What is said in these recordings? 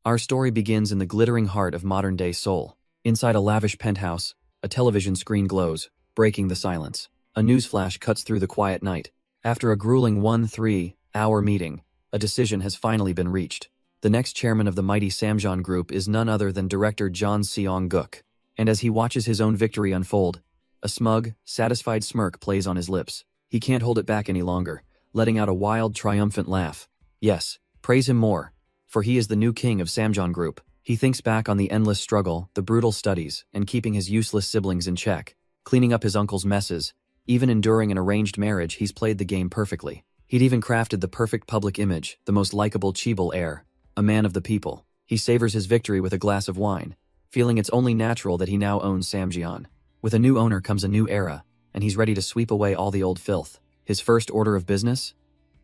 Our story begins in the glittering heart of modern-day Seoul. Inside a lavish penthouse, a television screen glows, breaking the silence. A newsflash cuts through the quiet night. After a grueling 1-3-hour meeting, a decision has finally been reached. The next chairman of the mighty Samjeon Group is none other than director John Seong-guk. And as he watches his own victory unfold, a smug, satisfied smirk plays on his lips. He can't hold it back any longer, letting out a wild, triumphant laugh. Yes, praise him more, for he is the new king of Samjeon Group. He thinks back on the endless struggle, the brutal studies, and keeping his useless siblings in check, cleaning up his uncle's messes. Even enduring an arranged marriage, he's played the game perfectly. He'd even crafted the perfect public image, the most likable Chibol heir, a man of the people. He savors his victory with a glass of wine, feeling it's only natural that he now owns Samjeon. With a new owner comes a new era, and he's ready to sweep away all the old filth. His first order of business?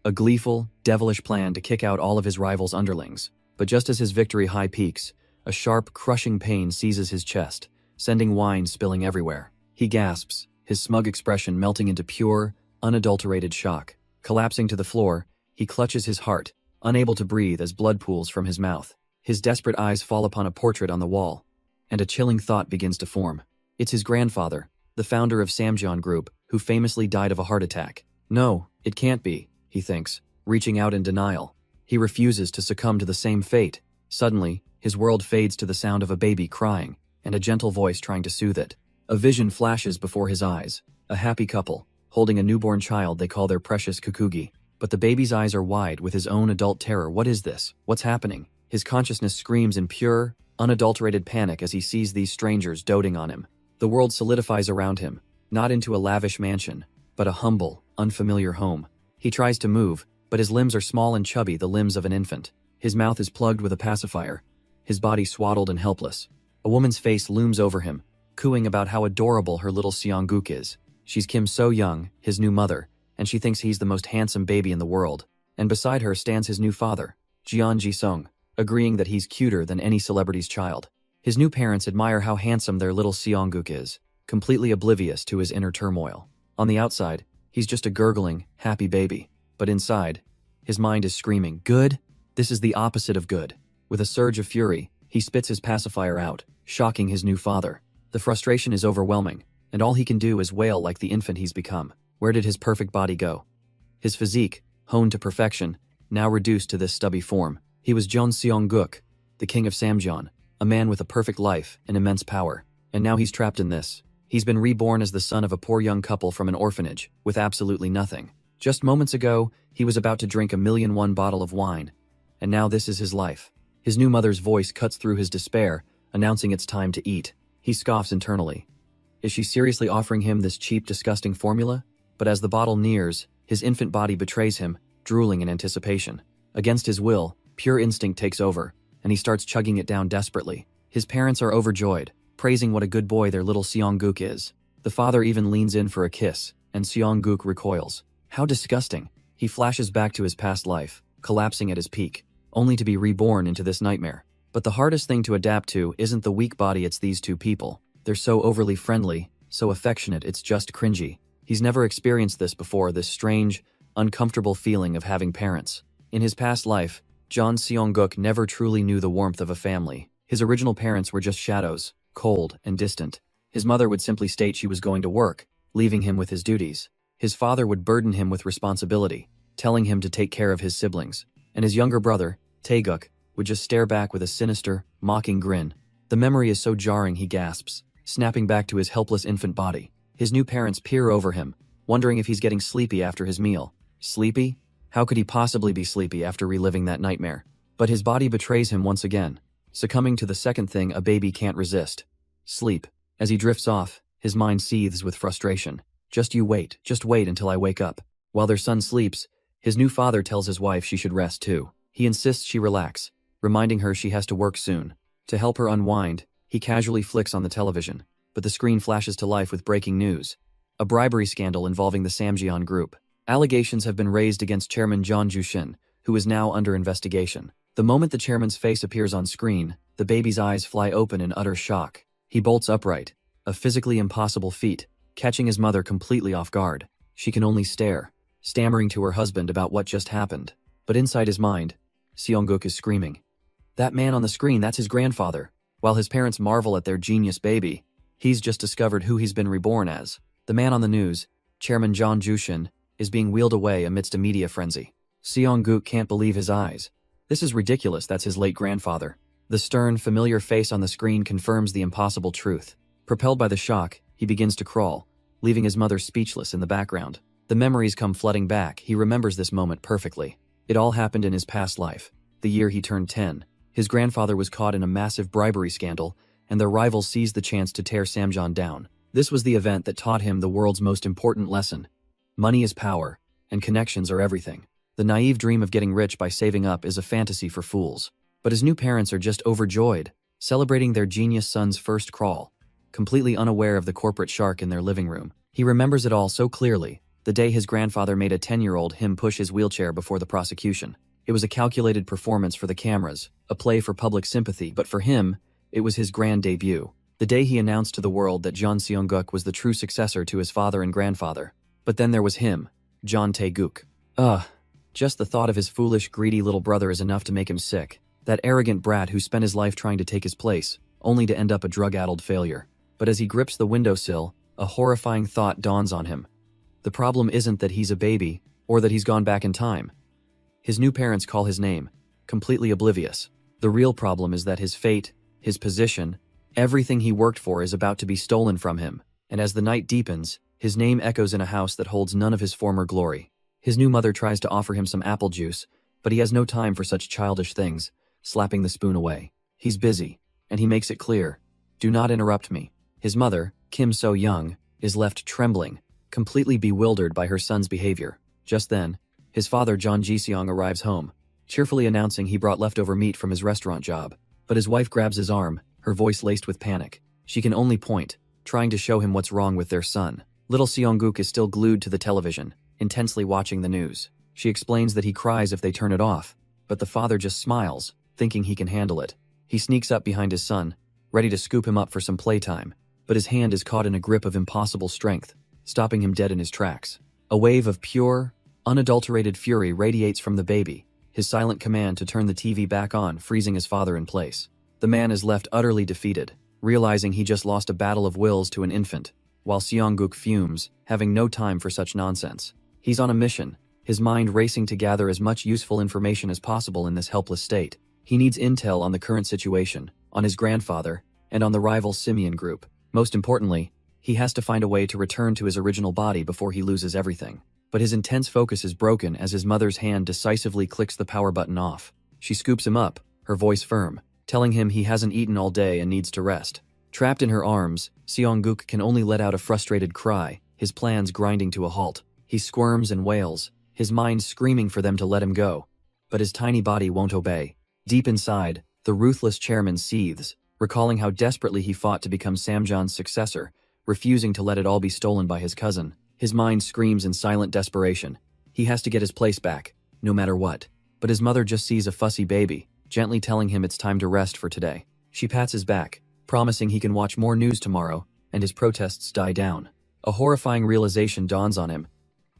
A gleeful, devilish plan to kick out all of his rivals' underlings. But just as his victory high peaks, a sharp, crushing pain seizes his chest, sending wine spilling everywhere. He gasps, his smug expression melting into pure, unadulterated shock. Collapsing to the floor, he clutches his heart, unable to breathe as blood pools from his mouth. His desperate eyes fall upon a portrait on the wall, and a chilling thought begins to form. It's his grandfather, the founder of Samjeon Group, who famously died of a heart attack. No, it can't be, he thinks, reaching out in denial. He refuses to succumb to the same fate. Suddenly, his world fades to the sound of a baby crying, and a gentle voice trying to soothe it. A vision flashes before his eyes, a happy couple, holding a newborn child they call their precious Kukugi. But the baby's eyes are wide with his own adult terror. What is this? What's happening? His consciousness screams in pure, unadulterated panic as he sees these strangers doting on him. The world solidifies around him, not into a lavish mansion, but a humble, unfamiliar home. He tries to move, but his limbs are small and chubby, the limbs of an infant. His mouth is plugged with a pacifier, his body swaddled and helpless. A woman's face looms over him, cooing about how adorable her little Seong-guk is. She's Kim So-young, his new mother, and she thinks he's the most handsome baby in the world. And beside her stands his new father, Jeon Ji-sung, agreeing that he's cuter than any celebrity's child. His new parents admire how handsome their little Seong-guk is, completely oblivious to his inner turmoil. On the outside, he's just a gurgling, happy baby. But inside, his mind is screaming, good? This is the opposite of good. With a surge of fury, he spits his pacifier out, shocking his new father. The frustration is overwhelming, and all he can do is wail like the infant he's become. Where did his perfect body go? His physique, honed to perfection, now reduced to this stubby form. He was Jeon Seong-guk, the king of Samjeon, a man with a perfect life and immense power. And now he's trapped in this. He's been reborn as the son of a poor young couple from an orphanage, with absolutely nothing. Just moments ago, he was about to drink a 1,000,001 bottle of wine, and now this is his life. His new mother's voice cuts through his despair, announcing it's time to eat. He scoffs internally. Is she seriously offering him this cheap, disgusting formula? But as the bottle nears, his infant body betrays him, drooling in anticipation. Against his will, pure instinct takes over, and he starts chugging it down desperately. His parents are overjoyed, praising what a good boy their little Seong-guk is. The father even leans in for a kiss, and Seong-guk recoils. How disgusting. He flashes back to his past life, collapsing at his peak, only to be reborn into this nightmare. But the hardest thing to adapt to isn't the weak body, it's these two people. They're so overly friendly, so affectionate, it's just cringy. He's never experienced this before, this strange, uncomfortable feeling of having parents. In his past life, Jeon Seong-guk never truly knew the warmth of a family. His original parents were just shadows, cold and distant. His mother would simply state she was going to work, leaving him with his duties. His father would burden him with responsibility, telling him to take care of his siblings. And his younger brother, Taeguk, would just stare back with a sinister, mocking grin. The memory is so jarring he gasps, snapping back to his helpless infant body. His new parents peer over him, wondering if he's getting sleepy after his meal. Sleepy? How could he possibly be sleepy after reliving that nightmare? But his body betrays him once again, succumbing to the second thing a baby can't resist: sleep. As he drifts off, his mind seethes with frustration. Just wait until I wake up. While their son sleeps, his new father tells his wife she should rest too. He insists she relax, reminding her she has to work soon. To help her unwind, he casually flicks on the television, but the screen flashes to life with breaking news. A bribery scandal involving the Samjeon Group. Allegations have been raised against Chairman John Jushin, who is now under investigation. The moment the chairman's face appears on screen, the baby's eyes fly open in utter shock. He bolts upright, a physically impossible feat, catching his mother completely off guard. She can only stare, stammering to her husband about what just happened. But inside his mind, Seong-guk is screaming. That man on the screen, that's his grandfather. While his parents marvel at their genius baby, he's just discovered who he's been reborn as. The man on the news, Chairman John Jushin, is being wheeled away amidst a media frenzy. Seong-guk can't believe his eyes. This is ridiculous, that's his late grandfather. The stern, familiar face on the screen confirms the impossible truth. Propelled by the shock, he begins to crawl, leaving his mother speechless in the background. The memories come flooding back. He remembers this moment perfectly. It all happened in his past life, the year he turned 10. His grandfather was caught in a massive bribery scandal, and their rivals seized the chance to tear Samjeon down. This was the event that taught him the world's most important lesson. Money is power, and connections are everything. The naive dream of getting rich by saving up is a fantasy for fools. But his new parents are just overjoyed, celebrating their genius son's first crawl, completely unaware of the corporate shark in their living room. He remembers it all so clearly, the day his grandfather made a 10-year-old him push his wheelchair before the prosecution. It was a calculated performance for the cameras, a play for public sympathy, but for him, it was his grand debut. The day he announced to the world that John Seong-guk was the true successor to his father and grandfather. But then there was him, John Tae-guk. Just the thought of his foolish, greedy little brother is enough to make him sick. That arrogant brat who spent his life trying to take his place, only to end up a drug-addled failure. But as he grips the windowsill, a horrifying thought dawns on him. The problem isn't that he's a baby, or that he's gone back in time. His new parents call his name, completely oblivious. The real problem is that his fate, his position, everything he worked for is about to be stolen from him, and as the night deepens, his name echoes in a house that holds none of his former glory. His new mother tries to offer him some apple juice, but he has no time for such childish things, slapping the spoon away. He's busy, and he makes it clear. Do not interrupt me. His mother, Kim So-young, is left trembling, completely bewildered by her son's behavior. Just then, his father John Ji-seong arrives home, cheerfully announcing he brought leftover meat from his restaurant job. But his wife grabs his arm, her voice laced with panic. She can only point, trying to show him what's wrong with their son. Little Seong-guk is still glued to the television, intensely watching the news. She explains that he cries if they turn it off, but the father just smiles, thinking he can handle it. He sneaks up behind his son, ready to scoop him up for some playtime, but his hand is caught in a grip of impossible strength, stopping him dead in his tracks. A wave of pure, unadulterated fury radiates from the baby, his silent command to turn the TV back on, freezing his father in place. The man is left utterly defeated, realizing he just lost a battle of wills to an infant, while Seong-guk fumes, having no time for such nonsense. He's on a mission, his mind racing to gather as much useful information as possible in this helpless state. He needs intel on the current situation, on his grandfather, and on the rival Simian group. Most importantly, he has to find a way to return to his original body before he loses everything. But his intense focus is broken as his mother's hand decisively clicks the power button off. She scoops him up, her voice firm, telling him he hasn't eaten all day and needs to rest. Trapped in her arms, Seong-guk can only let out a frustrated cry, his plans grinding to a halt. He squirms and wails, his mind screaming for them to let him go. But his tiny body won't obey. Deep inside, the ruthless chairman seethes, recalling how desperately he fought to become Samjeon's successor, refusing to let it all be stolen by his cousin. His mind screams in silent desperation. He has to get his place back, no matter what. But his mother just sees a fussy baby, gently telling him it's time to rest for today. She pats his back, promising he can watch more news tomorrow, and his protests die down. A horrifying realization dawns on him.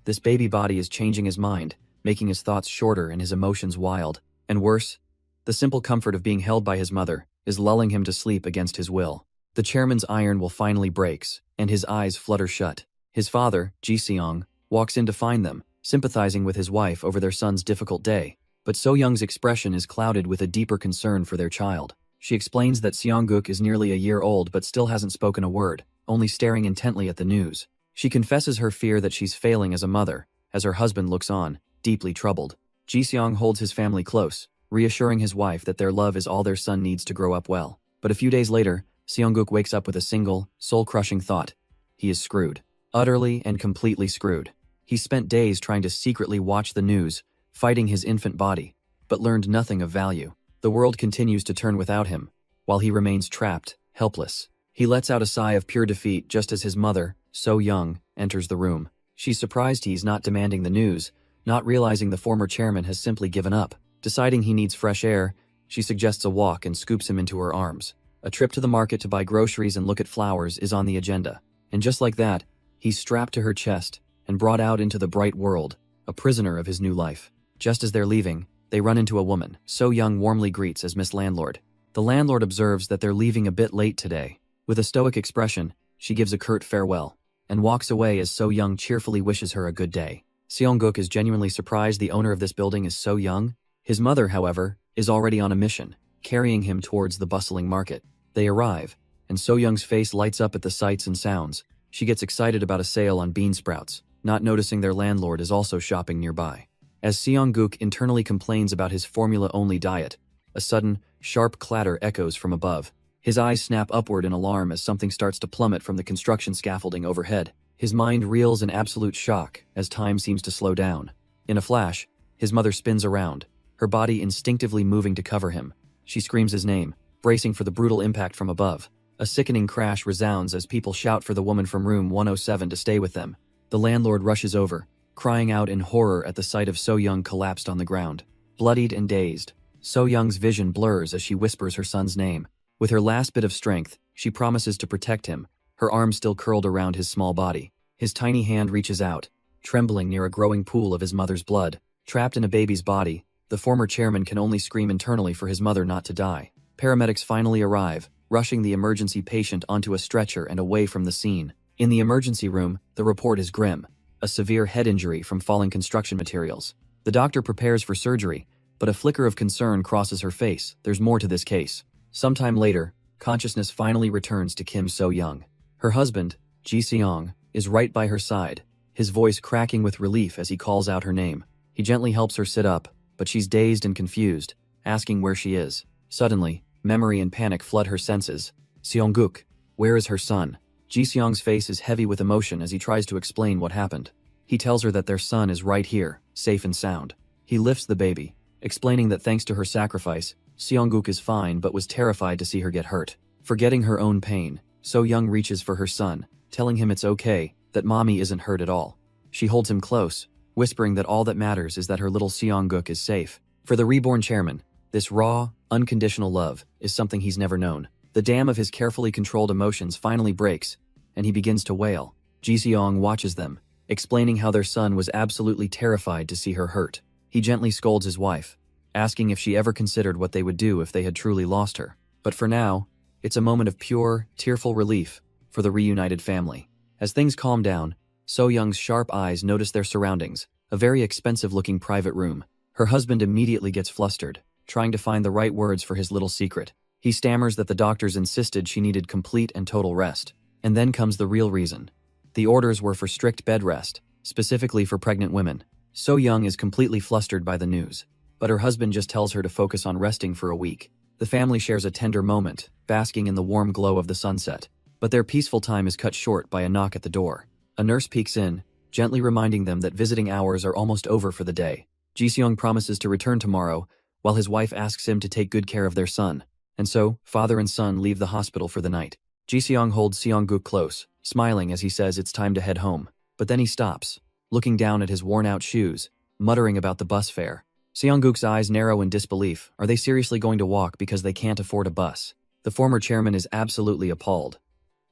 This baby body is changing his mind, making his thoughts shorter and his emotions wild. And worse, the simple comfort of being held by his mother is lulling him to sleep against his will. The chairman's iron will finally breaks, and his eyes flutter shut. His father, Ji-seong, walks in to find them, sympathizing with his wife over their son's difficult day. But So-young's expression is clouded with a deeper concern for their child. She explains that Seong-guk is nearly a year old but still hasn't spoken a word, only staring intently at the news. She confesses her fear that she's failing as a mother, as her husband looks on, deeply troubled. Ji-seong holds his family close, reassuring his wife that their love is all their son needs to grow up well. But a few days later, Seong-guk wakes up with a single, soul-crushing thought. He is screwed. Utterly and completely screwed. He spent days trying to secretly watch the news, fighting his infant body, but learned nothing of value. The world continues to turn without him, while he remains trapped, helpless. He lets out a sigh of pure defeat just as his mother, So-young, enters the room. She's surprised he's not demanding the news, not realizing the former chairman has simply given up. Deciding he needs fresh air, she suggests a walk and scoops him into her arms. A trip to the market to buy groceries and look at flowers is on the agenda. And just like that, he's strapped to her chest and brought out into the bright world, a prisoner of his new life. Just as they're leaving, they run into a woman So Young warmly greets as Miss Landlord. The landlord observes that they're leaving a bit late today. With a stoic expression, she gives a curt farewell and walks away as So Young cheerfully wishes her a good day. Seong-guk is genuinely surprised the owner of this building is So Young. His mother, however, is already on a mission, carrying him towards the bustling market. They arrive, and So Young's face lights up at the sights and sounds. She gets excited about a sale on bean sprouts, not noticing their landlord is also shopping nearby. As Seong-guk internally complains about his formula-only diet, a sudden, sharp clatter echoes from above. His eyes snap upward in alarm as something starts to plummet from the construction scaffolding overhead. His mind reels in absolute shock as time seems to slow down. In a flash, his mother spins around, her body instinctively moving to cover him. She screams his name, bracing for the brutal impact from above. A sickening crash resounds as people shout for the woman from room 107 to stay with them. The landlord rushes over, crying out in horror at the sight of So Young collapsed on the ground. Bloodied and dazed, So Young's vision blurs as she whispers her son's name. With her last bit of strength, she promises to protect him, her arm still curled around his small body. His tiny hand reaches out, trembling near a growing pool of his mother's blood. Trapped in a baby's body, the former chairman can only scream internally for his mother not to die. Paramedics finally arrive, rushing the emergency patient onto a stretcher and away from the scene. In the emergency room, the report is grim: a severe head injury from falling construction materials. The doctor prepares for surgery, but a flicker of concern crosses her face. There's more to this case. Sometime later, consciousness finally returns to Kim So Young. Her husband, Ji Seong, is right by her side, his voice cracking with relief as he calls out her name. He gently helps her sit up, but she's dazed and confused, asking where she is. Suddenly, memory and panic flood her senses. Seong-guk, where is her son? Ji Seong's face is heavy with emotion as he tries to explain what happened. He tells her that their son is right here, safe and sound. He lifts the baby, explaining that thanks to her sacrifice, Seong-guk is fine but was terrified to see her get hurt. Forgetting her own pain, So Young reaches for her son, telling him it's okay, that mommy isn't hurt at all. She holds him close, whispering that all that matters is that her little Seong-guk is safe. For the reborn chairman, this raw, unconditional love is something he's never known. The dam of his carefully controlled emotions finally breaks, and he begins to wail. Ji Seong watches them, explaining how their son was absolutely terrified to see her hurt. He gently scolds his wife, asking if she ever considered what they would do if they had truly lost her. But for now, it's a moment of pure, tearful relief for the reunited family. As things calm down, So Young's sharp eyes notice their surroundings, a very expensive-looking private room. Her husband immediately gets flustered, trying to find the right words for his little secret. He stammers that the doctors insisted she needed complete and total rest. And then comes the real reason. The orders were for strict bed rest, specifically for pregnant women. So Young is completely flustered by the news, but her husband just tells her to focus on resting for a week. The family shares a tender moment, basking in the warm glow of the sunset. But their peaceful time is cut short by a knock at the door. A nurse peeks in, gently reminding them that visiting hours are almost over for the day. Ji Seong promises to return tomorrow, while his wife asks him to take good care of their son. And so, father and son leave the hospital for the night. Ji Seong holds Seong-guk close, smiling as he says it's time to head home. But then he stops, looking down at his worn-out shoes, muttering about the bus fare. Seong-guk's eyes narrow in disbelief. Are they seriously going to walk because they can't afford a bus? The former chairman is absolutely appalled.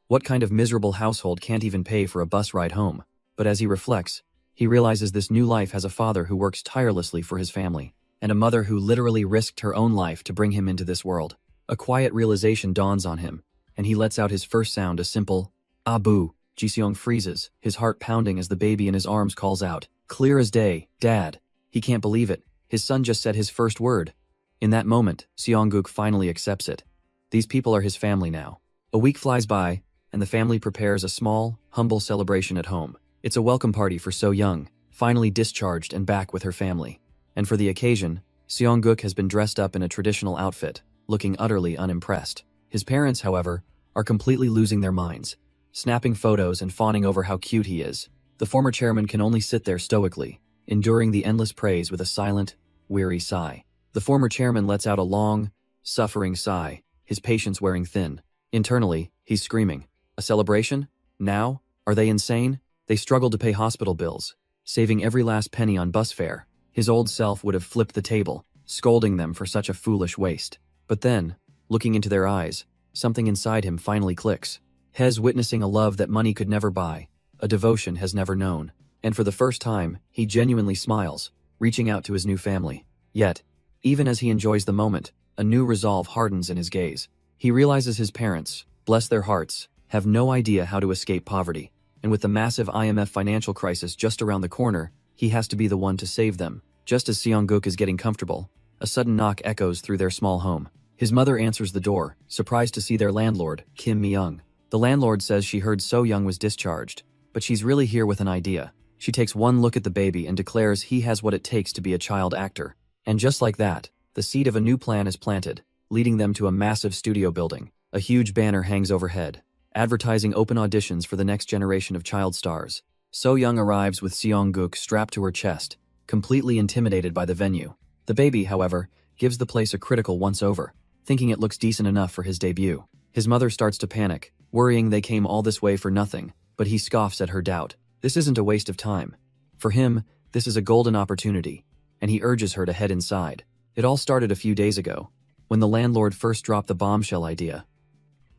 What kind of miserable household can't even pay for a bus ride home? But as he reflects, he realizes this new life has a father who works tirelessly for his family, and a mother who literally risked her own life to bring him into this world. A quiet realization dawns on him, and he lets out his first sound, a simple, "Ah boo." Ji Seong freezes, his heart pounding as the baby in his arms calls out, "Clear as day, Dad." He can't believe it. His son just said his first word. In that moment, Seong-guk finally accepts it. These people are his family now. A week flies by, and the family prepares a small, humble celebration at home. It's a welcome party for So Young, finally discharged and back with her family. And for the occasion, Seong-guk has been dressed up in a traditional outfit, looking utterly unimpressed. His parents, however, are completely losing their minds, snapping photos and fawning over how cute he is. The former chairman can only sit there stoically, enduring the endless praise with a silent, weary sigh. The former chairman lets out a long, suffering sigh, his patience wearing thin. Internally, he's screaming, "A celebration? Now? Are they insane?" They struggle to pay hospital bills, saving every last penny on bus fare. His old self would have flipped the table, scolding them for such a foolish waste. But then, looking into their eyes, something inside him finally clicks. Hes witnessing a love that money could never buy, a devotion has never known. And for the first time, he genuinely smiles, reaching out to his new family. Yet, Even as he enjoys the moment, a new resolve hardens in his gaze. He realizes his parents, bless their hearts, have no idea how to escape poverty. And with the massive IMF financial crisis just around the corner, he has to be the one to save them. Just as Seong-guk is getting comfortable, a sudden knock echoes through their small home. His mother answers the door, surprised to see their landlord, Kim Mi-young. The landlord says she heard So-young was discharged, but she's really here with an idea. She takes one look at the baby and declares he has what it takes to be a child actor. And just like that, the seed of a new plan is planted, leading them to a massive studio building. A huge banner hangs overhead, advertising open auditions for the next generation of child stars. So-young arrives with Seong-guk strapped to her chest, completely intimidated by the venue. The baby, however, gives the place a critical once-over, thinking it looks decent enough for his debut. His mother starts to panic, worrying they came all this way for nothing, but he scoffs at her doubt. This isn't a waste of time. For him, this is a golden opportunity, and he urges her to head inside. It all started a few days ago, when the landlord first dropped the bombshell idea.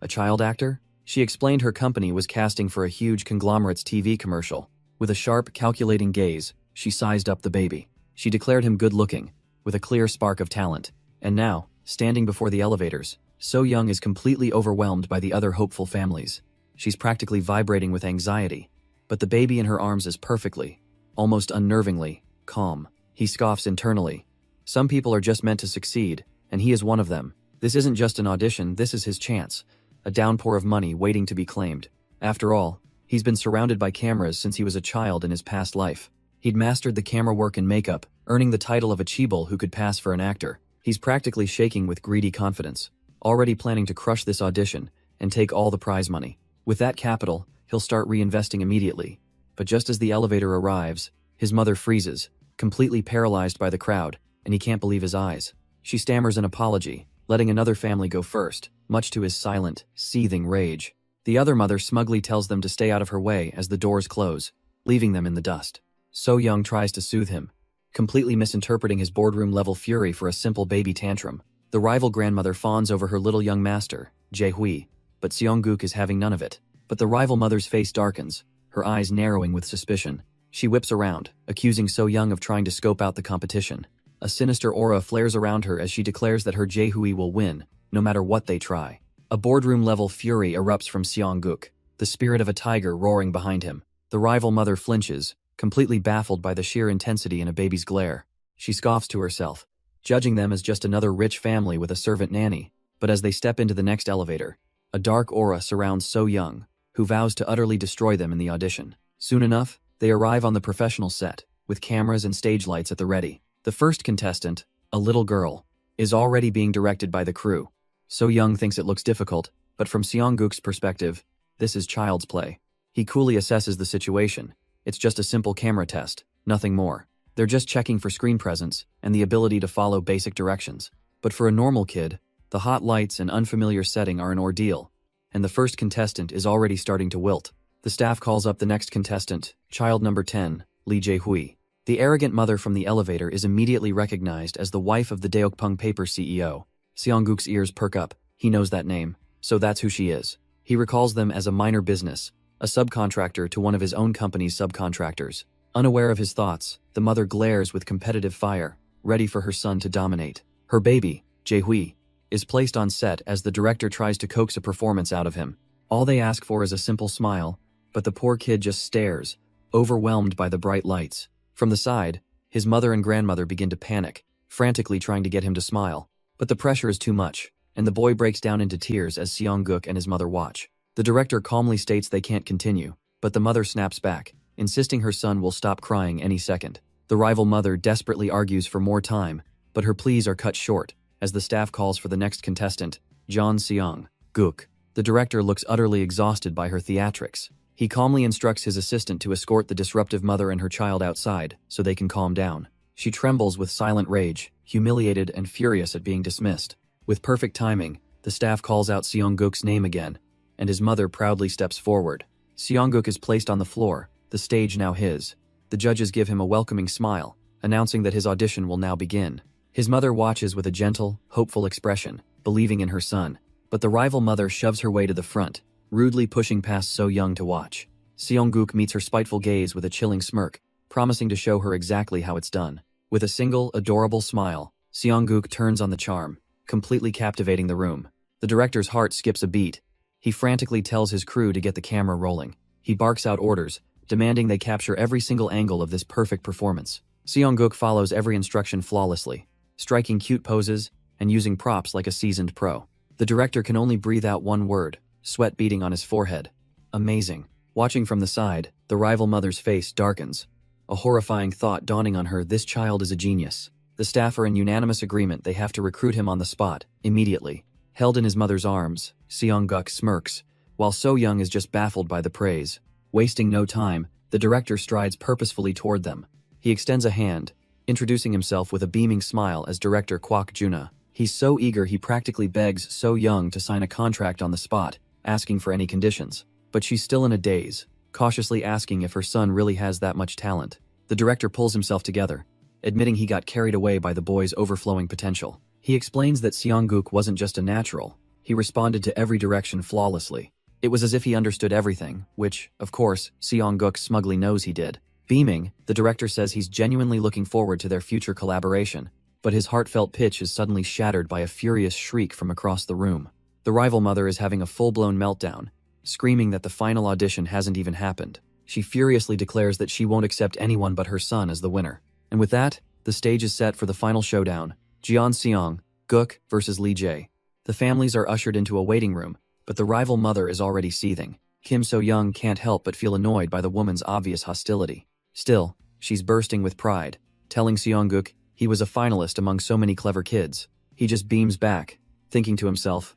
A child actor? She explained her company was casting for a huge conglomerate's TV commercial. With a sharp, calculating gaze, she sized up the baby. She declared him good-looking, with a clear spark of talent. And now, standing before the elevators, So-young is completely overwhelmed by the other hopeful families. She's practically vibrating with anxiety, but the baby in her arms is perfectly, almost unnervingly, calm. He scoffs internally. Some people are just meant to succeed, and he is one of them. This isn't just an audition, this is his chance. A downpour of money waiting to be claimed. After all, he's been surrounded by cameras since he was a child in his past life. He'd mastered the camera work and makeup, earning the title of a chaebol who could pass for an actor. He's practically shaking with greedy confidence, already planning to crush this audition and take all the prize money. With that capital, he'll start reinvesting immediately. But just as the elevator arrives, his mother freezes, completely paralyzed by the crowd, and he can't believe his eyes. She stammers an apology, letting another family go first, much to his silent, seething rage. The other mother smugly tells them to stay out of her way as the doors close, leaving them in the dust. So-young tries to soothe him, completely misinterpreting his boardroom-level fury for a simple baby tantrum. The rival grandmother fawns over her little young master, Jae-hui, but Seong-guk is having none of it. But the rival mother's face darkens, her eyes narrowing with suspicion. She whips around, accusing So-young of trying to scope out the competition. A sinister aura flares around her as she declares that her Jae-hui will win, no matter what they try. A boardroom-level fury erupts from Seong-guk, the spirit of a tiger roaring behind him. The rival mother flinches, completely baffled by the sheer intensity in a baby's glare. She scoffs to herself, judging them as just another rich family with a servant nanny. But as they step into the next elevator, a dark aura surrounds So-young, who vows to utterly destroy them in the audition. Soon enough, they arrive on the professional set, with cameras and stage lights at the ready. The first contestant, a little girl, is already being directed by the crew. So-young thinks it looks difficult, but from Seong-guk's perspective, this is child's play. He coolly assesses the situation. It's just a simple camera test, nothing more. They're just checking for screen presence and the ability to follow basic directions. But for a normal kid, the hot lights and unfamiliar setting are an ordeal, and the first contestant is already starting to wilt. The staff calls up the next contestant, child number 10, Lee Jae-hui. The arrogant mother from the elevator is immediately recognized as the wife of the Daeokpung Paper CEO. Seong-guk's ears perk up. He knows that name, so that's who she is. He recalls them as a minor business, a subcontractor to one of his own company's subcontractors. Unaware of his thoughts, the mother glares with competitive fire, ready for her son to dominate. Her baby, Jae-hui, is placed on set as the director tries to coax a performance out of him. All they ask for is a simple smile, but the poor kid just stares, overwhelmed by the bright lights. From the side, his mother and grandmother begin to panic, frantically trying to get him to smile. But the pressure is too much, and the boy breaks down into tears as Seong-guk and his mother watch. The director calmly states they can't continue, but the mother snaps back, insisting her son will stop crying any second. The rival mother desperately argues for more time, but her pleas are cut short, as the staff calls for the next contestant, John Seong-guk. The director looks utterly exhausted by her theatrics. He calmly instructs his assistant to escort the disruptive mother and her child outside, so they can calm down. She trembles with silent rage, humiliated and furious at being dismissed. With perfect timing, the staff calls out Seong-guk's name again, and his mother proudly steps forward. Seong-guk is placed on the floor, the stage now his. The judges give him a welcoming smile, announcing that his audition will now begin. His mother watches with a gentle, hopeful expression, believing in her son. But the rival mother shoves her way to the front, rudely pushing past So-young to watch. Seong-guk meets her spiteful gaze with a chilling smirk, promising to show her exactly how it's done. With a single, adorable smile, Seongguk turns on the charm, completely captivating the room. The director's heart skips a beat. He frantically tells his crew to get the camera rolling. He barks out orders, demanding they capture every single angle of this perfect performance. Seongguk follows every instruction flawlessly, striking cute poses and using props like a seasoned pro. The director can only breathe out one word, sweat beading on his forehead. Amazing. Watching from the side, the rival mother's face darkens, a horrifying thought dawning on her: this child is a genius. The staff are in unanimous agreement they have to recruit him on the spot, immediately. Held in his mother's arms, Seongguk smirks, while So-young is just baffled by the praise. Wasting no time, the director strides purposefully toward them. He extends a hand, introducing himself with a beaming smile as Director Kwak Juna. He's so eager he practically begs So-young to sign a contract on the spot, asking for any conditions. But she's still in a daze, cautiously asking if her son really has that much talent. The director pulls himself together, admitting he got carried away by the boy's overflowing potential. He explains that Seongguk wasn't just a natural. He responded to every direction flawlessly. It was as if he understood everything, which, of course, Seongguk smugly knows he did. Beaming, the director says he's genuinely looking forward to their future collaboration, but his heartfelt pitch is suddenly shattered by a furious shriek from across the room. The rival mother is having a full-blown meltdown, screaming that the final audition hasn't even happened. She furiously declares that she won't accept anyone but her son as the winner. And with that, the stage is set for the final showdown: Jeon Seong-guk versus Lee Jae. The families are ushered into a waiting room, but the rival mother is already seething. Kim So-young can't help but feel annoyed by the woman's obvious hostility. Still, she's bursting with pride, telling Seongguk he was a finalist among so many clever kids. He just beams back, thinking to himself,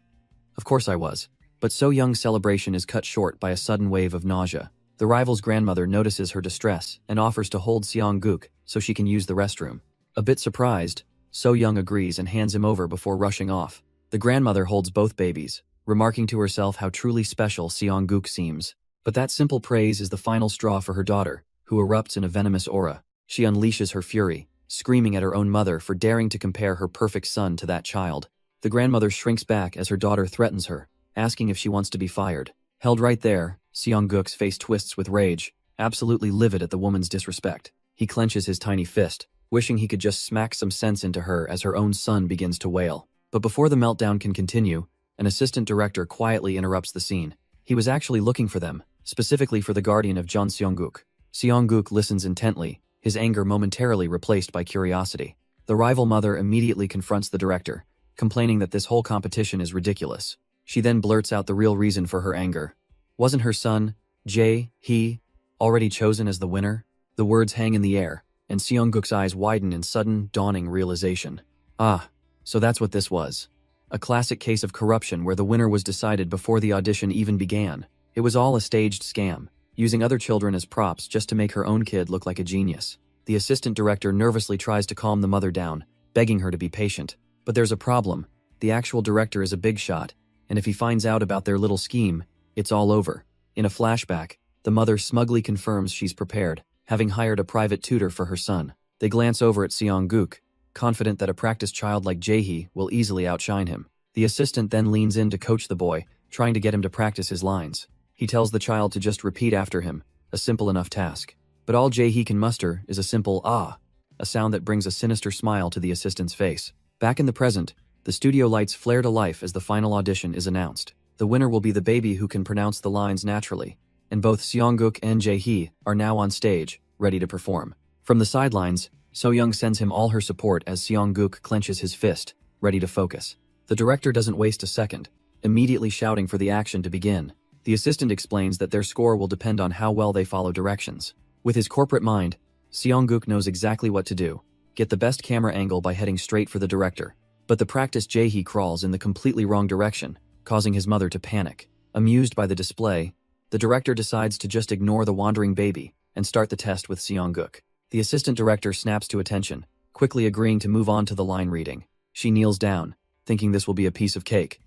"Of course I was." But So-young's celebration is cut short by a sudden wave of nausea. The rival's grandmother notices her distress and offers to hold Seongguk so she can use the restroom. A bit surprised, So-young agrees and hands him over before rushing off. The grandmother holds both babies, remarking to herself how truly special Seongguk seems. But that simple praise is the final straw for her daughter, who erupts in a venomous aura. She unleashes her fury, screaming at her own mother for daring to compare her perfect son to that child. The grandmother shrinks back as her daughter threatens her, asking if she wants to be fired. Held right there, Seongguk's face twists with rage, absolutely livid at the woman's disrespect. He clenches his tiny fist, wishing he could just smack some sense into her as her own son begins to wail. But before the meltdown can continue, an assistant director quietly interrupts the scene. He was actually looking for them, specifically for the guardian of Jeon Seongguk. Seongguk listens intently, his anger momentarily replaced by curiosity. The rival mother immediately confronts the director, complaining that this whole competition is ridiculous. She then blurts out the real reason for her anger. Wasn't her son, Jae-hee, already chosen as the winner? The words hang in the air, and Seongguk's eyes widen in sudden, dawning realization. Ah, so that's what this was. A classic case of corruption where the winner was decided before the audition even began. It was all a staged scam, using other children as props just to make her own kid look like a genius. The assistant director nervously tries to calm the mother down, begging her to be patient. But there's a problem. The actual director is a big shot, and if he finds out about their little scheme, it's all over. In a flashback, the mother smugly confirms she's prepared, having hired a private tutor for her son. They glance over at Seongguk, confident that a practiced child like Jae-hee will easily outshine him. The assistant then leans in to coach the boy, trying to get him to practice his lines. He tells the child to just repeat after him, a simple enough task. But all Jae-hee can muster is a simple "ah," a sound that brings a sinister smile to the assistant's face. Back in the present, the studio lights flare to life as the final audition is announced. The winner will be the baby who can pronounce the lines naturally, and both Seongguk and Jae-hee are now on stage, ready to perform. From the sidelines, So-young sends him all her support as Seongguk clenches his fist, ready to focus. The director doesn't waste a second, immediately shouting for the action to begin. The assistant explains that their score will depend on how well they follow directions. With his corporate mind, Seongguk knows exactly what to do: get the best camera angle by heading straight for the director. But the practiced Jae-hee crawls in the completely wrong direction, causing his mother to panic. Amused by the display, the director decides to just ignore the wandering baby and start the test with Seongguk. The assistant director snaps to attention, quickly agreeing to move on to the line reading. She kneels down, thinking this will be a piece of cake.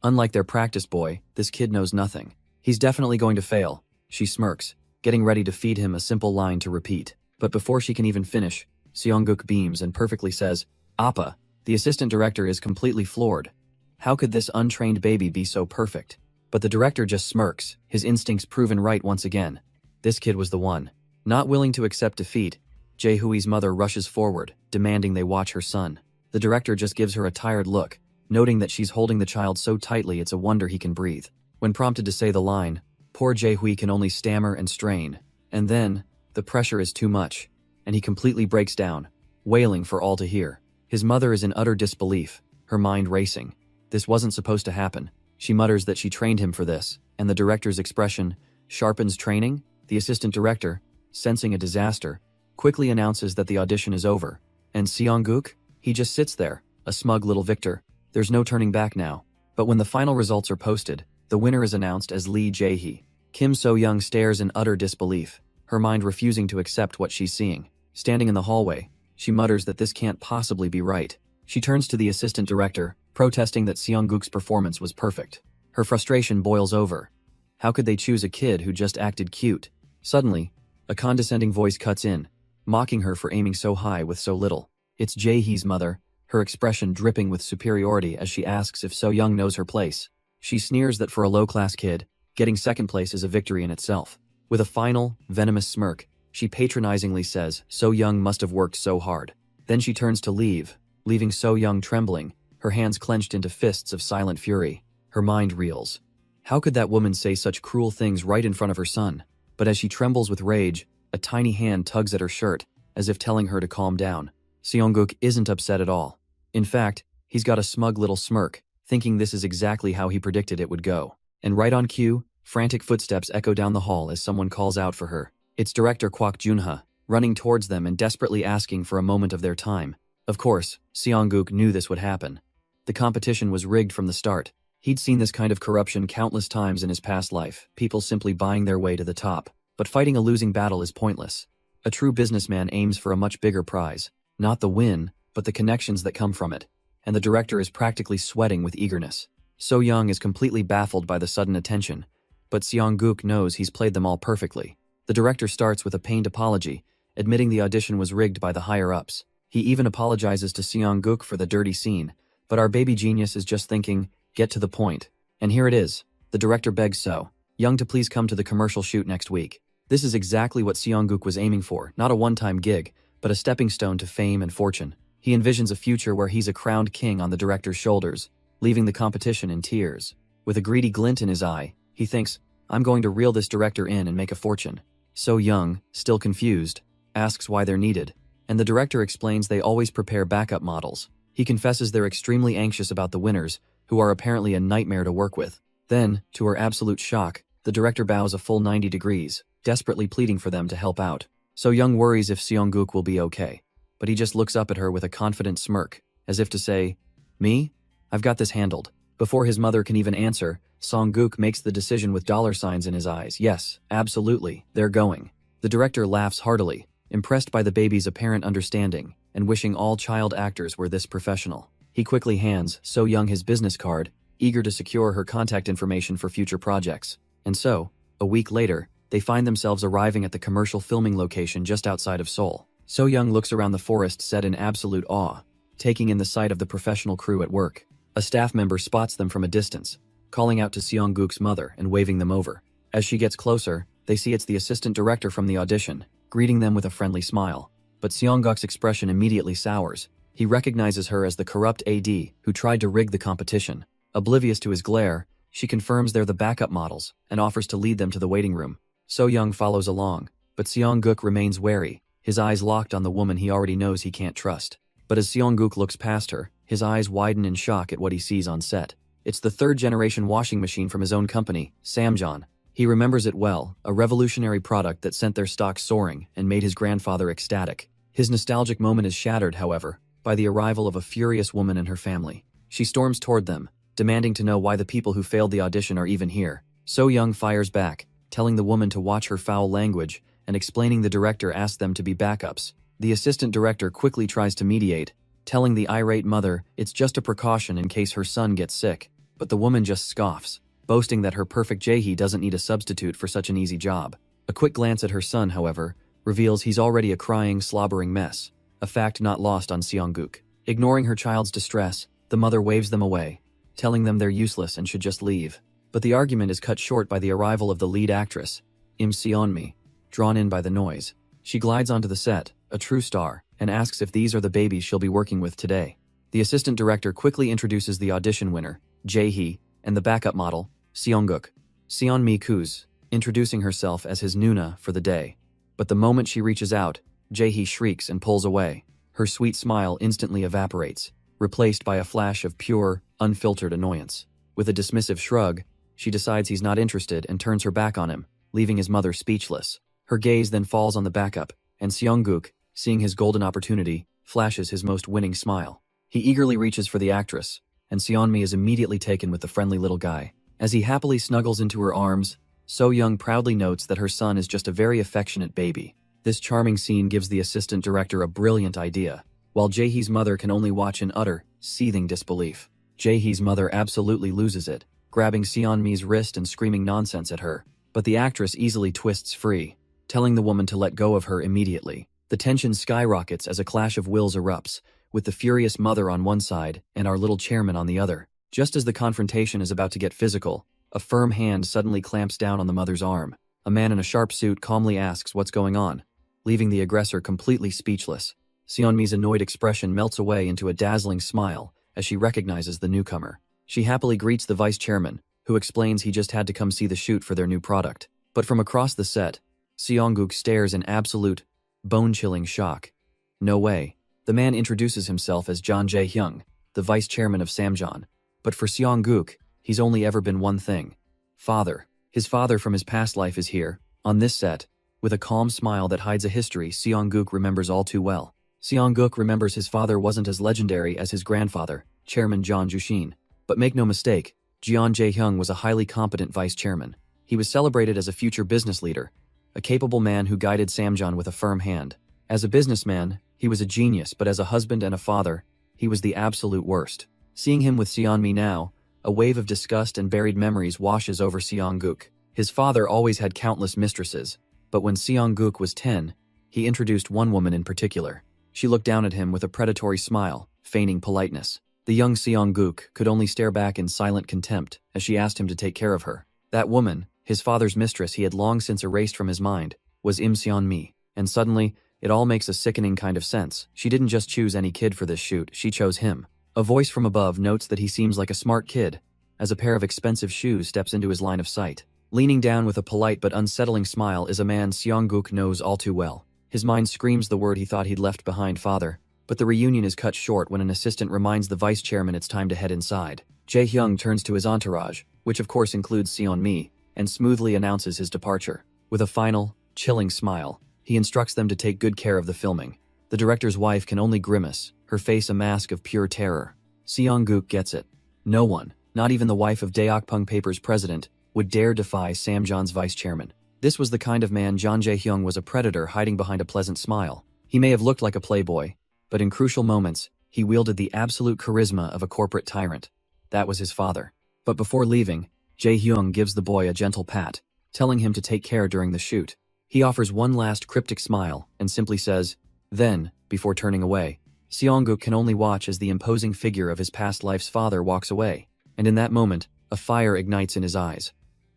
Unlike their practice boy, this kid knows nothing. He's definitely going to fail. She smirks, getting ready to feed him a simple line to repeat. But before she can even finish, Seongguk beams and perfectly says, "Appa." The assistant director is completely floored. How could this untrained baby be so perfect? But the director just smirks, his instincts proven right once again. This kid was the one. Not willing to accept defeat, Jae-hoo's mother rushes forward, demanding they watch her son. The director just gives her a tired look, noting that she's holding the child so tightly it's a wonder he can breathe. When prompted to say the line, poor Jae-hui can only stammer and strain. And then, the pressure is too much, and he completely breaks down, wailing for all to hear. His mother is in utter disbelief, her mind racing. This wasn't supposed to happen. She mutters that she trained him for this, and the director's expression, sharpens training? The assistant director, sensing a disaster, quickly announces that the audition is over. And Seong-guk? He just sits there, a smug little victor. There's no turning back now. But when the final results are posted, the winner is announced as Lee Jae-hee. Kim So-young stares in utter disbelief, her mind refusing to accept what she's seeing. Standing in the hallway, she mutters that this can't possibly be right. She turns to the assistant director, protesting that Seong-guk's performance was perfect. Her frustration boils over. How could they choose a kid who just acted cute? Suddenly, a condescending voice cuts in, mocking her for aiming so high with so little. It's Jae-hee's mother, her expression dripping with superiority as she asks if So-young knows her place. She sneers that for a low-class kid, getting second place is a victory in itself. With a final, venomous smirk, she patronizingly says So-young must have worked so hard. Then she turns to leave, leaving So-young trembling, her hands clenched into fists of silent fury. Her mind reels. How could that woman say such cruel things right in front of her son? But as she trembles with rage, a tiny hand tugs at her shirt, as if telling her to calm down. Seong-guk isn't upset at all. In fact, he's got a smug little smirk, thinking this is exactly how he predicted it would go. And right on cue, frantic footsteps echo down the hall as someone calls out for her. It's director Kwak Junha, running towards them and desperately asking for a moment of their time. Of course, Seong-guk knew this would happen. The competition was rigged from the start. He'd seen this kind of corruption countless times in his past life, people simply buying their way to the top. But fighting a losing battle is pointless. A true businessman aims for a much bigger prize. Not the win, but the connections that come from it. And the director is practically sweating with eagerness. So-young is completely baffled by the sudden attention, but Seong-guk knows he's played them all perfectly. The director starts with a pained apology, admitting the audition was rigged by the higher-ups. He even apologizes to Seong-guk for the dirty scene, but our baby genius is just thinking, get to the point. And here it is. The director begs So-young to please come to the commercial shoot next week. This is exactly what Seong-guk was aiming for, not a one-time gig, but a stepping stone to fame and fortune. He envisions a future where he's a crowned king on the director's shoulders, leaving the competition in tears. With a greedy glint in his eye, he thinks, I'm going to reel this director in and make a fortune. So-young, still confused, asks why they're needed, and the director explains they always prepare backup models. He confesses they're extremely anxious about the winners, who are apparently a nightmare to work with. Then, to her absolute shock, the director bows a full 90 degrees, desperately pleading for them to help out. So-young worries if Seong-guk will be okay, but he just looks up at her with a confident smirk, as if to say, me? I've got this handled. Before his mother can even answer, Seong-guk makes the decision with dollar signs in his eyes. Yes, absolutely, they're going. The director laughs heartily, impressed by the baby's apparent understanding, and wishing all child actors were this professional. He quickly hands So-young his business card, eager to secure her contact information for future projects. And so, a week later, they find themselves arriving at the commercial filming location just outside of Seoul. So-young looks around the forest set in absolute awe, taking in the sight of the professional crew at work. A staff member spots them from a distance, calling out to Seong-guk's mother and waving them over. As she gets closer, they see it's the assistant director from the audition, greeting them with a friendly smile. But Seong-guk's expression immediately sours. He recognizes her as the corrupt AD who tried to rig the competition. Oblivious to his glare, she confirms they're the backup models and offers to lead them to the waiting room. So-young follows along, but Seong-guk remains wary, his eyes locked on the woman he already knows he can't trust. But as Seong-guk looks past her, his eyes widen in shock at what he sees on set. It's the third-generation washing machine from his own company, Samjeon. He remembers it well, a revolutionary product that sent their stock soaring and made his grandfather ecstatic. His nostalgic moment is shattered, however, by the arrival of a furious woman and her family. She storms toward them, demanding to know why the people who failed the audition are even here. So-young fires back, telling the woman to watch her foul language and explaining the director asked them to be backups. The assistant director quickly tries to mediate, telling the irate mother it's just a precaution in case her son gets sick. But the woman just scoffs, boasting that her perfect Jae-hee doesn't need a substitute for such an easy job. A quick glance at her son, however, reveals he's already a crying, slobbering mess, a fact not lost on Seong-guk. Ignoring her child's distress, the mother waves them away, telling them they're useless and should just leave. But the argument is cut short by the arrival of the lead actress, Im Seon-mi, drawn in by the noise. She glides onto the set, a true star, and asks if these are the babies she'll be working with today. The assistant director quickly introduces the audition winner, Jae-hee, and the backup model, Seongguk, Seonmi Kuz, introducing herself as his Nuna for the day. But the moment she reaches out, Jae-hee shrieks and pulls away. Her sweet smile instantly evaporates, replaced by a flash of pure, unfiltered annoyance. With a dismissive shrug, she decides he's not interested and turns her back on him, leaving his mother speechless. Her gaze then falls on the backup, and Seongguk, seeing his golden opportunity, flashes his most winning smile. He eagerly reaches for the actress, and Seonmi is immediately taken with the friendly little guy. As he happily snuggles into her arms, So-young proudly notes that her son is just a very affectionate baby. This charming scene gives the assistant director a brilliant idea, while Jae-hee's mother can only watch in utter, seething disbelief. Jae-hee's mother absolutely loses it, grabbing Seonmi's wrist and screaming nonsense at her, but the actress easily twists free, telling the woman to let go of her immediately. The tension skyrockets as a clash of wills erupts, with the furious mother on one side and our little chairman on the other. Just as the confrontation is about to get physical, a firm hand suddenly clamps down on the mother's arm. A man in a sharp suit calmly asks what's going on, leaving the aggressor completely speechless. Seonmi's annoyed expression melts away into a dazzling smile as she recognizes the newcomer. She happily greets the vice chairman, who explains he just had to come see the shoot for their new product. But from across the set, Seongguk stares in absolute, bone-chilling shock. No way. The man introduces himself as John Jae-hyung, the vice chairman of Samjeon. But for Seongguk, he's only ever been one thing: father. His father from his past life is here, on this set. With a calm smile that hides a history Seongguk remembers all too well. Seongguk remembers his father wasn't as legendary as his grandfather, Chairman Jeon Jushin. But make no mistake, Jeon Jae-hyung was a highly competent vice chairman. He was celebrated as a future business leader, a capable man who guided Samjeon with a firm hand. As a businessman, he was a genius, but as a husband and a father, he was the absolute worst. Seeing him with Seonmi now, a wave of disgust and buried memories washes over Seongguk. His father always had countless mistresses, but when Seongguk was 10, he introduced one woman in particular. She looked down at him with a predatory smile, feigning politeness. The young Seongguk could only stare back in silent contempt as she asked him to take care of her. That woman, his father's mistress he had long since erased from his mind, was Im Seonmi, and suddenly, it all makes a sickening kind of sense. She didn't just choose any kid for this shoot, she chose him. A voice from above notes that he seems like a smart kid, as a pair of expensive shoes steps into his line of sight. Leaning down with a polite but unsettling smile is a man Seongguk knows all too well. His mind screams the word he thought he'd left behind: father. But the reunion is cut short when an assistant reminds the vice chairman it's time to head inside. Jae-hyung turns to his entourage, which of course includes Seonmi, and smoothly announces his departure. With a final, chilling smile, he instructs them to take good care of the filming. The director's wife can only grimace, her face a mask of pure terror. Seongguk gets it. No one, not even the wife of Daeokpung Paper's president, would dare defy Samjeon's vice chairman. This was the kind of man Jeon Jae-hyung was: a predator hiding behind a pleasant smile. He may have looked like a playboy, but in crucial moments, he wielded the absolute charisma of a corporate tyrant. That was his father. But before leaving, Jae-hyung gives the boy a gentle pat, telling him to take care during the shoot. He offers one last cryptic smile and simply says, "Then," before turning away. Seongguk can only watch as the imposing figure of his past life's father walks away, and in that moment, a fire ignites in his eyes.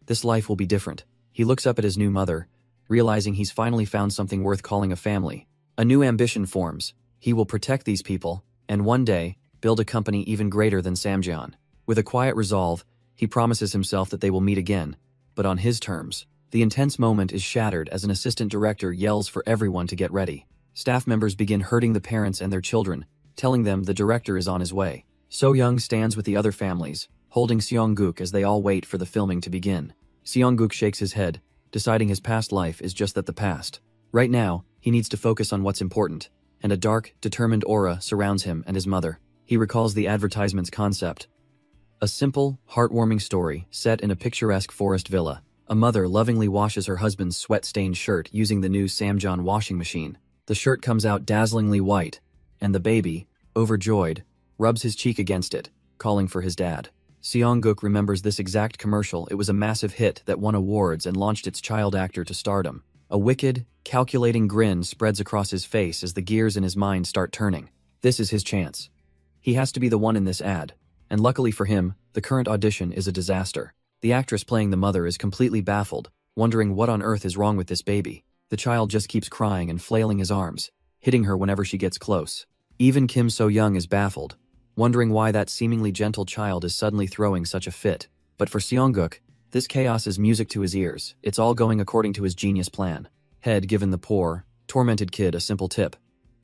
This life will be different. He looks up at his new mother, realizing he's finally found something worth calling a family. A new ambition forms. He will protect these people, and one day, build a company even greater than Samjeon. With a quiet resolve, he promises himself that they will meet again, but on his terms. The intense moment is shattered as an assistant director yells for everyone to get ready. Staff members begin herding the parents and their children, telling them the director is on his way. So-young stands with the other families, holding Seongguk as they all wait for the filming to begin. Seongguk shakes his head, deciding his past life is just that, the past. Right now, he needs to focus on what's important, and a dark, determined aura surrounds him and his mother. He recalls the advertisement's concept. A simple, heartwarming story set in a picturesque forest villa. A mother lovingly washes her husband's sweat-stained shirt using the new Samjeon washing machine. The shirt comes out dazzlingly white, and the baby, overjoyed, rubs his cheek against it, calling for his dad. Seongguk remembers this exact commercial. It was a massive hit that won awards and launched its child actor to stardom. A wicked, calculating grin spreads across his face as the gears in his mind start turning. This is his chance. He has to be the one in this ad. And luckily for him, the current audition is a disaster. The actress playing the mother is completely baffled, wondering what on earth is wrong with this baby. The child just keeps crying and flailing his arms, hitting her whenever she gets close. Even Kim So-young is baffled. wondering why that seemingly gentle child is suddenly throwing such a fit. But for Seongguk, this chaos is music to his ears. It's all going according to his genius plan. Head given the poor, tormented kid a simple tip.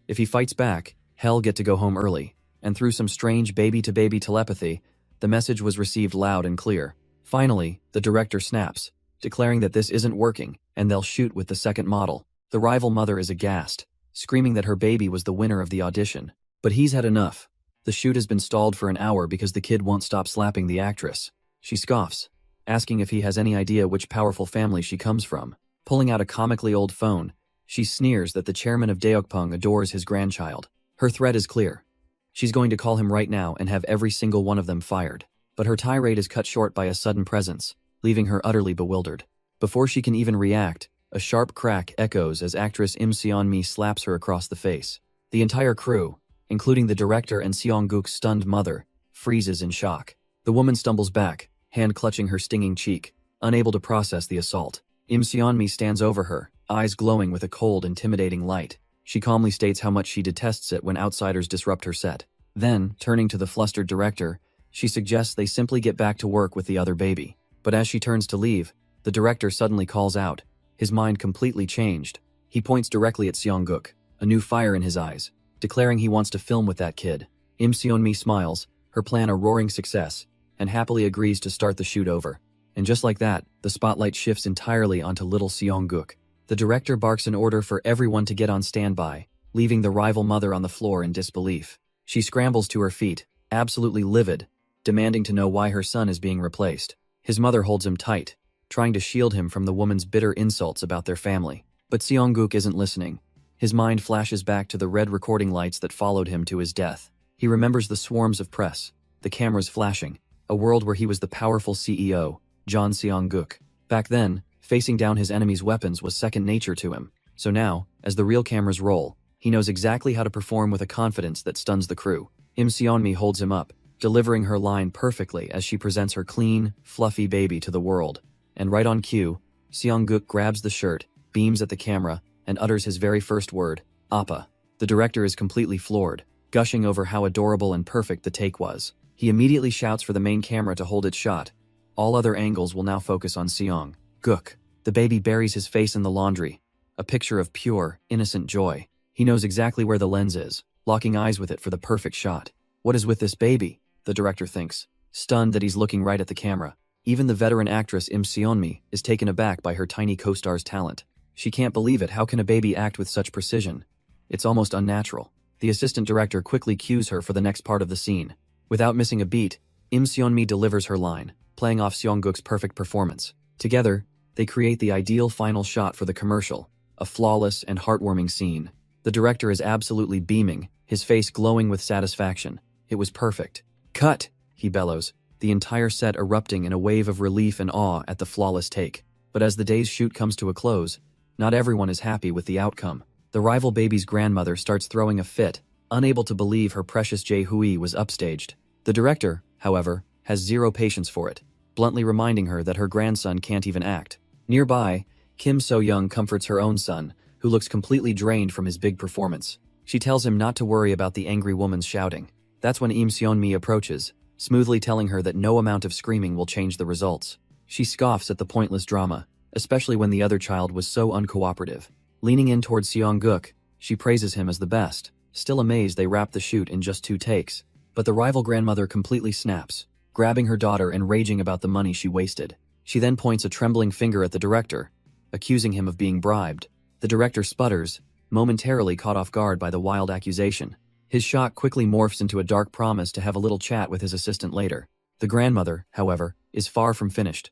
If he fights back, he'll get to go home early. And through some strange baby-to-baby telepathy, the message was received loud and clear. Finally, the director snaps, declaring that this isn't working, and they'll shoot with the second model. The rival mother is aghast, screaming that her baby was the winner of the audition. But he's had enough. The shoot has been stalled for an hour because the kid won't stop slapping the actress. She scoffs, asking if he has any idea which powerful family she comes from. Pulling out a comically old phone, she sneers that the chairman of Daeokpung adores his grandchild. Her threat is clear. She's going to call him right now and have every single one of them fired. But her tirade is cut short by a sudden presence, leaving her utterly bewildered. Before she can even react, a sharp crack echoes as actress Im Seon-mi slaps her across the face. The entire crew, including the director and Seongguk's stunned mother, freezes in shock. The woman stumbles back, hand clutching her stinging cheek, unable to process the assault. Im Seon-mi stands over her, eyes glowing with a cold, intimidating light. She calmly states how much she detests it when outsiders disrupt her set. Then, turning to the flustered director, she suggests they simply get back to work with the other baby. But as she turns to leave, the director suddenly calls out, his mind completely changed. He points directly at Seongguk, a new fire in his eyes, declaring he wants to film with that kid. Im Seon-mi smiles, her plan a roaring success, and happily agrees to start the shoot over. And just like that, the spotlight shifts entirely onto little Seongguk. The director barks an order for everyone to get on standby, leaving the rival mother on the floor in disbelief. She scrambles to her feet, absolutely livid, demanding to know why her son is being replaced. His mother holds him tight, trying to shield him from the woman's bitter insults about their family. But Seongguk isn't listening. His mind flashes back to the red recording lights that followed him to his death. He remembers the swarms of press, the cameras flashing, a world where he was the powerful CEO, John Seongguk. Back then, facing down his enemy's weapons was second nature to him. So now, as the real cameras roll, he knows exactly how to perform with a confidence that stuns the crew. Im Seon-mi holds him up, delivering her line perfectly as she presents her clean, fluffy baby to the world. And right on cue, Seongguk grabs the shirt, beams at the camera, and utters his very first word, Appa. The director is completely floored, gushing over how adorable and perfect the take was. He immediately shouts for the main camera to hold its shot. All other angles will now focus on Seongguk. The baby buries his face in the laundry, a picture of pure, innocent joy. He knows exactly where the lens is, locking eyes with it for the perfect shot. What is with this baby? The director thinks, stunned that he's looking right at the camera. Even the veteran actress Im Seon-mi is taken aback by her tiny co-star's talent. She can't believe it. How can a baby act with such precision? It's almost unnatural. The assistant director quickly cues her for the next part of the scene. Without missing a beat, Im Seon-mi delivers her line, playing off Seongguk's perfect performance. Together, they create the ideal final shot for the commercial, a flawless and heartwarming scene. The director is absolutely beaming, his face glowing with satisfaction. It was perfect. Cut! He bellows, the entire set erupting in a wave of relief and awe at the flawless take. But as the day's shoot comes to a close, not everyone is happy with the outcome. The rival baby's grandmother starts throwing a fit, unable to believe her precious Jae-hui was upstaged. The director, however, has zero patience for it, bluntly reminding her that her grandson can't even act. Nearby, Kim So-young comforts her own son, who looks completely drained from his big performance. She tells him not to worry about the angry woman's shouting. That's when Im Seon-mi approaches, smoothly telling her that no amount of screaming will change the results. She scoffs at the pointless drama, especially when the other child was so uncooperative. Leaning in towards Seongguk, she praises him as the best. Still amazed they wrapped the shoot in just 2 takes. But the rival grandmother completely snaps, grabbing her daughter and raging about the money she wasted. She then points a trembling finger at the director, accusing him of being bribed. The director sputters, momentarily caught off guard by the wild accusation. His shock quickly morphs into a dark promise to have a little chat with his assistant later. The grandmother, however, is far from finished,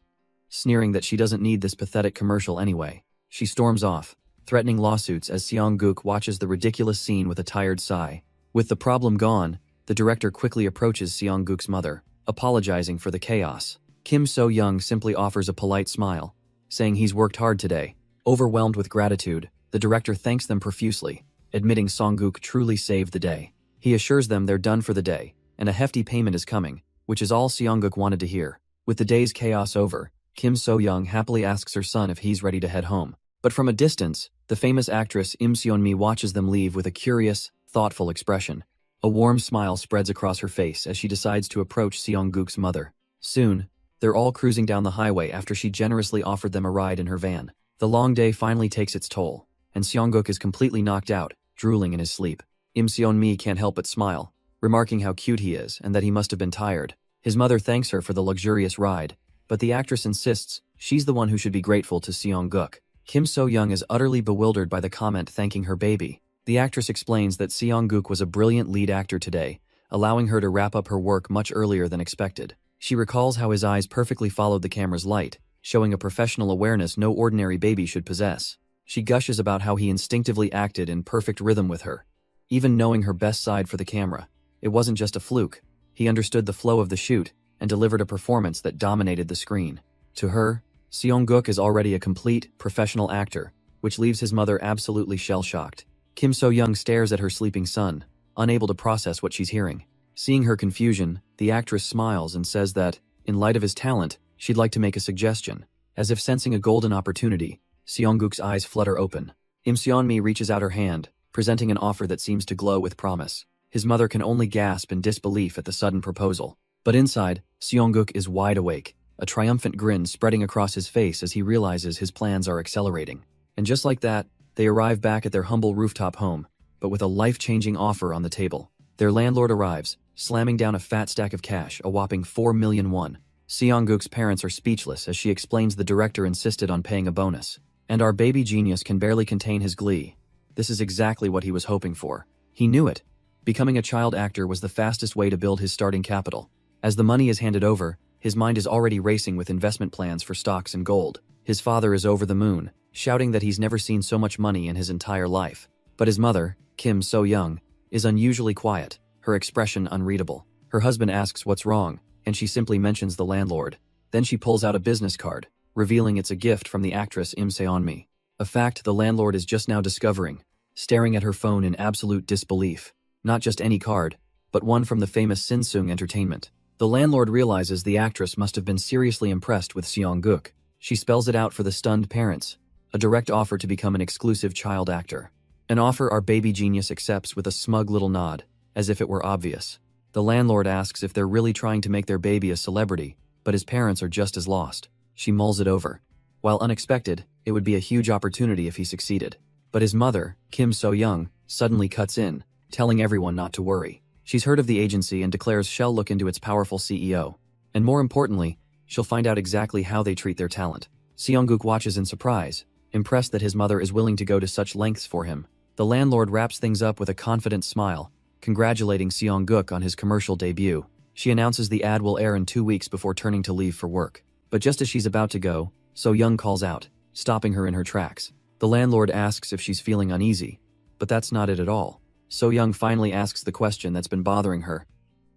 sneering that she doesn't need this pathetic commercial anyway. She storms off, threatening lawsuits as Seongguk watches the ridiculous scene with a tired sigh. With the problem gone, the director quickly approaches Seongguk's mother, apologizing for the chaos. Kim So-young simply offers a polite smile, saying he's worked hard today. Overwhelmed with gratitude, the director thanks them profusely, admitting Seongguk truly saved the day. He assures them they're done for the day, and a hefty payment is coming, which is all Seongguk wanted to hear. With the day's chaos over, Kim So-young happily asks her son if he's ready to head home. But from a distance, the famous actress Im Seon-mi watches them leave with a curious, thoughtful expression. A warm smile spreads across her face as she decides to approach Seongguk's mother. Soon, they're all cruising down the highway after she generously offered them a ride in her van. The long day finally takes its toll, and Seongguk is completely knocked out, drooling in his sleep. Im Seon-mi can't help but smile, remarking how cute he is and that he must have been tired. His mother thanks her for the luxurious ride, but the actress insists she's the one who should be grateful to Seongguk. Kim So-young is utterly bewildered by the comment thanking her baby. The actress explains that Seongguk was a brilliant lead actor today, allowing her to wrap up her work much earlier than expected. She recalls how his eyes perfectly followed the camera's light, showing a professional awareness no ordinary baby should possess. She gushes about how he instinctively acted in perfect rhythm with her, even knowing her best side for the camera. It wasn't just a fluke. He understood the flow of the shoot and delivered a performance that dominated the screen. To her, Seongguk is already a complete, professional actor, which leaves his mother absolutely shell-shocked. Kim So-young stares at her sleeping son, unable to process what she's hearing. Seeing her confusion, the actress smiles and says that, in light of his talent, she'd like to make a suggestion. As if sensing a golden opportunity, Seongguk's eyes flutter open. Im Seon-mi reaches out her hand, presenting an offer that seems to glow with promise. His mother can only gasp in disbelief at the sudden proposal. But inside, Seongguk is wide awake, a triumphant grin spreading across his face as he realizes his plans are accelerating. And just like that, they arrive back at their humble rooftop home, but with a life-changing offer on the table. Their landlord arrives, slamming down a fat stack of cash, a whopping 4 million won. Seongguk's parents are speechless as she explains the director insisted on paying a bonus. And our baby genius can barely contain his glee. This is exactly what he was hoping for. He knew it. Becoming a child actor was the fastest way to build his starting capital. As the money is handed over, his mind is already racing with investment plans for stocks and gold. His father is over the moon, shouting that he's never seen so much money in his entire life. But his mother, Kim So-young, is unusually quiet, her expression unreadable. Her husband asks what's wrong, and she simply mentions the landlord. Then she pulls out a business card, revealing it's a gift from the actress Im Seon-mi. A fact the landlord is just now discovering, staring at her phone in absolute disbelief. Not just any card, but one from the famous Sinsung Entertainment. The landlord realizes the actress must have been seriously impressed with Seongguk. She spells it out for the stunned parents, a direct offer to become an exclusive child actor. An offer our baby genius accepts with a smug little nod, as if it were obvious. The landlord asks if they're really trying to make their baby a celebrity, but his parents are just as lost. She mulls it over. While unexpected, it would be a huge opportunity if he succeeded. But his mother, Kim So-young, suddenly cuts in, telling everyone not to worry. She's heard of the agency and declares she'll look into its powerful CEO. And more importantly, she'll find out exactly how they treat their talent. Seongguk watches in surprise, impressed that his mother is willing to go to such lengths for him. The landlord wraps things up with a confident smile, congratulating Seongguk on his commercial debut. She announces the ad will air in 2 weeks before turning to leave for work. But just as she's about to go, So-young calls out, stopping her in her tracks. The landlord asks if she's feeling uneasy, but that's not it at all. So-young finally asks the question that's been bothering her.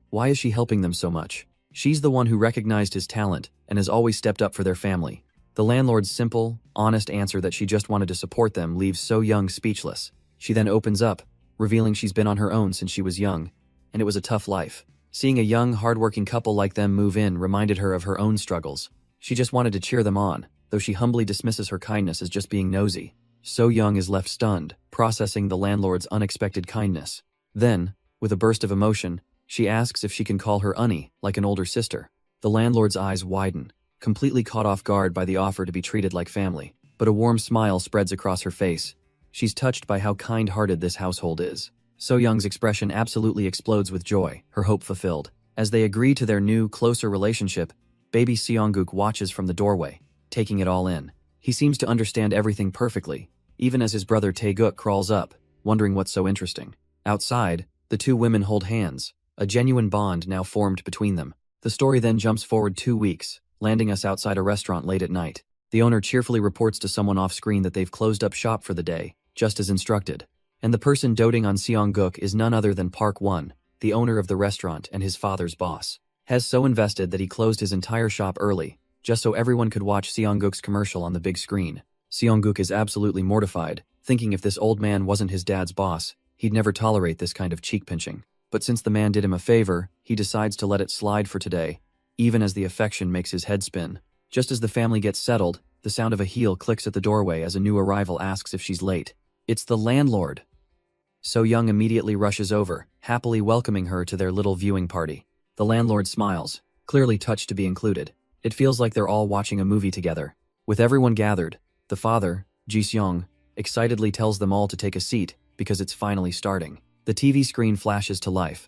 Why is she helping them so much? She's the one who recognized his talent and has always stepped up for their family. The landlord's simple, honest answer that she just wanted to support them leaves So-young speechless. She then opens up, revealing she's been on her own since she was young, and it was a tough life. Seeing a young, hardworking couple like them move in reminded her of her own struggles. She just wanted to cheer them on, though she humbly dismisses her kindness as just being nosy. So-young is left stunned, processing the landlord's unexpected kindness. Then, with a burst of emotion, she asks if she can call her Unnie, like an older sister. The landlord's eyes widen, completely caught off guard by the offer to be treated like family. But a warm smile spreads across her face. She's touched by how kind-hearted this household is. So-young's expression absolutely explodes with joy, her hope fulfilled. As they agree to their new, closer relationship, baby Seongguk watches from the doorway, taking it all in. He seems to understand everything perfectly, even as his brother Taeguk crawls up, wondering what's so interesting. Outside, the two women hold hands, a genuine bond now formed between them. The story then jumps forward 2 weeks, landing us outside a restaurant late at night. The owner cheerfully reports to someone off-screen that they've closed up shop for the day, just as instructed. And the person doting on Seongguk is none other than Park Won, the owner of the restaurant and his father's boss. Has so invested that he closed his entire shop early, just so everyone could watch Seongguk's commercial on the big screen. Seongguk is absolutely mortified, thinking if this old man wasn't his dad's boss, he'd never tolerate this kind of cheek-pinching. But since the man did him a favor, he decides to let it slide for today, even as the affection makes his head spin. Just as the family gets settled, the sound of a heel clicks at the doorway as a new arrival asks if she's late. It's the landlord. So Young immediately rushes over, happily welcoming her to their little viewing party. The landlord smiles, clearly touched to be included. It feels like they're all watching a movie together. With everyone gathered, the father, Ji-seong, excitedly tells them all to take a seat because it's finally starting. The TV screen flashes to life.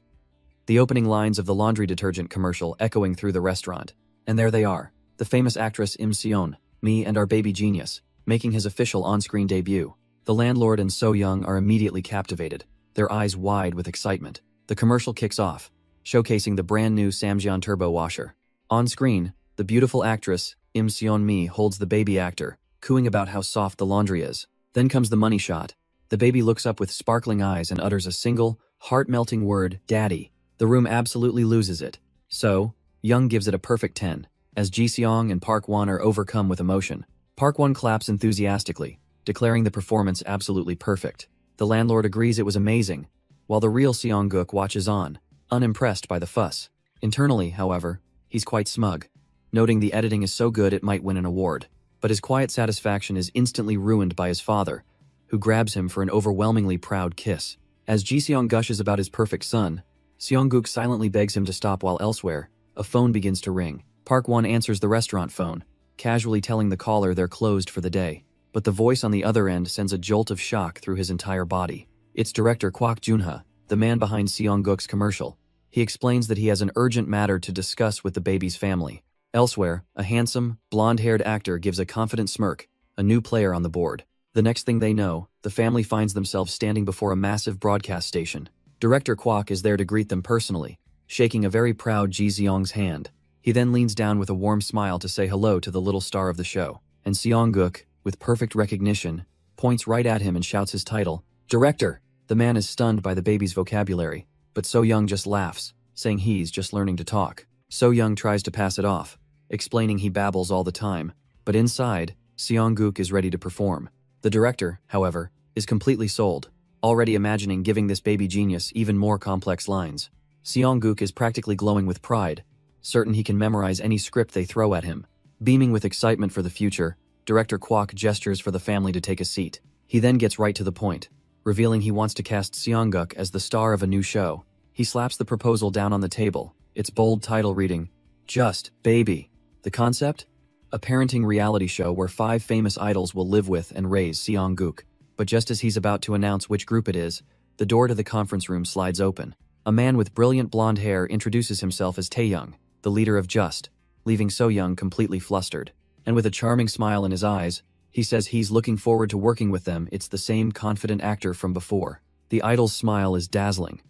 The opening lines of the laundry detergent commercial echoing through the restaurant. And there they are, the famous actress Im Seon, me and our baby genius, making his official on-screen debut. The landlord and So Young are immediately captivated, their eyes wide with excitement. The commercial kicks off, showcasing the brand new Samjeon turbo washer. On screen, the beautiful actress, Im Seon-mi, holds the baby actor, cooing about how soft the laundry is. Then comes the money shot. The baby looks up with sparkling eyes and utters a single, heart-melting word, "Daddy." The room absolutely loses it. So, Young gives it a perfect 10, as Ji-seong and Park Won are overcome with emotion. Park Won claps enthusiastically, declaring the performance absolutely perfect. The landlord agrees it was amazing, while the real Seong-guk watches on, unimpressed by the fuss. Internally, however, he's quite smug, noting the editing is so good it might win an award. But his quiet satisfaction is instantly ruined by his father, who grabs him for an overwhelmingly proud kiss. As Ji-seong gushes about his perfect son, Seong-guk silently begs him to stop while elsewhere, a phone begins to ring. Park Won answers the restaurant phone, casually telling the caller they're closed for the day. But the voice on the other end sends a jolt of shock through his entire body. It's director Kwak Junha, the man behind Seong-guk's commercial. He explains that he has an urgent matter to discuss with the baby's family. Elsewhere, a handsome, blonde-haired actor gives a confident smirk, a new player on the board. The next thing they know, the family finds themselves standing before a massive broadcast station. Director Kwak is there to greet them personally, shaking a very proud Ji-seong's hand. He then leans down with a warm smile to say hello to the little star of the show. And Seong-guk, with perfect recognition, points right at him and shouts his title, "Director!" The man is stunned by the baby's vocabulary, but So Young just laughs, saying he's just learning to talk. So Young tries to pass it off, explaining he babbles all the time, but inside, Seong-guk is ready to perform. The director, however, is completely sold, already imagining giving this baby genius even more complex lines. Seong-guk is practically glowing with pride, certain he can memorize any script they throw at him. Beaming with excitement for the future, Director Kwak gestures for the family to take a seat. He then gets right to the point, revealing he wants to cast Seong-guk as the star of a new show. He slaps the proposal down on the table, its bold title reading, "Just Baby." The concept? A parenting reality show where 5 famous idols will live with and raise Seong-guk. But just as he's about to announce which group it is, the door to the conference room slides open. A man with brilliant blonde hair introduces himself as Tae-young, the leader of Just, leaving So Young completely flustered. And with a charming smile in his eyes, he says he's looking forward to working with them. It's the same confident actor from before. The idol's smile is dazzling,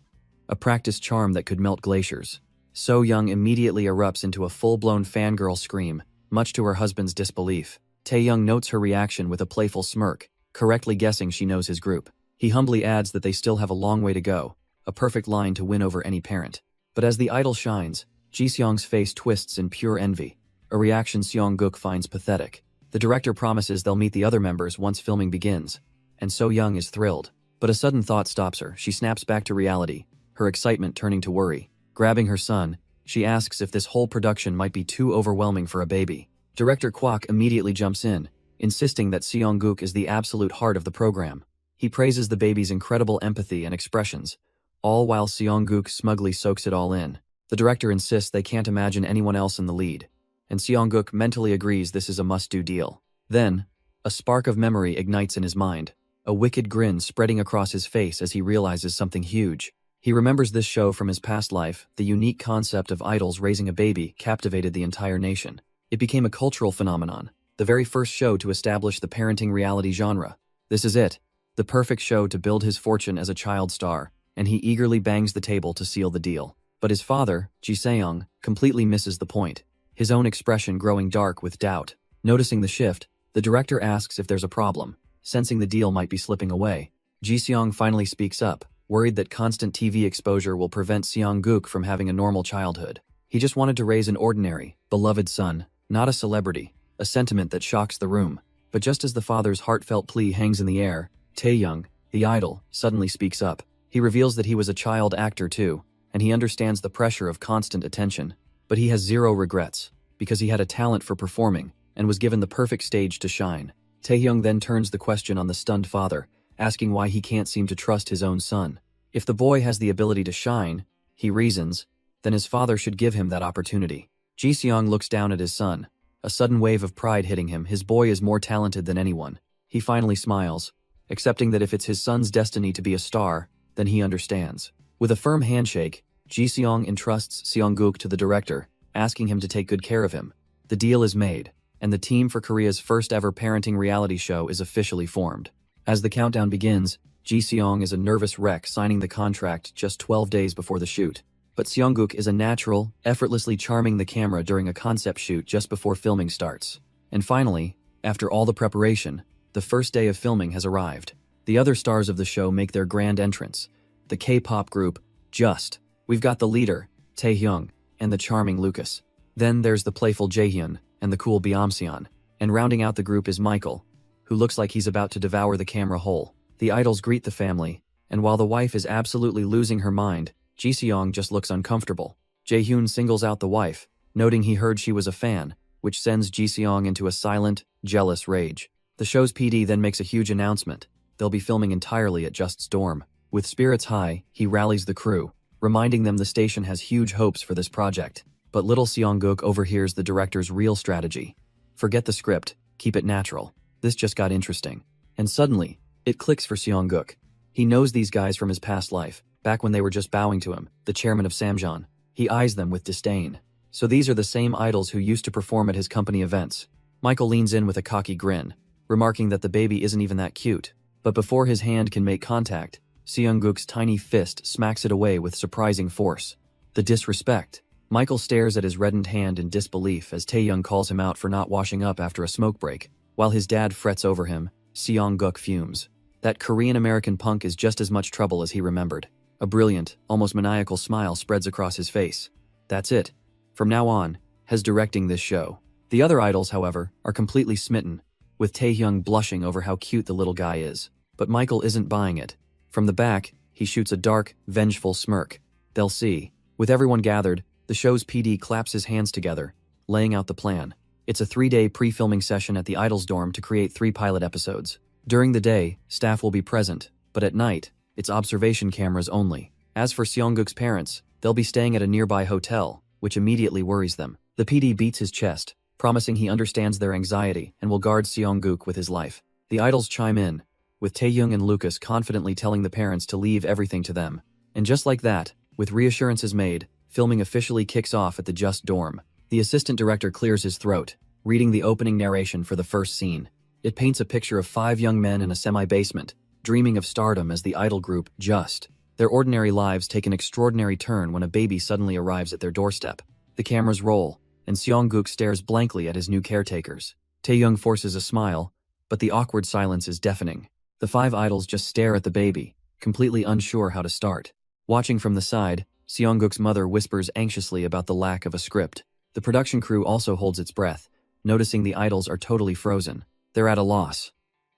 a practiced charm that could melt glaciers. So Young immediately erupts into a full-blown fangirl scream, much to her husband's disbelief. Tae-young notes her reaction with a playful smirk, correctly guessing she knows his group. He humbly adds that they still have a long way to go, a perfect line to win over any parent. But as the idol shines, Ji-seong's face twists in pure envy, a reaction Seong-guk finds pathetic. The director promises they'll meet the other members once filming begins, and So Young is thrilled. But a sudden thought stops her. She snaps back to reality, her excitement turning to worry. Grabbing her son, she asks if this whole production might be too overwhelming for a baby. Director Kwak immediately jumps in, insisting that Seong-guk is the absolute heart of the program. He praises the baby's incredible empathy and expressions, all while Seong-guk smugly soaks it all in. The director insists they can't imagine anyone else in the lead, and Seong-guk mentally agrees this is a must-do deal. Then, a spark of memory ignites in his mind, a wicked grin spreading across his face as he realizes something huge. He remembers this show from his past life. The unique concept of idols raising a baby captivated the entire nation. It became a cultural phenomenon, the very first show to establish the parenting reality genre. This is it, the perfect show to build his fortune as a child star, and he eagerly bangs the table to seal the deal. But his father, Ji-seong, completely misses the point, his own expression growing dark with doubt. Noticing the shift, the director asks if there's a problem, sensing the deal might be slipping away. Ji-seong finally speaks up, worried that constant TV exposure will prevent Seong-guk from having a normal childhood. He just wanted to raise an ordinary, beloved son, not a celebrity, a sentiment that shocks the room. But just as the father's heartfelt plea hangs in the air, Tae-young, the idol, suddenly speaks up. He reveals that he was a child actor too, and he understands the pressure of constant attention. But he has zero regrets, because he had a talent for performing, and was given the perfect stage to shine. Tae-young then turns the question on the stunned father, asking why he can't seem to trust his own son. If the boy has the ability to shine, he reasons, then his father should give him that opportunity. Ji-seong looks down at his son, a sudden wave of pride hitting him. His boy is more talented than anyone. He finally smiles, accepting that if it's his son's destiny to be a star, then he understands. With a firm handshake, Ji-seong entrusts Seong-guk to the director, asking him to take good care of him. The deal is made, and the team for Korea's first-ever parenting reality show is officially formed. As the countdown begins, Ji-seong is a nervous wreck signing the contract just 12 days before the shoot. But Seong-guk is a natural, effortlessly charming the camera during a concept shoot just before filming starts. And finally, after all the preparation, the first day of filming has arrived. The other stars of the show make their grand entrance. The K-pop group, Just. We've got the leader, Taehyung, and the charming Lucas. Then there's the playful Jaehyun and the cool Byeomseon. And rounding out the group is Michael, who looks like he's about to devour the camera whole. The idols greet the family, and while the wife is absolutely losing her mind, Ji-seong just looks uncomfortable. Jaehyun singles out the wife, noting he heard she was a fan, which sends Ji-seong into a silent, jealous rage. The show's PD then makes a huge announcement. They'll be filming entirely at Just's dorm. With spirits high, he rallies the crew, reminding them the station has huge hopes for this project. But little Seong-guk overhears the director's real strategy. Forget the script, keep it natural. This just got interesting. And suddenly, it clicks for Seong-guk. He knows these guys from his past life. Back when they were just bowing to him, the chairman of Samjeon. He eyes them with disdain. So these are the same idols who used to perform at his company events. Michael leans in with a cocky grin, remarking that the baby isn't even that cute. But before his hand can make contact, Seong-guk's tiny fist smacks it away with surprising force. The disrespect. Michael stares at his reddened hand in disbelief as Taehyung calls him out for not washing up after a smoke break. While his dad frets over him, Seong-guk fumes. That Korean-American punk is just as much trouble as he remembered. A brilliant, almost maniacal smile spreads across his face. That's it. From now on, Hes directing this show. The other idols, however, are completely smitten, with Taehyung blushing over how cute the little guy is. But Michael isn't buying it. From the back, he shoots a dark, vengeful smirk. They'll see. With everyone gathered, the show's PD claps his hands together, laying out the plan. It's a 3-day pre-filming session at the idols' dorm to create 3 pilot episodes. During the day, staff will be present, but at night, it's observation cameras only. As for Seong-guk's parents, they'll be staying at a nearby hotel, which immediately worries them. The PD beats his chest, promising he understands their anxiety and will guard Seong-guk with his life. The idols chime in, with Taehyung and Lucas confidently telling the parents to leave everything to them. And just like that, with reassurances made, filming officially kicks off at the Just dorm. The assistant director clears his throat, reading the opening narration for the first scene. It paints a picture of 5 young men in a semi-basement, dreaming of stardom as the idol group Just. Their ordinary lives take an extraordinary turn when a baby suddenly arrives at their doorstep. The cameras roll, and Seong-guk stares blankly at his new caretakers. Taehyung forces a smile, but the awkward silence is deafening. The 5 idols just stare at the baby, completely unsure how to start. Watching from the side, Seong-guk's mother whispers anxiously about the lack of a script. The production crew also holds its breath, noticing the idols are totally frozen. They're at a loss,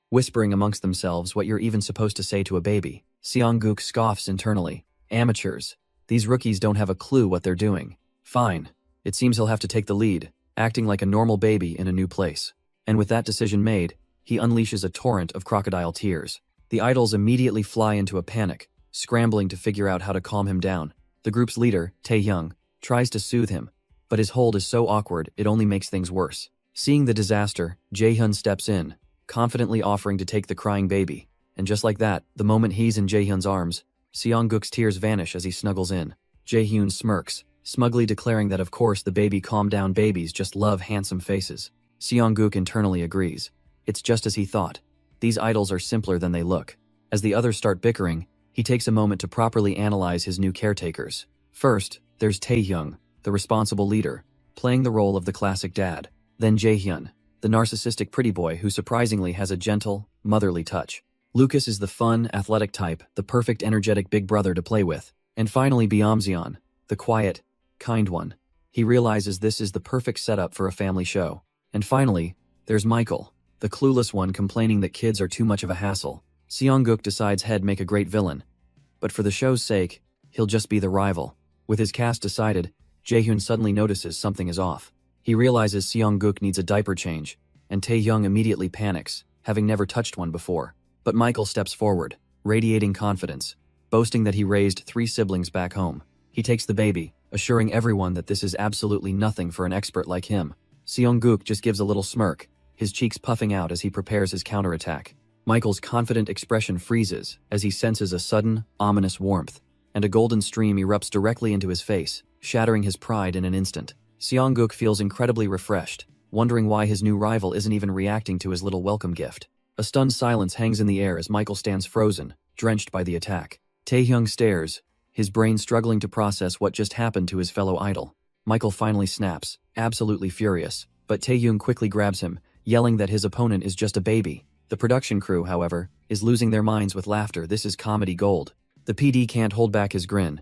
whispering amongst themselves what you're even supposed to say to a baby. Seong-guk scoffs internally. Amateurs. These rookies don't have a clue what they're doing. Fine. It seems he'll have to take the lead, acting like a normal baby in a new place. And with that decision made, he unleashes a torrent of crocodile tears. The idols immediately fly into a panic, scrambling to figure out how to calm him down. The group's leader, Taehyung, tries to soothe him, but his hold is so awkward it only makes things worse. Seeing the disaster, Jaehyun steps in, confidently offering to take the crying baby. And just like that, the moment he's in Jaehyun's arms, Seong-guk's tears vanish as he snuggles in. Jaehyun smirks, smugly declaring that of course the baby calm down babies just love handsome faces. Seong-guk internally agrees. It's just as he thought. These idols are simpler than they look. As the others start bickering, he takes a moment to properly analyze his new caretakers. First, there's Taehyung, the responsible leader, playing the role of the classic dad. Then Jaehyun, the narcissistic pretty boy who surprisingly has a gentle, motherly touch. Lucas is the fun, athletic type, the perfect energetic big brother to play with. And finally Byeomseon, the quiet, kind one. He realizes this is the perfect setup for a family show. And finally, there's Michael, the clueless one complaining that kids are too much of a hassle. Seong-guk decides he'd make a great villain. But for the show's sake, he'll just be the rival. With his cast decided, Jaehyun suddenly notices something is off. He realizes Seong-guk needs a diaper change, and Taehyung immediately panics, having never touched one before. But Michael steps forward, radiating confidence, boasting that he raised 3 siblings back home. He takes the baby, assuring everyone that this is absolutely nothing for an expert like him. Seong-guk just gives a little smirk, his cheeks puffing out as he prepares his counterattack. Michael's confident expression freezes as he senses a sudden, ominous warmth, and a golden stream erupts directly into his face, shattering his pride in an instant. Seong-guk feels incredibly refreshed, wondering why his new rival isn't even reacting to his little welcome gift. A stunned silence hangs in the air as Michael stands frozen, drenched by the attack. Taehyung stares, his brain struggling to process what just happened to his fellow idol. Michael finally snaps, absolutely furious, but Taehyung quickly grabs him, yelling that his opponent is just a baby. The production crew, however, is losing their minds with laughter. This is comedy gold. The PD can't hold back his grin.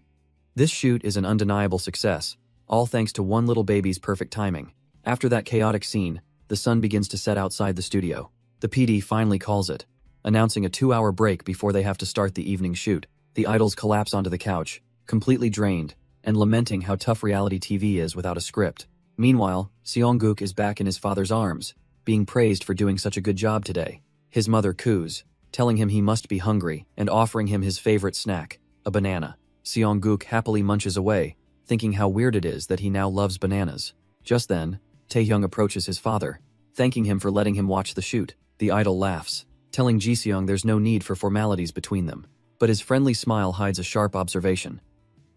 This shoot is an undeniable success, all thanks to one little baby's perfect timing. After that chaotic scene, the sun begins to set outside the studio. The PD finally calls it, announcing a 2-hour break before they have to start the evening shoot. The idols collapse onto the couch, completely drained, and lamenting how tough reality TV is without a script. Meanwhile, Seong-guk is back in his father's arms, being praised for doing such a good job today. His mother coos, telling him he must be hungry and offering him his favorite snack, a banana. Seong-guk happily munches away, thinking how weird it is that he now loves bananas. Just then, Taehyung approaches his father, thanking him for letting him watch the shoot. The idol laughs, telling Ji-seong there's no need for formalities between them. But his friendly smile hides a sharp observation.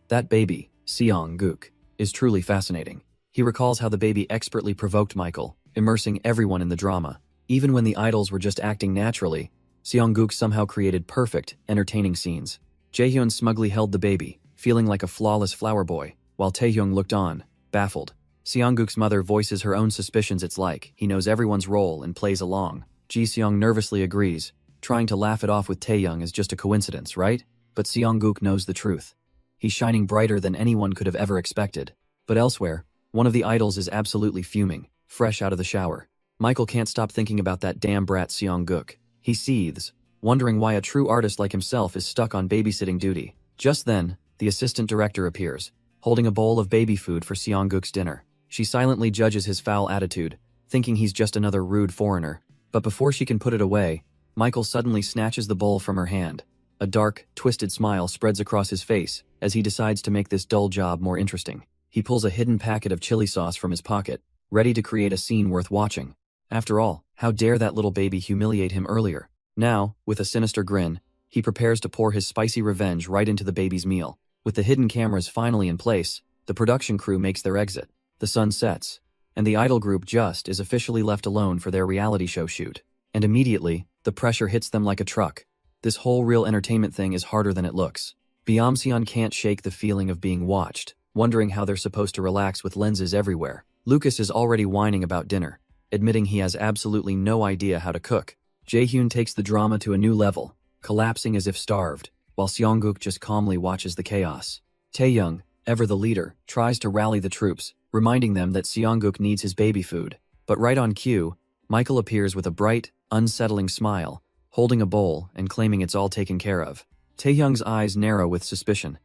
That baby, Seong-guk, is truly fascinating. He recalls how the baby expertly provoked Michael, immersing everyone in the drama. Even when the idols were just acting naturally, Seong-guk somehow created perfect, entertaining scenes. Jaehyun smugly held the baby, feeling like a flawless flower boy, while Taehyung looked on, baffled. Seong-guk's mother voices her own suspicions. It's like he knows everyone's role and plays along. Ji-seong nervously agrees, trying to laugh it off with Taehyung as just a coincidence, right? But Seong-guk knows the truth. He's shining brighter than anyone could have ever expected. But elsewhere, one of the idols is absolutely fuming, fresh out of the shower. Michael can't stop thinking about that damn brat Seong-guk. He seethes, wondering why a true artist like himself is stuck on babysitting duty. Just then, the assistant director appears, holding a bowl of baby food for Seong-guk's dinner. She silently judges his foul attitude, thinking he's just another rude foreigner. But before she can put it away, Michael suddenly snatches the bowl from her hand. A dark, twisted smile spreads across his face as he decides to make this dull job more interesting. He pulls a hidden packet of chili sauce from his pocket, ready to create a scene worth watching. After all, how dare that little baby humiliate him earlier? Now, with a sinister grin, he prepares to pour his spicy revenge right into the baby's meal. With the hidden cameras finally in place, the production crew makes their exit. The sun sets, and the idol group just is officially left alone for their reality show shoot. And immediately, the pressure hits them like a truck. This whole real entertainment thing is harder than it looks. Byam-seon can't shake the feeling of being watched, wondering how they're supposed to relax with lenses everywhere. Lucas is already whining about dinner, admitting he has absolutely no idea how to cook. Jaehyun takes the drama to a new level, collapsing as if starved, while Seong-guk just calmly watches the chaos. Taehyung, ever the leader, tries to rally the troops, reminding them that Seong-guk needs his baby food. But right on cue, Michael appears with a bright, unsettling smile, holding a bowl and claiming it's all taken care of. Taehyung's eyes narrow with suspicion.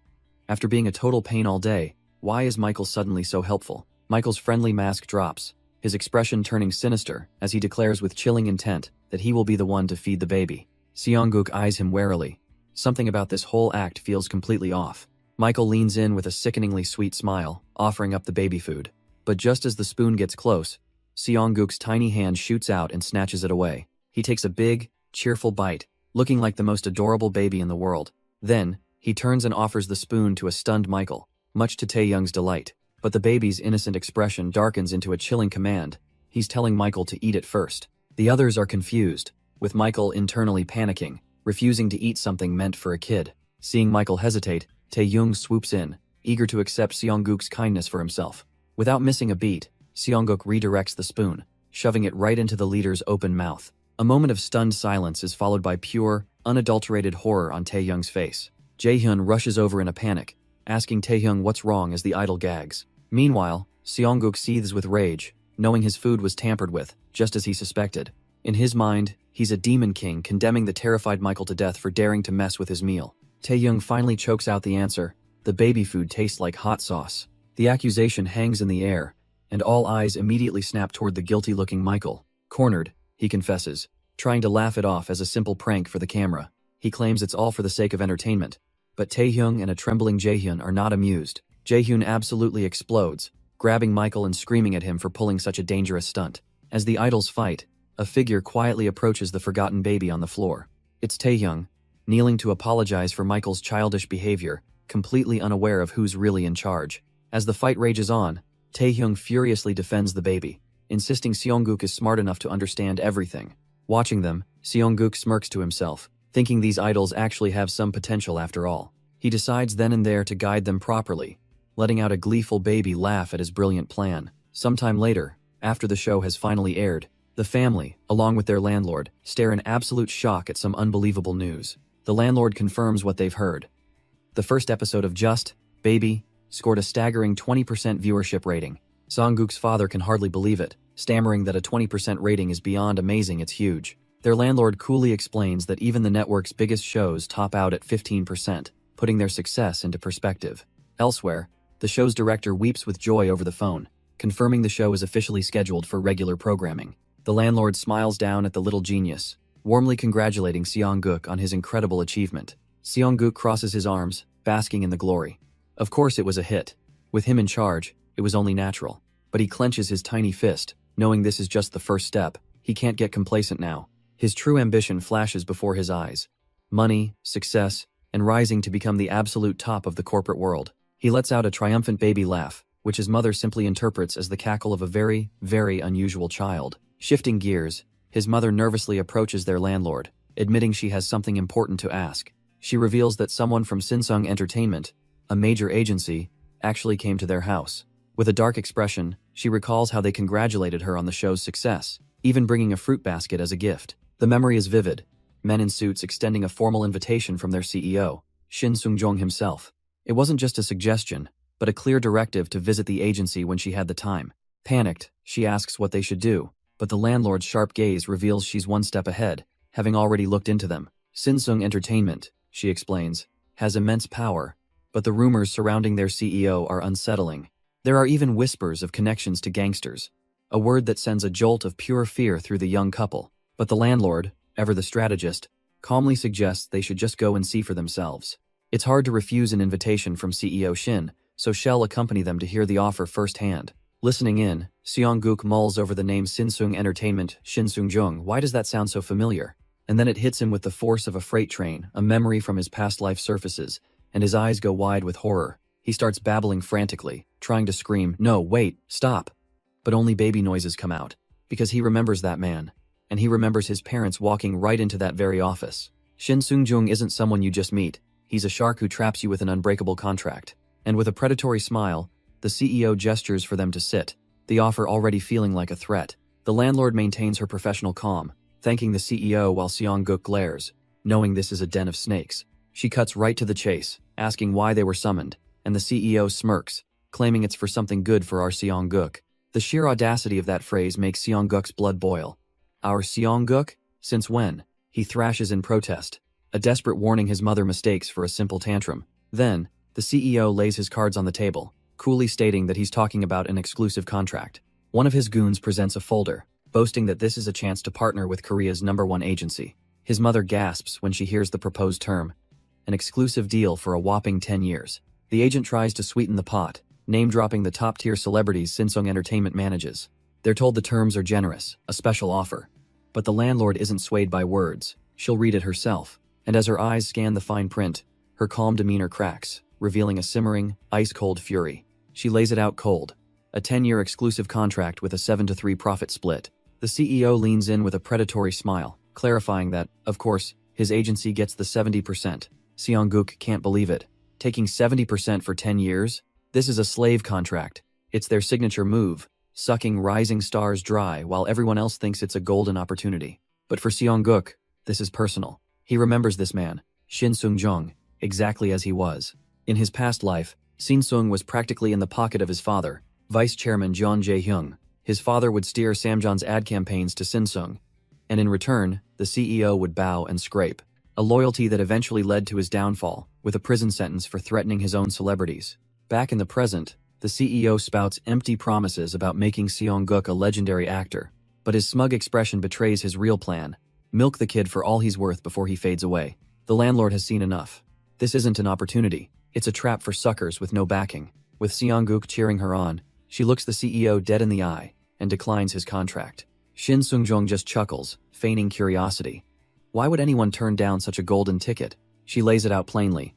After being a total pain all day, why is Michael suddenly so helpful? Michael's friendly mask drops, his expression turning sinister as he declares with chilling intent that he will be the one to feed the baby. Seong-guk eyes him warily. Something about this whole act feels completely off. Michael leans in with a sickeningly sweet smile, offering up the baby food. But just as the spoon gets close, Seong-guk's tiny hand shoots out and snatches it away. He takes a big, cheerful bite, looking like the most adorable baby in the world. Then, he turns and offers the spoon to a stunned Michael, much to Taehyung's delight. But the baby's innocent expression darkens into a chilling command. He's telling Michael to eat it first. The others are confused, with Michael internally panicking, refusing to eat something meant for a kid. Seeing Michael hesitate, Taehyung swoops in, eager to accept Seong-guk's kindness for himself. Without missing a beat, Seong-guk redirects the spoon, shoving it right into the leader's open mouth. A moment of stunned silence is followed by pure, unadulterated horror on Taehyung's face. Jaehyun rushes over in a panic, asking Taehyung what's wrong as the idol gags. Meanwhile, Seong-guk seethes with rage, knowing his food was tampered with, just as he suspected. In his mind, he's a demon king condemning the terrified Michael to death for daring to mess with his meal. Taehyung finally chokes out the answer. The baby food tastes like hot sauce. The accusation hangs in the air, and all eyes immediately snap toward the guilty-looking Michael. Cornered, he confesses, trying to laugh it off as a simple prank for the camera. He claims it's all for the sake of entertainment. But Taehyung and a trembling Jaehyun are not amused. Jaehyun absolutely explodes, grabbing Michael and screaming at him for pulling such a dangerous stunt. As the idols fight, a figure quietly approaches the forgotten baby on the floor. It's Taehyung, kneeling to apologize for Michael's childish behavior, completely unaware of who's really in charge. As the fight rages on, Taehyung furiously defends the baby, insisting Seongguk is smart enough to understand everything. Watching them, Seongguk smirks to himself, thinking these idols actually have some potential after all. He decides then and there to guide them properly, letting out a gleeful baby laugh at his brilliant plan. Sometime later, after the show has finally aired, the family, along with their landlord, stare in absolute shock at some unbelievable news. The landlord confirms what they've heard. The first episode of Just Baby scored a staggering 20% viewership rating. Seongguk's father can hardly believe it, stammering that a 20% rating is beyond amazing, it's huge. Their landlord coolly explains that even the network's biggest shows top out at 15%, putting their success into perspective. Elsewhere, the show's director weeps with joy over the phone, confirming the show is officially scheduled for regular programming. The landlord smiles down at the little genius, warmly congratulating Seongguk on his incredible achievement. Seongguk crosses his arms, basking in the glory. Of course it was a hit. With him in charge, it was only natural. But he clenches his tiny fist, knowing this is just the first step. He can't get complacent now. His true ambition flashes before his eyes. Money, success, and rising to become the absolute top of the corporate world. He lets out a triumphant baby laugh, which his mother simply interprets as the cackle of a very, very unusual child. Shifting gears, his mother nervously approaches their landlord, admitting she has something important to ask. She reveals that someone from Sinsung Entertainment, a major agency, actually came to their house. With a dark expression, she recalls how they congratulated her on the show's success, even bringing a fruit basket as a gift. The memory is vivid, men in suits extending a formal invitation from their CEO, Shin Sung-jong himself. It wasn't just a suggestion, but a clear directive to visit the agency when she had the time. Panicked, she asks what they should do, but the landlord's sharp gaze reveals she's one step ahead, having already looked into them. Sinsung Entertainment, she explains, has immense power, but the rumors surrounding their CEO are unsettling. There are even whispers of connections to gangsters, a word that sends a jolt of pure fear through the young couple. But the landlord, ever the strategist, calmly suggests they should just go and see for themselves. It's hard to refuse an invitation from CEO Shin, so Shell accompany them to hear the offer firsthand. Listening in, Seongguk mulls over the name Sinsung Entertainment, Shin Sung-jung. Why does that sound so familiar? And then it hits him with the force of a freight train, a memory from his past life surfaces, and his eyes go wide with horror. He starts babbling frantically, trying to scream, "No, wait, stop!" But only baby noises come out, because he remembers that man, and he remembers his parents walking right into that very office. Shin Sung-jung isn't someone you just meet. He's a shark who traps you with an unbreakable contract. And with a predatory smile, the CEO gestures for them to sit, the offer already feeling like a threat. The landlord maintains her professional calm, thanking the CEO while Seongguk glares, knowing this is a den of snakes. She cuts right to the chase, asking why they were summoned, and the CEO smirks, claiming it's for something good for our Seongguk. The sheer audacity of that phrase makes Seongguk's blood boil. Our Seongguk? Since when? He thrashes in protest, a desperate warning his mother mistakes for a simple tantrum. Then, the CEO lays his cards on the table, coolly stating that he's talking about an exclusive contract. One of his goons presents a folder, boasting that this is a chance to partner with Korea's #1 agency. His mother gasps when she hears the proposed term, an exclusive deal for a whopping 10 years. The agent tries to sweeten the pot, name-dropping the top-tier celebrities Sinsung Entertainment manages. They're told the terms are generous, a special offer. But the landlord isn't swayed by words. She'll read it herself. And as her eyes scan the fine print, her calm demeanor cracks, revealing a simmering, ice-cold fury. She lays it out cold. A 10-year exclusive contract with a 7-3 profit split. The CEO leans in with a predatory smile, clarifying that, of course, his agency gets the 70%. Seongguk can't believe it. Taking 70% for 10 years? This is a slave contract. It's their signature move, sucking rising stars dry while everyone else thinks it's a golden opportunity. But for Seongguk, this is personal. He remembers this man, Shin Sung-jung, exactly as he was. In his past life, Sinsung was practically in the pocket of his father, Vice Chairman Jeon Jae-hyung. His father would steer Samjeon's ad campaigns to Sinsung, and in return, the CEO would bow and scrape. A loyalty that eventually led to his downfall, with a prison sentence for threatening his own celebrities. Back in the present, the CEO spouts empty promises about making Seongguk a legendary actor, but his smug expression betrays his real plan, Milk the kid for all he's worth before he fades away. The landlord has seen enough. This isn't an opportunity. It's a trap for suckers with no backing. With Seongguk cheering her on, she looks the CEO dead in the eye and declines his contract. Shin Seongjong just chuckles, feigning curiosity. Why would anyone turn down such a golden ticket? She lays it out plainly.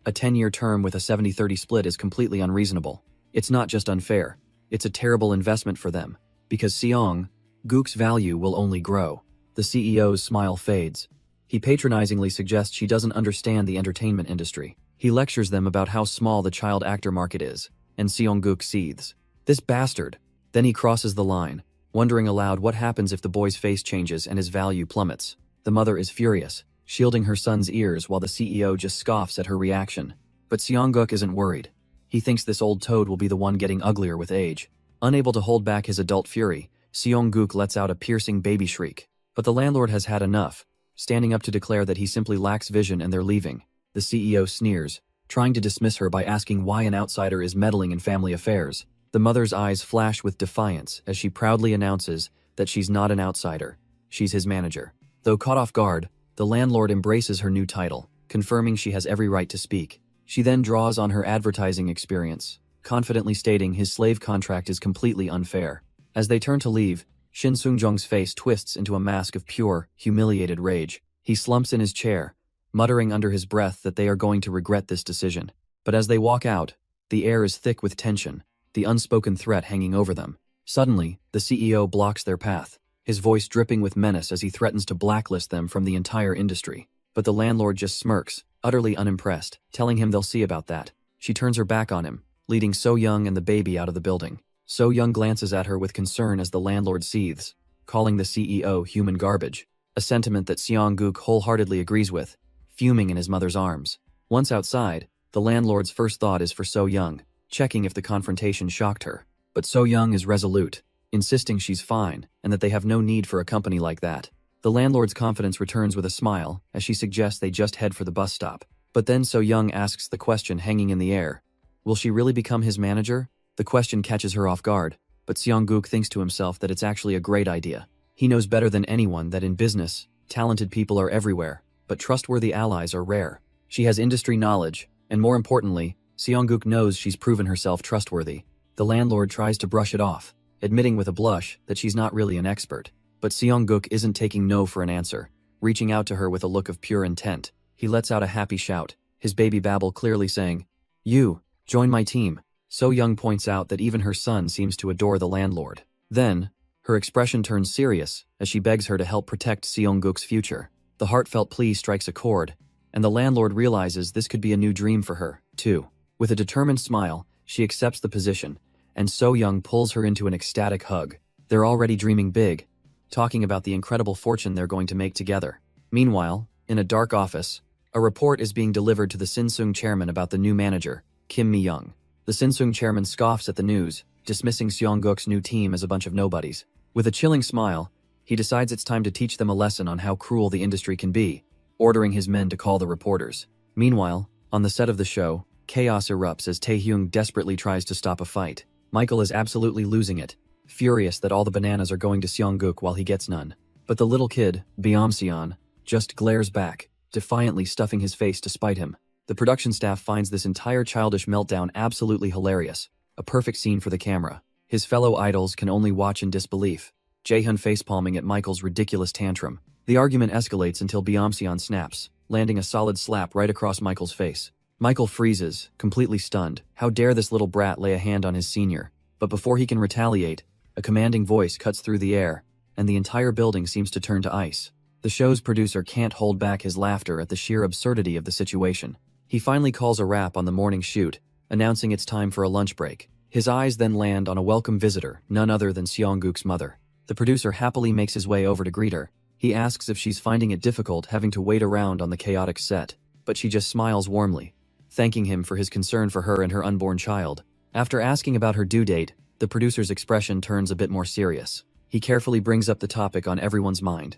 A 10-year term with a 70-30 split is completely unreasonable. It's not just unfair. It's a terrible investment for them. Because Seongguk's value will only grow. The CEO's smile fades. He patronizingly suggests she doesn't understand the entertainment industry. He lectures them about how small the child actor market is, and Seongguk seethes. This bastard! Then he crosses the line, wondering aloud what happens if the boy's face changes and his value plummets. The mother is furious, shielding her son's ears while the CEO just scoffs at her reaction. But Seongguk isn't worried. He thinks this old toad will be the one getting uglier with age. Unable to hold back his adult fury, Seongguk lets out a piercing baby shriek. But the landlord has had enough, standing up to declare that he simply lacks vision and they're leaving. The CEO sneers, trying to dismiss her by asking why an outsider is meddling in family affairs. The mother's eyes flash with defiance as she proudly announces that she's not an outsider. She's his manager. Though caught off guard, the landlord embraces her new title, confirming she has every right to speak. She then draws on her advertising experience, confidently stating his slave contract is completely unfair. As they turn to leave, Shin Seongjong's face twists into a mask of pure, humiliated rage. He slumps in his chair, muttering under his breath that they are going to regret this decision. But as they walk out, the air is thick with tension, the unspoken threat hanging over them. Suddenly, the CEO blocks their path, his voice dripping with menace as he threatens to blacklist them from the entire industry. But the landlord just smirks, utterly unimpressed, telling him they'll see about that. She turns her back on him, leading So-young and the baby out of the building. So-young glances at her with concern as the landlord seethes, calling the CEO human garbage, a sentiment that Seongguk wholeheartedly agrees with, fuming in his mother's arms. Once outside, the landlord's first thought is for So-young, checking if the confrontation shocked her. But So-young is resolute, insisting she's fine and that they have no need for a company like that. The landlord's confidence returns with a smile as she suggests they just head for the bus stop. But then So-young asks the question hanging in the air. Will she really become his manager? The question catches her off guard, but Seongguk thinks to himself that it's actually a great idea. He knows better than anyone that in business, talented people are everywhere, but trustworthy allies are rare. She has industry knowledge, and more importantly, Seongguk knows she's proven herself trustworthy. The landlord tries to brush it off, admitting with a blush that she's not really an expert. But Seongguk isn't taking no for an answer, reaching out to her with a look of pure intent. He lets out a happy shout, his baby babble clearly saying, "You, join my team." So-young points out that even her son seems to adore the landlord. Then, her expression turns serious as she begs her to help protect Seongguk's future. The heartfelt plea strikes a chord, and the landlord realizes this could be a new dream for her, too. With a determined smile, she accepts the position, and So-young pulls her into an ecstatic hug. They're already dreaming big, talking about the incredible fortune they're going to make together. Meanwhile, in a dark office, a report is being delivered to the Sinsung chairman about the new manager, Kim Mi-young. The Sinsung chairman scoffs at the news, dismissing Seongguk's new team as a bunch of nobodies. With a chilling smile, he decides it's time to teach them a lesson on how cruel the industry can be, ordering his men to call the reporters. Meanwhile, on the set of the show, chaos erupts as Taehyung desperately tries to stop a fight. Michael is absolutely losing it, furious that all the bananas are going to Seongguk while he gets none. But the little kid, Beomseon, just glares back, defiantly stuffing his face to spite him. The production staff finds this entire childish meltdown absolutely hilarious, a perfect scene for the camera. His fellow idols can only watch in disbelief, Jaehyun facepalming at Michael's ridiculous tantrum. The argument escalates until Beomseon snaps, landing a solid slap right across Michael's face. Michael freezes, completely stunned. How dare this little brat lay a hand on his senior? But before he can retaliate, a commanding voice cuts through the air, and the entire building seems to turn to ice. The show's producer can't hold back his laughter at the sheer absurdity of the situation. He finally calls a wrap on the morning shoot, announcing it's time for a lunch break. His eyes then land on a welcome visitor, none other than Seongguk's mother. The producer happily makes his way over to greet her. He asks if she's finding it difficult having to wait around on the chaotic set, but she just smiles warmly, thanking him for his concern for her and her unborn child. After asking about her due date, the producer's expression turns a bit more serious. He carefully brings up the topic on everyone's mind: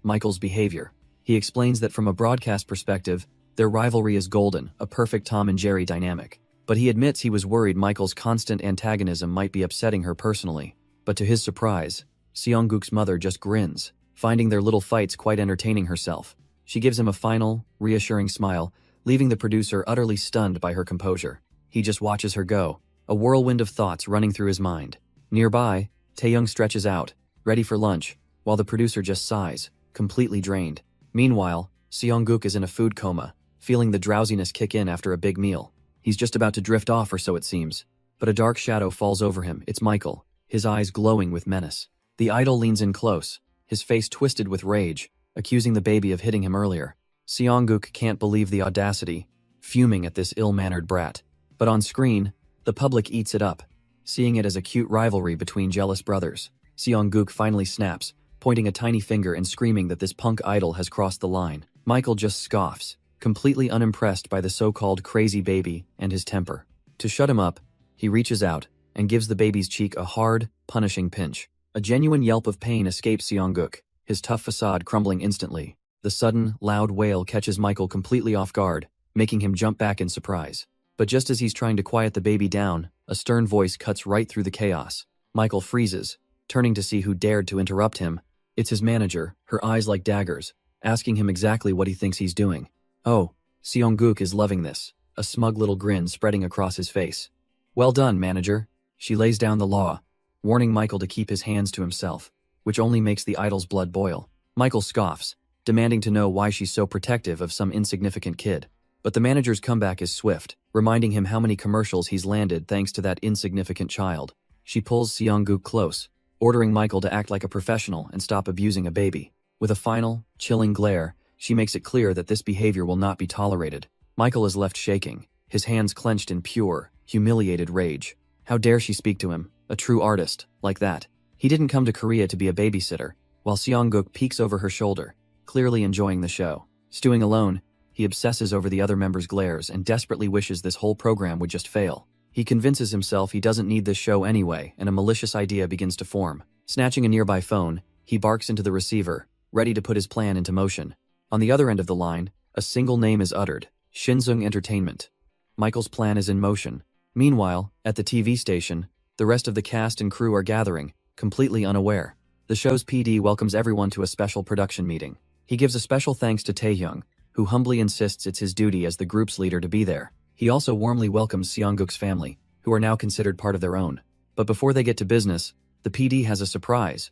Michael's behavior. He explains that from a broadcast perspective, their rivalry is golden, a perfect Tom and Jerry dynamic. But he admits he was worried Michael's constant antagonism might be upsetting her personally. But to his surprise, Seongguk's mother just grins, finding their little fights quite entertaining herself. She gives him a final, reassuring smile, leaving the producer utterly stunned by her composure. He just watches her go, a whirlwind of thoughts running through his mind. Nearby, Taeyoung stretches out, ready for lunch, while the producer just sighs, completely drained. Meanwhile, Seongguk is in a food coma, feeling the drowsiness kick in after a big meal. He's just about to drift off, or so it seems. But a dark shadow falls over him. It's Michael, his eyes glowing with menace. The idol leans in close, his face twisted with rage, accusing the baby of hitting him earlier. Seongguk can't believe the audacity, fuming at this ill-mannered brat. But on screen, the public eats it up, seeing it as a cute rivalry between jealous brothers. Seongguk finally snaps, pointing a tiny finger and screaming that this punk idol has crossed the line. Michael just scoffs, completely unimpressed by the so-called crazy baby and his temper. To shut him up, he reaches out and gives the baby's cheek a hard, punishing pinch. A genuine yelp of pain escapes Seongguk, his tough facade crumbling instantly. The sudden, loud wail catches Michael completely off guard, making him jump back in surprise. But just as he's trying to quiet the baby down, a stern voice cuts right through the chaos. Michael freezes, turning to see who dared to interrupt him. It's his manager, her eyes like daggers, asking him exactly what he thinks he's doing. Oh, Seongguk is loving this, a smug little grin spreading across his face. Well done, manager. She lays down the law, warning Michael to keep his hands to himself, which only makes the idol's blood boil. Michael scoffs, demanding to know why she's so protective of some insignificant kid. But the manager's comeback is swift, reminding him how many commercials he's landed thanks to that insignificant child. She pulls Seongguk close, ordering Michael to act like a professional and stop abusing a baby. With a final, chilling glare, she makes it clear that this behavior will not be tolerated. Michael is left shaking, his hands clenched in pure, humiliated rage. How dare she speak to him, a true artist, like that? He didn't come to Korea to be a babysitter, while Seongguk peeks over her shoulder, clearly enjoying the show. Stewing alone, he obsesses over the other members' glares and desperately wishes this whole program would just fail. He convinces himself he doesn't need this show anyway, and a malicious idea begins to form. Snatching a nearby phone, he barks into the receiver, ready to put his plan into motion. On the other end of the line, a single name is uttered: Shinseung Entertainment. Michael's plan is in motion. Meanwhile, at the TV station, the rest of the cast and crew are gathering, completely unaware. The show's PD welcomes everyone to a special production meeting. He gives a special thanks to Taehyung, who humbly insists it's his duty as the group's leader to be there. He also warmly welcomes Seongguk's family, who are now considered part of their own. But before they get to business, the PD has a surprise.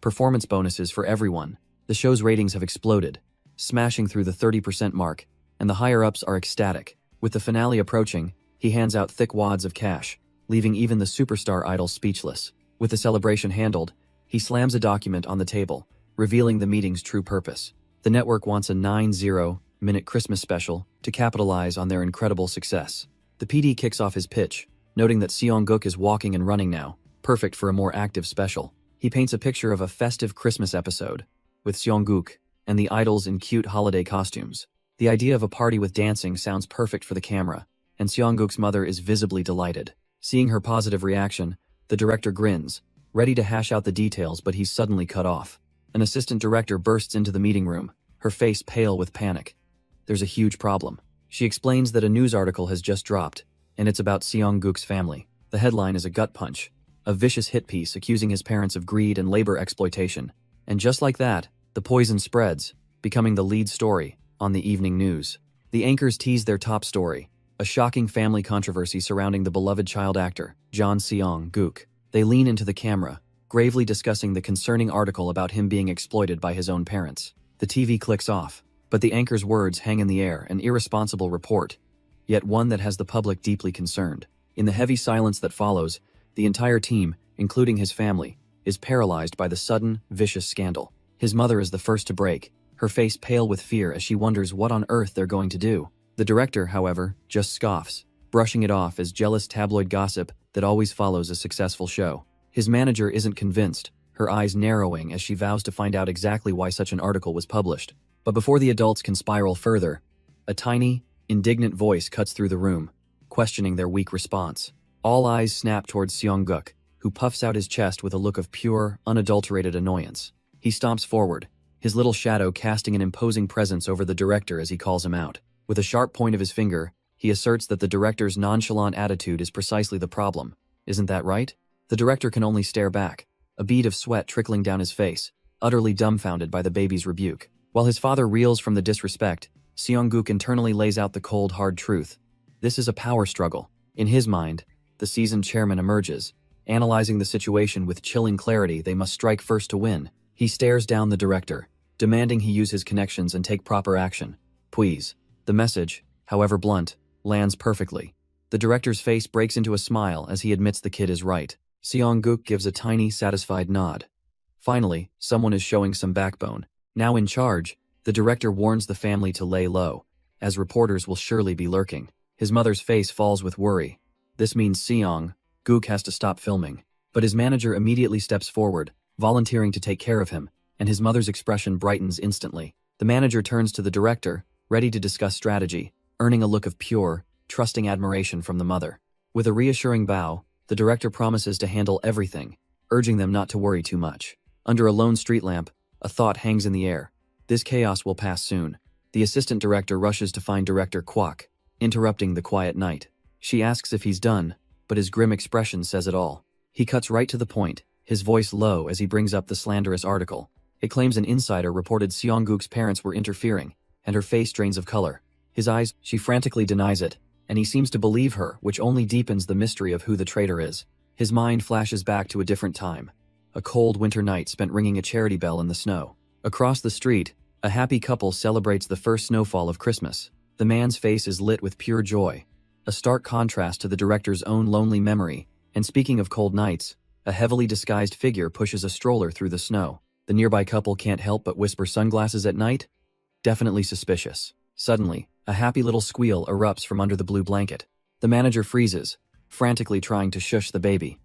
Performance bonuses for everyone. The show's ratings have exploded, smashing through the 30% mark, and the higher-ups are ecstatic. With the finale approaching, he hands out thick wads of cash, leaving even the superstar idol speechless. With the celebration handled, he slams a document on the table, revealing the meeting's true purpose. The network wants a 90-minute Christmas special to capitalize on their incredible success. The PD kicks off his pitch, noting that Seongguk is walking and running now, perfect for a more active special. He paints a picture of a festive Christmas episode, with Seongguk and the idols in cute holiday costumes. The idea of a party with dancing sounds perfect for the camera, and Seongguk's mother is visibly delighted. Seeing her positive reaction, the director grins, ready to hash out the details, but he's suddenly cut off. An assistant director bursts into the meeting room, her face pale with panic. There's a huge problem. She explains that a news article has just dropped, and it's about Seongguk's family. The headline is a gut punch, a vicious hit piece accusing his parents of greed and labor exploitation. And just like that, the poison spreads, becoming the lead story on the evening news. The anchors tease their top story, a shocking family controversy surrounding the beloved child actor, John Seongguk. They lean into the camera, gravely discussing the concerning article about him being exploited by his own parents. The TV clicks off, but the anchor's words hang in the air, an irresponsible report, yet one that has the public deeply concerned. In the heavy silence that follows, the entire team, including his family, is paralyzed by the sudden, vicious scandal. His mother is the first to break, her face pale with fear as she wonders what on earth they're going to do. The director, however, just scoffs, brushing it off as jealous tabloid gossip that always follows a successful show. His manager isn't convinced, her eyes narrowing as she vows to find out exactly why such an article was published. But before the adults can spiral further, a tiny, indignant voice cuts through the room, questioning their weak response. All eyes snap towards Seongguk, who puffs out his chest with a look of pure, unadulterated annoyance. He stomps forward, his little shadow casting an imposing presence over the director as he calls him out. With a sharp point of his finger, he asserts that the director's nonchalant attitude is precisely the problem. Isn't that right? The director can only stare back, a bead of sweat trickling down his face, utterly dumbfounded by the baby's rebuke. While his father reels from the disrespect, Seong-guk internally lays out the cold, hard truth. This is a power struggle. In his mind, the seasoned chairman emerges, analyzing the situation with chilling clarity. They must strike first to win. He stares down the director, demanding he use his connections and take proper action. Please. The message, however blunt, lands perfectly. The director's face breaks into a smile as he admits the kid is right. Seong-guk gives a tiny, satisfied nod. Finally, someone is showing some backbone. Now in charge, the director warns the family to lay low, as reporters will surely be lurking. His mother's face falls with worry. This means Seong-guk has to stop filming. But his manager immediately steps forward, volunteering to take care of him, and his mother's expression brightens instantly. The manager turns to the director, ready to discuss strategy, earning a look of pure, trusting admiration from the mother. With a reassuring bow, the director promises to handle everything, urging them not to worry too much. Under a lone street lamp, a thought hangs in the air. This chaos will pass soon. The assistant director rushes to find Director Kwok, interrupting the quiet night. She asks if he's done, but his grim expression says it all. He cuts right to the point, his voice low as he brings up the slanderous article. It claims an insider reported Seong-guk's parents were interfering, and her face drains of color. His eyes, she frantically denies it, and he seems to believe her, which only deepens the mystery of who the traitor is. His mind flashes back to a different time. A cold winter night spent ringing a charity bell in the snow. Across the street, a happy couple celebrates the first snowfall of Christmas. The man's face is lit with pure joy, a stark contrast to the director's own lonely memory. And speaking of cold nights, a heavily disguised figure pushes a stroller through the snow. The nearby couple can't help but whisper, "Sunglasses at night? Definitely suspicious." Suddenly, a happy little squeal erupts from under the blue blanket. The manager freezes, frantically trying to shush the baby.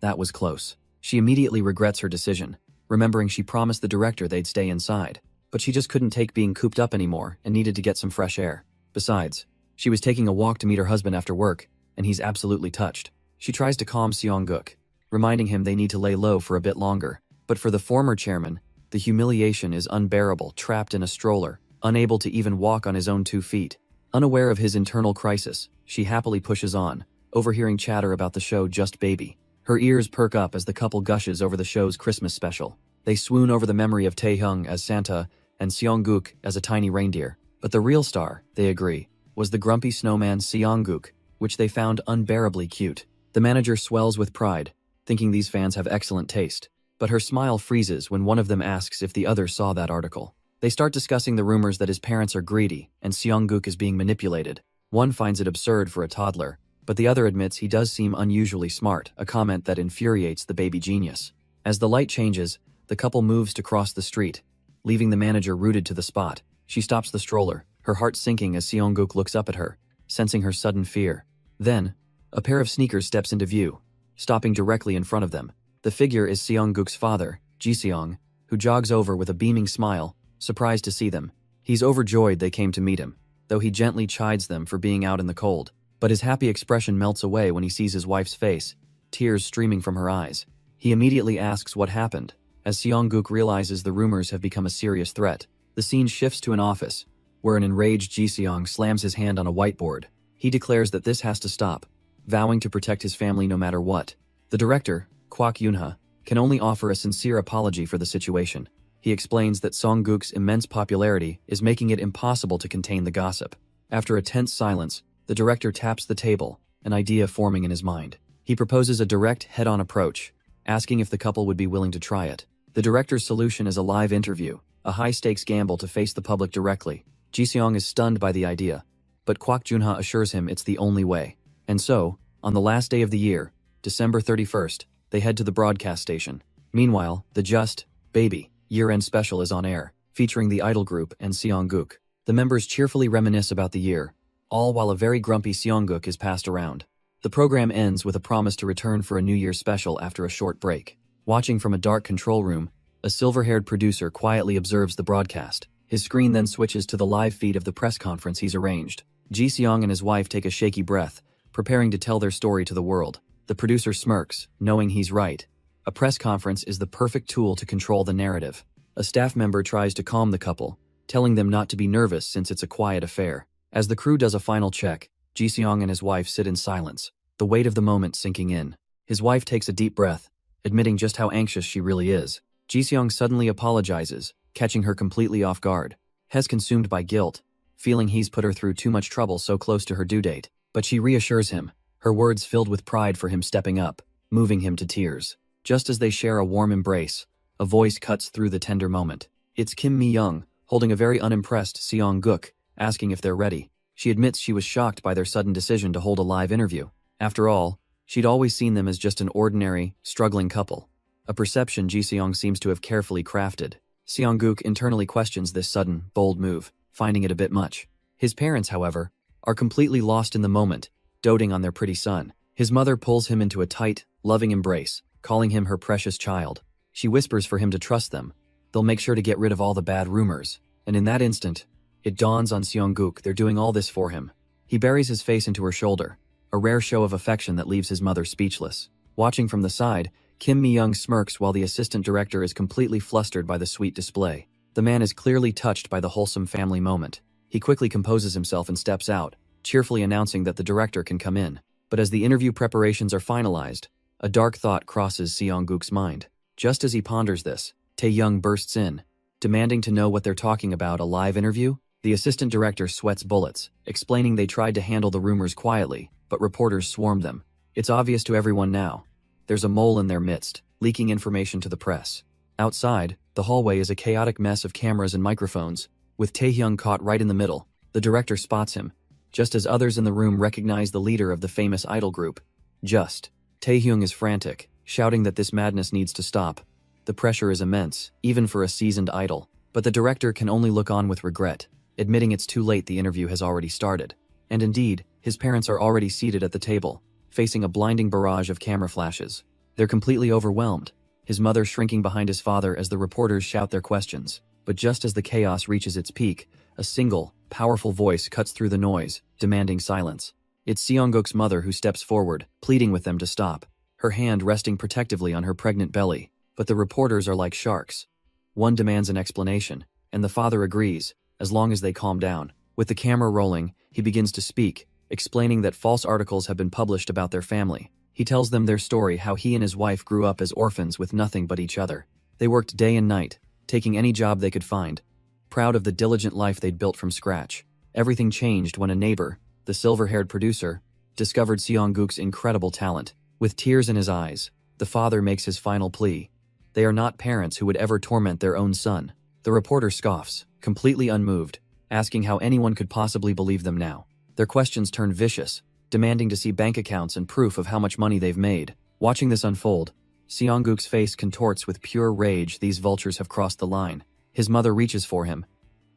That was close. She immediately regrets her decision, remembering she promised the director they'd stay inside. But she just couldn't take being cooped up anymore and needed to get some fresh air. Besides, she was taking a walk to meet her husband after work, and he's absolutely touched. She tries to calm Seong-guk, reminding him they need to lay low for a bit longer. But for the former chairman, the humiliation is unbearable, trapped in a stroller, unable to even walk on his own 2 feet. Unaware of his internal crisis, she happily pushes on, overhearing chatter about the show Just Baby. Her ears perk up as the couple gushes over the show's Christmas special. They swoon over the memory of Taehyung as Santa and Seong-guk as a tiny reindeer. But the real star, they agree, was the grumpy snowman Seong-guk, which they found unbearably cute. The manager swells with pride, thinking these fans have excellent taste. But her smile freezes when one of them asks if the other saw that article. They start discussing the rumors that his parents are greedy and Seong-guk is being manipulated. One finds it absurd for a toddler, but the other admits he does seem unusually smart, a comment that infuriates the baby genius. As the light changes, the couple moves to cross the street, leaving the manager rooted to the spot. She stops the stroller, her heart sinking as Seong-guk looks up at her, sensing her sudden fear. Then, a pair of sneakers steps into view, stopping directly in front of them. The figure is Seong-guk's father, Ji-seong, who jogs over with a beaming smile, surprised to see them. He's overjoyed they came to meet him, though he gently chides them for being out in the cold. But his happy expression melts away when he sees his wife's face, tears streaming from her eyes. He immediately asks what happened, as Seong-guk realizes the rumors have become a serious threat. The scene shifts to an office, where an enraged Ji-seong slams his hand on a whiteboard. He declares that this has to stop, vowing to protect his family no matter what. The director, Kwok Yun-ha, can only offer a sincere apology for the situation. He explains that Seong-guk's immense popularity is making it impossible to contain the gossip. After a tense silence, the director taps the table, an idea forming in his mind. He proposes a direct, head-on approach, asking if the couple would be willing to try it. The director's solution is a live interview, a high-stakes gamble to face the public directly. Ji-seong is stunned by the idea, but Kwok Yun-ha assures him it's the only way. And so, on the last day of the year, December 31st, they head to the broadcast station. Meanwhile, the Just Baby year-end special is on air, featuring the idol group and Seong-guk. The members cheerfully reminisce about the year, all while a very grumpy Seong-guk is passed around. The program ends with a promise to return for a New Year's special after a short break. Watching from a dark control room, a silver-haired producer quietly observes the broadcast. His screen then switches to the live feed of the press conference he's arranged. Ji-seong and his wife take a shaky breath, preparing to tell their story to the world. The producer smirks, knowing he's right. A press conference is the perfect tool to control the narrative. A staff member tries to calm the couple, telling them not to be nervous since it's a quiet affair. As the crew does a final check, Ji-seong and his wife sit in silence, the weight of the moment sinking in. His wife takes a deep breath, admitting just how anxious she really is. Ji-seong suddenly apologizes, catching her completely off guard. Hes consumed by guilt, feeling he's put her through too much trouble so close to her due date. But she reassures him, her words filled with pride for him stepping up, moving him to tears. Just as they share a warm embrace, a voice cuts through the tender moment. It's Kim Mi-young, holding a very unimpressed Seong-guk, asking if they're ready. She admits she was shocked by their sudden decision to hold a live interview. After all, she'd always seen them as just an ordinary, struggling couple. A perception Ji-seong seems to have carefully crafted. Seong-guk internally questions this sudden, bold move, finding it a bit much. His parents, however, are completely lost in the moment, doting on their pretty son. His mother pulls him into a tight, loving embrace, calling him her precious child. She whispers for him to trust them. They'll make sure to get rid of all the bad rumors. And in that instant, it dawns on Seong-guk they're doing all this for him. He buries his face into her shoulder, a rare show of affection that leaves his mother speechless. Watching from the side, Kim Mi-young smirks while the assistant director is completely flustered by the sweet display. The man is clearly touched by the wholesome family moment. He quickly composes himself and steps out, cheerfully announcing that the director can come in. But as the interview preparations are finalized, a dark thought crosses Seong-guk's mind. Just as he ponders this, Tae-young bursts in, demanding to know what they're talking about. A live interview? The assistant director sweats bullets, explaining they tried to handle the rumors quietly, but reporters swarmed them. It's obvious to everyone now. There's a mole in their midst, leaking information to the press. Outside, the hallway is a chaotic mess of cameras and microphones, with Tae-hyung caught right in the middle. The director spots him, just as others in the room recognize the leader of the famous idol group. Tae-hyung is frantic, shouting that this madness needs to stop. The pressure is immense, even for a seasoned idol. But the director can only look on with regret, admitting it's too late. The interview has already started. And indeed, his parents are already seated at the table, facing a blinding barrage of camera flashes. They're completely overwhelmed, his mother shrinking behind his father as the reporters shout their questions. But just as the chaos reaches its peak, a single, powerful voice cuts through the noise, demanding silence. It's Seong-guk's mother who steps forward, pleading with them to stop, her hand resting protectively on her pregnant belly. But the reporters are like sharks. One demands an explanation, and the father agrees, as long as they calm down. With the camera rolling, he begins to speak, explaining that false articles have been published about their family. He tells them their story, how he and his wife grew up as orphans with nothing but each other. They worked day and night, taking any job they could find, proud of the diligent life they'd built from scratch. Everything changed when a neighbor, the silver-haired producer, discovered Seong-guk's incredible talent. With tears in his eyes, the father makes his final plea. They are not parents who would ever torment their own son. The reporter scoffs, completely unmoved, asking how anyone could possibly believe them now. Their questions turn vicious, demanding to see bank accounts and proof of how much money they've made. Watching this unfold, Seong-guk's face contorts with pure rage. These vultures have crossed the line. His mother reaches for him.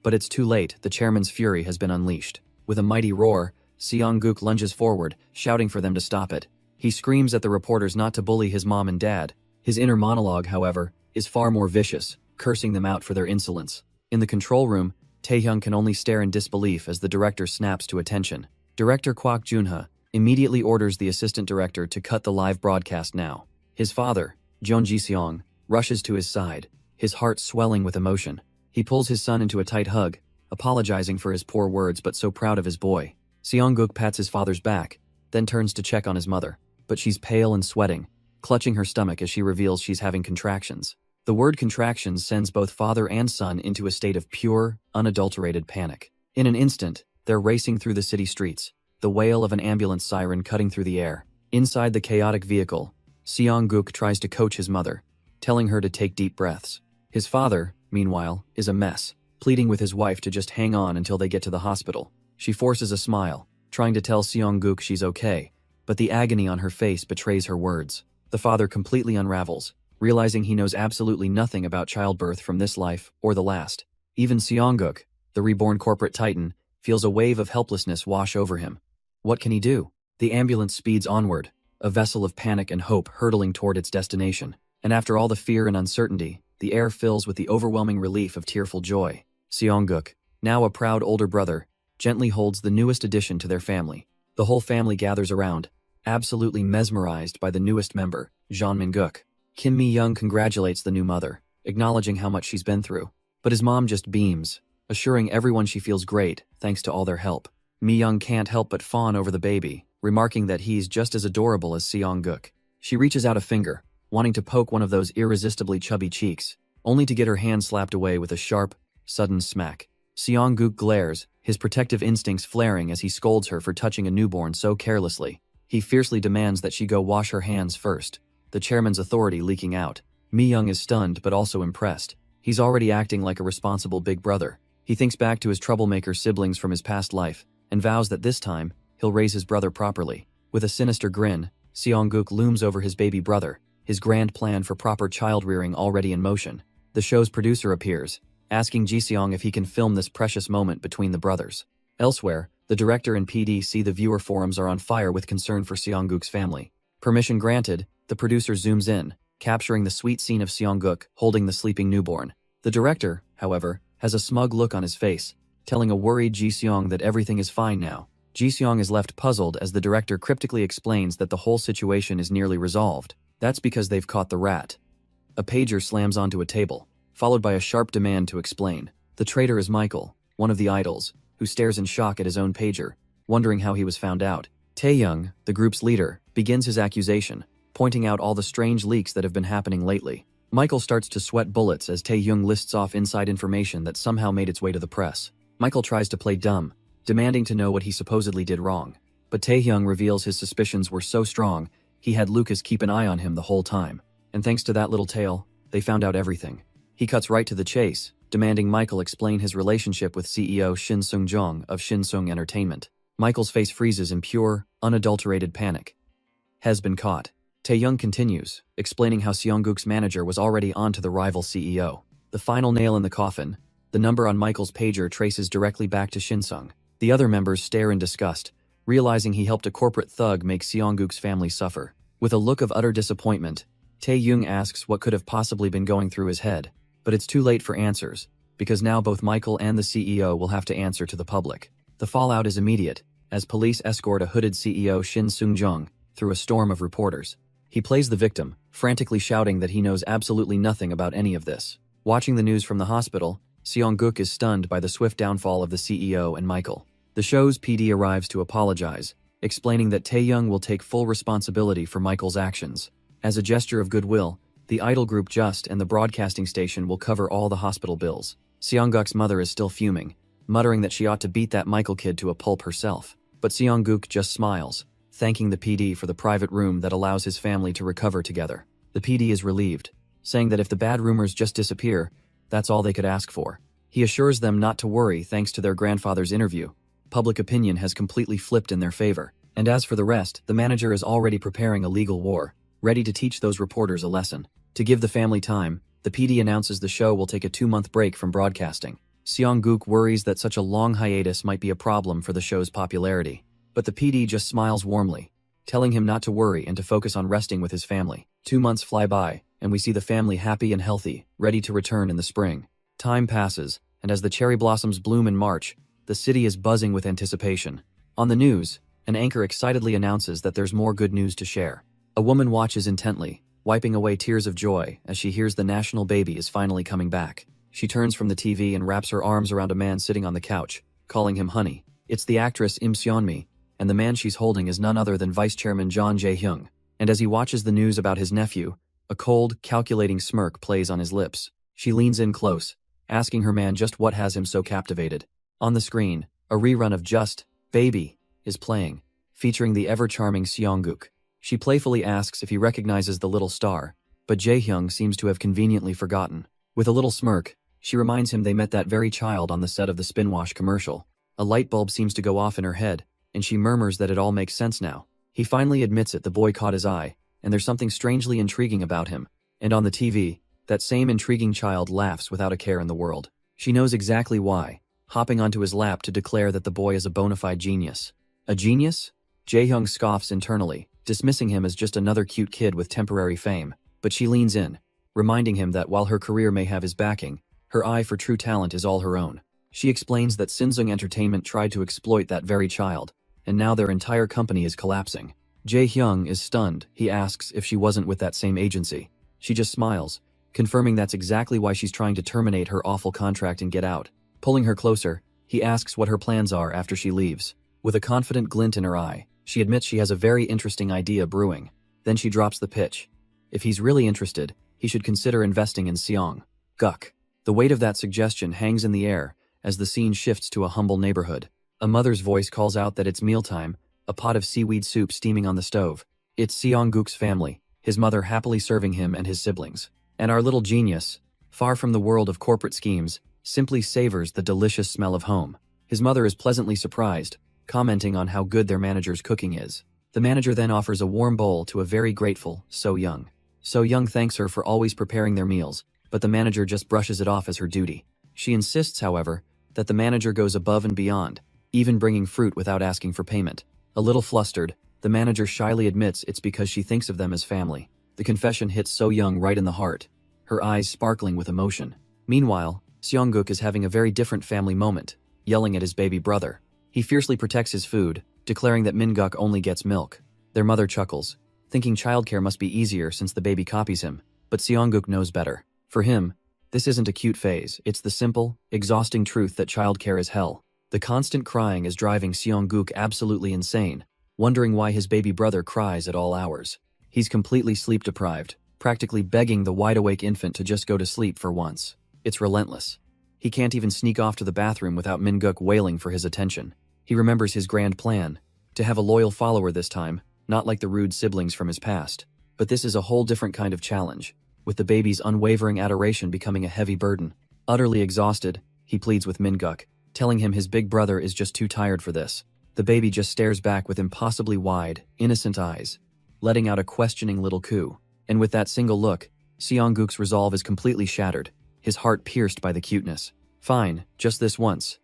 But it's too late. The chairman's fury has been unleashed. With a mighty roar, Seong-guk lunges forward, shouting for them to stop it. He screams at the reporters not to bully his mom and dad. His inner monologue, however, is far more vicious, cursing them out for their insolence. In the control room, Tae-hyung can only stare in disbelief as the director snaps to attention. Director Kwak Jun-ha immediately orders the assistant director to cut the live broadcast now. His father, Jeon Ji-seong, rushes to his side, his heart swelling with emotion. He pulls his son into a tight hug, apologizing for his poor words but so proud of his boy. Seong-guk pats his father's back, then turns to check on his mother. But she's pale and sweating, clutching her stomach as she reveals she's having contractions. The word contractions sends both father and son into a state of pure, unadulterated panic. In an instant, they're racing through the city streets, the wail of an ambulance siren cutting through the air. Inside the chaotic vehicle, Seong-guk tries to coach his mother, telling her to take deep breaths. His father, meanwhile, is a mess, pleading with his wife to just hang on until they get to the hospital. She forces a smile, trying to tell Seong-guk she's okay, but the agony on her face betrays her words. The father completely unravels, realizing he knows absolutely nothing about childbirth from this life or the last. Even Seong-guk, the reborn corporate titan, feels a wave of helplessness wash over him. What can he do? The ambulance speeds onward, a vessel of panic and hope hurtling toward its destination. And after all the fear and uncertainty, the air fills with the overwhelming relief of tearful joy. Seong-guk, now a proud older brother, gently holds the newest addition to their family. The whole family gathers around, absolutely mesmerized by the newest member, Jeon Min-guk. Kim Mi-young congratulates the new mother, acknowledging how much she's been through. But his mom just beams, assuring everyone she feels great thanks to all their help. Mi-young can't help but fawn over the baby, remarking that he's just as adorable as Seong-guk. She reaches out a finger, wanting to poke one of those irresistibly chubby cheeks, only to get her hand slapped away with a sharp, sudden smack. Seong-guk glares, his protective instincts flaring as he scolds her for touching a newborn so carelessly. He fiercely demands that she go wash her hands first, the chairman's authority leaking out. Mi-young is stunned but also impressed. He's already acting like a responsible big brother. He thinks back to his troublemaker siblings from his past life, and vows that this time, he'll raise his brother properly. With a sinister grin, Seong-guk looms over his baby brother, his grand plan for proper child-rearing already in motion. The show's producer appears, asking Ji-seong if he can film this precious moment between the brothers. Elsewhere, the director and PD see the viewer forums are on fire with concern for Seong-guk's family. Permission granted, the producer zooms in, capturing the sweet scene of Seong-guk holding the sleeping newborn. The director, however, has a smug look on his face, telling a worried Ji-seong that everything is fine now. Ji-seong is left puzzled as the director cryptically explains that the whole situation is nearly resolved. That's because they've caught the rat. A pager slams onto a table, followed by a sharp demand to explain. The traitor is Michael, one of the idols, who stares in shock at his own pager, wondering how he was found out. Tae-young, the group's leader, begins his accusation, pointing out all the strange leaks that have been happening lately. Michael starts to sweat bullets as Tae-young lists off inside information that somehow made its way to the press. Michael tries to play dumb, demanding to know what he supposedly did wrong. But Tae-young reveals his suspicions were so strong, he had Lucas keep an eye on him the whole time. And thanks to that little tale, they found out everything. He cuts right to the chase, demanding Michael explain his relationship with CEO Shin Seung-jong of Shin-sung Entertainment. Michael's face freezes in pure, unadulterated panic. Has been caught. Tae-young continues, explaining how Seong-guk's manager was already on to the rival CEO. The final nail in the coffin, the number on Michael's pager traces directly back to Shin-sung. The other members stare in disgust, realizing he helped a corporate thug make Seong-guk's family suffer. With a look of utter disappointment, Tae-young asks what could have possibly been going through his head. But it's too late for answers, because now both Michael and the CEO will have to answer to the public. The fallout is immediate, as police escort a hooded CEO Shin Seung-jong through a storm of reporters. He plays the victim, frantically shouting that he knows absolutely nothing about any of this. Watching the news from the hospital, Seong-guk is stunned by the swift downfall of the CEO and Michael. The show's PD arrives to apologize, explaining that Tae-young will take full responsibility for Michael's actions. As a gesture of goodwill, the idol group Just and the broadcasting station will cover all the hospital bills. Seong-guk's mother is still fuming, muttering that she ought to beat that Michael kid to a pulp herself. But Seong-guk just smiles, thanking the PD for the private room that allows his family to recover together. The PD is relieved, saying that if the bad rumors just disappear, that's all they could ask for. He assures them not to worry thanks to their grandfather's interview. Public opinion has completely flipped in their favor. And as for the rest, the manager is already preparing a legal war, ready to teach those reporters a lesson. To give the family time, the PD announces the show will take a 2-month break from broadcasting. Seong-guk worries that such a long hiatus might be a problem for the show's popularity. But the PD just smiles warmly, telling him not to worry and to focus on resting with his family. 2 months fly by, and we see the family happy and healthy, ready to return in the spring. Time passes, and as the cherry blossoms bloom in March, the city is buzzing with anticipation. On the news, an anchor excitedly announces that there's more good news to share. A woman watches intently, wiping away tears of joy as she hears the national baby is finally coming back. She turns from the TV and wraps her arms around a man sitting on the couch, calling him honey. It's the actress Im Seon-mi, and the man she's holding is none other than Vice Chairman John Jae-hyung. And as he watches the news about his nephew, a cold, calculating smirk plays on his lips. She leans in close, asking her man just what has him so captivated. On the screen, a rerun of Just, Baby, is playing, featuring the ever-charming Seong-guk. She playfully asks if he recognizes the little star, but Jae-hyung seems to have conveniently forgotten. With a little smirk, she reminds him they met that very child on the set of the Spinwash commercial. A light bulb seems to go off in her head, and she murmurs that it all makes sense now. He finally admits it, the boy caught his eye, and there's something strangely intriguing about him. And on the TV, that same intriguing child laughs without a care in the world. She knows exactly why, hopping onto his lap to declare that the boy is a bona fide genius. A genius? Jae-hyung scoffs internally, dismissing him as just another cute kid with temporary fame. But she leans in, reminding him that while her career may have his backing, her eye for true talent is all her own. She explains that Shin-sung Entertainment tried to exploit that very child, and now their entire company is collapsing. Jae-hyung is stunned. He asks if she wasn't with that same agency. She just smiles, confirming that's exactly why she's trying to terminate her awful contract and get out. Pulling her closer, he asks what her plans are after she leaves. With a confident glint in her eye, she admits she has a very interesting idea brewing. Then she drops the pitch. If he's really interested, he should consider investing in Seong-guk. The weight of that suggestion hangs in the air as the scene shifts to a humble neighborhood. A mother's voice calls out that it's mealtime, a pot of seaweed soup steaming on the stove. It's Seong-guk's family, his mother happily serving him and his siblings. And our little genius, far from the world of corporate schemes, simply savors the delicious smell of home. His mother is pleasantly surprised, commenting on how good their manager's cooking is. The manager then offers a warm bowl to a very grateful So-young. So-young thanks her for always preparing their meals, but the manager just brushes it off as her duty. She insists, however, that the manager goes above and beyond, even bringing fruit without asking for payment. A little flustered, the manager shyly admits it's because she thinks of them as family. The confession hits So-young right in the heart, her eyes sparkling with emotion. Meanwhile, Seong-guk is having a very different family moment, yelling at his baby brother. He fiercely protects his food, declaring that Min-guk only gets milk. Their mother chuckles, thinking childcare must be easier since the baby copies him, but Seong-guk knows better. For him, this isn't a cute phase, it's the simple, exhausting truth that childcare is hell. The constant crying is driving Seong-guk absolutely insane, wondering why his baby brother cries at all hours. He's completely sleep-deprived, practically begging the wide-awake infant to just go to sleep for once. It's relentless. He can't even sneak off to the bathroom without Min-guk wailing for his attention. He remembers his grand plan, to have a loyal follower this time, not like the rude siblings from his past. But this is a whole different kind of challenge, with the baby's unwavering adoration becoming a heavy burden. Utterly exhausted, he pleads with Min-guk, telling him his big brother is just too tired for this. The baby just stares back with impossibly wide, innocent eyes, letting out a questioning little coo. And with that single look, Seong-guk's resolve is completely shattered, his heart pierced by the cuteness. Fine, just this once.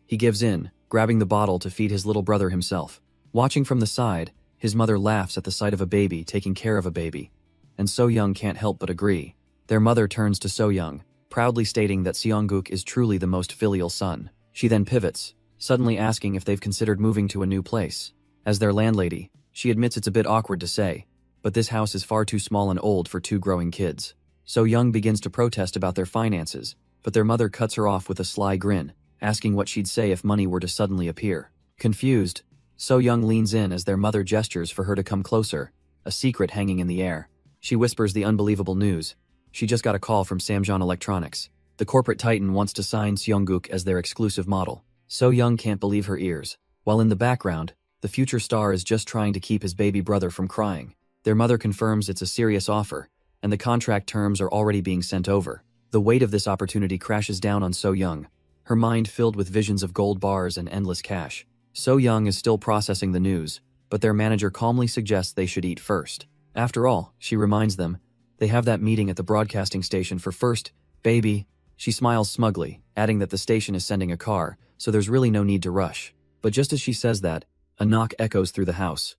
He gives in, grabbing the bottle to feed his little brother himself. Watching from the side, his mother laughs at the sight of a baby taking care of a baby. And So-young can't help but agree. Their mother turns to So-young, proudly stating that Seong-guk is truly the most filial son. She then pivots, suddenly asking if they've considered moving to a new place. As their landlady, she admits it's a bit awkward to say, but this house is far too small and old for 2 growing kids. So-young begins to protest about their finances, but their mother cuts her off with a sly grin, asking what she'd say if money were to suddenly appear. Confused, So-young leans in as their mother gestures for her to come closer, a secret hanging in the air. She whispers the unbelievable news. She just got a call from Samjeon Electronics. The corporate titan wants to sign Seong-guk as their exclusive model. So-young can't believe her ears. While in the background, the future star is just trying to keep his baby brother from crying. Their mother confirms it's a serious offer, and the contract terms are already being sent over. The weight of this opportunity crashes down on So-young, her mind filled with visions of gold bars and endless cash. So-young is still processing the news, but their manager calmly suggests they should eat first. After all, she reminds them, they have that meeting at the broadcasting station for first, baby. She smiles smugly, adding that the station is sending a car, so there's really no need to rush. But just as she says that, a knock echoes through the house.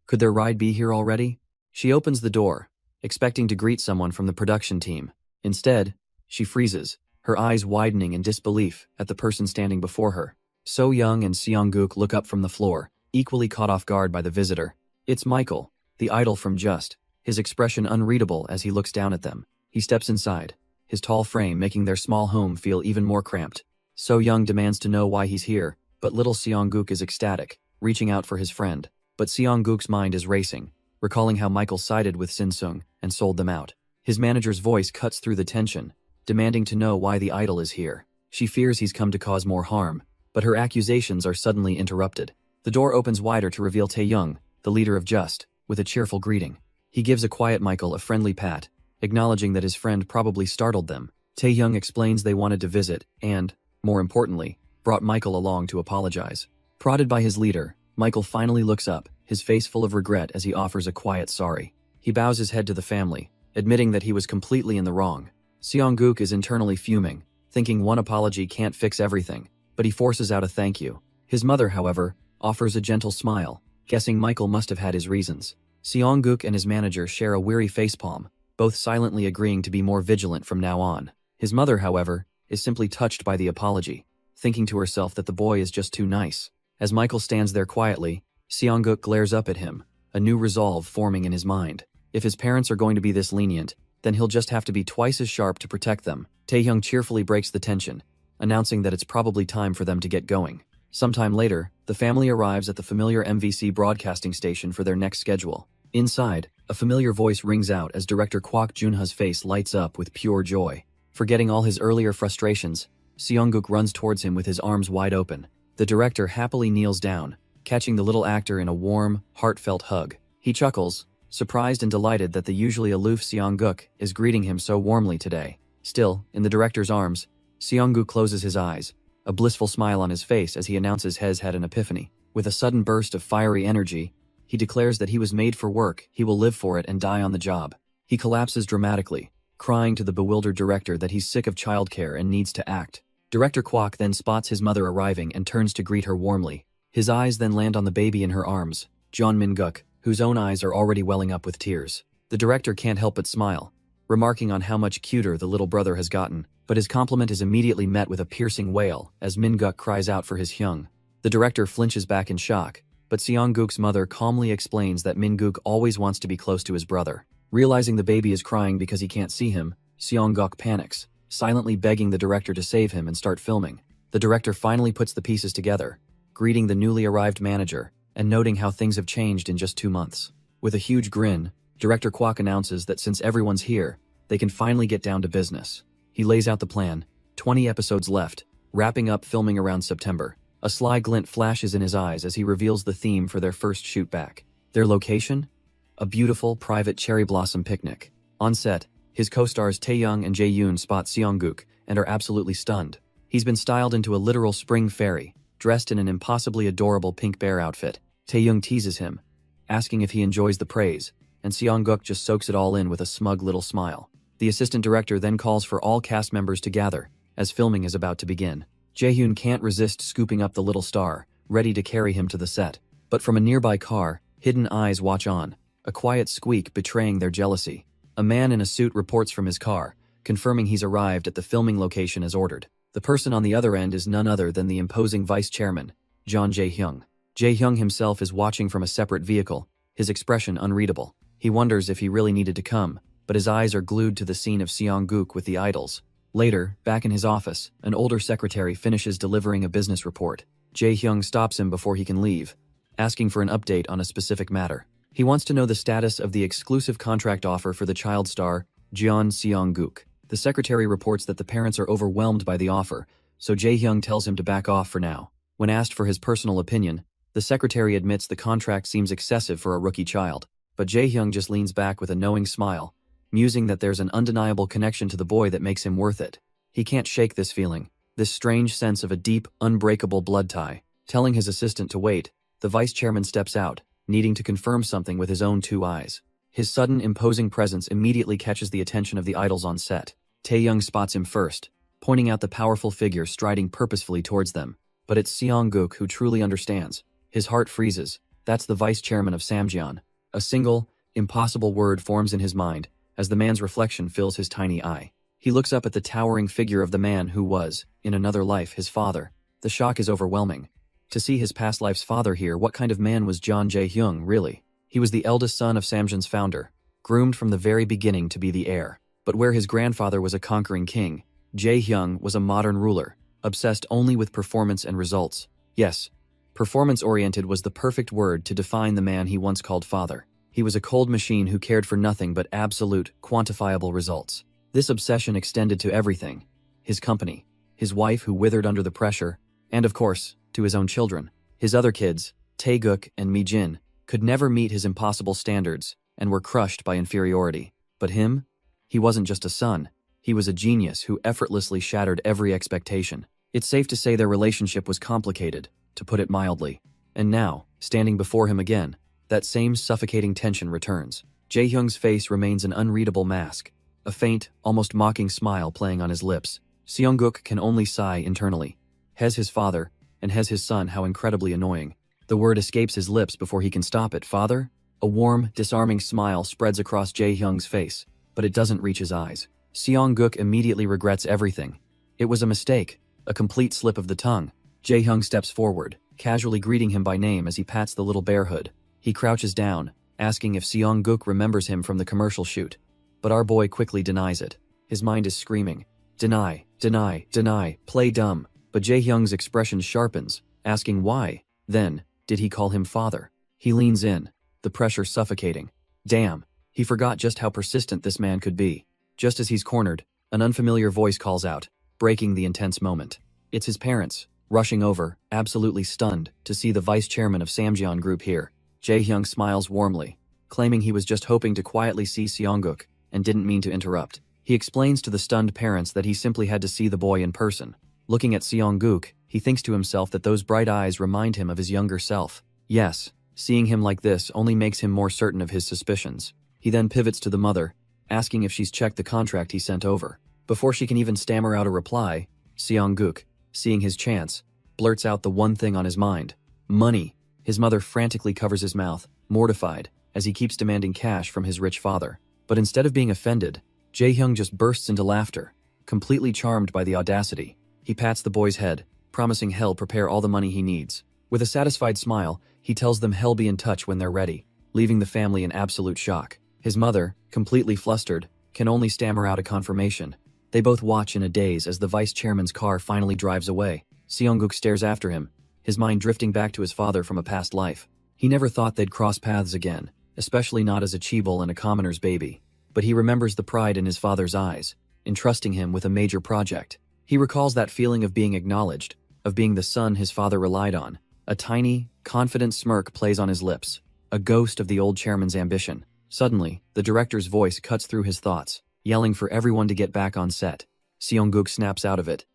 Could their ride be here already? She opens the door, expecting to greet someone from the production team. Instead, she freezes, her eyes widening in disbelief at the person standing before her. So-young and Seong-guk look up from the floor, equally caught off guard by the visitor. It's Michael, the idol from Just, his expression unreadable as he looks down at them. He steps inside, his tall frame making their small home feel even more cramped. So-young demands to know why he's here, but little Seong-guk is ecstatic, reaching out for his friend. But Seong-guk's mind is racing, recalling how Michael sided with Sin-sung and sold them out. His manager's voice cuts through the tension, demanding to know why the idol is here. She fears he's come to cause more harm, but her accusations are suddenly interrupted. The door opens wider to reveal Tae-young, the leader of Just, with a cheerful greeting. He gives a quiet Michael a friendly pat, acknowledging that his friend probably startled them. Tae-young explains they wanted to visit and, more importantly, brought Michael along to apologize. Prodded by his leader, Michael finally looks up, his face full of regret as he offers a quiet sorry. He bows his head to the family, admitting that he was completely in the wrong. Seong-guk is internally fuming, thinking one apology can't fix everything, but he forces out a thank you. His mother, however, offers a gentle smile, guessing Michael must have had his reasons. Seong-guk and his manager share a weary facepalm, both silently agreeing to be more vigilant from now on. His mother, however, is simply touched by the apology, thinking to herself that the boy is just too nice. As Michael stands there quietly, Seong-guk glares up at him, a new resolve forming in his mind. If his parents are going to be this lenient, then he'll just have to be twice as sharp to protect them. Tae-young cheerfully breaks the tension, announcing that it's probably time for them to get going. Sometime later, the family arrives at the familiar MVC broadcasting station for their next schedule. Inside, A familiar voice rings out as director Kwak Junha's face lights up with pure joy. Forgetting all his earlier frustrations, Seongguk runs towards him with his arms wide open. The director happily kneels down, catching the little actor in a warm, heartfelt hug. He chuckles, surprised and delighted that the usually aloof Seongguk is greeting him so warmly today. Still, in the director's arms, Seongguk closes his eyes, a blissful smile on his face as he announces Hez had an epiphany. With a sudden burst of fiery energy, he declares that he was made for work, he will live for it and die on the job. He collapses dramatically, crying to the bewildered director that he's sick of childcare and needs to act. Director Kwak then spots his mother arriving and turns to greet her warmly. His eyes then land on the baby in her arms, Jeon Min-guk, whose own eyes are already welling up with tears. The director can't help but smile, remarking on how much cuter the little brother has gotten, but his compliment is immediately met with a piercing wail as Min-guk cries out for his Hyung. The director flinches back in shock, but Seongguk's mother calmly explains that Min-guk always wants to be close to his brother. Realizing the baby is crying because he can't see him, Seongguk panics, silently begging the director to save him and start filming. The director finally puts the pieces together, greeting the newly arrived manager, and noting how things have changed in just 2 months. With a huge grin, Director Kwak announces that since everyone's here, they can finally get down to business. He lays out the plan, 20 episodes left, wrapping up filming around September. A sly glint flashes in his eyes as he reveals the theme for their first shoot back. Their location? A beautiful, private cherry blossom picnic. On set, his co-stars Taeyoung and Jae-yoon spot Seongguk and are absolutely stunned. He's been styled into a literal spring fairy, dressed in an impossibly adorable pink bear outfit. Taeyoung teases him, asking if he enjoys the praise, and Seongguk just soaks it all in with a smug little smile. The assistant director then calls for all cast members to gather, as filming is about to begin. Jae-yoon can't resist scooping up the little star, ready to carry him to the set. But from a nearby car, hidden eyes watch on, a quiet squeak betraying their jealousy. A man in a suit reports from his car, confirming he's arrived at the filming location as ordered. The person on the other end is none other than the imposing vice chairman, John Jae-hyung. Jae-hyung himself is watching from a separate vehicle, his expression unreadable. He wonders if he really needed to come, but his eyes are glued to the scene of Seongguk with the idols. Later, back in his office, an older secretary finishes delivering a business report. Jae-hyung stops him before he can leave, asking for an update on a specific matter. He wants to know the status of the exclusive contract offer for the child star, Jeon Seongguk. The secretary reports that the parents are overwhelmed by the offer, so Jae-hyung tells him to back off for now. When asked for his personal opinion, the secretary admits the contract seems excessive for a rookie child, but Jae-hyung just leans back with a knowing smile, musing that there's an undeniable connection to the boy that makes him worth it. He can't shake this feeling, this strange sense of a deep, unbreakable blood tie. Telling his assistant to wait, the vice chairman steps out, needing to confirm something with his own 2 eyes. His sudden, imposing presence immediately catches the attention of the idols on set. Taeyoung spots him first, pointing out the powerful figure striding purposefully towards them. But it's Seongguk who truly understands. His heart freezes. That's the vice chairman of Samjeon. A single, impossible word forms in his mind as the man's reflection fills his tiny eye. He looks up at the towering figure of the man who was, in another life, his father. The shock is overwhelming. To see his past life's father here, what kind of man was John Jae-hyung, really? He was the eldest son of Samjeon's founder, groomed from the very beginning to be the heir. But where his grandfather was a conquering king, Jae-hyung was a modern ruler, obsessed only with performance and results. Yes, performance-oriented was the perfect word to define the man he once called father. He was a cold machine who cared for nothing but absolute, quantifiable results. This obsession extended to everything: his company, his wife who withered under the pressure, and of course, to his own children. His other kids, Taeguk and Mi-jin, could never meet his impossible standards and were crushed by inferiority. But him? He wasn't just a son. He was a genius who effortlessly shattered every expectation. It's safe to say their relationship was complicated, to put it mildly. And now, standing before him again, that same suffocating tension returns. Jae-hyung's face remains an unreadable mask, a faint, almost mocking smile playing on his lips. Seongguk can only sigh internally. Hez his father, and Hez his son, how incredibly annoying. The word escapes his lips before he can stop it. Father? A warm, disarming smile spreads across Jae-hyung's face, but it doesn't reach his eyes. Seongguk immediately regrets everything. It was a mistake, a complete slip of the tongue. Jae-hyung steps forward, casually greeting him by name as he pats the little bear hood. He crouches down, asking if Seongguk remembers him from the commercial shoot. But our boy quickly denies it. His mind is screaming, "Deny, deny, deny, play dumb." But Jae-hyung's expression sharpens, asking why. Then, did he call him father? He leans in, the pressure suffocating. Damn, He forgot just how persistent this man could be. Just as he's cornered, an unfamiliar voice calls out, breaking the intense moment. It's his parents, rushing over, absolutely stunned, to see the vice chairman of Samjeon Group here. Jae-hyung smiles warmly, claiming he was just hoping to quietly see Seongguk and didn't mean to interrupt. He explains to the stunned parents that he simply had to see the boy in person. Looking at Seongguk, he thinks to himself that those bright eyes remind him of his younger self. Yes, seeing him like this only makes him more certain of his suspicions. He then pivots to the mother, asking if she's checked the contract he sent over. Before she can even stammer out a reply, Seongguk, seeing his chance, blurts out the one thing on his mind: money. His mother frantically covers his mouth, mortified, as he keeps demanding cash from his rich father. But instead of being offended, Jae-hyung just bursts into laughter, completely charmed by the audacity. He pats the boy's head, promising Hell prepare all the money he needs. With a satisfied smile, he tells them Hell be in touch when they're ready, leaving the family in absolute shock. His mother, completely flustered, can only stammer out a confirmation. They both watch in a daze as the vice chairman's car finally drives away. Seongguk stares after him, his mind drifting back to his father from a past life. He never thought they'd cross paths again, especially not as a chaebol and a commoner's baby. But he remembers the pride in his father's eyes, entrusting him with a major project. He recalls that feeling of being acknowledged, of being the son his father relied on. A tiny, confident smirk plays on his lips, a ghost of the old chairman's ambition. Suddenly, the director's voice cuts through his thoughts, yelling for everyone to get back on set. Seongguk snaps out of it.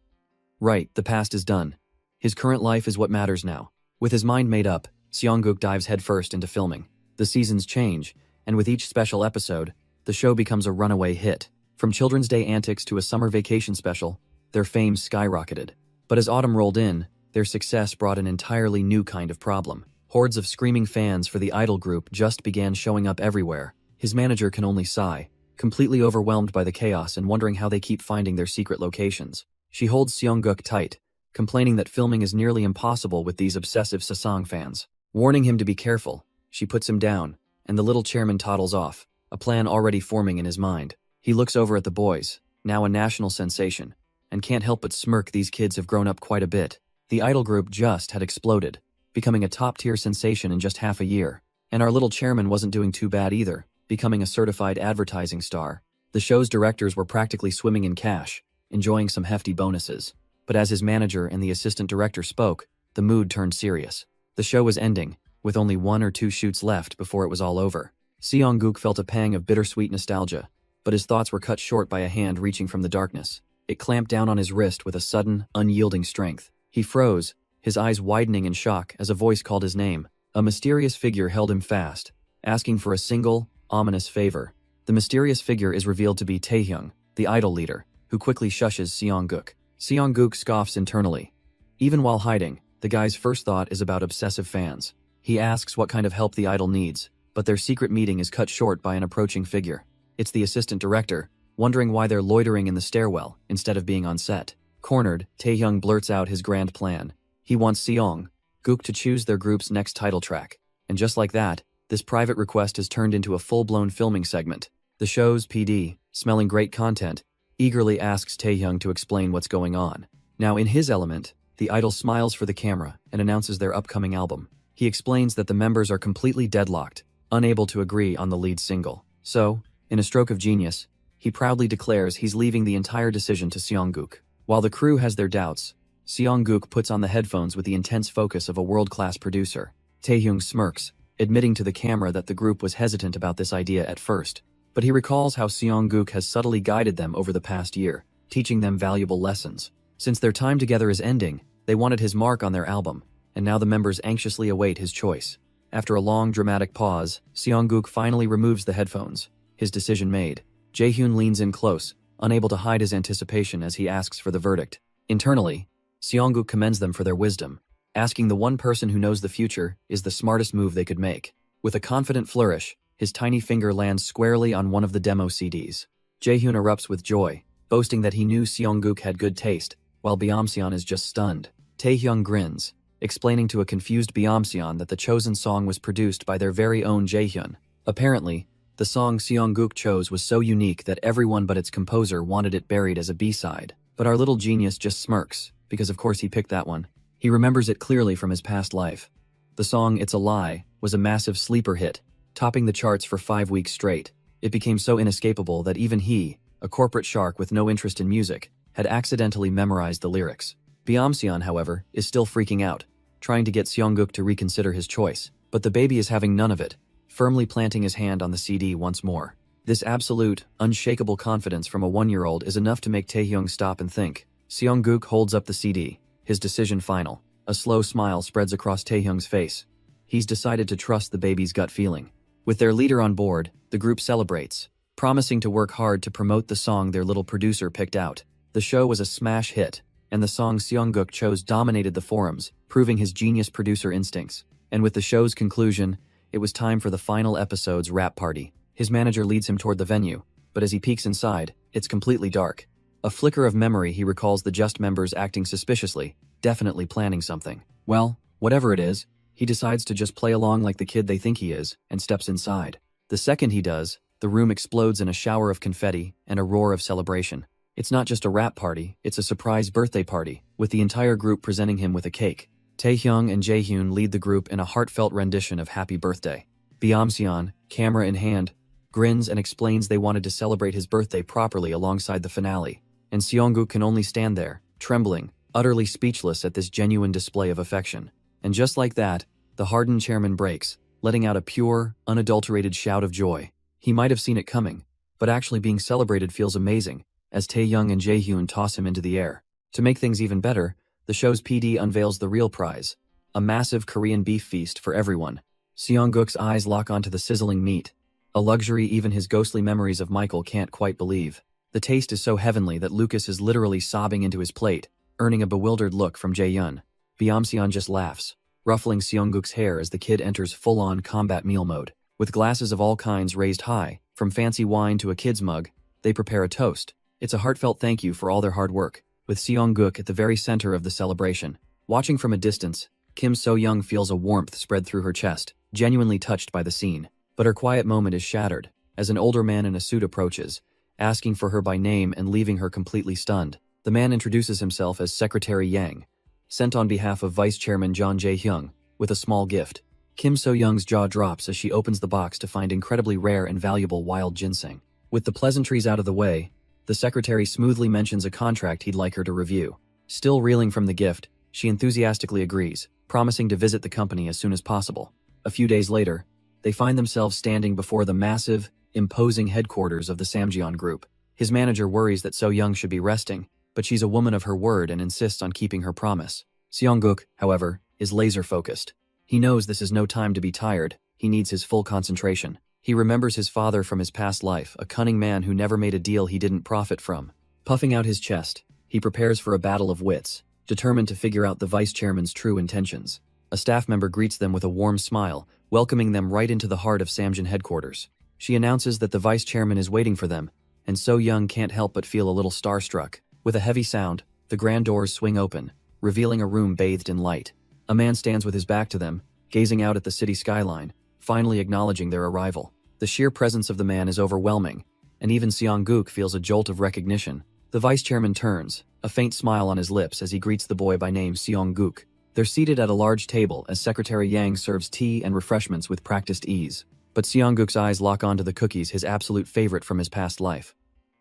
Right, the past is done. His current life is what matters now. With his mind made up, Seongguk dives headfirst into filming. The seasons change, and with each special episode, the show becomes a runaway hit. From Children's Day antics to a summer vacation special, their fame skyrocketed. But as autumn rolled in, their success brought an entirely new kind of problem. Hordes of screaming fans for the idol group just began showing up everywhere. His manager can only sigh, completely overwhelmed by the chaos and wondering how they keep finding their secret locations. She holds Seongguk tight, complaining that filming is nearly impossible with these obsessive Sasang fans. Warning him to be careful, she puts him down, and the little chairman toddles off, a plan already forming in his mind. He looks over at the boys, now a national sensation, and can't help but smirk. These kids have grown up quite a bit. The idol group just had exploded, becoming a top-tier sensation in just half a year. And our little chairman wasn't doing too bad either, becoming a certified advertising star. The show's directors were practically swimming in cash, enjoying some hefty bonuses. But as his manager and the assistant director spoke, the mood turned serious. The show was ending, with only 1 or 2 shoots left before it was all over. Seongguk felt a pang of bittersweet nostalgia, but his thoughts were cut short by a hand reaching from the darkness. It clamped down on his wrist with a sudden, unyielding strength. He froze, his eyes widening in shock as a voice called his name. A mysterious figure held him fast, asking for a single, ominous favor. The mysterious figure is revealed to be Taehyung, the idol leader, who quickly shushes Seongguk. Seongguk scoffs internally. Even while hiding, the guy's first thought is about obsessive fans. He asks what kind of help the idol needs, but their secret meeting is cut short by an approaching figure. It's the assistant director, wondering why they're loitering in the stairwell instead of being on set. Cornered, Taehyung blurts out his grand plan. He wants Seongguk to choose their group's next title track. And just like that, this private request has turned into a full-blown filming segment. The show's PD, smelling great content, eagerly asks Taehyung to explain what's going on. Now in his element, the idol smiles for the camera and announces their upcoming album. He explains that the members are completely deadlocked, unable to agree on the lead single. So, in a stroke of genius, he proudly declares he's leaving the entire decision to Seongguk. While the crew has their doubts, Seongguk puts on the headphones with the intense focus of a world-class producer. Taehyung smirks, admitting to the camera that the group was hesitant about this idea at first. But he recalls how Seongguk has subtly guided them over the past year, teaching them valuable lessons. Since their time together is ending, they wanted his mark on their album, and now the members anxiously await his choice. After a long, dramatic pause, Seongguk finally removes the headphones, his decision made. Jaehyun leans in close, unable to hide his anticipation as he asks for the verdict. Internally, Seongguk commends them for their wisdom, asking the one person who knows the future is the smartest move they could make. With a confident flourish, his tiny finger lands squarely on one of the demo CDs. Jaehyun erupts with joy, boasting that he knew Seongguk had good taste, while Beomseon is just stunned. Taehyung grins, explaining to a confused Beomseon that the chosen song was produced by their very own Jaehyun. Apparently, the song Seongguk chose was so unique that everyone but its composer wanted it buried as a B-side. But our little genius just smirks, because of course he picked that one. He remembers it clearly from his past life. The song It's a Lie was a massive sleeper hit, topping the charts for 5 weeks straight. It became so inescapable that even he, a corporate shark with no interest in music, had accidentally memorized the lyrics. Byamseon, however, is still freaking out, trying to get Seongguk to reconsider his choice, but the baby is having none of it, firmly planting his hand on the CD once more. This absolute, unshakable confidence from a 1-year-old is enough to make Taehyung stop and think. Seongguk holds up the CD, his decision final. A slow smile spreads across Taehyung's face. He's decided to trust the baby's gut feeling. With their leader on board, the group celebrates, promising to work hard to promote the song their little producer picked out. The show was a smash hit, and the song Seongguk chose dominated the forums, proving his genius producer instincts. And with the show's conclusion, it was time for the final episode's rap party. His manager leads him toward the venue, but as he peeks inside, it's completely dark. A flicker of memory, he recalls the Just members acting suspiciously, definitely planning something. Well, whatever it is, he decides to just play along like the kid they think he is, and steps inside. The second he does, the room explodes in a shower of confetti and a roar of celebration. It's not just a rap party, it's a surprise birthday party, with the entire group presenting him with a cake. Taehyung and Jaehyun lead the group in a heartfelt rendition of Happy Birthday. Byamseon, camera in hand, grins and explains they wanted to celebrate his birthday properly alongside the finale, and Seongguk can only stand there, trembling, utterly speechless at this genuine display of affection. And just like that, the hardened chairman breaks, letting out a pure, unadulterated shout of joy. He might have seen it coming, but actually being celebrated feels amazing, as Taehyung and Jaehyun toss him into the air. To make things even better, the show's PD unveils the real prize, a massive Korean beef feast for everyone. Seongguk's eyes lock onto the sizzling meat, a luxury even his ghostly memories of Michael can't quite believe. The taste is so heavenly that Lucas is literally sobbing into his plate, earning a bewildered look from Jaehyun. Byamseon just laughs, ruffling Seongguk's hair as the kid enters full-on combat meal mode. With glasses of all kinds raised high, from fancy wine to a kid's mug, they prepare a toast. It's a heartfelt thank you for all their hard work, with Seongguk at the very center of the celebration. Watching from a distance, Kim So-young feels a warmth spread through her chest, genuinely touched by the scene. But her quiet moment is shattered, as an older man in a suit approaches, asking for her by name and leaving her completely stunned. The man introduces himself as Secretary Yang, sent on behalf of Vice Chairman John Jae-hyung, with a small gift. Kim So-young's jaw drops as she opens the box to find incredibly rare and valuable wild ginseng. With the pleasantries out of the way, the secretary smoothly mentions a contract he'd like her to review. Still reeling from the gift, she enthusiastically agrees, promising to visit the company as soon as possible. A few days later, they find themselves standing before the massive, imposing headquarters of the Samjeon Group. His manager worries that So-young should be resting, but she's a woman of her word and insists on keeping her promise. Seongguk, however, is laser-focused. He knows this is no time to be tired, he needs his full concentration. He remembers his father from his past life, a cunning man who never made a deal he didn't profit from. Puffing out his chest, he prepares for a battle of wits, determined to figure out the vice chairman's true intentions. A staff member greets them with a warm smile, welcoming them right into the heart of Samjeon headquarters. She announces that the vice chairman is waiting for them, and So-young can't help but feel a little starstruck. With a heavy sound, the grand doors swing open, revealing a room bathed in light. A man stands with his back to them, gazing out at the city skyline, finally acknowledging their arrival. The sheer presence of the man is overwhelming, and even Seongguk feels a jolt of recognition. The vice chairman turns, a faint smile on his lips as he greets the boy by name Seongguk. They're seated at a large table as Secretary Yang serves tea and refreshments with practiced ease. But Seongguk's eyes lock onto the cookies, his absolute favorite from his past life.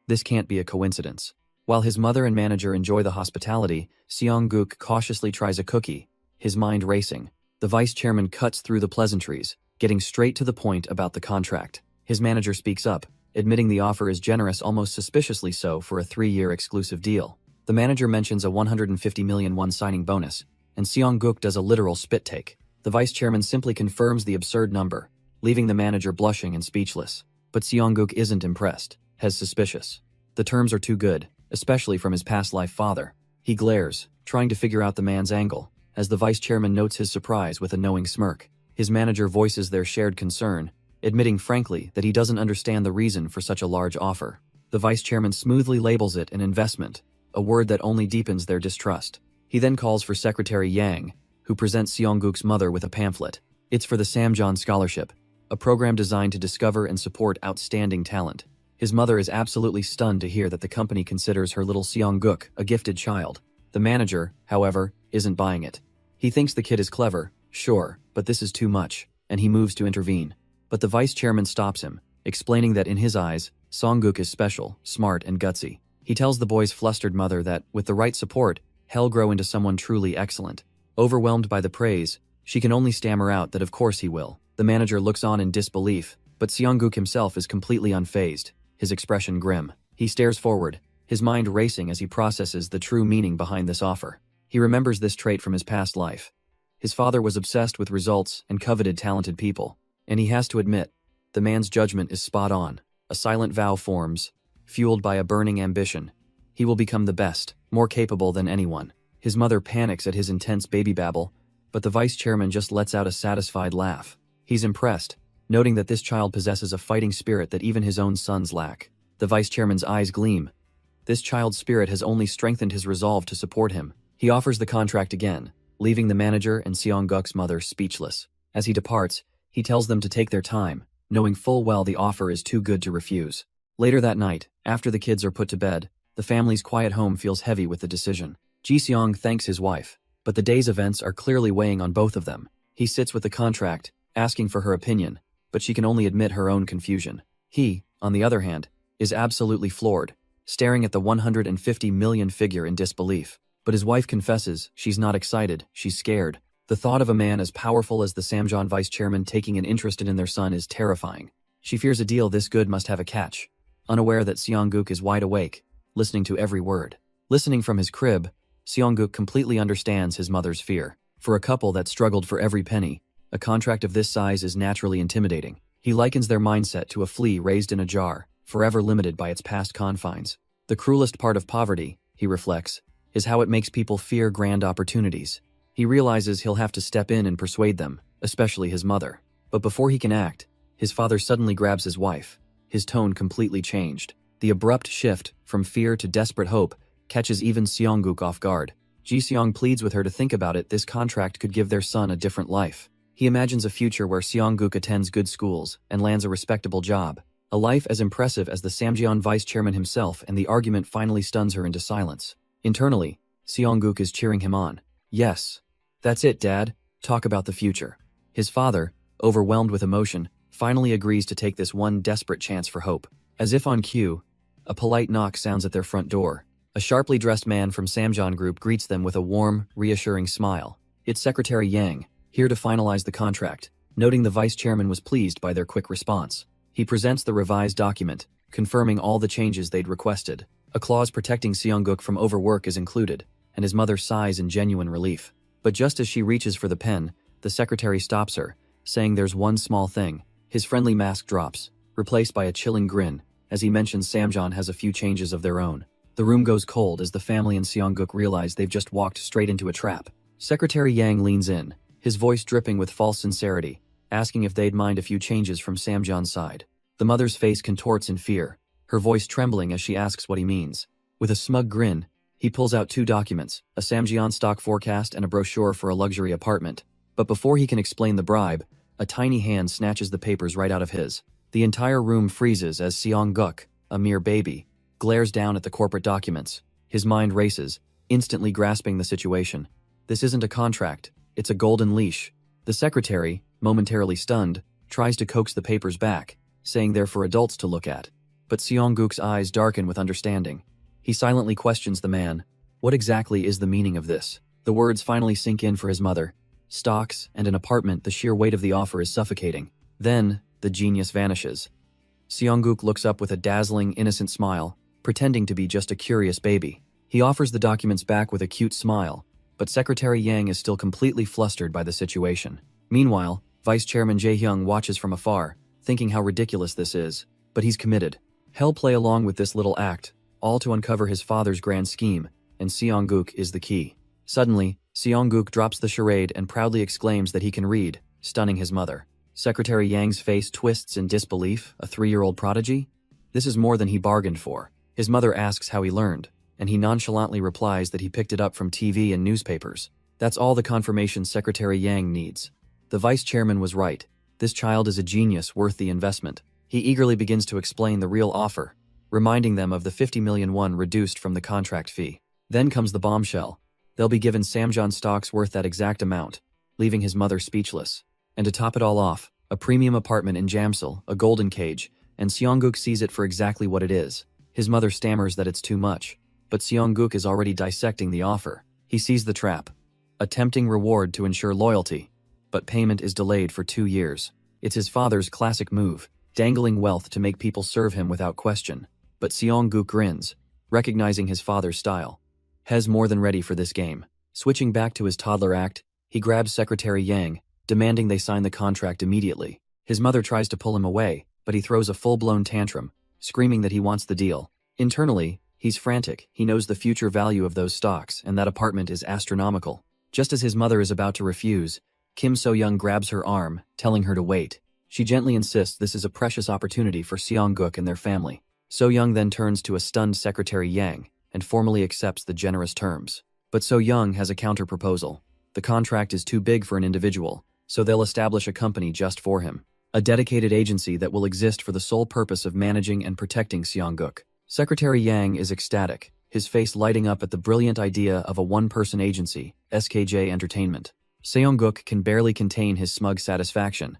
This can't be a coincidence. While his mother and manager enjoy the hospitality, Seongguk cautiously tries a cookie, his mind racing. The vice chairman cuts through the pleasantries, getting straight to the point about the contract. His manager speaks up, admitting the offer is generous, almost suspiciously so, for a 3-year exclusive deal. The manager mentions a 150 million won signing bonus, and Seongguk does a literal spit take. The vice chairman simply confirms the absurd number, leaving the manager blushing and speechless. But Seongguk isn't impressed, has suspicious. The terms are too good, especially from his past life father. He glares, trying to figure out the man's angle, as the vice chairman notes his surprise with a knowing smirk. His manager voices their shared concern, admitting frankly that he doesn't understand the reason for such a large offer. The vice chairman smoothly labels it an investment, a word that only deepens their distrust. He then calls for Secretary Yang, who presents Seongguk's mother with a pamphlet. It's for the Samjeon Scholarship, a program designed to discover and support outstanding talent. His mother is absolutely stunned to hear that the company considers her little Seongguk a gifted child. The manager, however, isn't buying it. He thinks the kid is clever, sure, but this is too much, and he moves to intervene. But the vice chairman stops him, explaining that in his eyes, Songguk is special, smart, and gutsy. He tells the boy's flustered mother that, with the right support, he'll grow into someone truly excellent. Overwhelmed by the praise, she can only stammer out that of course he will. The manager looks on in disbelief, but Seongguk himself is completely unfazed, his expression grim. He stares forward, his mind racing as he processes the true meaning behind this offer. He remembers this trait from his past life. His father was obsessed with results and coveted talented people, and he has to admit, the man's judgment is spot on. A silent vow forms, fueled by a burning ambition. He will become the best, more capable than anyone. His mother panics at his intense baby babble, but the vice chairman just lets out a satisfied laugh. He's impressed, noting that this child possesses a fighting spirit that even his own sons lack. The vice chairman's eyes gleam. This child's spirit has only strengthened his resolve to support him. He offers the contract again, leaving the manager and Seongguk's mother speechless. As he departs, he tells them to take their time, knowing full well the offer is too good to refuse. Later that night, after the kids are put to bed, the family's quiet home feels heavy with the decision. Ji-seong thanks his wife, but the day's events are clearly weighing on both of them. He sits with the contract, asking for her opinion, but she can only admit her own confusion. He, on the other hand, is absolutely floored, staring at the 150 million figure in disbelief. But his wife confesses she's not excited, she's scared. The thought of a man as powerful as the Samjeon vice chairman taking an interest in their son is terrifying. She fears a deal this good must have a catch, unaware that Seongguk is wide awake, listening to every word. Listening from his crib, Seongguk completely understands his mother's fear. For a couple that struggled for every penny, a contract of this size is naturally intimidating. He likens their mindset to a flea raised in a jar, forever limited by its past confines. The cruelest part of poverty, he reflects, is how it makes people fear grand opportunities. He realizes he'll have to step in and persuade them, especially his mother. But before he can act, his father suddenly grabs his wife. His tone completely changed. The abrupt shift from fear to desperate hope catches even Seongguk off guard. Ji-seong pleads with her to think about it. This contract could give their son a different life. He imagines a future where Seongguk attends good schools and lands a respectable job. A life as impressive as the Samjeon vice chairman himself, and the argument finally stuns her into silence. Internally, Seongguk is cheering him on. Yes. That's it, Dad. Talk about the future. His father, overwhelmed with emotion, finally agrees to take this one desperate chance for hope. As if on cue, a polite knock sounds at their front door. A sharply dressed man from Samjeon Group greets them with a warm, reassuring smile. It's Secretary Yang, here to finalize the contract, noting the vice chairman was pleased by their quick response. He presents the revised document, confirming all the changes they'd requested. A clause protecting Seongguk from overwork is included, and his mother sighs in genuine relief. But just as she reaches for the pen, the secretary stops her, saying there's one small thing. His friendly mask drops, replaced by a chilling grin, as he mentions Samjeon has a few changes of their own. The room goes cold as the family and Seongguk realize they've just walked straight into a trap. Secretary Yang leans in, his voice dripping with false sincerity, asking if they'd mind a few changes from Samjeon's side. The mother's face contorts in fear, her voice trembling as she asks what he means. With a smug grin, he pulls out two documents, a Samjeon stock forecast and a brochure for a luxury apartment. But before he can explain the bribe, a tiny hand snatches the papers right out of his. The entire room freezes as Seongguk, a mere baby, glares down at the corporate documents. His mind races, instantly grasping the situation. This isn't a contract, it's a golden leash. The secretary, momentarily stunned, tries to coax the papers back, saying they're for adults to look at. But Seongguk's eyes darken with understanding. He silently questions the man. What exactly is the meaning of this? The words finally sink in for his mother. Stocks and an apartment, the sheer weight of the offer is suffocating. Then, the genius vanishes. Seongguk looks up with a dazzling, innocent smile, pretending to be just a curious baby. He offers the documents back with a cute smile, but Secretary Yang is still completely flustered by the situation. Meanwhile, Vice Chairman Jae-hyung watches from afar, thinking how ridiculous this is, but he's committed. He'll play along with this little act, all to uncover his father's grand scheme, and Seongguk is the key. Suddenly, Seongguk drops the charade and proudly exclaims that he can read, stunning his mother. Secretary Yang's face twists in disbelief. A 3-year-old prodigy? This is more than he bargained for. His mother asks how he learned, and he nonchalantly replies that he picked it up from TV and newspapers. That's all the confirmation Secretary Yang needs. The vice chairman was right. This child is a genius worth the investment. He eagerly begins to explain the real offer, reminding them of the 50 million won reduced from the contract fee. Then comes the bombshell. They'll be given Samjeon stocks worth that exact amount, leaving his mother speechless. And to top it all off, a premium apartment in Jamsil, a golden cage, and Seongguk sees it for exactly what it is. His mother stammers that it's too much, but Seongguk is already dissecting the offer. He sees the trap. A tempting reward to ensure loyalty, but payment is delayed for 2 years. It's his father's classic move, dangling wealth to make people serve him without question. But Seongguk grins, recognizing his father's style. He's more than ready for this game. Switching back to his toddler act, he grabs Secretary Yang, demanding they sign the contract immediately. His mother tries to pull him away, but he throws a full-blown tantrum, screaming that he wants the deal. Internally, he's frantic. He knows the future value of those stocks, and that apartment is astronomical. Just as his mother is about to refuse, Kim So-young grabs her arm, telling her to wait. She gently insists this is a precious opportunity for Seongguk and their family. So-young then turns to a stunned Secretary Yang and formally accepts the generous terms. But So-young has a counter-proposal. The contract is too big for an individual, so they'll establish a company just for him. A dedicated agency that will exist for the sole purpose of managing and protecting Seongguk. Secretary Yang is ecstatic, his face lighting up at the brilliant idea of a one-person agency, SKJ Entertainment. Seongguk can barely contain his smug satisfaction.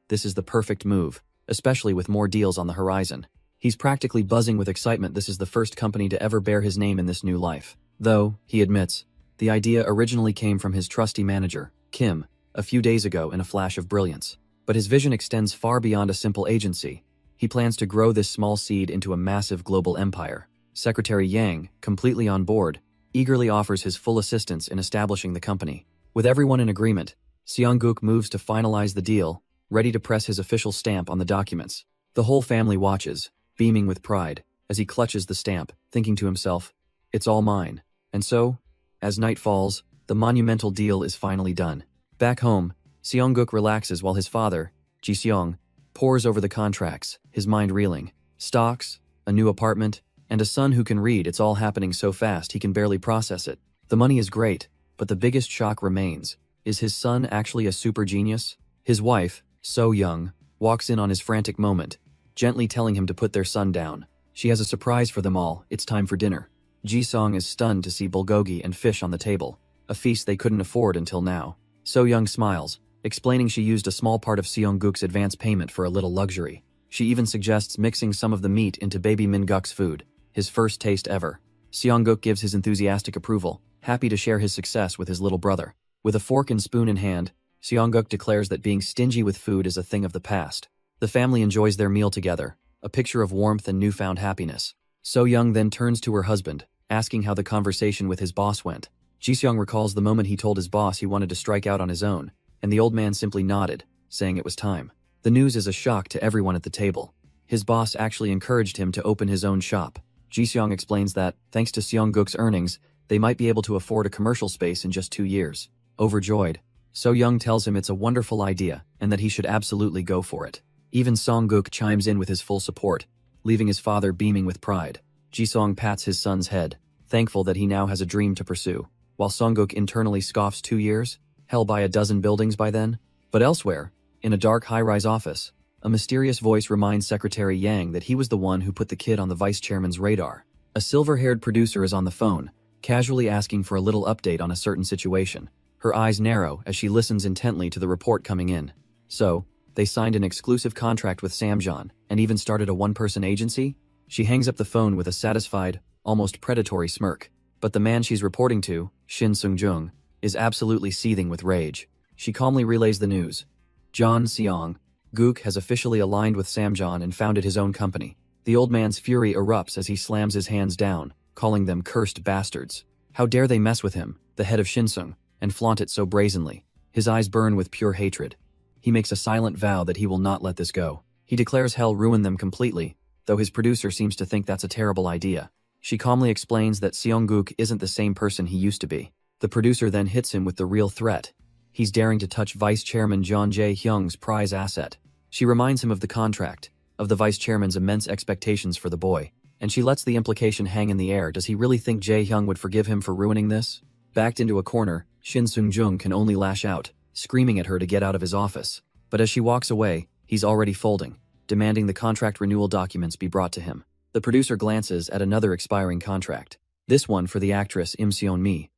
This is the perfect move, especially with more deals on the horizon. He's practically buzzing with excitement. This is the first company to ever bear his name in this new life. Though, he admits, the idea originally came from his trusty manager, Kim, a few days ago in a flash of brilliance. But his vision extends far beyond a simple agency. He plans to grow this small seed into a massive global empire. Secretary Yang, completely on board, eagerly offers his full assistance in establishing the company. With everyone in agreement, Seongguk moves to finalize the deal, ready to press his official stamp on the documents. The whole family watches, beaming with pride, as he clutches the stamp, thinking to himself, "It's all mine." And so, as night falls, the monumental deal is finally done. Back home, Seongguk relaxes while his father, Ji-seong, pores over the contracts, his mind reeling. Stocks, a new apartment, and a son who can read. It's all happening so fast he can barely process it. The money is great, but the biggest shock remains. Is his son actually a super genius? His wife, So-young, walks in on his frantic moment, gently telling him to put their son down. She has a surprise for them all. It's time for dinner. Ji-seong is stunned to see bulgogi and fish on the table, a feast they couldn't afford until now. So-young smiles, explaining she used a small part of Seongguk's advance payment for a little luxury. She even suggests mixing some of the meat into baby Minguk's food, his first taste ever. Seongguk gives his enthusiastic approval, happy to share his success with his little brother. With a fork and spoon in hand, Seongguk declares that being stingy with food is a thing of the past. The family enjoys their meal together, a picture of warmth and newfound happiness. So-young then turns to her husband, asking how the conversation with his boss went. Ji-seong recalls the moment he told his boss he wanted to strike out on his own, and the old man simply nodded, saying it was time. The news is a shock to everyone at the table. His boss actually encouraged him to open his own shop. Ji-seong explains that, thanks to Seongguk's earnings, they might be able to afford a commercial space in just 2 years. Overjoyed, So-young tells him it's a wonderful idea and that he should absolutely go for it. Even Seongguk chimes in with his full support, leaving his father beaming with pride. Ji-seong pats his son's head, thankful that he now has a dream to pursue, while Seongguk internally scoffs 2 years, hell by a dozen buildings by then. But elsewhere, in a dark high-rise office, a mysterious voice reminds Secretary Yang that he was the one who put the kid on the vice chairman's radar. A silver-haired producer is on the phone, casually asking for a little update on a certain situation. Her eyes narrow as she listens intently to the report coming in. So, they signed an exclusive contract with Samjeon and even started a one-person agency? She hangs up the phone with a satisfied, almost predatory smirk. But the man she's reporting to, Shin Sung-jung, is absolutely seething with rage. She calmly relays the news. John Seong-guk has officially aligned with Samjeon and founded his own company. The old man's fury erupts as he slams his hands down, calling them cursed bastards. How dare they mess with him, the head of Shinsung, and flaunt it so brazenly. His eyes burn with pure hatred. He makes a silent vow that he will not let this go. He declares hell ruined them completely, though his producer seems to think that's a terrible idea. She calmly explains that Seongguk isn't the same person he used to be. The producer then hits him with the real threat. He's daring to touch Vice Chairman Jeon Jae-hyung's prize asset. She reminds him of the contract, of the Vice Chairman's immense expectations for the boy, and she lets the implication hang in the air. Does he really think Jae-hyung would forgive him for ruining this? Backed into a corner, Shin Sung-jung can only lash out, screaming at her to get out of his office. But as she walks away, he's already folding, demanding the contract renewal documents be brought to him. The producer glances at another expiring contract, this one for the actress Im Seon-mi,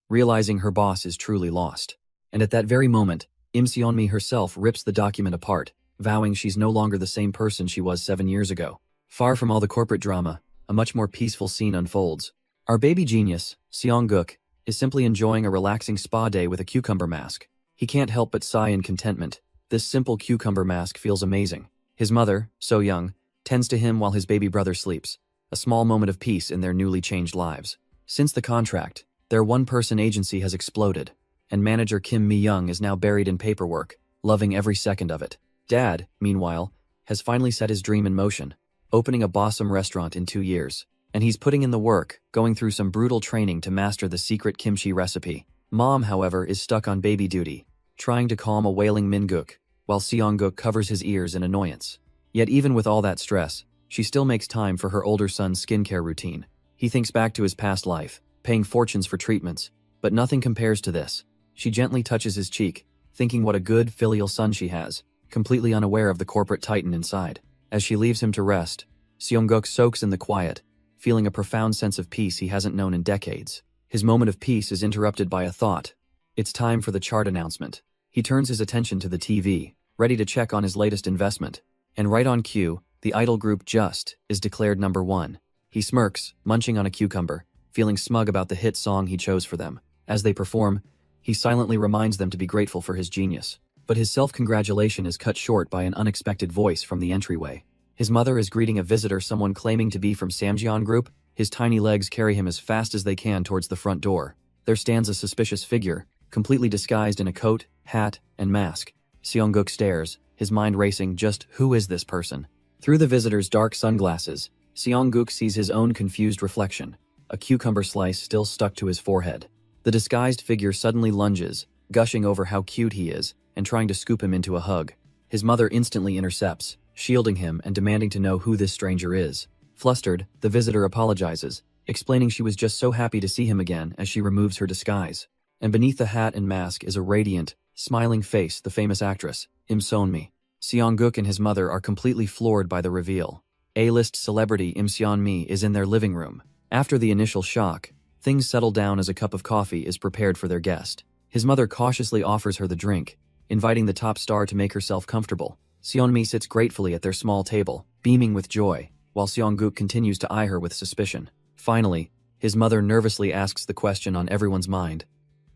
realizing her boss is truly lost. And at that very moment, Im Seon-mi herself rips the document apart, vowing she's no longer the same person she was 7 years ago. Far from all the corporate drama, a much more peaceful scene unfolds. Our baby genius, Seong-guk, is simply enjoying a relaxing spa day with a cucumber mask. He can't help but sigh in contentment. This simple cucumber mask feels amazing. His mother, So-young, tends to him while his baby brother sleeps, a small moment of peace in their newly changed lives. Since the contract, their one-person agency has exploded, and manager Kim Mi-young is now buried in paperwork, loving every second of it. Dad, meanwhile, has finally set his dream in motion, opening a Bossum restaurant in 2 years. And he's putting in the work, going through some brutal training to master the secret kimchi recipe. Mom, however, is stuck on baby duty, trying to calm a wailing Min-guk, while Seong-guk covers his ears in annoyance. Yet even with all that stress, she still makes time for her older son's skincare routine. He thinks back to his past life, paying fortunes for treatments, but nothing compares to this. She gently touches his cheek, thinking what a good filial son she has, completely unaware of the corporate titan inside. As she leaves him to rest, Seong-guk soaks in the quiet, feeling a profound sense of peace he hasn't known in decades. His moment of peace is interrupted by a thought. It's time for the chart announcement. He turns his attention to the TV, ready to check on his latest investment. And right on cue, the idol group Just is declared number 1. He smirks, munching on a cucumber, feeling smug about the hit song he chose for them. As they perform, he silently reminds them to be grateful for his genius. But his self-congratulation is cut short by an unexpected voice from the entryway. His mother is greeting a visitor, someone claiming to be from Samjeon Group. His tiny legs carry him as fast as they can towards the front door. There stands a suspicious figure, completely disguised in a coat, hat, and mask. Seong-guk stares, his mind racing. Just who is this person? Through the visitor's dark sunglasses, Seong-guk sees his own confused reflection, a cucumber slice still stuck to his forehead. The disguised figure suddenly lunges, gushing over how cute he is, and trying to scoop him into a hug. His mother instantly intercepts, shielding him and demanding to know who this stranger is. Flustered, the visitor apologizes, explaining she was just so happy to see him again as she removes her disguise. And beneath the hat and mask is a radiant, smiling face, the famous actress, Im Seon-mi. Seong-guk and his mother are completely floored by the reveal. A-list celebrity Im Seon-mi is in their living room. After the initial shock, things settle down as a cup of coffee is prepared for their guest. His mother cautiously offers her the drink, inviting the top star to make herself comfortable. Seon-mi sits gratefully at their small table, beaming with joy, while Seong-guk continues to eye her with suspicion. Finally, his mother nervously asks the question on everyone's mind.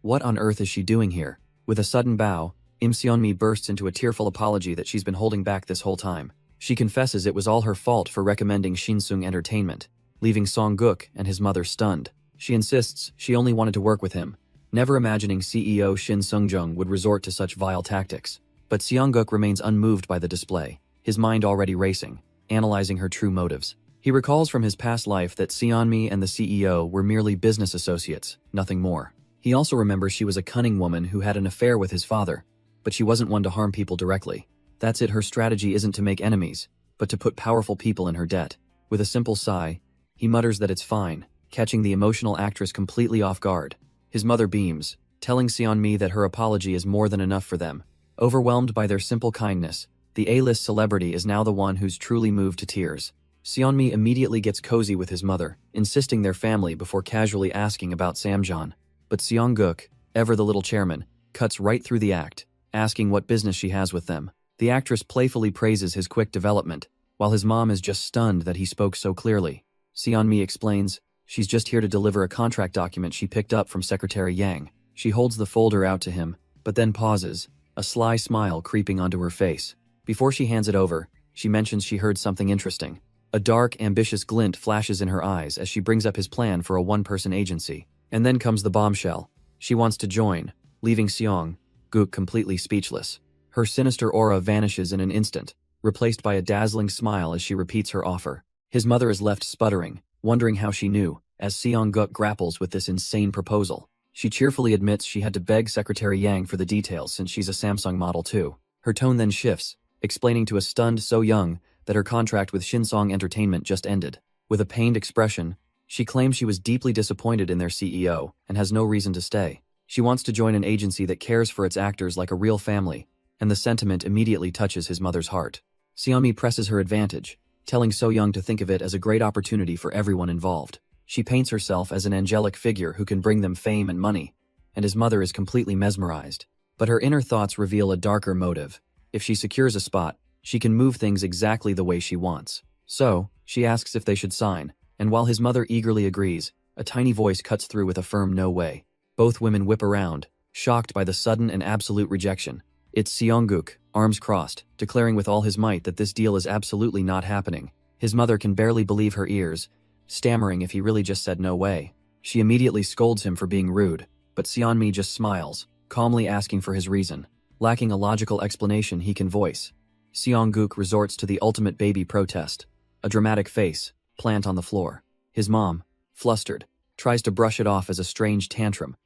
What on earth is she doing here? With a sudden bow, Im Seon-mi bursts into a tearful apology that she's been holding back this whole time. She confesses it was all her fault for recommending Shin-sung Entertainment, leaving Seong-guk and his mother stunned. She insists she only wanted to work with him, never imagining CEO Shin Sung-jung would resort to such vile tactics. But Seong-guk remains unmoved by the display, his mind already racing, analyzing her true motives. He recalls from his past life that Seon-mi and the CEO were merely business associates, nothing more. He also remembers she was a cunning woman who had an affair with his father, but she wasn't one to harm people directly. That's it, her strategy isn't to make enemies, but to put powerful people in her debt. With a simple sigh, he mutters that it's fine, catching the emotional actress completely off guard. His mother beams, telling Seon-mi that her apology is more than enough for them. Overwhelmed by their simple kindness, the A-list celebrity is now the one who's truly moved to tears. Seon-mi immediately gets cozy with his mother, insisting they're family before casually asking about Samjeon. But Seong-guk, ever the little chairman, cuts right through the act, asking what business she has with them. The actress playfully praises his quick development, while his mom is just stunned that he spoke so clearly. Seon-mi explains, she's just here to deliver a contract document she picked up from Secretary Yang. She holds the folder out to him, but then pauses, a sly smile creeping onto her face. Before she hands it over, she mentions she heard something interesting. A dark, ambitious glint flashes in her eyes as she brings up his plan for a one-person agency. And then comes the bombshell. She wants to join, leaving Seong-guk completely speechless. Her sinister aura vanishes in an instant, replaced by a dazzling smile as she repeats her offer. His mother is left sputtering, wondering how she knew, as Seong-guk grapples with this insane proposal. She cheerfully admits she had to beg Secretary Yang for the details since she's a Samsung model too. Her tone then shifts, explaining to a stunned So-young that her contract with Shin-sung Entertainment just ended. With a pained expression, she claims she was deeply disappointed in their CEO and has no reason to stay. She wants to join an agency that cares for its actors like a real family, and the sentiment immediately touches his mother's heart. Seon-mi presses her advantage, telling So-young to think of it as a great opportunity for everyone involved. She paints herself as an angelic figure who can bring them fame and money, and his mother is completely mesmerized. But her inner thoughts reveal a darker motive. If she secures a spot, She can move things exactly the way she wants. So, she asks if they should sign, and while his mother eagerly agrees, a tiny voice cuts through with a firm no way. Both women whip around, shocked by the sudden and absolute rejection. It's Seongguk, arms crossed, declaring with all his might that this deal is absolutely not happening. His mother can barely believe her ears, stammering if he really just said no way. She immediately scolds him for being rude, but Seonmi just smiles, calmly asking for his reason. Lacking a logical explanation he can voice, Seongguk resorts to the ultimate baby protest. A dramatic face, plant on the floor. His mom, flustered, tries to brush it off as a strange tantrum,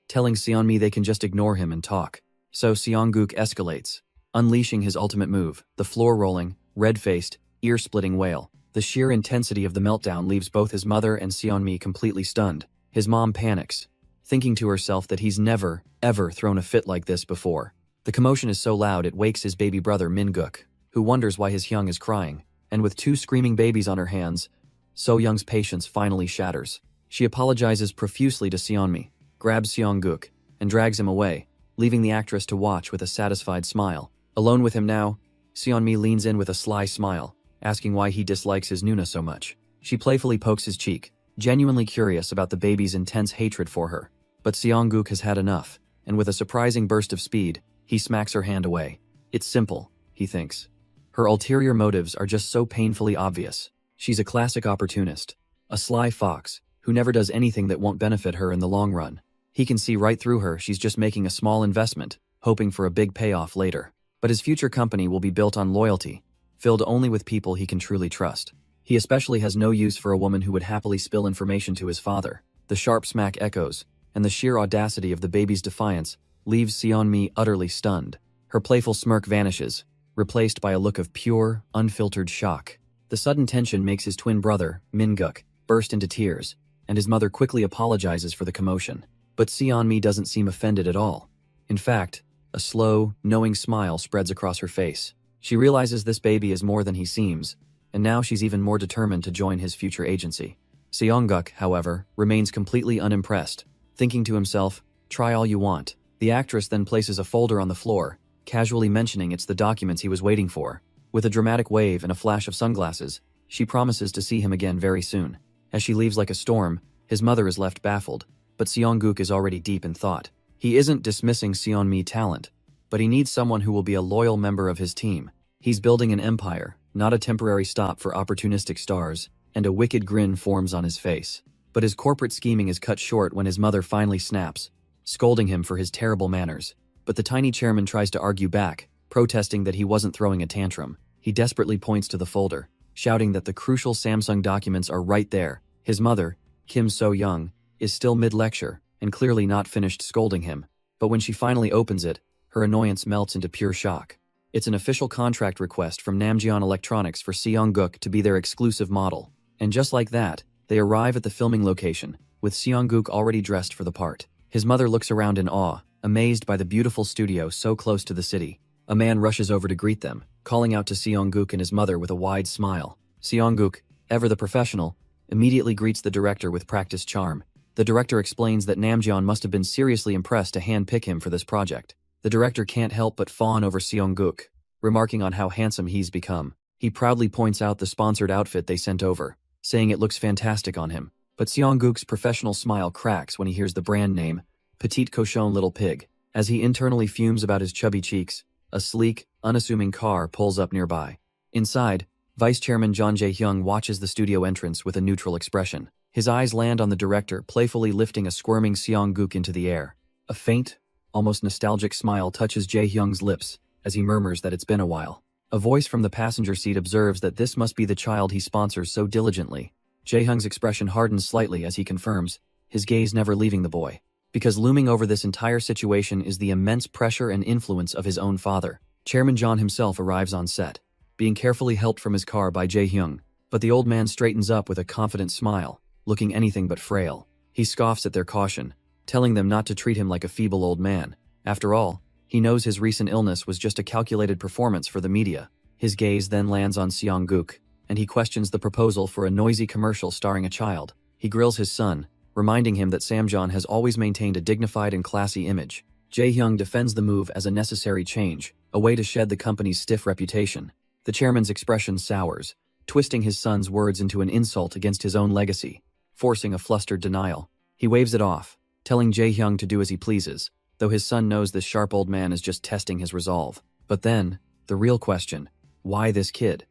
telling Seonmi they can just ignore him and talk. So Seongguk escalates, unleashing his ultimate move, the floor-rolling, red-faced, ear-splitting wail. The sheer intensity of the meltdown leaves both his mother and Seonmi completely stunned. His mom panics, thinking to herself that he's never, ever thrown a fit like this before. The commotion is so loud it wakes his baby brother Minguk, who wonders why his Hyung is crying. And with two screaming babies on her hands, So Young's patience finally shatters. She apologizes profusely to Seonmi, grabs Seongguk, and drags him away, leaving the actress to watch with a satisfied smile. Alone with him now, Seonmi leans in with a sly smile, asking why he dislikes his Nuna so much. She playfully pokes his cheek, genuinely curious about the baby's intense hatred for her. But Seongguk has had enough, and with a surprising burst of speed, he smacks her hand away. It's simple, he thinks. Her ulterior motives are just so painfully obvious. She's a classic opportunist, a sly fox, who never does anything that won't benefit her in the long run. He can see right through her. She's just making a small investment, hoping for a big payoff later. But his future company will be built on loyalty, filled only with people he can truly trust. He especially has no use for a woman who would happily spill information to his father. The sharp smack echoes, and the sheer audacity of the baby's defiance leaves Seonmi utterly stunned. Her playful smirk vanishes, replaced by a look of pure, unfiltered shock. The sudden tension makes his twin brother, Minguk, burst into tears, and his mother quickly apologizes for the commotion. But Seonmi doesn't seem offended at all. In fact, a slow, knowing smile spreads across her face. She realizes this baby is more than he seems, and now she's even more determined to join his future agency. Seongguk, however, remains completely unimpressed, thinking to himself, "Try all you want." The actress then places a folder on the floor, casually mentioning it's the documents he was waiting for. With a dramatic wave and a flash of sunglasses, she promises to see him again very soon. As she leaves like a storm, his mother is left baffled, but Seongguk is already deep in thought. He isn't dismissing Seonmi talent, but he needs someone who will be a loyal member of his team. He's building an empire, not a temporary stop for opportunistic stars, and a wicked grin forms on his face. But his corporate scheming is cut short when his mother finally snaps, scolding him for his terrible manners. But the tiny chairman tries to argue back, protesting that he wasn't throwing a tantrum. He desperately points to the folder, shouting that the crucial Samsung documents are right there. His mother, Kim So-young, is still mid-lecture and clearly not finished scolding him. But when she finally opens it, her annoyance melts into pure shock. It's an official contract request from Namjeon Electronics for Seongguk to be their exclusive model. And just like that, they arrive at the filming location, with Seongguk already dressed for the part. His mother looks around in awe, amazed by the beautiful studio so close to the city. A man rushes over to greet them, calling out to Seongguk and his mother with a wide smile. Seongguk, ever the professional, immediately greets the director with practiced charm. The director explains that Namjeon must have been seriously impressed to handpick him for this project. The director can't help but fawn over Seongguk, remarking on how handsome he's become. He proudly points out the sponsored outfit they sent over, saying it looks fantastic on him. But Seongguk's professional smile cracks when he hears the brand name, Petite Cochon Little Pig. As he internally fumes about his chubby cheeks, a sleek, unassuming car pulls up nearby. Inside, Vice Chairman John Jae-hyung watches the studio entrance with a neutral expression. His eyes land on the director, playfully lifting a squirming Seongguk into the air. A faint, almost nostalgic smile touches Jae-hyung's lips as he murmurs that it's been a while. A voice from the passenger seat observes that this must be the child he sponsors so diligently. Jae-hyung's expression hardens slightly as he confirms, his gaze never leaving the boy. Because looming over this entire situation is the immense pressure and influence of his own father. Chairman John himself arrives on set, being carefully helped from his car by Jae-hyung, but the old man straightens up with a confident smile, looking anything but frail. He scoffs at their caution, telling them not to treat him like a feeble old man. After all, he knows his recent illness was just a calculated performance for the media. His gaze then lands on Seongguk, and he questions the proposal for a noisy commercial starring a child. He grills his son, reminding him that Samjeon has always maintained a dignified and classy image. Jae-hyung defends the move as a necessary change, a way to shed the company's stiff reputation. The chairman's expression sours, twisting his son's words into an insult against his own legacy, forcing a flustered denial. He waves it off, telling Jae-hyung to do as he pleases, though his son knows this sharp old man is just testing his resolve. But then, the real question, why this kid?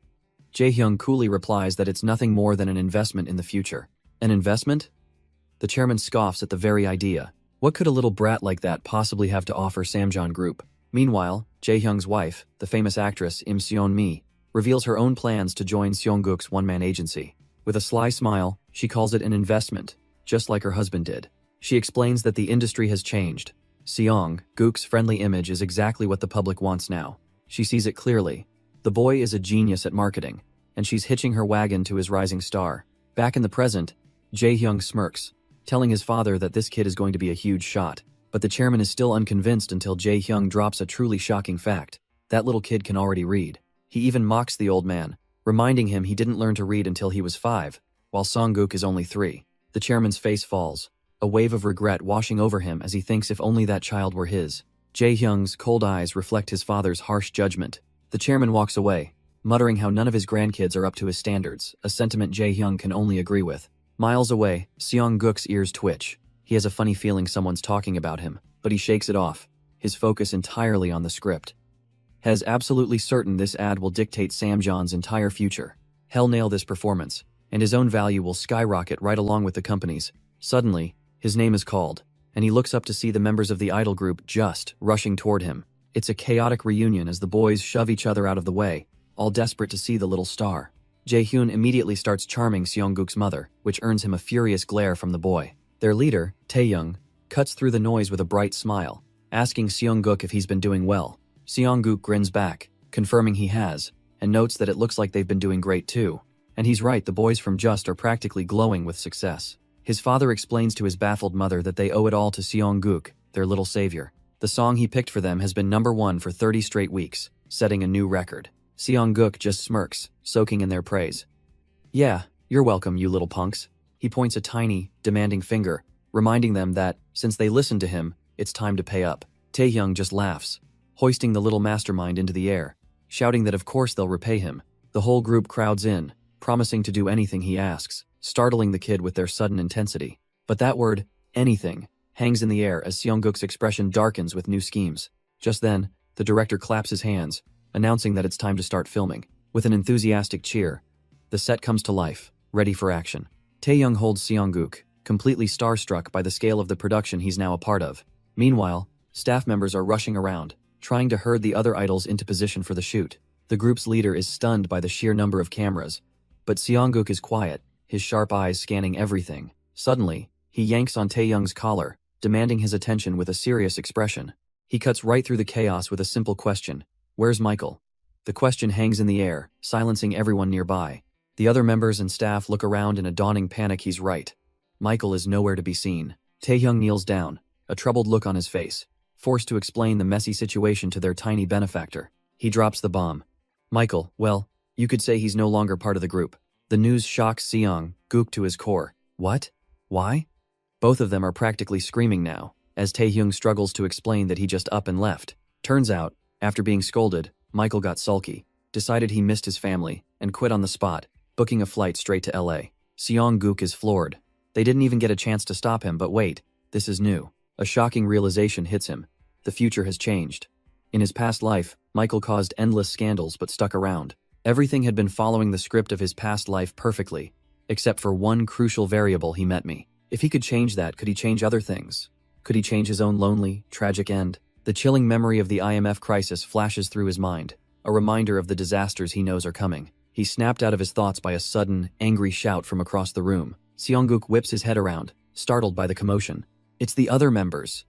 Jae-hyung coolly replies that it's nothing more than an investment in the future. An investment? The chairman scoffs at the very idea. What could a little brat like that possibly have to offer Samjeon Group? Meanwhile, Jae-hyung's wife, the famous actress Im Seon-mi, reveals her own plans to join Seong-guk's one-man agency. With a sly smile, she calls it an investment, just like her husband did. She explains that the industry has changed. Seong-guk's friendly image is exactly what the public wants now. She sees it clearly. The boy is a genius at marketing, and she's hitching her wagon to his rising star. Back in the present, Jae-hyung smirks, telling his father that this kid is going to be a huge shot. But the chairman is still unconvinced until Jae-hyung drops a truly shocking fact. That little kid can already read. He even mocks the old man, reminding him he didn't learn to read until he was 5, while Seong-guk is only 3. The chairman's face falls, a wave of regret washing over him as he thinks if only that child were his. Jae-hyung's cold eyes reflect his father's harsh judgment. The chairman walks away, muttering how none of his grandkids are up to his standards, a sentiment Jae-hyung can only agree with. Miles away, Seong-guk's ears twitch. He has a funny feeling someone's talking about him, but he shakes it off, his focus entirely on the script. Has absolutely certain this ad will dictate Samjeon's entire future. He'll nail this performance, and his own value will skyrocket right along with the company's. Suddenly, his name is called, and he looks up to see the members of the idol group just rushing toward him. It's a chaotic reunion as the boys shove each other out of the way, all desperate to see the little star. Jae-hyun immediately starts charming Seong-guk's mother, which earns him a furious glare from the boy. Their leader, Tae-young, cuts through the noise with a bright smile, asking Seong-guk if he's been doing well. Seong-guk grins back, confirming he has, and notes that it looks like they've been doing great too. And he's right, the boys from Just are practically glowing with success. His father explains to his baffled mother that they owe it all to Seong-guk, their little savior. The song he picked for them has been #1 for 30 straight weeks, setting a new record. Seong-guk just smirks, soaking in their praise. Yeah, you're welcome, you little punks. He points a tiny, demanding finger, reminding them that, since they listened to him, it's time to pay up. Tae-hyung just laughs, hoisting the little mastermind into the air, shouting that of course they'll repay him. The whole group crowds in, promising to do anything he asks, startling the kid with their sudden intensity. But that word, anything, hangs in the air as Seong-guk's expression darkens with new schemes. Just then, the director claps his hands, announcing that it's time to start filming. With an enthusiastic cheer, the set comes to life, ready for action. Tae-young holds Seong-guk, completely starstruck by the scale of the production he's now a part of. Meanwhile, staff members are rushing around, trying to herd the other idols into position for the shoot. The group's leader is stunned by the sheer number of cameras, but Seong-guk is quiet, his sharp eyes scanning everything. Suddenly, he yanks on Tae-young's collar, demanding his attention with a serious expression. He cuts right through the chaos with a simple question. Where's Michael? The question hangs in the air, silencing everyone nearby. The other members and staff look around in a dawning panic. He's right. Michael is nowhere to be seen. Tae-hyung kneels down, a troubled look on his face, forced to explain the messy situation to their tiny benefactor. He drops the bomb. Michael, well, you could say he's no longer part of the group. The news shocks Seong-guk to his core. What? Why? Both of them are practically screaming now, as Tae-hyung struggles to explain that he just up and left. Turns out, after being scolded, Michael got sulky, decided he missed his family, and quit on the spot, booking a flight straight to LA. Seong-guk is floored. They didn't even get a chance to stop him, but wait, this is new. A shocking realization hits him. The future has changed. In his past life, Michael caused endless scandals but stuck around. Everything had been following the script of his past life perfectly, except for one crucial variable: he met me. If he could change that, could he change other things? Could he change his own lonely, tragic end? The chilling memory of the IMF crisis flashes through his mind, a reminder of the disasters he knows are coming. He snapped out of his thoughts by a sudden, angry shout from across the room. Seong-guk whips his head around, startled by the commotion. It's the other members.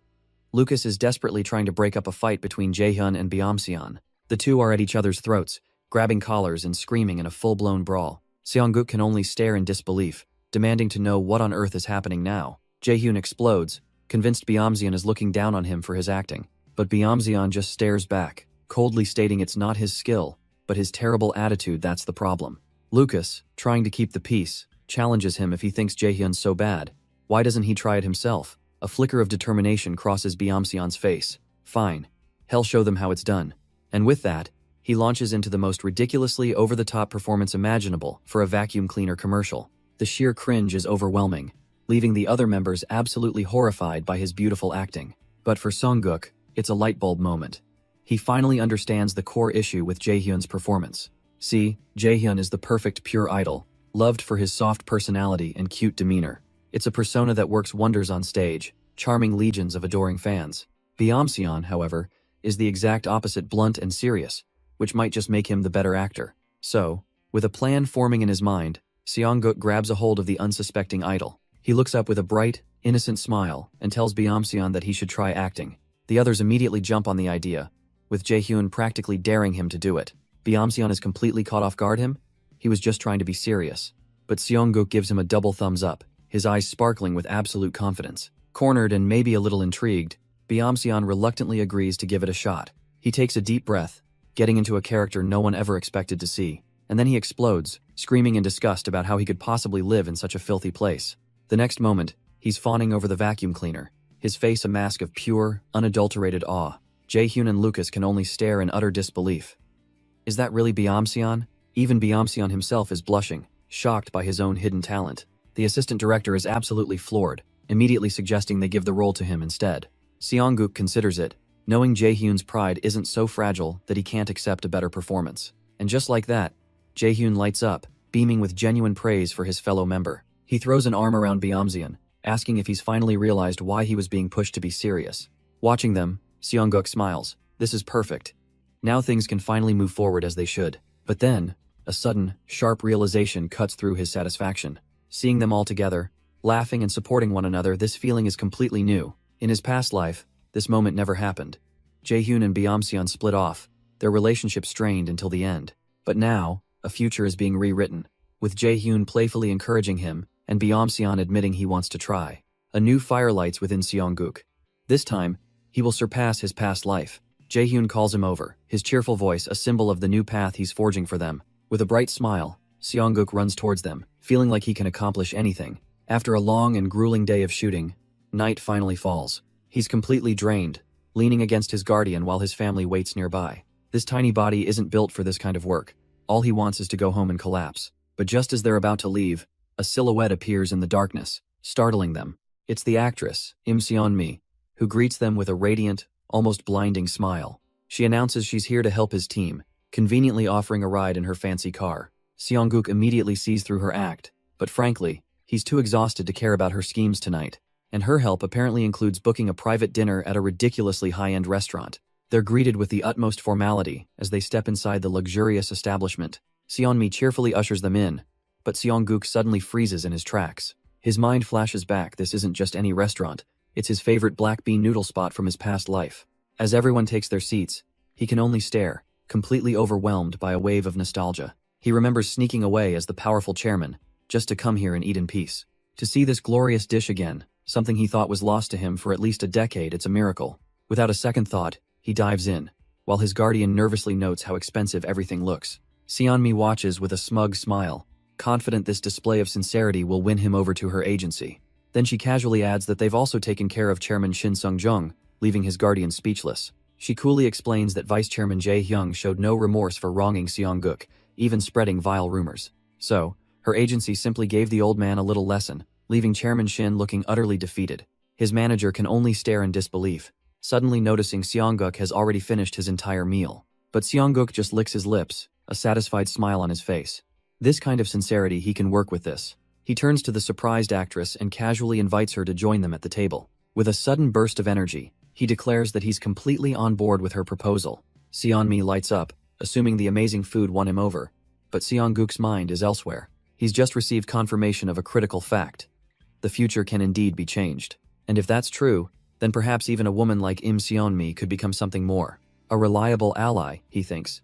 Lucas is desperately trying to break up a fight between Jae-hyun and Byam-seon. The two are at each other's throats, grabbing collars and screaming in a full-blown brawl. Seong-guk can only stare in disbelief, demanding to know what on earth is happening now. Jae-hyun explodes, convinced Byam-seon is looking down on him for his acting. But Byam-seon just stares back, coldly stating it's not his skill, but his terrible attitude that's the problem. Lucas, trying to keep the peace, challenges him if he thinks Jae-hyun's so bad. Why doesn't he try it himself? A flicker of determination crosses Byam-seon's face. Fine. He'll show them how it's done. And with that, he launches into the most ridiculously over-the-top performance imaginable for a vacuum cleaner commercial. The sheer cringe is overwhelming, leaving the other members absolutely horrified by his beautiful acting. But for Sunguk, it's a light bulb moment. He finally understands the core issue with Jaehyun's performance. See, Jaehyun is the perfect pure idol, loved for his soft personality and cute demeanor. It's a persona that works wonders on stage, charming legions of adoring fans. Byeomseon, however, is the exact opposite, blunt and serious, which might just make him the better actor. So, with a plan forming in his mind, Seongguk grabs a hold of the unsuspecting idol. He looks up with a bright, innocent smile and tells Byeomseon that he should try acting. The others immediately jump on the idea, with Jaehyun practically daring him to do it. Byeomseon is completely caught off guard. He was just trying to be serious. But Seongguk gives him a double thumbs up, his eyes sparkling with absolute confidence. Cornered and maybe a little intrigued, Byeomseon reluctantly agrees to give it a shot. He takes a deep breath, getting into a character no one ever expected to see, and then he explodes, screaming in disgust about how he could possibly live in such a filthy place. The next moment, he's fawning over the vacuum cleaner, his face a mask of pure, unadulterated awe. Jaehyun and Lucas can only stare in utter disbelief. Is that really Byeomseon? Even Byeomseon himself is blushing, shocked by his own hidden talent. The assistant director is absolutely floored, immediately suggesting they give the role to him instead. Seongguk considers it, knowing Jaehyun's pride isn't so fragile that he can't accept a better performance. And just like that, Jaehyun lights up, beaming with genuine praise for his fellow member. He throws an arm around Byeomseon, asking if he's finally realized why he was being pushed to be serious. Watching them, Seongguk smiles. This is perfect. Now things can finally move forward as they should. But then, a sudden, sharp realization cuts through his satisfaction. Seeing them all together, laughing and supporting one another, this feeling is completely new. In his past life, this moment never happened. Jaehyun and Byeomseon split off, their relationship strained until the end. But now, a future is being rewritten, with Jaehyun playfully encouraging him and Byeomseon admitting he wants to try. A new fire lights within Seongguk. This time, he will surpass his past life. Jaehyun calls him over, his cheerful voice a symbol of the new path he's forging for them. With a bright smile, Seongguk runs towards them, feeling like he can accomplish anything. After a long and grueling day of shooting, night finally falls. He's completely drained, leaning against his guardian while his family waits nearby. This tiny body isn't built for this kind of work. All he wants is to go home and collapse. But just as they're about to leave, a silhouette appears in the darkness, startling them. It's the actress, Im Seon-mi, who greets them with a radiant, almost blinding smile. She announces she's here to help his team, conveniently offering a ride in her fancy car. Seongguk immediately sees through her act, but frankly, he's too exhausted to care about her schemes tonight. And her help apparently includes booking a private dinner at a ridiculously high-end restaurant. They're greeted with the utmost formality as they step inside the luxurious establishment. Seon-mi cheerfully ushers them in, but Seongguk suddenly freezes in his tracks. His mind flashes back. This isn't just any restaurant, it's his favorite black bean noodle spot from his past life. As everyone takes their seats, he can only stare, completely overwhelmed by a wave of nostalgia. He remembers sneaking away as the powerful chairman, just to come here and eat in peace. To see this glorious dish again, something he thought was lost to him for at least a decade, it's a miracle. Without a second thought, he dives in, while his guardian nervously notes how expensive everything looks. Seon-mi watches with a smug smile, confident this display of sincerity will win him over to her agency. Then she casually adds that they've also taken care of Chairman Shin Sung-jung, leaving his guardian speechless. She coolly explains that Vice Chairman Jae-hyung showed no remorse for wronging Seongguk, even spreading vile rumors. So, her agency simply gave the old man a little lesson, leaving Chairman Shin looking utterly defeated. His manager can only stare in disbelief, suddenly noticing Seongguk has already finished his entire meal. But Seongguk just licks his lips, a satisfied smile on his face. This kind of sincerity, he can work with this. He turns to the surprised actress and casually invites her to join them at the table. With a sudden burst of energy, he declares that he's completely on board with her proposal. Seon-mi lights up, assuming the amazing food won him over. But Seongguk's mind is elsewhere. He's just received confirmation of a critical fact. The future can indeed be changed. And if that's true, then perhaps even a woman like Im Seon-mi could become something more. A reliable ally, he thinks,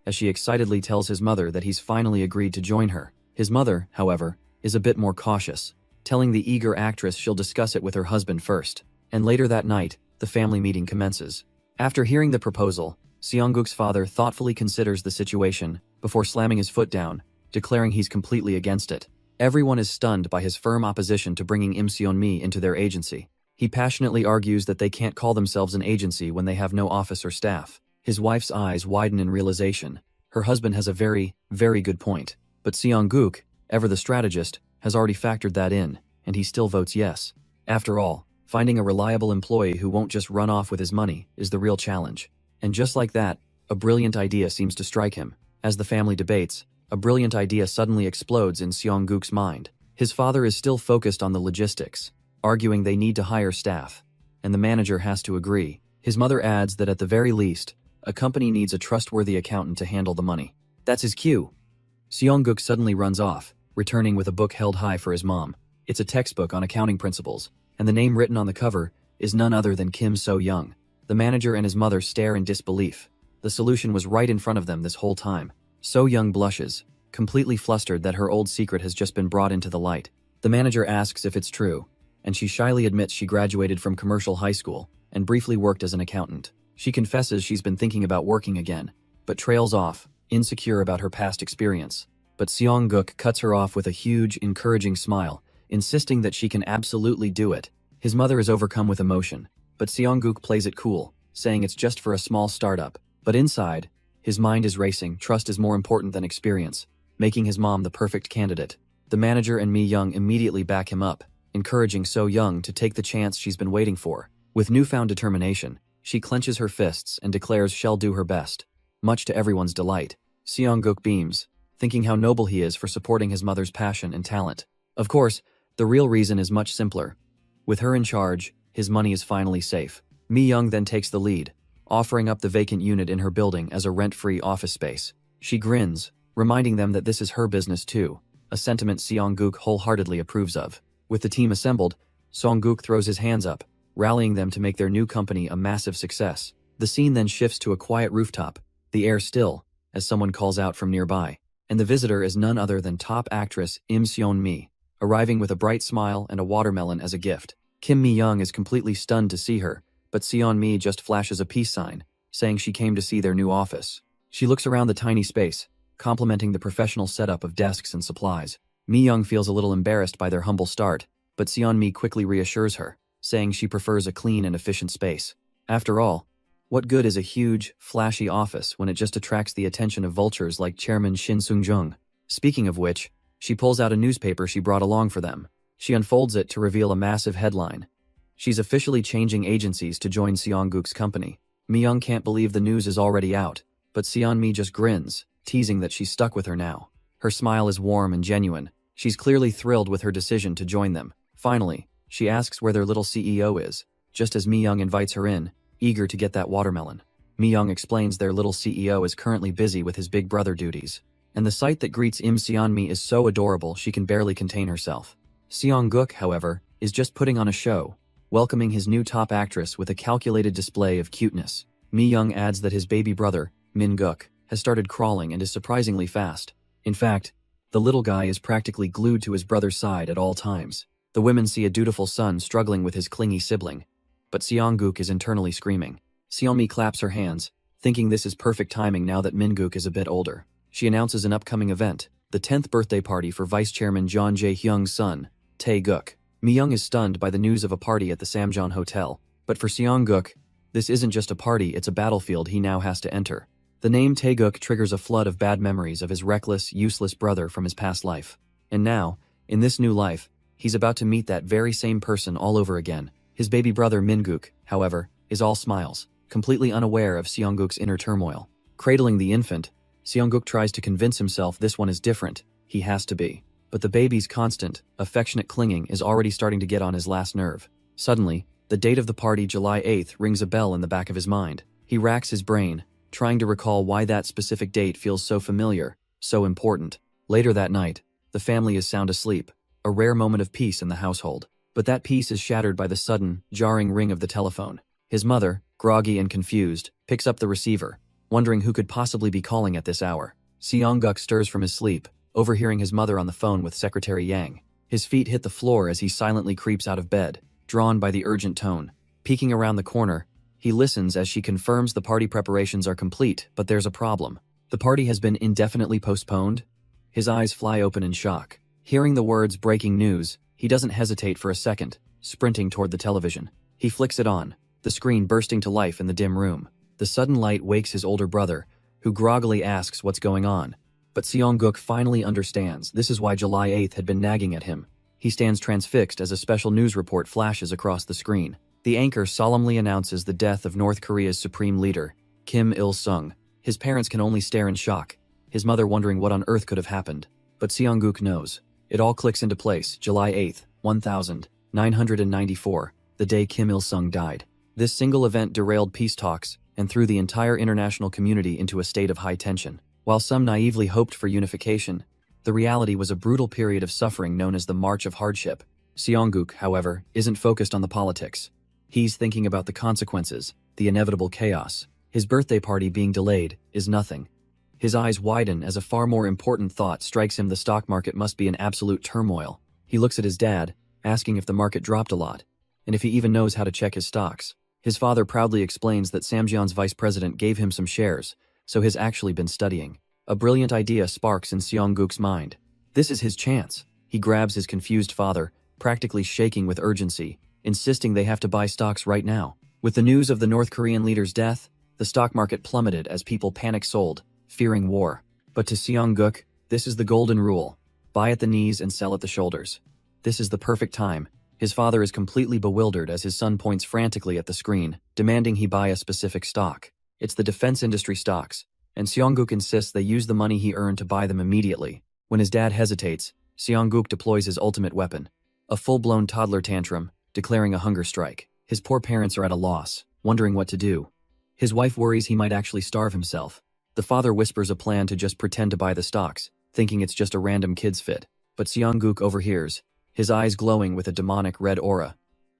as she excitedly tells his mother that he's finally agreed to join her. His mother, however, is a bit more cautious, telling the eager actress she'll discuss it with her husband first. And later that night, the family meeting commences. After hearing the proposal, Seongguk's father thoughtfully considers the situation before slamming his foot down, declaring he's completely against it. Everyone is stunned by his firm opposition to bringing Im Seon-mi into their agency. He passionately argues that they can't call themselves an agency when they have no office or staff. His wife's eyes widen in realization. Her husband has a very, very good point. But Seong-guk, ever the strategist, has already factored that in, and he still votes yes. After all, finding a reliable employee who won't just run off with his money is the real challenge. And just like that, a brilliant idea seems to strike him. As the family debates, a brilliant idea suddenly explodes in Seong-guk's mind. His father is still focused on the logistics, arguing they need to hire staff, and the manager has to agree. His mother adds that at the very least, a company needs a trustworthy accountant to handle the money. That's his cue. Seong-guk suddenly runs off, returning with a book held high for his mom. It's a textbook on accounting principles, and the name written on the cover is none other than Kim So-young. The manager and his mother stare in disbelief. The solution was right in front of them this whole time. So-young blushes, completely flustered that her old secret has just been brought into the light. The manager asks if it's true, and she shyly admits she graduated from commercial high school and briefly worked as an accountant. She confesses she's been thinking about working again, but trails off, insecure about her past experience. But Seong-guk cuts her off with a huge, encouraging smile, insisting that she can absolutely do it. His mother is overcome with emotion, but Seong-guk plays it cool, saying it's just for a small startup. But inside, his mind is racing. Trust is more important than experience, making his mom the perfect candidate. The manager and Mi-young immediately back him up, encouraging So-young to take the chance she's been waiting for. With newfound determination, she clenches her fists and declares she'll do her best, much to everyone's delight. Seong-guk beams, thinking how noble he is for supporting his mother's passion and talent. Of course, the real reason is much simpler. With her in charge, his money is finally safe. Mi-young then takes the lead, offering up the vacant unit in her building as a rent-free office space. She grins, reminding them that this is her business too, a sentiment Seong-guk wholeheartedly approves of. With the team assembled, Seong-guk throws his hands up, rallying them to make their new company a massive success. The scene then shifts to a quiet rooftop, the air still, as someone calls out from nearby. And the visitor is none other than top actress Im Seon-mi, arriving with a bright smile and a watermelon as a gift. Kim Mi-young is completely stunned to see her, but Seon-mi just flashes a peace sign, saying she came to see their new office. She looks around the tiny space, complimenting the professional setup of desks and supplies. Mi-young feels a little embarrassed by their humble start, but Seon-mi quickly reassures her, saying she prefers a clean and efficient space. After all, what good is a huge, flashy office when it just attracts the attention of vultures like Chairman Shin Sung-jung? Speaking of which, she pulls out a newspaper she brought along for them. She unfolds it to reveal a massive headline. She's officially changing agencies to join Seong-guk's company. Mi-young can't believe the news is already out, but Seon-mi just grins, teasing that she's stuck with her now. Her smile is warm and genuine. She's clearly thrilled with her decision to join them. Finally, she asks where their little CEO is, just as Mi-young invites her in, eager to get that watermelon. Mi-young explains their little CEO is currently busy with his big brother duties, and the sight that greets Im Seon-mi is so adorable she can barely contain herself. Seong-guk, however, is just putting on a show, welcoming his new top actress with a calculated display of cuteness. Mi-young adds that his baby brother, Min-guk, has started crawling and is surprisingly fast. In fact, the little guy is practically glued to his brother's side at all times. The women see a dutiful son struggling with his clingy sibling, but Seong-guk is internally screaming. Seon-mi claps her hands, thinking this is perfect timing now that Min-guk is a bit older. She announces an upcoming event, the 10th birthday party for Vice Chairman John Jae-hyung's son, Tae-guk. Mi-young is stunned by the news of a party at the Samjeon Hotel, but for Seong-guk, this isn't just a party, it's a battlefield he now has to enter. The name Tae-guk triggers a flood of bad memories of his reckless, useless brother from his past life. And now, in this new life, he's about to meet that very same person all over again. His baby brother Min-guk, however, is all smiles, completely unaware of Seong-guk's inner turmoil. Cradling the infant, Seong-guk tries to convince himself this one is different, he has to be. But the baby's constant, affectionate clinging is already starting to get on his last nerve. Suddenly, the date of the party, July 8th, rings a bell in the back of his mind. He racks his brain, trying to recall why that specific date feels so familiar, so important. Later that night, the family is sound asleep, a rare moment of peace in the household. But that peace is shattered by the sudden, jarring ring of the telephone. His mother, groggy and confused, picks up the receiver, wondering who could possibly be calling at this hour. Seong-guk stirs from his sleep, overhearing his mother on the phone with Secretary Yang. His feet hit the floor as he silently creeps out of bed, drawn by the urgent tone. Peeking around the corner, he listens as she confirms the party preparations are complete, but there's a problem. The party has been indefinitely postponed? His eyes fly open in shock. Hearing the words "breaking news," he doesn't hesitate for a second, sprinting toward the television. He flicks it on, the screen bursting to life in the dim room. The sudden light wakes his older brother, who groggily asks what's going on. But Seong-guk finally understands this is why July 8th had been nagging at him. He stands transfixed as a special news report flashes across the screen. The anchor solemnly announces the death of North Korea's supreme leader, Kim Il-sung. His parents can only stare in shock, his mother wondering what on earth could have happened. But Seong-guk knows. It all clicks into place. July 8th, 1994, the day Kim Il-sung died. This single event derailed peace talks and threw the entire international community into a state of high tension. While some naively hoped for unification, the reality was a brutal period of suffering known as the March of Hardship. Seong-guk, however, isn't focused on the politics. He's thinking about the consequences, the inevitable chaos. His birthday party being delayed is nothing. His eyes widen as a far more important thought strikes him: the stock market must be in absolute turmoil. He looks at his dad, asking if the market dropped a lot, and if he even knows how to check his stocks. His father proudly explains that Samjeon's vice president gave him some shares, so he's actually been studying. A brilliant idea sparks in Seong-guk's mind. This is his chance. He grabs his confused father, practically shaking with urgency, insisting they have to buy stocks right now. With the news of the North Korean leader's death, the stock market plummeted as people panic-sold, fearing war. But to Seong-guk, this is the golden rule: buy at the knees and sell at the shoulders. This is the perfect time. His father is completely bewildered as his son points frantically at the screen, demanding he buy a specific stock. It's the defense industry stocks, and Seong-guk insists they use the money he earned to buy them immediately. When his dad hesitates, Seong-guk deploys his ultimate weapon, a full-blown toddler tantrum, declaring a hunger strike. His poor parents are at a loss, wondering what to do. His wife worries he might actually starve himself. The father whispers a plan to just pretend to buy the stocks, thinking it's just a random kid's fit. But Seong-guk overhears, his eyes glowing with a demonic red aura.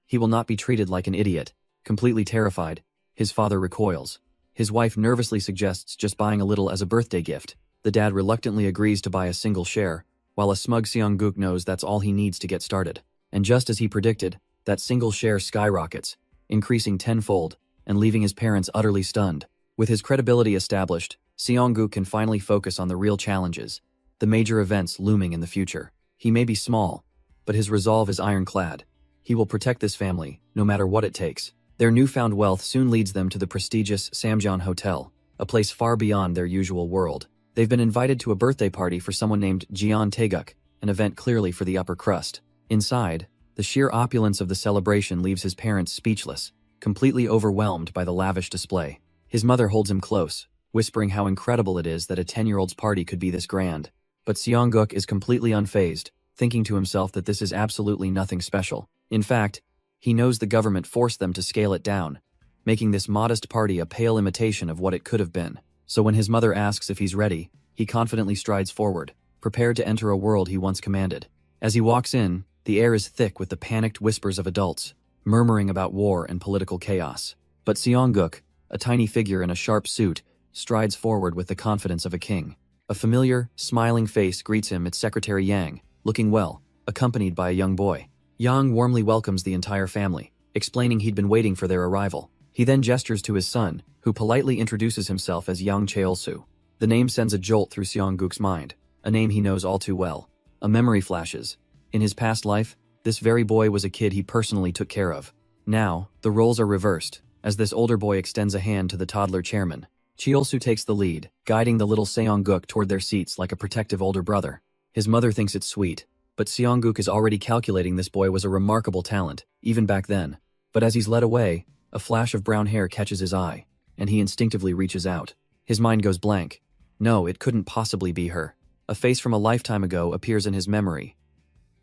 He will not be treated like an idiot. Completely terrified, his father recoils. His wife nervously suggests just buying a little as a birthday gift. The dad reluctantly agrees to buy a single share, while a smug Seong-guk knows that's all he needs to get started. And just as he predicted, that single share skyrockets, increasing tenfold, and leaving his parents utterly stunned. With his credibility established, Seong-guk can finally focus on the real challenges, the major events looming in the future. He may be small, but his resolve is ironclad. He will protect this family, no matter what it takes. Their newfound wealth soon leads them to the prestigious Samjeon Hotel, a place far beyond their usual world. They've been invited to a birthday party for someone named Jeon Taeguk, an event clearly for the upper crust. Inside, the sheer opulence of the celebration leaves his parents speechless, completely overwhelmed by the lavish display. His mother holds him close, whispering how incredible it is that a 10-year-old's party could be this grand. But Seong-guk is completely unfazed, thinking to himself that this is absolutely nothing special. In fact, he knows the government forced them to scale it down, making this modest party a pale imitation of what it could have been. So when his mother asks if he's ready, he confidently strides forward, prepared to enter a world he once commanded. As he walks in, the air is thick with the panicked whispers of adults, murmuring about war and political chaos. But Seong-guk, a tiny figure in a sharp suit, strides forward with the confidence of a king. A familiar, smiling face greets him. It's Secretary Yang, looking well, accompanied by a young boy. Yang warmly welcomes the entire family, explaining he'd been waiting for their arrival. He then gestures to his son, who politely introduces himself as Yang Cheolsu. The name sends a jolt through Seong-guk's mind, a name he knows all too well. A memory flashes. In his past life, this very boy was a kid he personally took care of. Now, the roles are reversed, as this older boy extends a hand to the toddler chairman. Cheolsu takes the lead, guiding the little Seong-guk toward their seats like a protective older brother. His mother thinks it's sweet, but Seong-guk is already calculating this boy was a remarkable talent, even back then. But as he's led away, a flash of brown hair catches his eye, and he instinctively reaches out. His mind goes blank. No, it couldn't possibly be her. A face from a lifetime ago appears in his memory.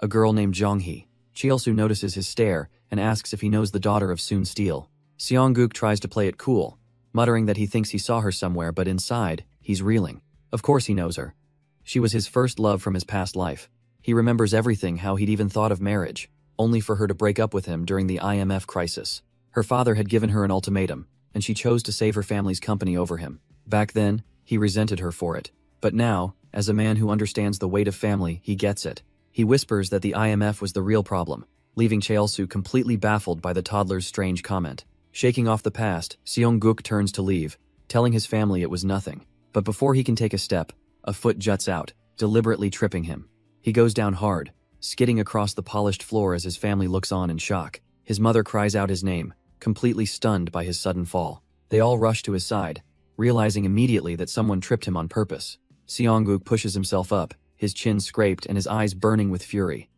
A girl named Jong-hee. Cheolsu notices his stare and asks if he knows the daughter of Soon Steel. Seong-guk tries to play it cool, muttering that he thinks he saw her somewhere, but inside, he's reeling. Of course he knows her. She was his first love from his past life. He remembers everything, how he'd even thought of marriage, only for her to break up with him during the IMF crisis. Her father had given her an ultimatum, and she chose to save her family's company over him. Back then, he resented her for it. But now, as a man who understands the weight of family, he gets it. He whispers that the IMF was the real problem, leaving Cheolsu completely baffled by the toddler's strange comment. Shaking off the past, Seong-guk turns to leave, telling his family it was nothing. But before he can take a step, a foot juts out, deliberately tripping him. He goes down hard, skidding across the polished floor as his family looks on in shock. His mother cries out his name, completely stunned by his sudden fall. They all rush to his side, realizing immediately that someone tripped him on purpose. Seongguk pushes himself up, his chin scraped and his eyes burning with fury.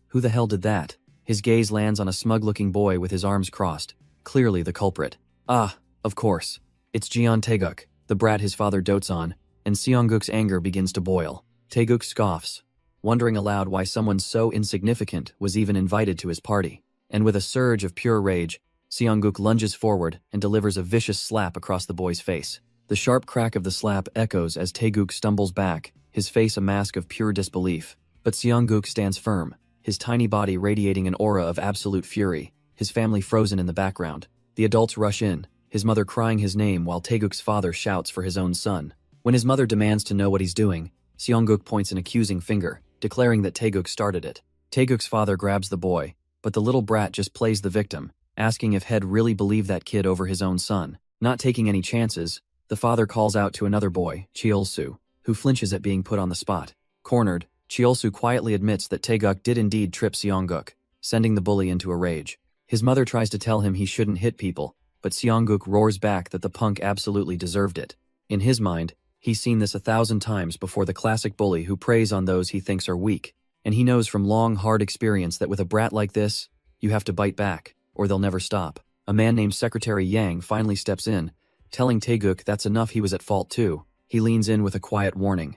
Who the hell did that? His gaze lands on a smug-looking boy with his arms crossed, clearly the culprit. Ah, of course. It's Jeon Taeguk, the brat his father dotes on, and Seongguk's anger begins to boil. Taeguk scoffs, wondering aloud why someone so insignificant was even invited to his party. And with a surge of pure rage, Seongguk lunges forward and delivers a vicious slap across the boy's face. The sharp crack of the slap echoes as Taeguk stumbles back, his face a mask of pure disbelief. But Seongguk stands firm, his tiny body radiating an aura of absolute fury, his family frozen in the background. The adults rush in, his mother crying his name while Taeguk's father shouts for his own son. When his mother demands to know what he's doing, Seongguk points an accusing finger, declaring that Taeguk started it. Taeguk's father grabs the boy, but the little brat just plays the victim, asking if he'd really believe that kid over his own son. Not taking any chances, the father calls out to another boy, Cheolsu, who flinches at being put on the spot. Cornered, Cheolsu quietly admits that Taeguk did indeed trip Seongguk, sending the bully into a rage. His mother tries to tell him he shouldn't hit people, but Seongguk roars back that the punk absolutely deserved it. In his mind, he's seen this 1,000 times before, the classic bully who preys on those he thinks are weak, and he knows from long, hard experience that with a brat like this, you have to bite back, or they'll never stop. A man named Secretary Yang finally steps in, telling Taeguk that's enough, he was at fault too. He leans in with a quiet warning.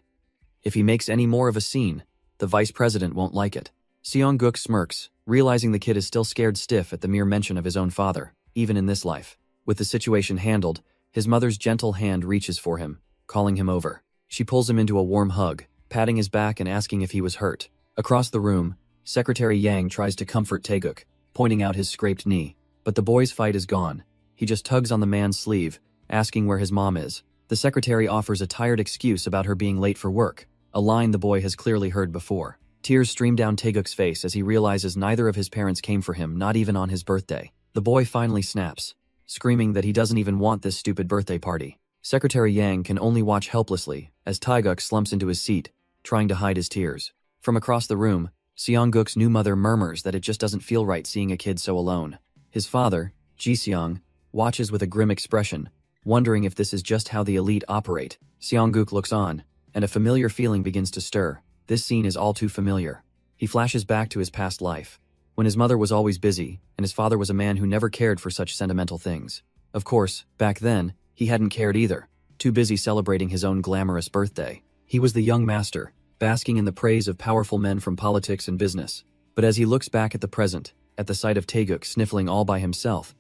If he makes any more of a scene, the vice president won't like it. Seongguk smirks, realizing the kid is still scared stiff at the mere mention of his own father, even in this life. With the situation handled, his mother's gentle hand reaches for him, calling him over. She pulls him into a warm hug, patting his back and asking if he was hurt. Across the room, Secretary Yang tries to comfort Taeguk, pointing out his scraped knee. But the boy's fight is gone. He just tugs on the man's sleeve, asking where his mom is. The secretary offers a tired excuse about her being late for work, a line the boy has clearly heard before. Tears stream down Taeguk's face as he realizes neither of his parents came for him, not even on his birthday. The boy finally snaps, screaming that he doesn't even want this stupid birthday party. Secretary Yang can only watch helplessly as Taeguk slumps into his seat, trying to hide his tears. From across the room, Seongguk's new mother murmurs that it just doesn't feel right seeing a kid so alone. His father, Ji-seong, watches with a grim expression, wondering if this is just how the elite operate. Seongguk looks on, and a familiar feeling begins to stir. This scene is all too familiar. He flashes back to his past life, when his mother was always busy, and his father was a man who never cared for such sentimental things. Of course, back then, he hadn't cared either, too busy celebrating his own glamorous birthday. He was the young master, basking in the praise of powerful men from politics and business. But as he looks back at the present, at the sight of Taeguk sniffling all by himself,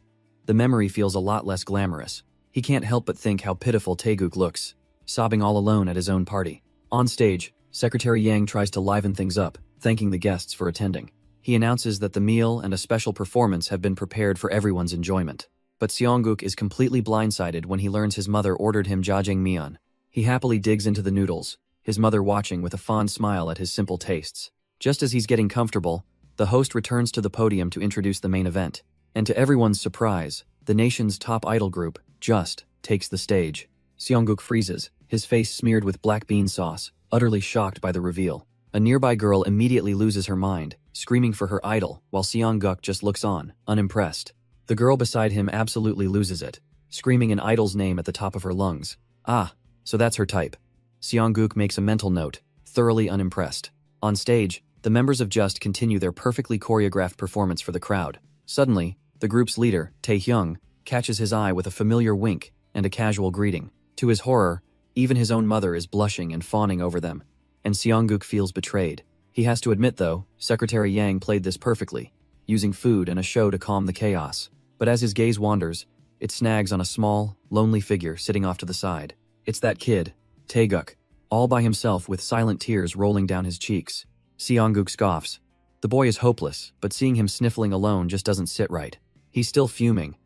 the memory feels a lot less glamorous. He can't help but think how pitiful Taeguk looks, sobbing all alone at his own party. On stage, Secretary Yang tries to liven things up, thanking the guests for attending. He announces that the meal and a special performance have been prepared for everyone's enjoyment. But Seongguk is completely blindsided when he learns his mother ordered him jjajangmyeon. He happily digs into the noodles, his mother watching with a fond smile at his simple tastes. Just as he's getting comfortable, the host returns to the podium to introduce the main event. And to everyone's surprise, the nation's top idol group, Just, takes the stage. Seongguk freezes, his face smeared with black bean sauce, utterly shocked by the reveal. A nearby girl immediately loses her mind, screaming for her idol, while Seongguk just looks on, unimpressed. The girl beside him absolutely loses it, screaming an idol's name at the top of her lungs. Ah, so that's her type. Seongguk makes a mental note, thoroughly unimpressed. On stage, the members of Just continue their perfectly choreographed performance for the crowd. Suddenly, the group's leader, Taehyung, catches his eye with a familiar wink and a casual greeting. To his horror, even his own mother is blushing and fawning over them, and Seongguk feels betrayed. He has to admit though, Secretary Yang played this perfectly, using food and a show to calm the chaos. But as his gaze wanders, it snags on a small, lonely figure sitting off to the side. It's that kid, Taeguk, all by himself with silent tears rolling down his cheeks. Seongguk scoffs. The boy is hopeless, but seeing him sniffling alone just doesn't sit right. He's still fuming,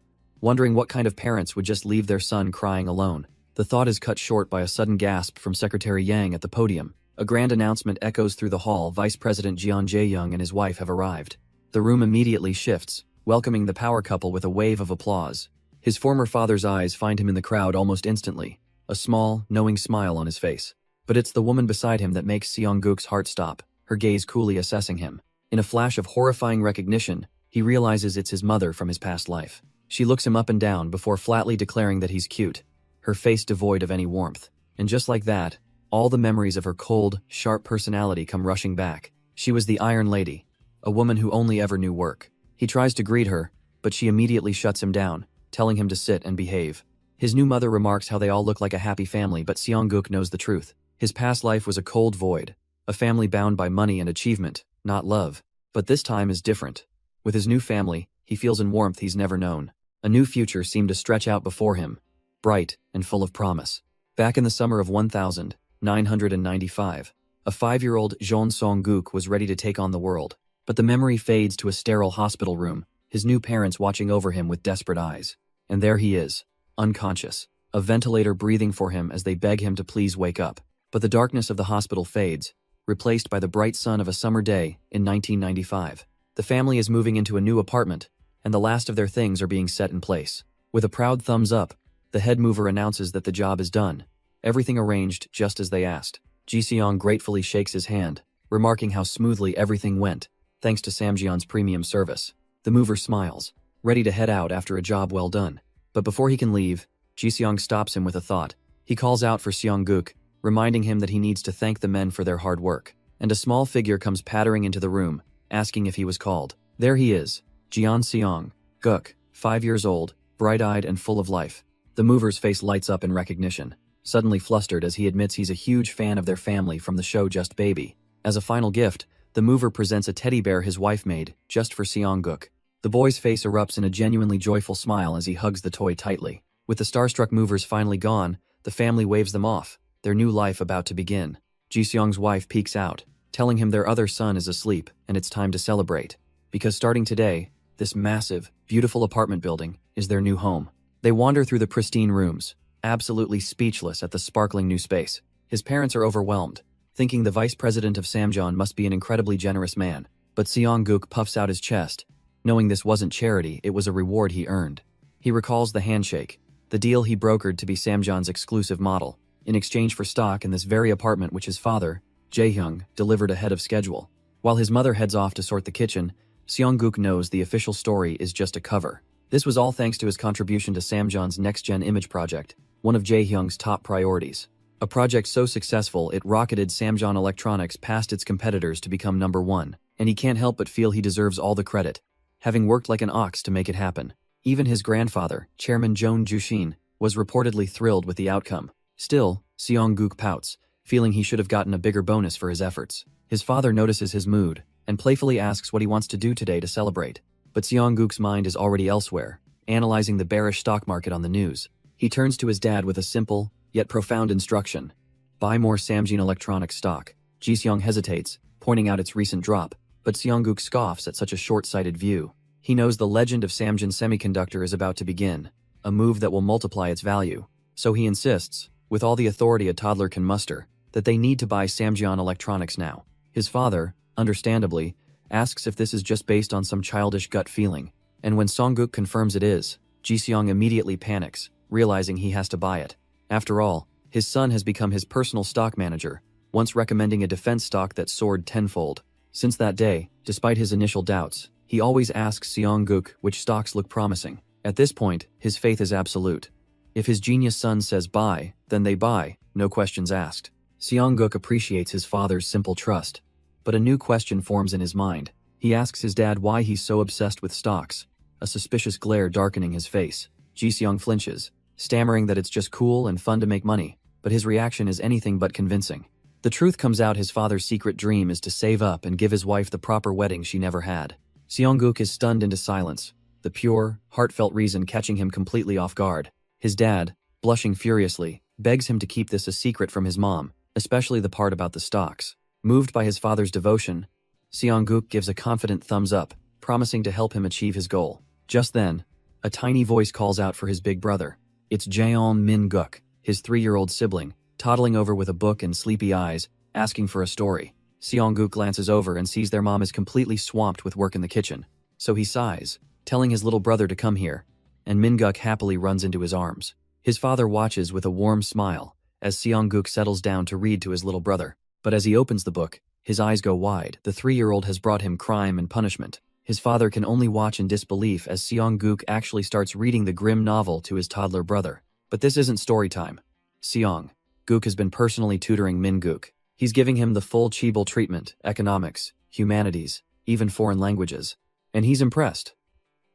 wondering what kind of parents would just leave their son crying alone. The thought is cut short by a sudden gasp from Secretary Yang at the podium. A grand announcement echoes through the hall. Vice President Jeon Jae-young and his wife have arrived. The room immediately shifts, welcoming the power couple with a wave of applause. His former father's eyes find him in the crowd almost instantly, a small, knowing smile on his face. But it's the woman beside him that makes Seongguk's heart stop, her gaze coolly assessing him. In a flash of horrifying recognition, he realizes it's his mother from his past life. She looks him up and down before flatly declaring that he's cute, her face devoid of any warmth. And just like that, all the memories of her cold, sharp personality come rushing back. She was the Iron Lady, a woman who only ever knew work. He tries to greet her, but she immediately shuts him down, telling him to sit and behave. His new mother remarks how they all look like a happy family, but Seong-guk knows the truth. His past life was a cold void, a family bound by money and achievement, not love. But this time is different. With his new family, he feels a warmth he's never known. A new future seemed to stretch out before him, bright and full of promise. Back in the summer of 1995, a 5-year-old Jeon Song-guk was ready to take on the world. But the memory fades to a sterile hospital room, his new parents watching over him with desperate eyes. And there he is, unconscious, a ventilator breathing for him as they beg him to please wake up. But the darkness of the hospital fades, replaced by the bright sun of a summer day in 1995. The family is moving into a new apartment, and the last of their things are being set in place. With a proud thumbs up, the head mover announces that the job is done, everything arranged just as they asked. Ji-seong gratefully shakes his hand, remarking how smoothly everything went, thanks to Samjeon's premium service. The mover smiles, ready to head out after a job well done. But before he can leave, Ji-seong stops him with a thought. He calls out for Seong-guk, reminding him that he needs to thank the men for their hard work. And a small figure comes pattering into the room, asking if he was called. There he is, Jeon Seong-guk, 5 years old, bright-eyed and full of life. The mover's face lights up in recognition, suddenly flustered as he admits he's a huge fan of their family from the show Just Baby. As a final gift, the mover presents a teddy bear his wife made, just for Seong-guk. The boy's face erupts in a genuinely joyful smile as he hugs the toy tightly. With the starstruck movers finally gone, the family waves them off, their new life about to begin. Ji-seong's wife peeks out, telling him their other son is asleep and it's time to celebrate. Because starting today, this massive, beautiful apartment building is their new home. They wander through the pristine rooms, absolutely speechless at the sparkling new space. His parents are overwhelmed, thinking the vice president of Samjeon must be an incredibly generous man. But Seong-guk puffs out his chest, knowing this wasn't charity, it was a reward he earned. He recalls the handshake, the deal he brokered to be Samjeon's exclusive model, in exchange for stock in this very apartment which his father, Jae-hyung, delivered ahead of schedule. While his mother heads off to sort the kitchen, Seong-guk knows the official story is just a cover. This was all thanks to his contribution to Samjeon's next-gen image project, one of Jae-hyung's top priorities. A project so successful it rocketed Samjeon Electronics past its competitors to become #1, and he can't help but feel he deserves all the credit, having worked like an ox to make it happen. Even his grandfather, Chairman Joan Jushin, was reportedly thrilled with the outcome. Still, Seong-guk pouts, feeling he should have gotten a bigger bonus for his efforts. His father notices his mood, and playfully asks what he wants to do today to celebrate. But Seong-guk's mind is already elsewhere, analyzing the bearish stock market on the news. He turns to his dad with a simple, yet profound instruction. Buy more Samjeon Electronics stock. Ji-seong hesitates, pointing out its recent drop, but Seong-guk scoffs at such a short-sighted view. He knows the legend of Samjeon Semiconductor is about to begin, a move that will multiply its value. So he insists, with all the authority a toddler can muster, that they need to buy Samjeon Electronics now. His father, understandably, asks if this is just based on some childish gut feeling, and when Seong-guk confirms it is, Ji-seong immediately panics, realizing he has to buy it. After all, his son has become his personal stock manager, once recommending a defense stock that soared tenfold. Since that day, despite his initial doubts, he always asks Seong-guk which stocks look promising. At this point, his faith is absolute. If his genius son says buy, then they buy, no questions asked. Seong-guk appreciates his father's simple trust. But a new question forms in his mind. He asks his dad why he's so obsessed with stocks, a suspicious glare darkening his face. Ji-seong flinches, stammering that it's just cool and fun to make money, but his reaction is anything but convincing. The truth comes out: his father's secret dream is to save up and give his wife the proper wedding she never had. Seong-guk is stunned into silence, the pure, heartfelt reason catching him completely off guard. His dad, blushing furiously, begs him to keep this a secret from his mom, especially the part about the stocks. Moved by his father's devotion, Seong-guk gives a confident thumbs up, promising to help him achieve his goal. Just then, a tiny voice calls out for his big brother. It's Jaeon Min-guk, his 3-year-old sibling, toddling over with a book and sleepy eyes, asking for a story. Seong-guk glances over and sees their mom is completely swamped with work in the kitchen. So he sighs, telling his little brother to come here, and Min-guk happily runs into his arms. His father watches with a warm smile as Seong-guk settles down to read to his little brother. But as he opens the book, his eyes go wide. The 3-year-old has brought him crime and punishment. His father can only watch in disbelief as Seong-guk actually starts reading the grim novel to his toddler brother. But this isn't story time. Seong-guk has been personally tutoring Min-guk. He's giving him the full Chibol treatment, economics, humanities, even foreign languages. And he's impressed.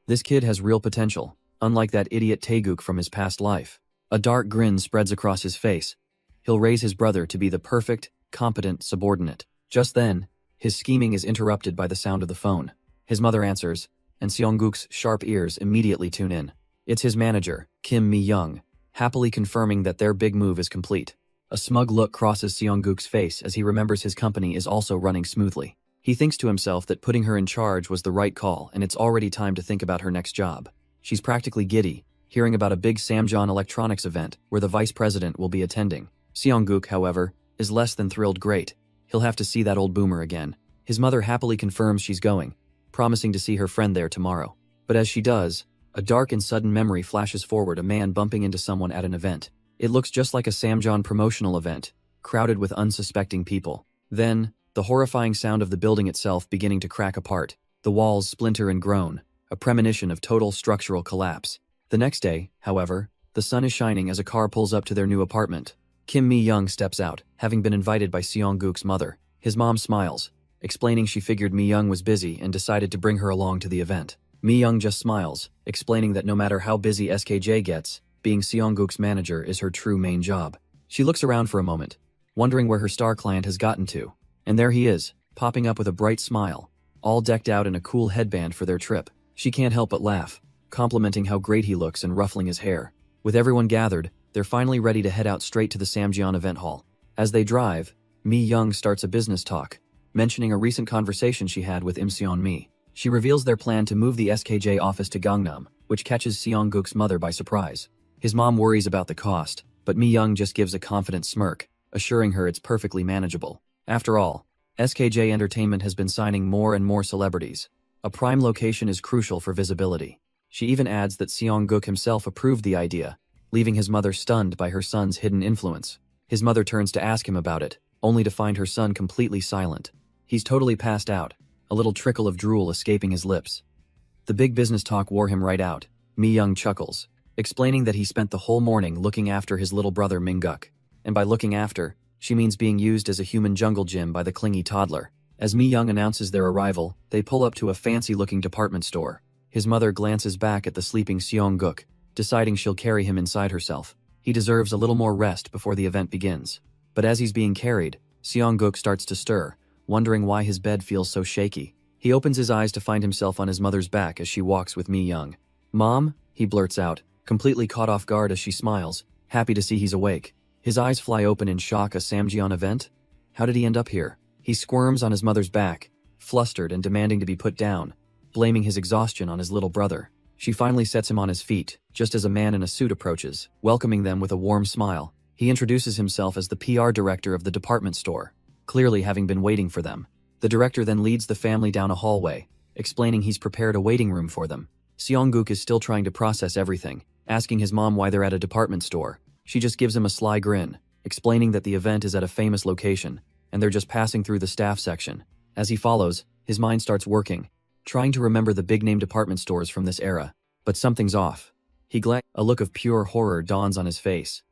This kid has real potential, unlike that idiot Taeguk from his past life. A dark grin spreads across his face. He'll raise his brother to be the perfect, competent subordinate. Just then, his scheming is interrupted by the sound of the phone. His mother answers, and Seong-guk's sharp ears immediately tune in. It's his manager, Kim Mi-young, happily confirming that their big move is complete. A smug look crosses Seong-guk's face as he remembers his company is also running smoothly. He thinks to himself that putting her in charge was the right call and it's already time to think about her next job. She's practically giddy, hearing about a big Samjeon electronics event where the vice president will be attending. Seong-guk, however, is less than thrilled. Great. He'll have to see that old boomer again. His mother happily confirms she's going, promising to see her friend there tomorrow. But as she does, a dark and sudden memory flashes forward, a man bumping into someone at an event. It looks just like a Samjeon promotional event, crowded with unsuspecting people. Then, the horrifying sound of the building itself beginning to crack apart. The walls splinter and groan, a premonition of total structural collapse. The next day, however, the sun is shining as a car pulls up to their new apartment. Kim Mi-young steps out, having been invited by Seong-guk's mother. His mom smiles, explaining she figured Mi-young was busy and decided to bring her along to the event. Mi-young just smiles, explaining that no matter how busy SKJ gets, being Seong-guk's manager is her true main job. She looks around for a moment, wondering where her star client has gotten to. And there he is, popping up with a bright smile, all decked out in a cool headband for their trip. She can't help but laugh, complimenting how great he looks and ruffling his hair. With everyone gathered, they're finally ready to head out straight to the Samjeon event hall. As they drive, Mi-young starts a business talk, mentioning a recent conversation she had with Im Seon-mi. She reveals their plan to move the SKJ office to Gangnam, which catches Seong-guk's mother by surprise. His mom worries about the cost, but Mi-young just gives a confident smirk, assuring her it's perfectly manageable. After all, SKJ Entertainment has been signing more and more celebrities. A prime location is crucial for visibility. She even adds that Seong-guk himself approved the idea, leaving his mother stunned by her son's hidden influence. His mother turns to ask him about it, only to find her son completely silent. He's totally passed out, a little trickle of drool escaping his lips. The big business talk wore him right out. Mi-young chuckles, explaining that he spent the whole morning looking after his little brother Min-guk. And by looking after, she means being used as a human jungle gym by the clingy toddler. As Mi-young announces their arrival, they pull up to a fancy-looking department store. His mother glances back at the sleeping Seong-guk, deciding she'll carry him inside herself. He deserves a little more rest before the event begins. But as he's being carried, Seong-guk starts to stir, wondering why his bed feels so shaky. He opens his eyes to find himself on his mother's back as she walks with Mi-young. "Mom?" he blurts out, completely caught off guard as she smiles, happy to see he's awake. His eyes fly open in shock. A Samjeon event? How did he end up here? He squirms on his mother's back, flustered and demanding to be put down, blaming his exhaustion on his little brother. She finally sets him on his feet, just as a man in a suit approaches, welcoming them with a warm smile. He introduces himself as the PR director of the department store, clearly having been waiting for them. The director then leads the family down a hallway, explaining he's prepared a waiting room for them. Seong-guk is still trying to process everything, asking his mom why they're at a department store. She just gives him a sly grin, explaining that the event is at a famous location, and they're just passing through the staff section. As he follows, his mind starts working, trying to remember the big-name department stores from this era. But something's off. A look of pure horror dawns on his face.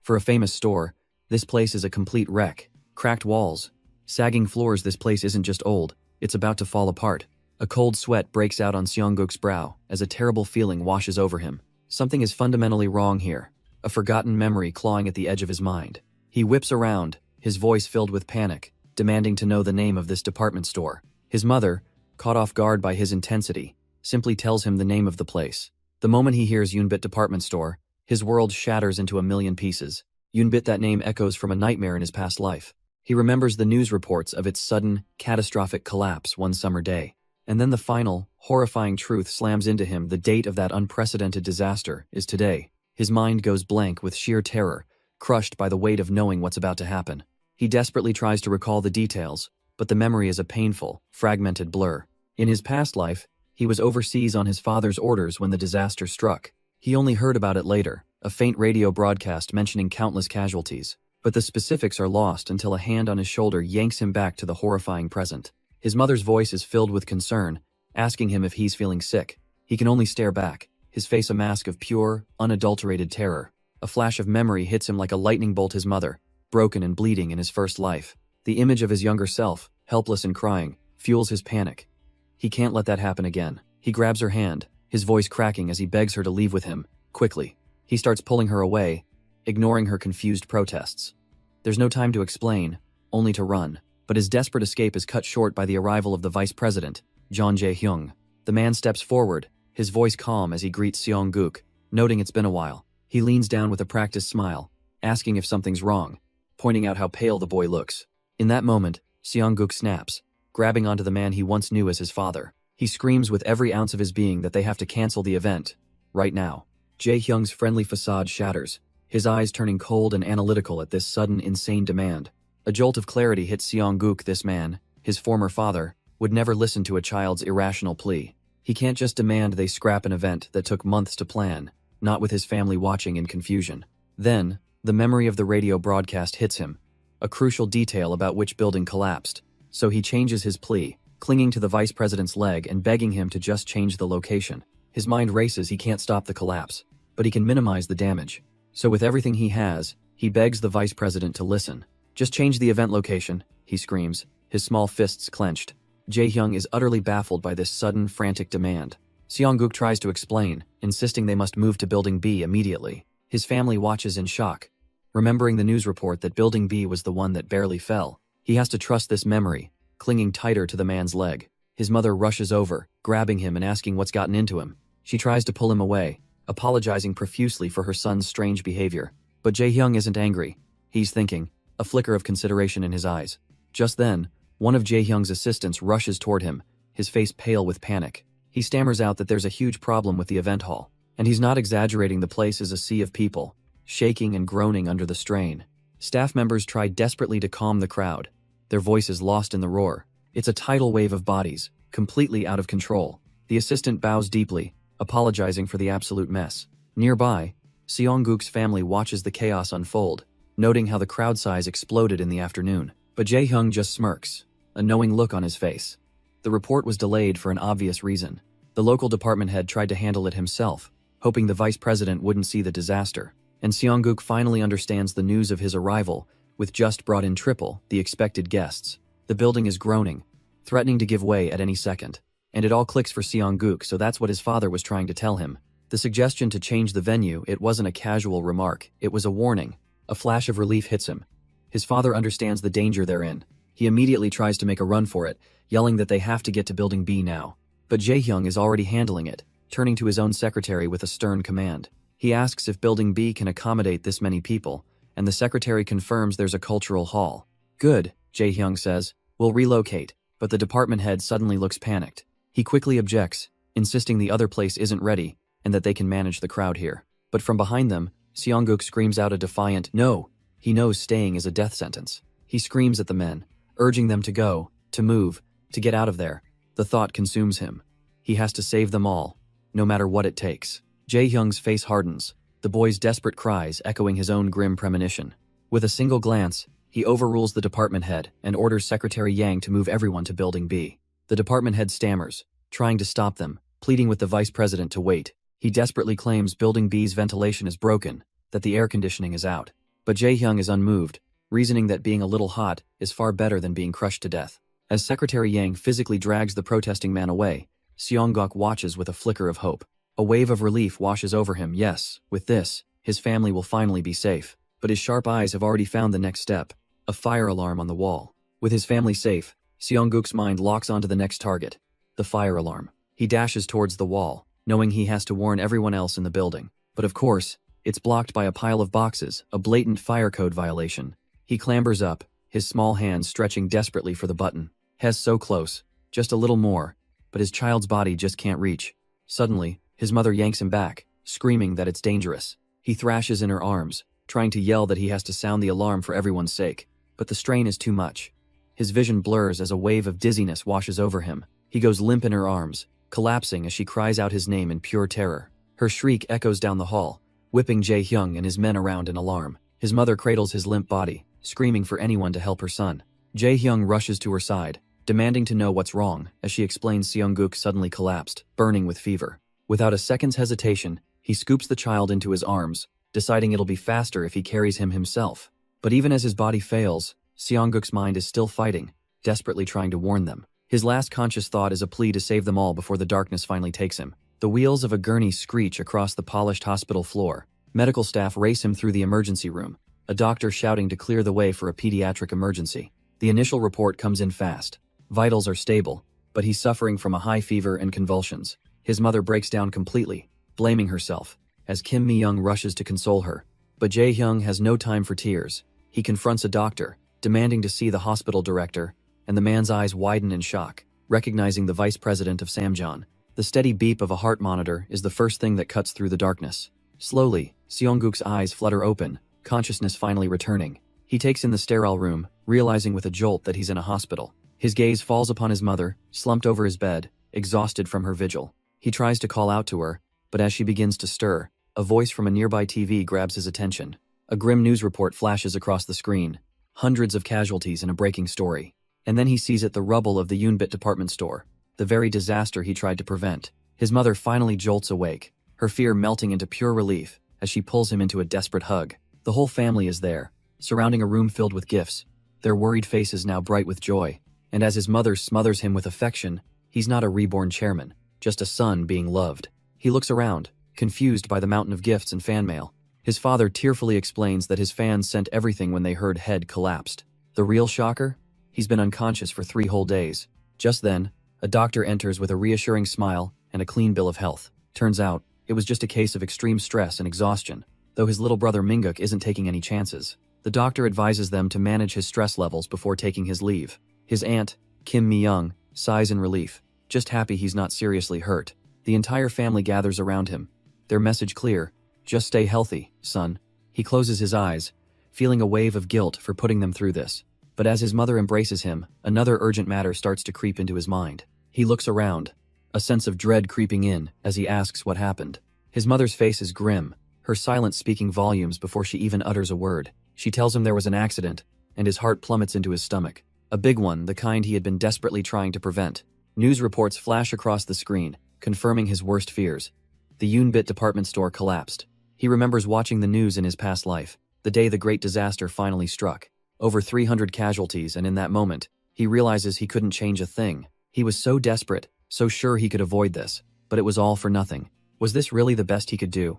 For a famous store, this place is a complete wreck. Cracked walls, sagging floors. This place isn't just old, it's about to fall apart. A cold sweat breaks out on Seong-guk's brow as a terrible feeling washes over him. Something is fundamentally wrong here. A forgotten memory clawing at the edge of his mind. He whips around, his voice filled with panic, demanding to know the name of this department store. His mother, caught off guard by his intensity, simply tells him the name of the place. The moment he hears Yunbit department store, his world shatters into a million pieces. Yunbit, that name echoes from a nightmare in his past life. He remembers the news reports of its sudden, catastrophic collapse one summer day. And then the final, horrifying truth slams into him. The date of that unprecedented disaster is today. His mind goes blank with sheer terror, crushed by the weight of knowing what's about to happen. He desperately tries to recall the details, but the memory is a painful, fragmented blur. In his past life, he was overseas on his father's orders when the disaster struck. He only heard about it later, a faint radio broadcast mentioning countless casualties. But the specifics are lost until a hand on his shoulder yanks him back to the horrifying present. His mother's voice is filled with concern, asking him if he's feeling sick. He can only stare back, his face a mask of pure, unadulterated terror. A flash of memory hits him like a lightning bolt. His mother, broken and bleeding in his first life. The image of his younger self, helpless and crying, fuels his panic. He can't let that happen again. He grabs her hand, his voice cracking as he begs her to leave with him, quickly. He starts pulling her away, ignoring her confused protests. There's no time to explain, only to run. But his desperate escape is cut short by the arrival of the vice president, John Jae-hyung. The man steps forward, his voice calm as he greets Seong-guk, noting it's been a while. He leans down with a practiced smile, asking if something's wrong, pointing out how pale the boy looks. In that moment, Seong-guk snaps, grabbing onto the man he once knew as his father. He screams with every ounce of his being that they have to cancel the event, right now. Jae-hyung's friendly facade shatters, his eyes turning cold and analytical at this sudden, insane demand. A jolt of clarity hits Seong-guk. This man, his former father, would never listen to a child's irrational plea. He can't just demand they scrap an event that took months to plan, not with his family watching in confusion. Then, the memory of the radio broadcast hits him, a crucial detail about which building collapsed. So he changes his plea, clinging to the vice president's leg and begging him to just change the location. His mind races. He can't stop the collapse, but he can minimize the damage. So with everything he has, he begs the vice president to listen. Just change the event location, he screams, his small fists clenched. Jae-hyung is utterly baffled by this sudden, frantic demand. Seong-guk tries to explain, insisting they must move to Building B immediately. His family watches in shock, remembering the news report that Building B was the one that barely fell. He has to trust this memory, clinging tighter to the man's leg. His mother rushes over, grabbing him and asking what's gotten into him. She tries to pull him away, apologizing profusely for her son's strange behavior. But Jae-hyung isn't angry. He's thinking, a flicker of consideration in his eyes. Just then, one of Jae-hyung's assistants rushes toward him, his face pale with panic. He stammers out that there's a huge problem with the event hall. And he's not exaggerating. The place is a sea of people, shaking and groaning under the strain. Staff members try desperately to calm the crowd, their voices lost in the roar. It's a tidal wave of bodies, completely out of control. The assistant bows deeply, apologizing for the absolute mess. Nearby, Seong-guk's family watches the chaos unfold, noting how the crowd size exploded in the afternoon. But Jae-hyung just smirks, a knowing look on his face. The report was delayed for an obvious reason. The local department head tried to handle it himself, hoping the vice president wouldn't see the disaster. And Seong-guk finally understands the news of his arrival, with just brought in triple the expected guests. The building is groaning, threatening to give way at any second. And it all clicks for Seong-guk, so that's what his father was trying to tell him. The suggestion to change the venue, it wasn't a casual remark, it was a warning. A flash of relief hits him. His father understands the danger they're in. He immediately tries to make a run for it, yelling that they have to get to Building B now. But Jae-hyung is already handling it, turning to his own secretary with a stern command. He asks if Building B can accommodate this many people, and the secretary confirms there's a cultural hall. Good, Jae-hyung says, we'll relocate, but the department head suddenly looks panicked. He quickly objects, insisting the other place isn't ready, and that they can manage the crowd here. But from behind them, Seong-guk screams out a defiant no. He knows staying is a death sentence. He screams at the men, urging them to go, to move, to get out of there. The thought consumes him. He has to save them all, no matter what it takes. Jae-hyung's face hardens, the boy's desperate cries echoing his own grim premonition. With a single glance, he overrules the department head and orders Secretary Yang to move everyone to Building B. The department head stammers, trying to stop them, pleading with the vice president to wait. He desperately claims Building B's ventilation is broken, that the air conditioning is out. But Jae-hyung is unmoved, reasoning that being a little hot is far better than being crushed to death. As Secretary Yang physically drags the protesting man away, Seong-guk watches with a flicker of hope. A wave of relief washes over him. Yes, with this, his family will finally be safe. But his sharp eyes have already found the next step, a fire alarm on the wall. With his family safe, Seong-guk's mind locks onto the next target, the fire alarm. He dashes towards the wall, knowing he has to warn everyone else in the building. But of course, it's blocked by a pile of boxes, a blatant fire code violation. He clambers up, his small hands stretching desperately for the button. Hes so close, just a little more, but his child's body just can't reach. Suddenly, his mother yanks him back, screaming that it's dangerous. He thrashes in her arms, trying to yell that he has to sound the alarm for everyone's sake. But the strain is too much. His vision blurs as a wave of dizziness washes over him. He goes limp in her arms, collapsing as she cries out his name in pure terror. Her shriek echoes down the hall, whipping Jae-hyung and his men around in alarm. His mother cradles his limp body, screaming for anyone to help her son. Jae-hyung rushes to her side, demanding to know what's wrong. As she explains, Seongguk suddenly collapsed, burning with fever. Without a second's hesitation, he scoops the child into his arms, deciding it'll be faster if he carries him himself. But even as his body fails, Seongguk's mind is still fighting, desperately trying to warn them. His last conscious thought is a plea to save them all before the darkness finally takes him. The wheels of a gurney screech across the polished hospital floor. Medical staff race him through the emergency room, a doctor shouting to clear the way for a pediatric emergency. The initial report comes in fast. Vitals are stable, but he's suffering from a high fever and convulsions. His mother breaks down completely, blaming herself, as Kim Mi-young rushes to console her. But Jae-hyung has no time for tears. He confronts a doctor, demanding to see the hospital director, and the man's eyes widen in shock, recognizing the vice president of Samjeon. The steady beep of a heart monitor is the first thing that cuts through the darkness. Slowly, Seongguk's eyes flutter open, consciousness finally returning. He takes in the sterile room, realizing with a jolt that he's in a hospital. His gaze falls upon his mother, slumped over his bed, exhausted from her vigil. He tries to call out to her, but as she begins to stir, a voice from a nearby TV grabs his attention. A grim news report flashes across the screen. Hundreds of casualties in a breaking story. And then he sees it, the rubble of the Yunbit department store, the very disaster he tried to prevent. His mother finally jolts awake, her fear melting into pure relief as she pulls him into a desperate hug. The whole family is there, surrounding a room filled with gifts, their worried faces now bright with joy. And as his mother smothers him with affection, he's not a reborn chairman, just a son being loved. He looks around, confused by the mountain of gifts and fan mail. His father tearfully explains that his fans sent everything when they heard Head collapsed. The real shocker? He's been unconscious for 3 whole days. Just then, a doctor enters with a reassuring smile and a clean bill of health. Turns out, it was just a case of extreme stress and exhaustion, though his little brother Mingguk isn't taking any chances. The doctor advises them to manage his stress levels before taking his leave. His aunt, Kim Mi-young, sighs in relief, just happy he's not seriously hurt. The entire family gathers around him, their message clear: just stay healthy, son. He closes his eyes, feeling a wave of guilt for putting them through this. But as his mother embraces him, another urgent matter starts to creep into his mind. He looks around, a sense of dread creeping in as he asks what happened. His mother's face is grim, her silence speaking volumes before she even utters a word. She tells him there was an accident, and his heart plummets into his stomach. A big one, the kind he had been desperately trying to prevent. News reports flash across the screen, confirming his worst fears. The Yunbit department store collapsed. He remembers watching the news in his past life, the day the great disaster finally struck. Over 300 casualties, and in that moment, he realizes he couldn't change a thing. He was so desperate, so sure he could avoid this, but it was all for nothing. Was this really the best he could do?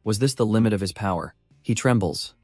Was this the limit of his power? He trembles,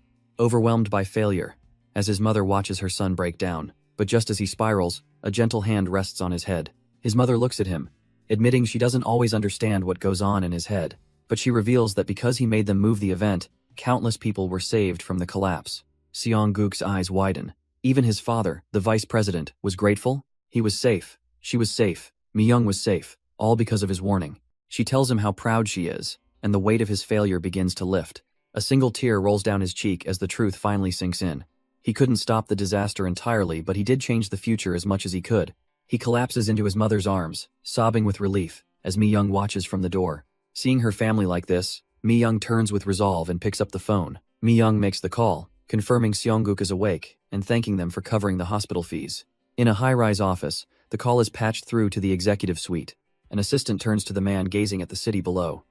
overwhelmed by failure, as his mother watches her son break down. But just as he spirals, a gentle hand rests on his head. His mother looks at him, admitting she doesn't always understand what goes on in his head, but she reveals that because he made them move the event, countless people were saved from the collapse. Seongguk's eyes widen. Even his father, the vice president, was grateful. He was safe. She was safe. Mi-young was safe, all because of his warning. She tells him how proud she is, and the weight of his failure begins to lift. A single tear rolls down his cheek as the truth finally sinks in. He couldn't stop the disaster entirely, but he did change the future as much as he could. He collapses into his mother's arms, sobbing with relief, as Mi-young watches from the door. Seeing her family like this, Mi-young turns with resolve and picks up the phone. Mi-young makes the call, confirming Seongguk is awake and thanking them for covering the hospital fees. In a high-rise office, the call is patched through to the executive suite. An assistant turns to the man gazing at the city below.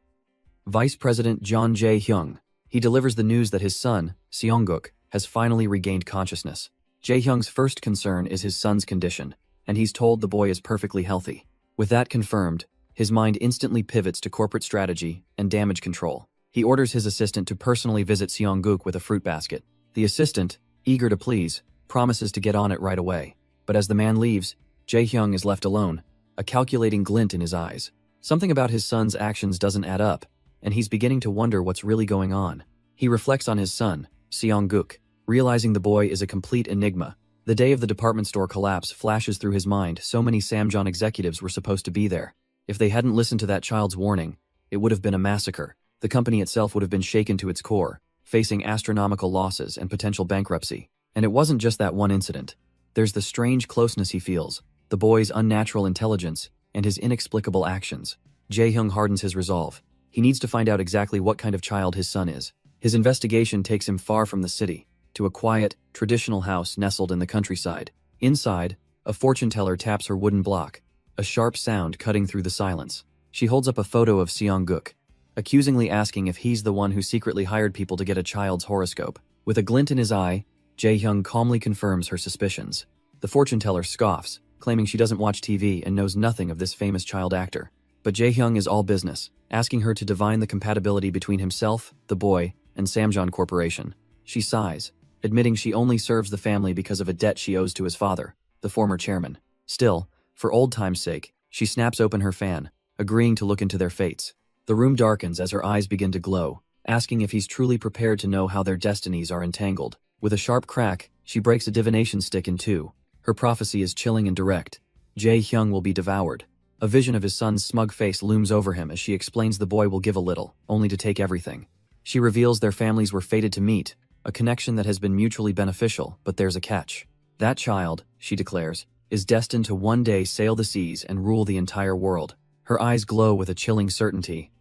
Vice President John Jae-hyung. He delivers the news that his son, Seongguk, has finally regained consciousness. Jae-hyung's first concern is his son's condition, and he's told the boy is perfectly healthy. With that confirmed, his mind instantly pivots to corporate strategy and damage control. He orders his assistant to personally visit Seongguk with a fruit basket. The assistant, eager to please, promises to get on it right away. But as the man leaves, Jae-hyung is left alone, a calculating glint in his eyes. Something about his son's actions doesn't add up, and he's beginning to wonder what's really going on. He reflects on his son, Seongguk, realizing the boy is a complete enigma. The day of the department store collapse flashes through his mind. So many Samjeon executives were supposed to be there. If they hadn't listened to that child's warning, it would have been a massacre. The company itself would have been shaken to its core, facing astronomical losses and potential bankruptcy. And it wasn't just that one incident. There's the strange closeness he feels, the boy's unnatural intelligence, and his inexplicable actions. Jae-hyung hardens his resolve. He needs to find out exactly what kind of child his son is. His investigation takes him far from the city, to a quiet, traditional house nestled in the countryside. Inside, A fortune teller taps her wooden block, a sharp sound cutting through the silence. She holds up a photo of Seong-guk, accusingly asking if he's the one who secretly hired people to get a child's horoscope. With a glint in his eye, Jae-hyung calmly confirms her suspicions. The fortune teller scoffs, claiming she doesn't watch TV and knows nothing of this famous child actor. But Jae-hyung is all business, asking her to divine the compatibility between himself, the boy, and Samjeon Corporation. She sighs, admitting she only serves the family because of a debt she owes to his father, the former chairman. Still, for old time's sake, she snaps open her fan, agreeing to look into their fates. The room darkens as her eyes begin to glow, asking if he's truly prepared to know how their destinies are entangled. With a sharp crack, she breaks a divination stick in two. Her prophecy is chilling and direct. Jae-hyung will be devoured. A vision of his son's smug face looms over him as she explains the boy will give a little, only to take everything. She reveals their families were fated to meet, a connection that has been mutually beneficial, but there's a catch. That child, she declares, is destined to one day sail the seas and rule the entire world. Her eyes glow with a chilling certainty.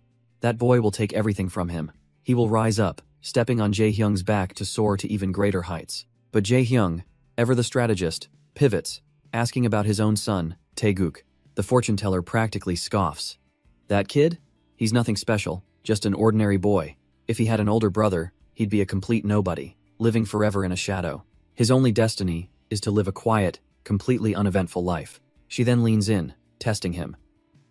That boy will take everything from him. He will rise up, stepping on Jae-hyung's back to soar to even greater heights. But Jae-hyung, ever the strategist, pivots, asking about his own son, Tae-guk. The fortune teller practically scoffs. That kid? He's nothing special, just an ordinary boy. If he had an older brother, he'd be a complete nobody, living forever in a shadow. His only destiny is to live a quiet, completely uneventful life. She then leans in, testing him.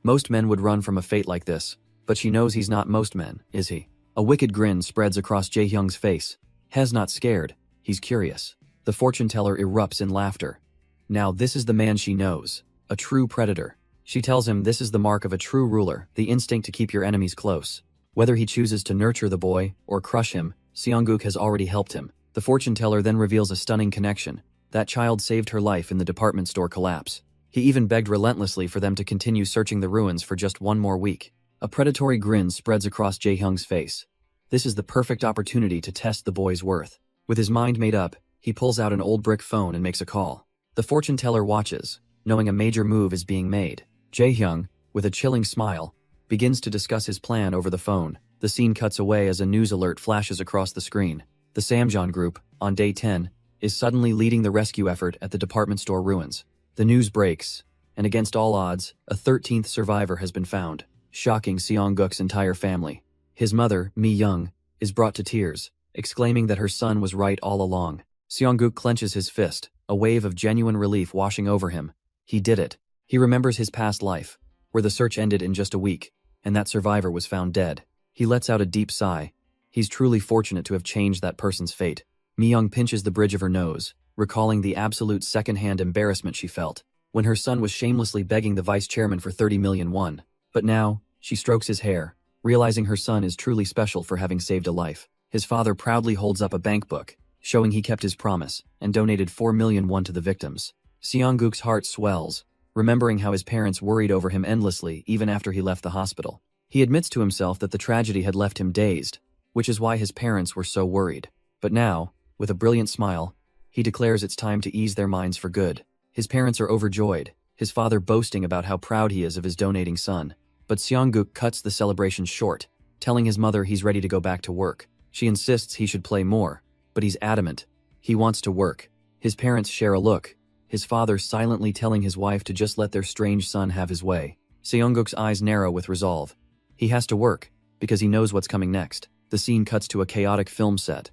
Most men would run from a fate like this, but she knows he's not most men, is he? A wicked grin spreads across Jae-hyung's face. He's not scared, he's curious. The fortune teller erupts in laughter. Now this is the man she knows, a true predator. She tells him this is the mark of a true ruler, the instinct to keep your enemies close. Whether he chooses to nurture the boy or crush him, Seong-guk has already helped him. The fortune teller then reveals a stunning connection. That child saved her life in the department store collapse. He even begged relentlessly for them to continue searching the ruins for just one more week. A predatory grin spreads across Jae-hyung's face. This is the perfect opportunity to test the boy's worth. With his mind made up, he pulls out an old brick phone and makes a call. The fortune teller watches, knowing a major move is being made. Jae-hyung, with a chilling smile, begins to discuss his plan over the phone. The scene cuts away as a news alert flashes across the screen. The Samjeon group, on day 10, is suddenly leading the rescue effort at the department store ruins. The news breaks, and against all odds, a 13th survivor has been found, shocking Seong-guk's entire family. His mother, Mi-young, is brought to tears, exclaiming that her son was right all along. Seong-guk clenches his fist, a wave of genuine relief washing over him. He did it. He remembers his past life, where the search ended in just a week, and that survivor was found dead. He lets out a deep sigh. He's truly fortunate to have changed that person's fate. Mi-young pinches the bridge of her nose, recalling the absolute second-hand embarrassment she felt when her son was shamelessly begging the vice chairman for 30 million won. But now, she strokes his hair, realizing her son is truly special for having saved a life. His father proudly holds up a bank book, showing he kept his promise and donated 4 million won to the victims. Seong-guk's heart swells, remembering how his parents worried over him endlessly even after he left the hospital. He admits to himself that the tragedy had left him dazed, which is why his parents were so worried. But now, with a brilliant smile, he declares it's time to ease their minds for good. His parents are overjoyed, his father boasting about how proud he is of his donating son. But Seong-guk cuts the celebration short, telling his mother he's ready to go back to work. She insists he should play more, but he's adamant. He wants to work. His parents share a look, his father silently telling his wife to just let their strange son have his way. Seong-guk's eyes narrow with resolve. He has to work, because he knows what's coming next. The scene cuts to a chaotic film set,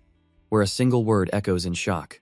where a single word echoes in shock.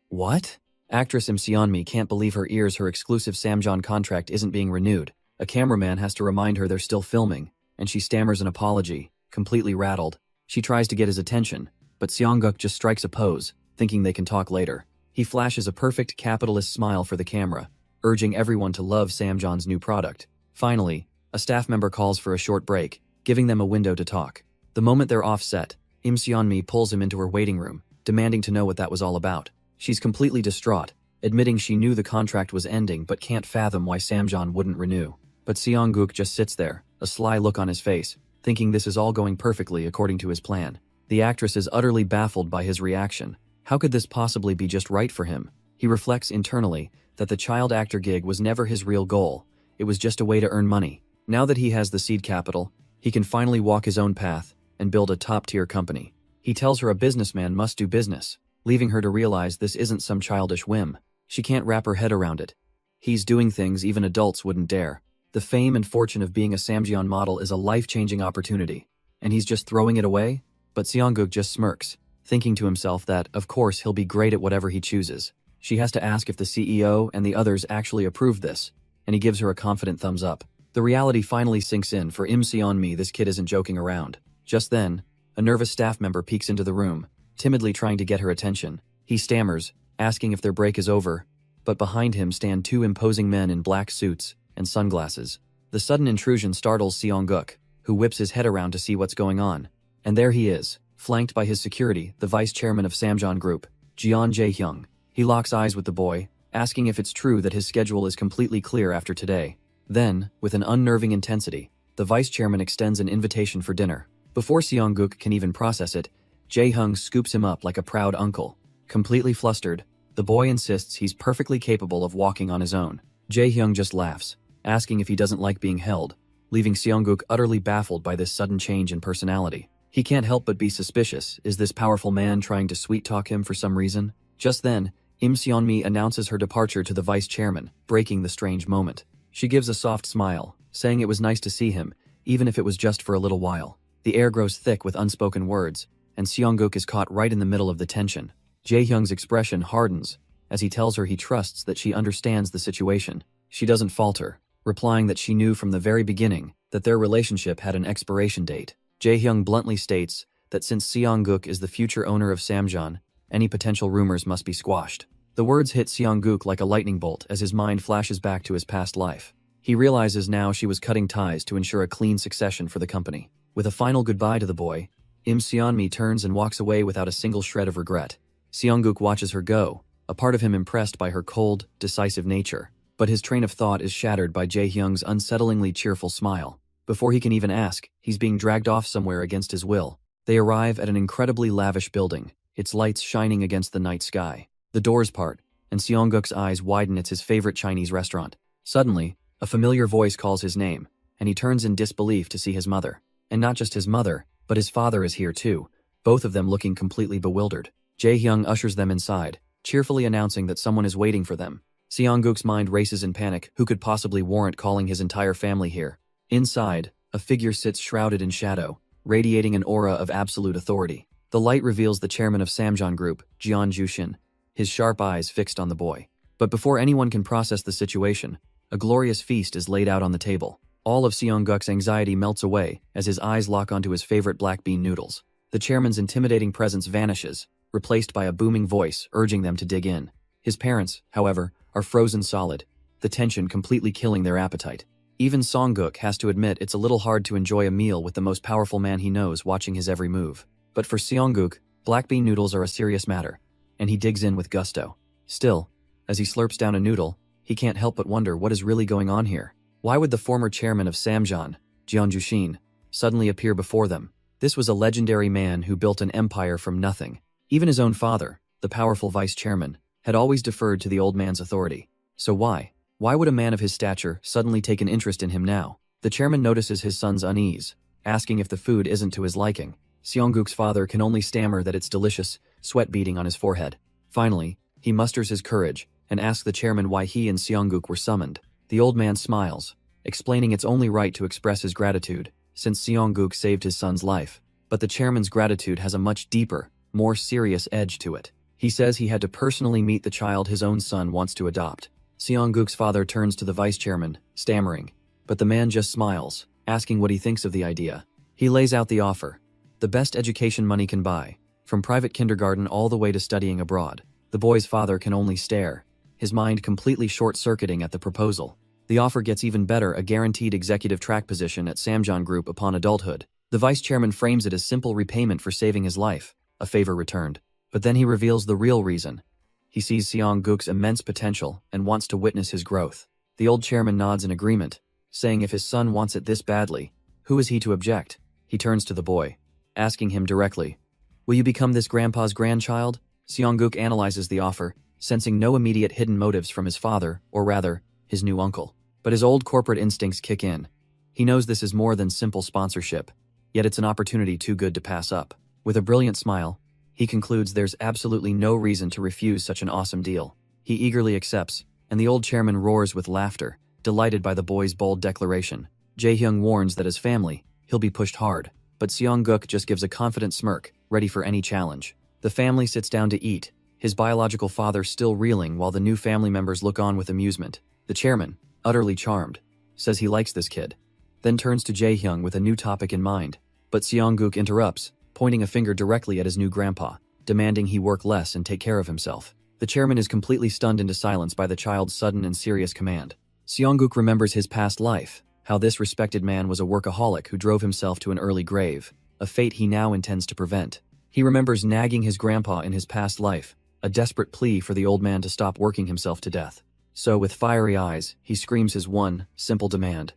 What? Actress Im Seon-mi can't believe her ears. Her exclusive Samjeon contract isn't being renewed. A cameraman has to remind her they're still filming, and she stammers an apology, completely rattled. She tries to get his attention, but Seong-guk just strikes a pose, thinking they can talk later. He flashes a perfect capitalist smile for the camera, urging everyone to love Samjeon's new product. Finally, a staff member calls for a short break, giving them a window to talk. The moment they're off set, Im Seon-mi pulls him into her waiting room, demanding to know what that was all about. She's completely distraught, admitting she knew the contract was ending but can't fathom why Samjeon wouldn't renew. But Seong-guk just sits there, a sly look on his face, thinking this is all going perfectly according to his plan. The actress is utterly baffled by his reaction. How could this possibly be just right for him? He reflects internally that the child actor gig was never his real goal. It was just a way to earn money. Now that he has the seed capital, he can finally walk his own path and build a top-tier company. He tells her a businessman must do business, leaving her to realize this isn't some childish whim. She can't wrap her head around it. He's doing things even adults wouldn't dare. The fame and fortune of being a Samjeon model is a life-changing opportunity. And he's just throwing it away? But Seongguk just smirks, thinking to himself that, of course, he'll be great at whatever he chooses. She has to ask if the CEO and the others actually approve this, and he gives her a confident thumbs up. The reality finally sinks in for Im Seon-mi. This kid isn't joking around. Just then, a nervous staff member peeks into the room, timidly trying to get her attention. He stammers, asking if their break is over, but behind him stand two imposing men in black suits and sunglasses. The sudden intrusion startles Seongguk, who whips his head around to see what's going on. And there he is, flanked by his security, the vice chairman of Samjeon Group, Jeon Jae-hyung. He locks eyes with the boy, asking if it's true that his schedule is completely clear after today. Then, with an unnerving intensity, the vice chairman extends an invitation for dinner. Before Seongguk can even process it, Jae-hyung scoops him up like a proud uncle. Completely flustered, the boy insists he's perfectly capable of walking on his own. Jae-hyung just laughs, asking if he doesn't like being held, leaving Seongguk utterly baffled by this sudden change in personality. He can't help but be suspicious. Is this powerful man trying to sweet-talk him for some reason? Just then, Im Seon-mi announces her departure to the vice chairman, breaking the strange moment. She gives a soft smile, saying it was nice to see him, even if it was just for a little while. The air grows thick with unspoken words, and Seongguk is caught right in the middle of the tension. Jae-hyung's expression hardens as he tells her he trusts that she understands the situation. She doesn't falter, replying that she knew from the very beginning that their relationship had an expiration date. Jae-hyung bluntly states that since Seongguk is the future owner of Samjeon, any potential rumors must be squashed. The words hit Seongguk like a lightning bolt as his mind flashes back to his past life. He realizes now she was cutting ties to ensure a clean succession for the company. With a final goodbye to the boy, Im Seon-mi turns and walks away without a single shred of regret. Seongguk watches her go, a part of him impressed by her cold, decisive nature. But his train of thought is shattered by Jae-hyung's unsettlingly cheerful smile. Before he can even ask, he's being dragged off somewhere against his will. They arrive at an incredibly lavish building, its lights shining against the night sky. The doors part, and Seongguk's eyes widen. It's his favorite Chinese restaurant. Suddenly, a familiar voice calls his name, and he turns in disbelief to see his mother. And not just his mother, but his father is here too, both of them looking completely bewildered. Jae-hyung ushers them inside, cheerfully announcing that someone is waiting for them. Seongguk's mind races in panic. Who could possibly warrant calling his entire family here? Inside, a figure sits shrouded in shadow, radiating an aura of absolute authority. The light reveals the chairman of Samjeon Group, Jeon Jushin, his sharp eyes fixed on the boy. But before anyone can process the situation, a glorious feast is laid out on the table. All of Seongguk's anxiety melts away as his eyes lock onto his favorite black bean noodles. The chairman's intimidating presence vanishes, replaced by a booming voice urging them to dig in. His parents, however, are frozen solid, the tension completely killing their appetite. Even Seongguk has to admit it's a little hard to enjoy a meal with the most powerful man he knows watching his every move. But for Seongguk, black bean noodles are a serious matter, and he digs in with gusto. Still, as he slurps down a noodle, he can't help but wonder what is really going on here. Why would the former chairman of Samjeon, Jeon Jushin, suddenly appear before them? This was a legendary man who built an empire from nothing. Even his own father, the powerful vice chairman, had always deferred to the old man's authority. So why? Why would a man of his stature suddenly take an interest in him now? The chairman notices his son's unease, asking if the food isn't to his liking. Seongguk's father can only stammer that it's delicious, sweat beading on his forehead. Finally, he musters his courage and asks the chairman why he and Seongguk were summoned. The old man smiles, explaining it's only right to express his gratitude, since Seongguk saved his son's life. But the chairman's gratitude has a much deeper, more serious edge to it. He says he had to personally meet the child his own son wants to adopt. Seongguk's father turns to the vice chairman, stammering, but the man just smiles, asking what he thinks of the idea. He lays out the offer. The best education money can buy, from private kindergarten all the way to studying abroad. The boy's father can only stare, his mind completely short-circuiting at the proposal. The offer gets even better, a guaranteed executive track position at Samjeon Group upon adulthood. The vice chairman frames it as simple repayment for saving his life, a favor returned. But then he reveals the real reason. He sees Seongguk's immense potential and wants to witness his growth. The old chairman nods in agreement, saying if his son wants it this badly, who is he to object? He turns to the boy, asking him directly, "Will you become this grandpa's grandchild?" Seongguk analyzes the offer, sensing no immediate hidden motives from his father, or rather, his new uncle. But his old corporate instincts kick in. He knows this is more than simple sponsorship, yet it's an opportunity too good to pass up. With a brilliant smile, he concludes there's absolutely no reason to refuse such an awesome deal. He eagerly accepts, and the old chairman roars with laughter, delighted by the boy's bold declaration. Jae-hyung warns that as family, he'll be pushed hard, but Seong-guk just gives a confident smirk, ready for any challenge. The family sits down to eat, his biological father still reeling while the new family members look on with amusement. The chairman, utterly charmed, says he likes this kid, then turns to Jae-hyung with a new topic in mind, but Seong-guk interrupts, pointing a finger directly at his new grandpa, demanding he work less and take care of himself. The chairman is completely stunned into silence by the child's sudden and serious command. Seong-guk remembers his past life, how this respected man was a workaholic who drove himself to an early grave, a fate he now intends to prevent. He remembers nagging his grandpa in his past life, a desperate plea for the old man to stop working himself to death. So with fiery eyes, he screams his one, simple demand.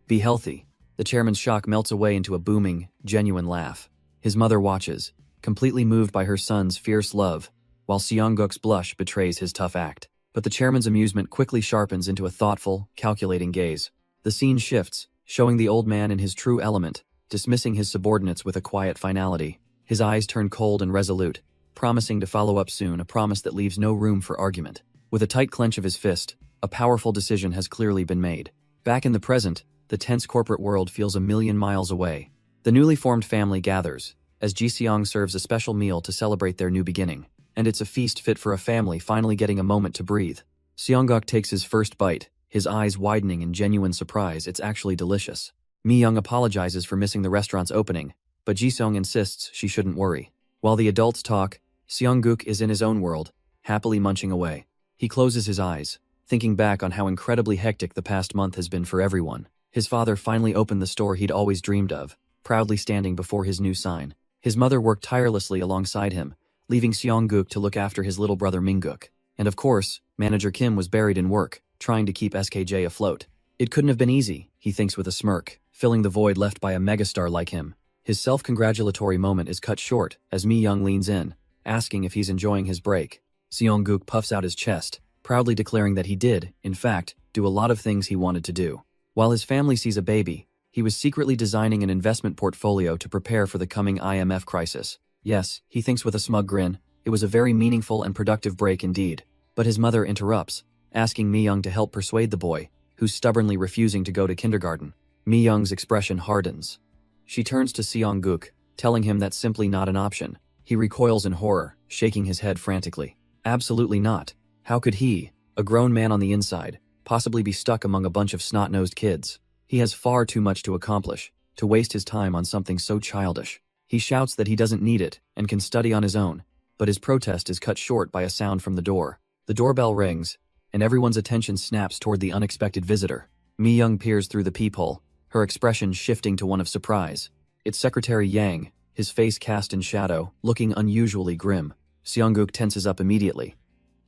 Be healthy. The chairman's shock melts away into a booming, genuine laugh. His mother watches, completely moved by her son's fierce love, while Seong-guk's blush betrays his tough act. But the chairman's amusement quickly sharpens into a thoughtful, calculating gaze. The scene shifts, showing the old man in his true element, dismissing his subordinates with a quiet finality. His eyes turn cold and resolute, promising to follow up soon, a promise that leaves no room for argument. With a tight clench of his fist, a powerful decision has clearly been made. Back in the present, the tense corporate world feels a million miles away. The newly formed family gathers, as Ji-seong serves a special meal to celebrate their new beginning. And it's a feast fit for a family finally getting a moment to breathe. Seong-guk takes his first bite, his eyes widening in genuine surprise. It's actually delicious. Mi-young apologizes for missing the restaurant's opening, but Ji-seong insists she shouldn't worry. While the adults talk, Seong-guk is in his own world, happily munching away. He closes his eyes, thinking back on how incredibly hectic the past month has been for everyone. His father finally opened the store he'd always dreamed of, proudly standing before his new sign. His mother worked tirelessly alongside him, leaving Seong-guk to look after his little brother Min-guk. And of course, manager Kim was buried in work, trying to keep SKJ afloat. It couldn't have been easy, he thinks with a smirk, filling the void left by a megastar like him. His self-congratulatory moment is cut short as Mi-young leans in, asking if he's enjoying his break. Seong-guk puffs out his chest, proudly declaring that he did, in fact, do a lot of things he wanted to do. While his family sees a baby, he was secretly designing an investment portfolio to prepare for the coming IMF crisis. Yes, he thinks with a smug grin, it was a very meaningful and productive break indeed. But his mother interrupts, asking Mi-young to help persuade the boy, who's stubbornly refusing to go to kindergarten. Mi-young's expression hardens. She turns to Seong-guk, telling him that's simply not an option. He recoils in horror, shaking his head frantically. Absolutely not. How could he, a grown man on the inside, possibly be stuck among a bunch of snot-nosed kids? He has far too much to accomplish, to waste his time on something so childish. He shouts that he doesn't need it and can study on his own, but his protest is cut short by a sound from the door. The doorbell rings, and everyone's attention snaps toward the unexpected visitor. Mi-young peers through the peephole, her expression shifting to one of surprise. It's Secretary Yang, his face cast in shadow, looking unusually grim. Seong-guk tenses up immediately.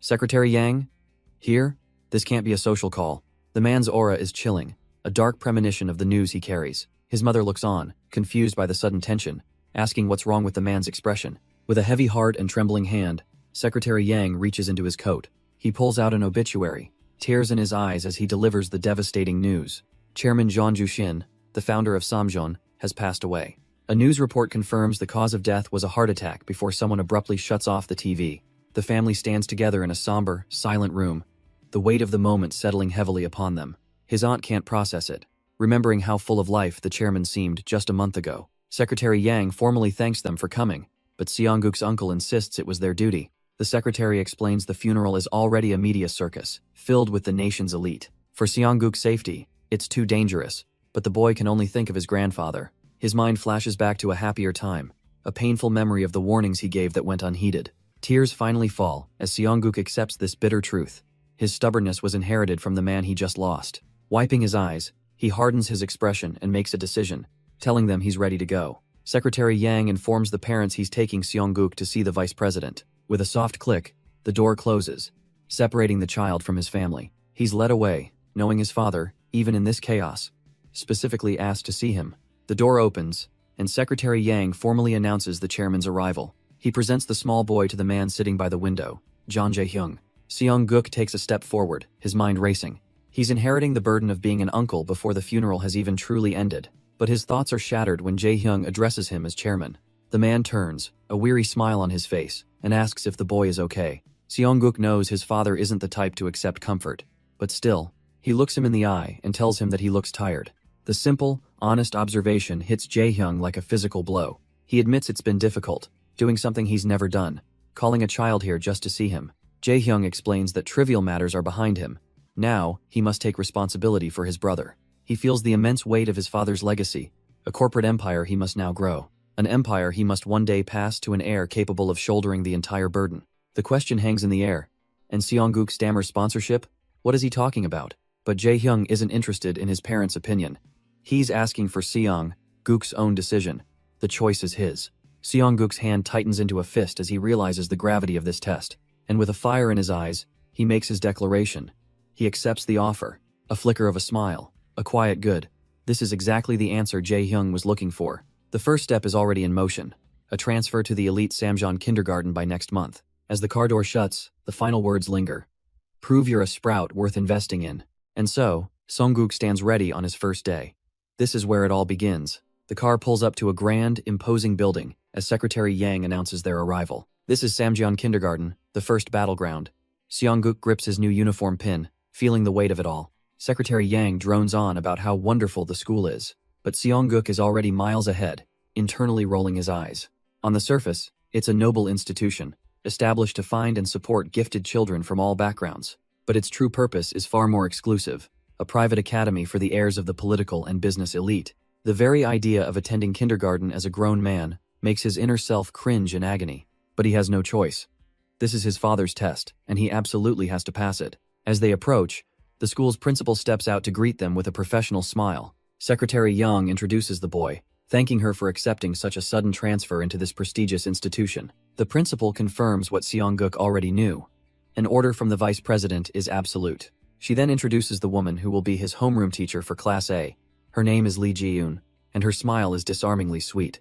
Secretary Yang? Here? This can't be a social call. The man's aura is chilling, a dark premonition of the news he carries. His mother looks on, confused by the sudden tension, asking what's wrong with the man's expression. With a heavy heart and trembling hand, Secretary Yang reaches into his coat. He pulls out an obituary, tears in his eyes as he delivers the devastating news. Chairman Jeon Ju-shin, the founder of Samjeon, has passed away. A news report confirms the cause of death was a heart attack before someone abruptly shuts off the TV. The family stands together in a somber, silent room, the weight of the moment settling heavily upon them. His aunt can't process it, remembering how full of life the chairman seemed just a month ago. Secretary Yang formally thanks them for coming, but Seong-guk's uncle insists it was their duty. The secretary explains the funeral is already a media circus, filled with the nation's elite. For Seong-guk's safety, it's too dangerous, but the boy can only think of his grandfather. His mind flashes back to a happier time, a painful memory of the warnings he gave that went unheeded. Tears finally fall as Seong-guk accepts this bitter truth. His stubbornness was inherited from the man he just lost. Wiping his eyes, he hardens his expression and makes a decision, telling them he's ready to go. Secretary Yang informs the parents he's taking Seong-guk to see the vice president. With a soft click, the door closes, separating the child from his family. He's led away, knowing his father, even in this chaos, specifically asked to see him. The door opens, and Secretary Yang formally announces the chairman's arrival. He presents the small boy to the man sitting by the window, Jeon Jae-hyung. Seong-guk takes a step forward, his mind racing. He's inheriting the burden of being an uncle before the funeral has even truly ended. But his thoughts are shattered when Jae-hyung addresses him as chairman. The man turns, a weary smile on his face, and asks if the boy is okay. Seong-guk knows his father isn't the type to accept comfort. But still, he looks him in the eye and tells him that he looks tired. The simple, honest observation hits Jae-hyung like a physical blow. He admits it's been difficult, doing something he's never done, calling a child here just to see him. Jae-hyung explains that trivial matters are behind him. Now, he must take responsibility for his brother. He feels the immense weight of his father's legacy, a corporate empire he must now grow. An empire he must one day pass to an heir capable of shouldering the entire burden. The question hangs in the air. And Seong-guk stammers sponsorship? What is he talking about? But Jae-hyung isn't interested in his parents' opinion. He's asking for Seong-guk's own decision. The choice is his. Seong-guk's hand tightens into a fist as he realizes the gravity of this test. And with a fire in his eyes, he makes his declaration. He accepts the offer. A flicker of a smile. A quiet good. This is exactly the answer Jae-hyung was looking for. The first step is already in motion. A transfer to the elite Samjeon kindergarten by next month. As the car door shuts, the final words linger. Prove you're a sprout worth investing in. And so, Seong-guk stands ready on his first day. This is where it all begins. The car pulls up to a grand, imposing building as Secretary Yang announces their arrival. This is Samjeon Kindergarten, the first battleground. Seong-guk grips his new uniform pin, feeling the weight of it all. Secretary Yang drones on about how wonderful the school is. But Seong-guk is already miles ahead, internally rolling his eyes. On the surface, it's a noble institution, established to find and support gifted children from all backgrounds. But its true purpose is far more exclusive, a private academy for the heirs of the political and business elite. The very idea of attending kindergarten as a grown man makes his inner self cringe in agony. But he has no choice. This is his father's test, and he absolutely has to pass it. As they approach, the school's principal steps out to greet them with a professional smile. Secretary Yang introduces the boy, thanking her for accepting such a sudden transfer into this prestigious institution. The principal confirms what Seong-guk already knew. An order from the vice president is absolute. She then introduces the woman who will be his homeroom teacher for Class A. Her name is Lee Ji-yoon, and her smile is disarmingly sweet.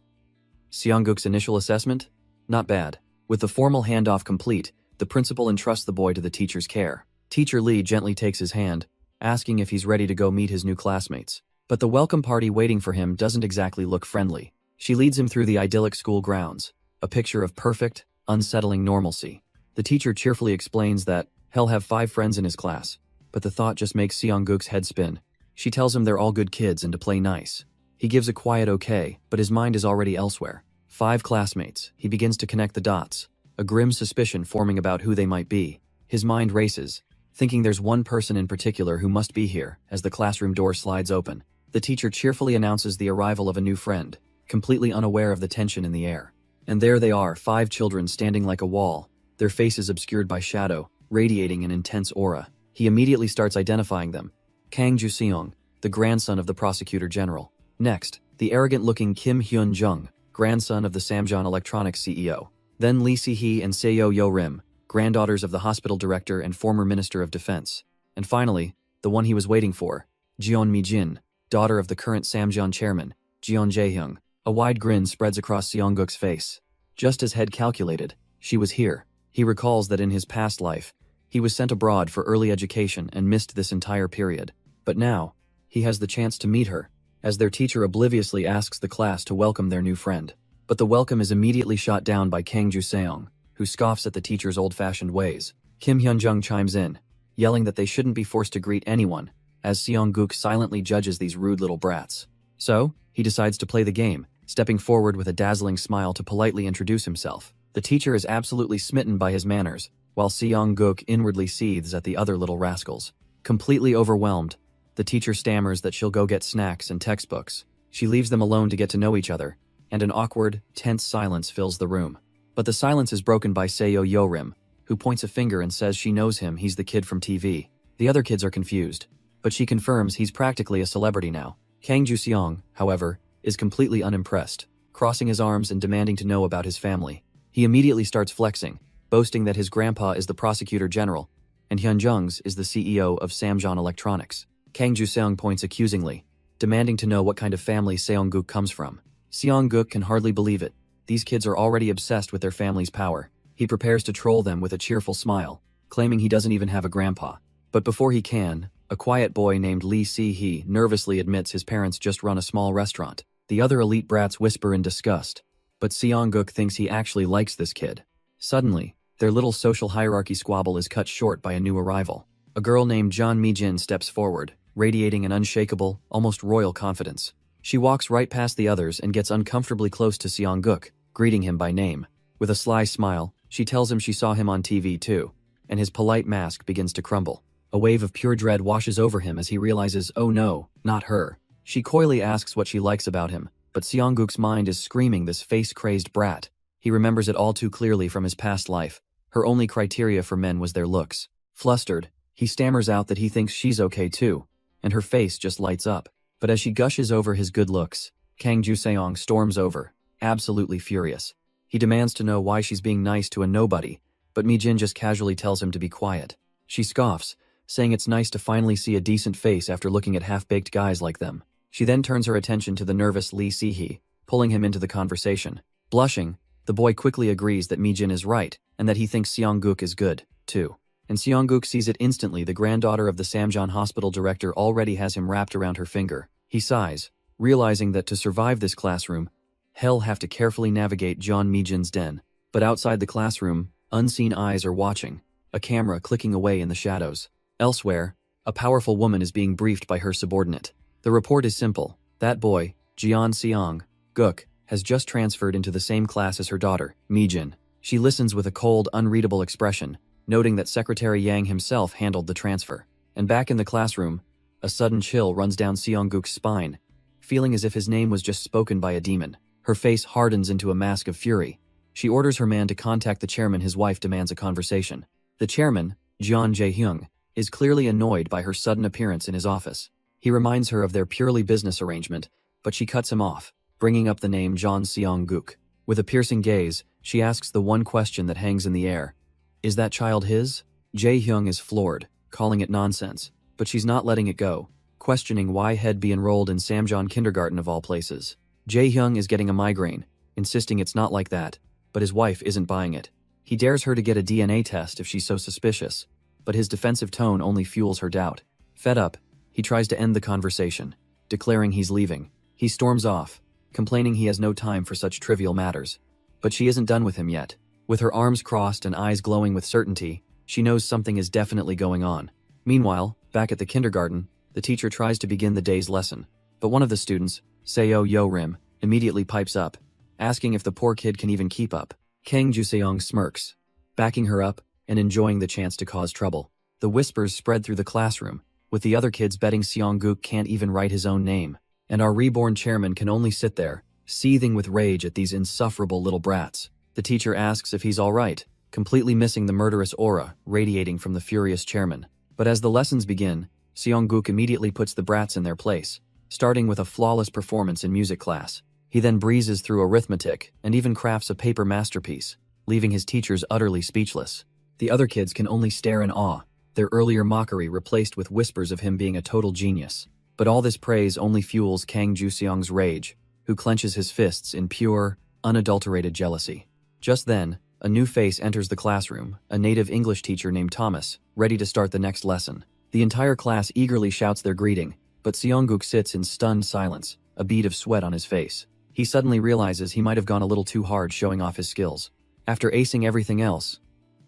Seong-guk's initial assessment? Not bad. With the formal handoff complete, the principal entrusts the boy to the teacher's care. Teacher Lee gently takes his hand, asking if he's ready to go meet his new classmates. But the welcome party waiting for him doesn't exactly look friendly. She leads him through the idyllic school grounds, a picture of perfect, unsettling normalcy. The teacher cheerfully explains that he'll have 5 friends in his class, but the thought just makes Seong-guk's head spin. She tells him they're all good kids and to play nice. He gives a quiet okay, but his mind is already elsewhere. 5 classmates. He begins to connect the dots, a grim suspicion forming about who they might be. His mind races, thinking there's one person in particular who must be here as the classroom door slides open. The teacher cheerfully announces the arrival of a new friend, completely unaware of the tension in the air. And there they are, 5 children standing like a wall, their faces obscured by shadow, radiating an intense aura. He immediately starts identifying them. Kang Ju-seong, the grandson of the prosecutor general. Next, the arrogant-looking Kim Hyun-jung, grandson of the Samjeon Electronics CEO. Then Lee Si-hee and Seo Yo-rim, granddaughters of the hospital director and former minister of defense. And finally, the one he was waiting for, Jeon Mi-jin, daughter of the current Samjeon chairman, Jeon Jae-hyung. A wide grin spreads across Seong-guk's face. Just as Head calculated, she was here. He recalls that in his past life, he was sent abroad for early education and missed this entire period. But now, he has the chance to meet her, as their teacher obliviously asks the class to welcome their new friend. But the welcome is immediately shot down by Kang Ju-seong, who scoffs at the teacher's old-fashioned ways. Kim Hyun-jung chimes in, yelling that they shouldn't be forced to greet anyone, as Seong-guk silently judges these rude little brats. So, he decides to play the game, stepping forward with a dazzling smile to politely introduce himself. The teacher is absolutely smitten by his manners, while Seong-guk inwardly seethes at the other little rascals. Completely overwhelmed, the teacher stammers that she'll go get snacks and textbooks. She leaves them alone to get to know each other, and an awkward, tense silence fills the room. But the silence is broken by Seo Yo-rim, who points a finger and says she knows him, he's the kid from TV. The other kids are confused, but she confirms he's practically a celebrity now. Kang Ju-seong, however, is completely unimpressed, crossing his arms and demanding to know about his family. He immediately starts flexing, boasting that his grandpa is the prosecutor general, and Hyun-jung's is the CEO of Samjeon Electronics. Kang Ju-seong points accusingly, demanding to know what kind of family Seong-guk comes from. Seong-guk can hardly believe it. These kids are already obsessed with their family's power. He prepares to troll them with a cheerful smile, claiming he doesn't even have a grandpa. But before he can, a quiet boy named Lee Si-hee nervously admits his parents just run a small restaurant. The other elite brats whisper in disgust, but Seong-guk thinks he actually likes this kid. Suddenly, their little social hierarchy squabble is cut short by a new arrival. A girl named Jeon Mi-jin steps forward, radiating an unshakable, almost royal confidence. She walks right past the others and gets uncomfortably close to Seong-guk, greeting him by name. With a sly smile, she tells him she saw him on TV too, and his polite mask begins to crumble. A wave of pure dread washes over him as he realizes, oh no, not her. She coyly asks what she likes about him, but Seong-guk's mind is screaming this face-crazed brat. He remembers it all too clearly from his past life. Her only criteria for men was their looks. Flustered, he stammers out that he thinks she's okay too, and her face just lights up. But as she gushes over his good looks, Kang Ju-seong storms over, absolutely furious. He demands to know why she's being nice to a nobody, but Mi-jin just casually tells him to be quiet. She scoffs, saying it's nice to finally see a decent face after looking at half-baked guys like them. She then turns her attention to the nervous Lee Si-hee, pulling him into the conversation. Blushing, the boy quickly agrees that Mi-jin is right, and that he thinks Seong-guk is good, too. And Seong-guk sees it instantly. The granddaughter of the Samjeon hospital director already has him wrapped around her finger. He sighs, realizing that to survive this classroom, he'll have to carefully navigate Jeon Mi-jin's den. But outside the classroom, unseen eyes are watching, a camera clicking away in the shadows. Elsewhere, a powerful woman is being briefed by her subordinate. The report is simple. That boy, Jeon Seong-guk, has just transferred into the same class as her daughter, Mi-jin. She listens with a cold, unreadable expression, noting that Secretary Yang himself handled the transfer. And back in the classroom, a sudden chill runs down Seong-guk's spine, feeling as if his name was just spoken by a demon. Her face hardens into a mask of fury. She orders her man to contact the chairman. His wife demands a conversation. The chairman, Jeon Jae-hyung, is clearly annoyed by her sudden appearance in his office. He reminds her of their purely business arrangement, but she cuts him off, bringing up the name Jeon Seong-guk. With a piercing gaze, she asks the one question that hangs in the air. Is that child his? Jae-hyung is floored, calling it nonsense, but she's not letting it go, questioning why he'd be enrolled in Samjeon kindergarten of all places. Jae-hyung is getting a migraine, insisting it's not like that, but his wife isn't buying it. He dares her to get a DNA test if she's so suspicious, but his defensive tone only fuels her doubt. Fed up, he tries to end the conversation, declaring he's leaving. He storms off, complaining he has no time for such trivial matters. But she isn't done with him yet. With her arms crossed and eyes glowing with certainty, she knows something is definitely going on. Meanwhile, back at the kindergarten, the teacher tries to begin the day's lesson, but one of the students, Seo Yo-rim, immediately pipes up, asking if the poor kid can even keep up. Kang Ju-seong smirks, backing her up and enjoying the chance to cause trouble. The whispers spread through the classroom, with the other kids betting Seong-guk can't even write his own name, and our reborn chairman can only sit there, seething with rage at these insufferable little brats. The teacher asks if he's all right, completely missing the murderous aura radiating from the furious chairman. But as the lessons begin, Seong-guk immediately puts the brats in their place, starting with a flawless performance in music class. He then breezes through arithmetic and even crafts a paper masterpiece, leaving his teachers utterly speechless. The other kids can only stare in awe, their earlier mockery replaced with whispers of him being a total genius. But all this praise only fuels Kang Ju-seong's rage, who clenches his fists in pure, unadulterated jealousy. Just then, a new face enters the classroom, a native English teacher named Thomas, ready to start the next lesson. The entire class eagerly shouts their greeting, but Seong-guk sits in stunned silence, a bead of sweat on his face. He suddenly realizes he might have gone a little too hard showing off his skills. After acing everything else,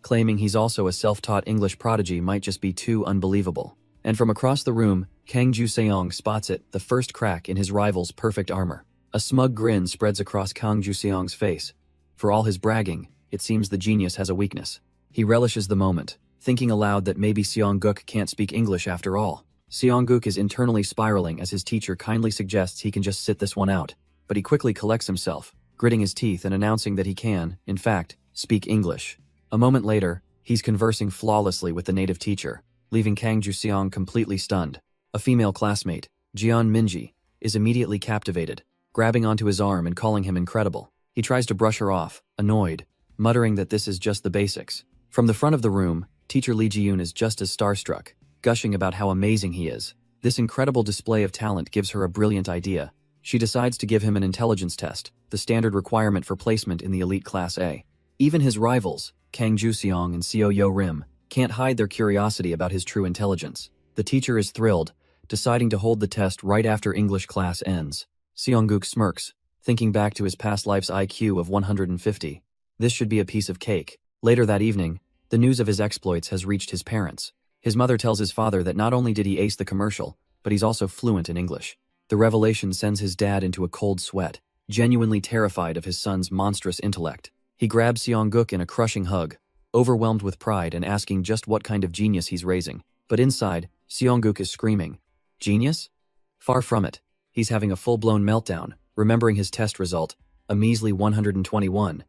claiming he's also a self-taught English prodigy might just be too unbelievable. And from across the room, Kang Ju-seong spots it, the first crack in his rival's perfect armor. A smug grin spreads across Kang Ju-seong's face. For all his bragging, it seems the genius has a weakness. He relishes the moment, thinking aloud that maybe Seong-guk can't speak English after all. Seong-guk is internally spiraling as his teacher kindly suggests he can just sit this one out, but he quickly collects himself, gritting his teeth and announcing that he can, in fact, speak English. A moment later, he's conversing flawlessly with the native teacher, leaving Kang Ju-seong completely stunned. A female classmate, Jeon Minji, is immediately captivated, grabbing onto his arm and calling him incredible. He tries to brush her off, annoyed, muttering that this is just the basics. From the front of the room, teacher Lee Ji-yoon is just as starstruck, gushing about how amazing he is. This incredible display of talent gives her a brilliant idea. She decides to give him an intelligence test, the standard requirement for placement in the elite Class A. Even his rivals, Kang Ju-seong and Seo Yo-rim, can't hide their curiosity about his true intelligence. The teacher is thrilled, deciding to hold the test right after English class ends. Seong-guk smirks, thinking back to his past life's IQ of 150. This should be a piece of cake. Later that evening, the news of his exploits has reached his parents. His mother tells his father that not only did he ace the commercial, but he's also fluent in English. The revelation sends his dad into a cold sweat, genuinely terrified of his son's monstrous intellect. He grabs Seong-guk in a crushing hug, overwhelmed with pride and asking just what kind of genius he's raising. But inside, Seong-guk is screaming, "Genius?" Far from it. He's having a full-blown meltdown, remembering his test result, a measly 121.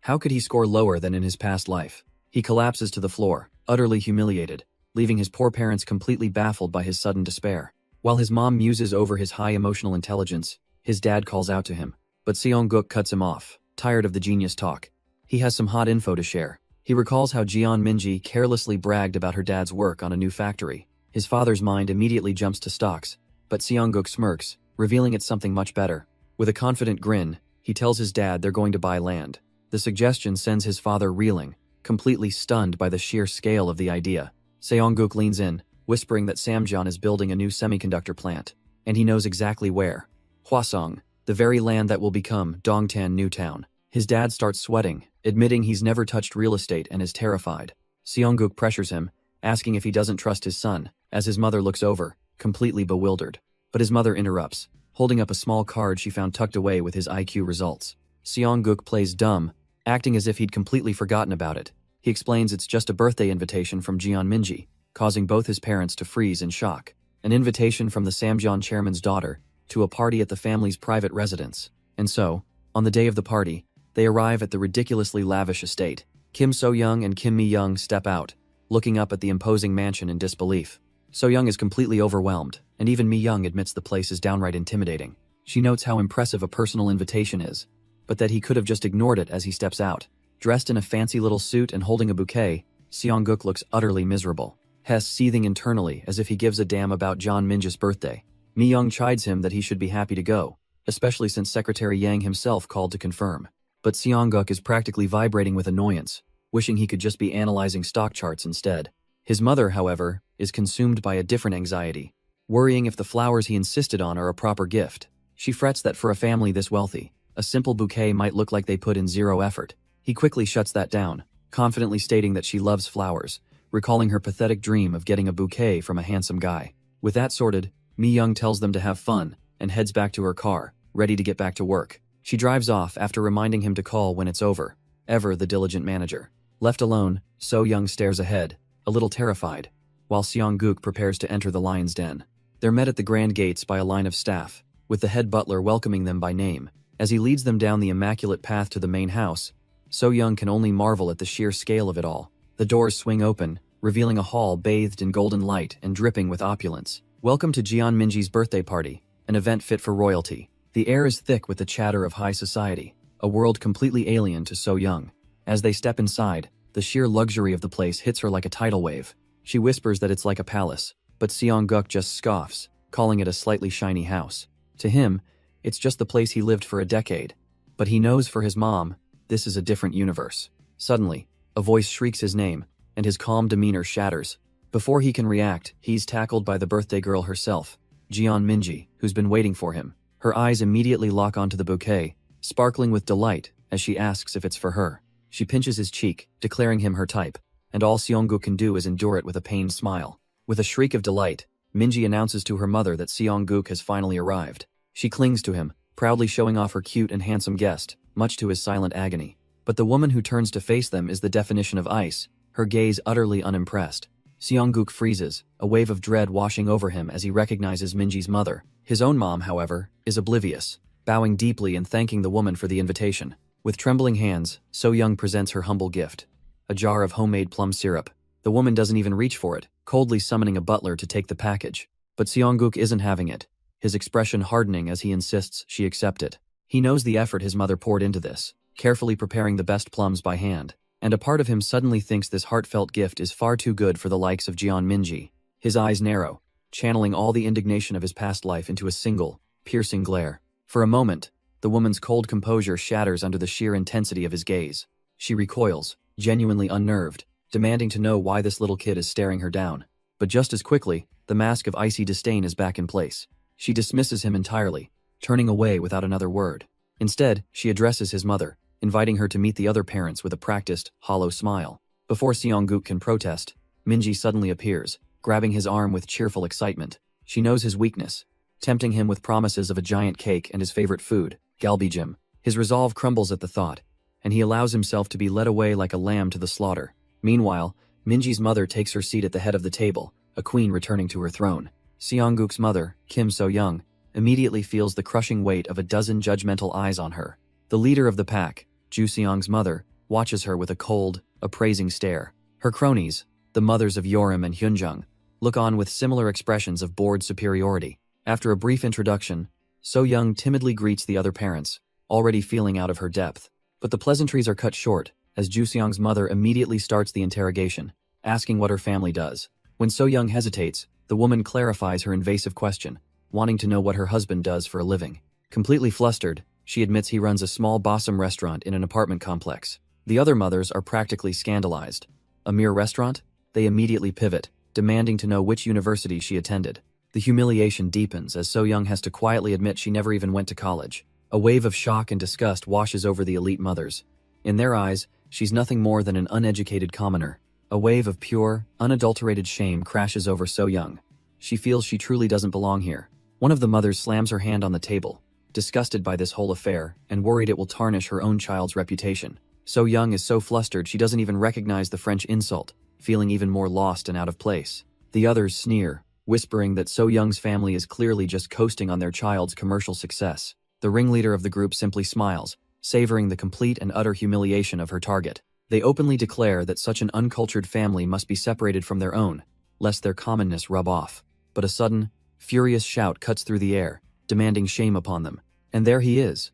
How could he score lower than in his past life? He collapses to the floor, utterly humiliated, leaving his poor parents completely baffled by his sudden despair. While his mom muses over his high emotional intelligence, his dad calls out to him. But Seong-guk cuts him off, tired of the genius talk. He has some hot info to share. He recalls how Jeon Minji carelessly bragged about her dad's work on a new factory. His father's mind immediately jumps to stocks, but Seong-guk smirks, revealing it's something much better. With a confident grin, he tells his dad they're going to buy land. The suggestion sends his father reeling, completely stunned by the sheer scale of the idea. Seong-guk leans in, whispering that Samjeon is building a new semiconductor plant, and he knows exactly where. Hwasong, the very land that will become Dongtan New Town. His dad starts sweating, admitting he's never touched real estate and is terrified. Seong-guk pressures him, asking if he doesn't trust his son, as his mother looks over, completely bewildered. But his mother interrupts, holding up a small card she found tucked away with his IQ results. Seong-guk plays dumb, acting as if he'd completely forgotten about it. He explains it's just a birthday invitation from Jeon Minji, causing both his parents to freeze in shock. An invitation from the Samjeon chairman's daughter to a party at the family's private residence. And so, on the day of the party, they arrive at the ridiculously lavish estate. Kim So-young and Kim Mi-young step out, looking up at the imposing mansion in disbelief. So-young is completely overwhelmed, and even Mi-young admits the place is downright intimidating. She notes how impressive a personal invitation is, but that he could have just ignored it as he steps out. Dressed in a fancy little suit and holding a bouquet, Seong-guk looks utterly miserable. Hess seething internally as if he gives a damn about Jeon Minji's birthday. Mi-young chides him that he should be happy to go, especially since Secretary Yang himself called to confirm. But Seong-guk is practically vibrating with annoyance, wishing he could just be analyzing stock charts instead. His mother, however, is consumed by a different anxiety, worrying if the flowers he insisted on are a proper gift. She frets that for a family this wealthy, a simple bouquet might look like they put in zero effort. He quickly shuts that down, confidently stating that she loves flowers, recalling her pathetic dream of getting a bouquet from a handsome guy. With that sorted, Mi-young tells them to have fun and heads back to her car, ready to get back to work. She drives off after reminding him to call when it's over, ever the diligent manager. Left alone, So-young stares ahead, a little terrified, while Seong-guk prepares to enter the lion's den. They're met at the grand gates by a line of staff, with the head butler welcoming them by name. As he leads them down the immaculate path to the main house, So-young can only marvel at the sheer scale of it all. The doors swing open, revealing a hall bathed in golden light and dripping with opulence. Welcome to Jeon Minji's birthday party, an event fit for royalty. The air is thick with the chatter of high society, a world completely alien to So-young. As they step inside, the sheer luxury of the place hits her like a tidal wave. She whispers that it's like a palace, but Seong-guk just scoffs, calling it a slightly shiny house. To him, it's just the place he lived for a decade. But he knows for his mom, this is a different universe. Suddenly, a voice shrieks his name, and his calm demeanor shatters. Before he can react, he's tackled by the birthday girl herself, Jeon Minji, who's been waiting for him. Her eyes immediately lock onto the bouquet, sparkling with delight as she asks if it's for her. She pinches his cheek, declaring him her type, and all Seong-guk can do is endure it with a pained smile. With a shriek of delight, Minji announces to her mother that Seong-guk has finally arrived. She clings to him, proudly showing off her cute and handsome guest, much to his silent agony. But the woman who turns to face them is the definition of ice, her gaze utterly unimpressed. Seong-guk freezes, a wave of dread washing over him as he recognizes Minji's mother. His own mom, however, is oblivious, bowing deeply and thanking the woman for the invitation. With trembling hands, So-young presents her humble gift, a jar of homemade plum syrup. The woman doesn't even reach for it, coldly summoning a butler to take the package. But Seong-guk isn't having it, his expression hardening as he insists she accept it. He knows the effort his mother poured into this, carefully preparing the best plums by hand, and a part of him suddenly thinks this heartfelt gift is far too good for the likes of Jeon Minji. His eyes narrow, channeling all the indignation of his past life into a single, piercing glare. For a moment, the woman's cold composure shatters under the sheer intensity of his gaze. She recoils, genuinely unnerved, demanding to know why this little kid is staring her down. But just as quickly, the mask of icy disdain is back in place. She dismisses him entirely, turning away without another word. Instead, she addresses his mother, inviting her to meet the other parents with a practiced, hollow smile. Before Seong-guk can protest, Minji suddenly appears, grabbing his arm with cheerful excitement. She knows his weakness, tempting him with promises of a giant cake and his favorite food, galbijim. His resolve crumbles at the thought, and he allows himself to be led away like a lamb to the slaughter. Meanwhile, Minji's mother takes her seat at the head of the table, a queen returning to her throne. Seongguk's mother, Kim So-young, immediately feels the crushing weight of a dozen judgmental eyes on her. The leader of the pack, Ju Seong's mother, watches her with a cold, appraising stare. Her cronies, the mothers of Yoram and Hyunjung, look on with similar expressions of bored superiority. After a brief introduction, So-young timidly greets the other parents, already feeling out of her depth. But the pleasantries are cut short, as Ju Seong's mother immediately starts the interrogation, asking what her family does. When So-young hesitates, the woman clarifies her invasive question, wanting to know what her husband does for a living. Completely flustered, she admits he runs a small bosom restaurant in an apartment complex. The other mothers are practically scandalized. A mere restaurant? They immediately pivot, demanding to know which university she attended. The humiliation deepens as So-young has to quietly admit she never even went to college. A wave of shock and disgust washes over the elite mothers. In their eyes, she's nothing more than an uneducated commoner. A wave of pure, unadulterated shame crashes over So-young. She feels she truly doesn't belong here. One of the mothers slams her hand on the table, disgusted by this whole affair and worried it will tarnish her own child's reputation. So-young is so flustered she doesn't even recognize the French insult, feeling even more lost and out of place. The others sneer, whispering that So-young's family is clearly just coasting on their child's commercial success. The ringleader of the group simply smiles, savoring the complete and utter humiliation of her target. They openly declare that such an uncultured family must be separated from their own, lest their commonness rub off. But a sudden, furious shout cuts through the air, demanding shame upon them. And there he is,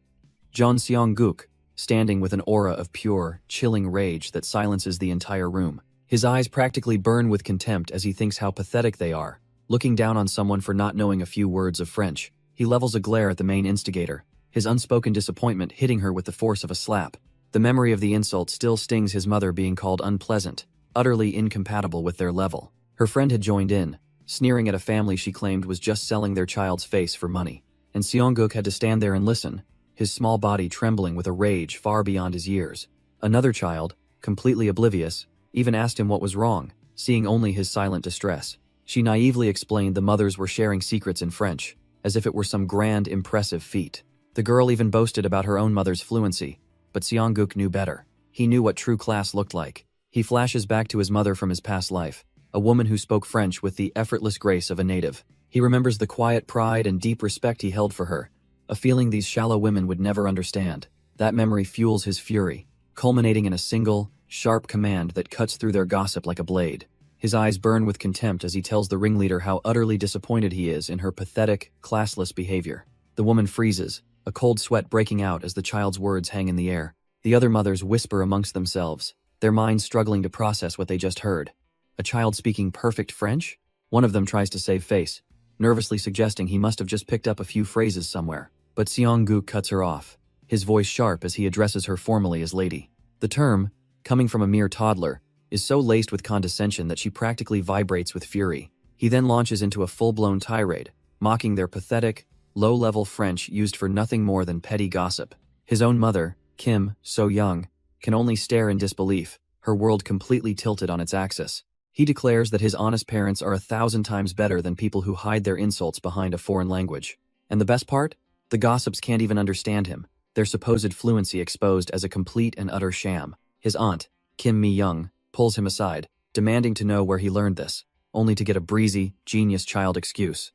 Jeon Seongguk, standing with an aura of pure, chilling rage that silences the entire room. His eyes practically burn with contempt as he thinks how pathetic they are, looking down on someone for not knowing a few words of French. He levels a glare at the main instigator, his unspoken disappointment hitting her with the force of a slap. The memory of the insult still stings his mother being called unpleasant, utterly incompatible with their level. Her friend had joined in, sneering at a family she claimed was just selling their child's face for money. And Seongguk had to stand there and listen, his small body trembling with a rage far beyond his years. Another child, completely oblivious, even asked him what was wrong, seeing only his silent distress. She naively explained the mothers were sharing secrets in French, as if it were some grand, impressive feat. The girl even boasted about her own mother's fluency, but Seongguk knew better. He knew what true class looked like. He flashes back to his mother from his past life, a woman who spoke French with the effortless grace of a native. He remembers the quiet pride and deep respect he held for her, a feeling these shallow women would never understand. That memory fuels his fury, culminating in a single, sharp command that cuts through their gossip like a blade. His eyes burn with contempt as he tells the ringleader how utterly disappointed he is in her pathetic, classless behavior. The woman freezes, a cold sweat breaking out as the child's words hang in the air. The other mothers whisper amongst themselves, their minds struggling to process what they just heard. A child speaking perfect French? One of them tries to save face, nervously suggesting he must have just picked up a few phrases somewhere. But Seongguk cuts her off, his voice sharp as he addresses her formally as lady. The term, coming from a mere toddler, is so laced with condescension that she practically vibrates with fury. He then launches into a full-blown tirade, mocking their pathetic, low-level French used for nothing more than petty gossip. His own mother, Kim So-young, can only stare in disbelief, her world completely tilted on its axis. He declares that his honest parents are 1,000 times better than people who hide their insults behind a foreign language. And the best part? The gossips can't even understand him, their supposed fluency exposed as a complete and utter sham. His aunt, Kim Mi-young, pulls him aside, demanding to know where he learned this, only to get a breezy, genius child excuse.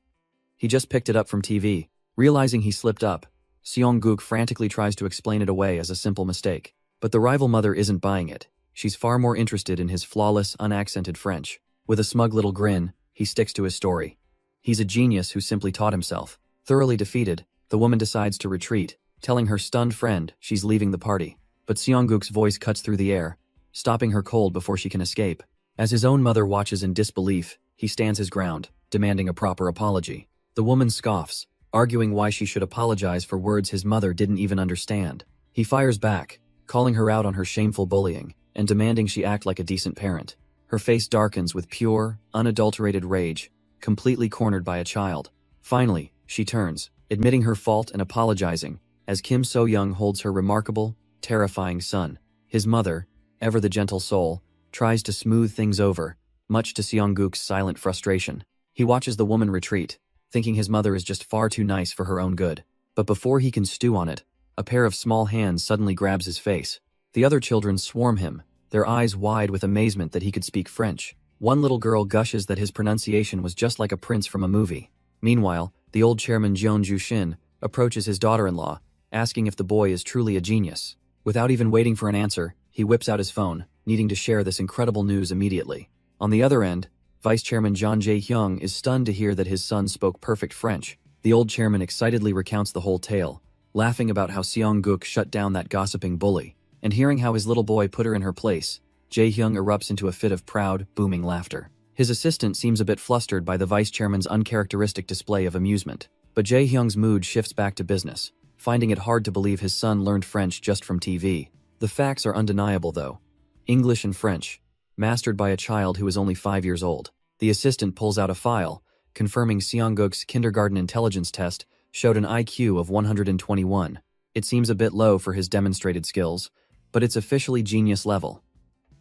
He just picked it up from TV. Realizing he slipped up, Seongguk frantically tries to explain it away as a simple mistake. But the rival mother isn't buying it. She's far more interested in his flawless, unaccented French. With a smug little grin, he sticks to his story. He's a genius who simply taught himself. Thoroughly defeated, the woman decides to retreat, telling her stunned friend she's leaving the party. But Seongguk's voice cuts through the air, stopping her cold before she can escape. As his own mother watches in disbelief, he stands his ground, demanding a proper apology. The woman scoffs, arguing why she should apologize for words his mother didn't even understand. He fires back, calling her out on her shameful bullying, and demanding she act like a decent parent. Her face darkens with pure, unadulterated rage, completely cornered by a child. Finally, she turns, admitting her fault and apologizing, as Kim So-young holds her remarkable, terrifying son. His mother, ever the gentle soul, tries to smooth things over, much to Seongguk's silent frustration. He watches the woman retreat, thinking his mother is just far too nice for her own good. But before he can stew on it, a pair of small hands suddenly grabs his face. The other children swarm him, their eyes wide with amazement that he could speak French. One little girl gushes that his pronunciation was just like a prince from a movie. Meanwhile, the old chairman Jeon Ju-shin approaches his daughter-in-law, asking if the boy is truly a genius. Without even waiting for an answer, he whips out his phone, needing to share this incredible news immediately. On the other end, Vice Chairman John Jae-hyung is stunned to hear that his son spoke perfect French. The old chairman excitedly recounts the whole tale, laughing about how Seongguk shut down that gossiping bully. And hearing how his little boy put her in her place, Jae-hyung erupts into a fit of proud, booming laughter. His assistant seems a bit flustered by the vice chairman's uncharacteristic display of amusement, but Jae-hyung's mood shifts back to business, finding it hard to believe his son learned French just from TV. The facts are undeniable though. English and French, mastered by a child who is only 5 years old. The assistant pulls out a file, confirming Seongguk's kindergarten intelligence test showed an IQ of 121. It seems a bit low for his demonstrated skills, but it's officially genius level.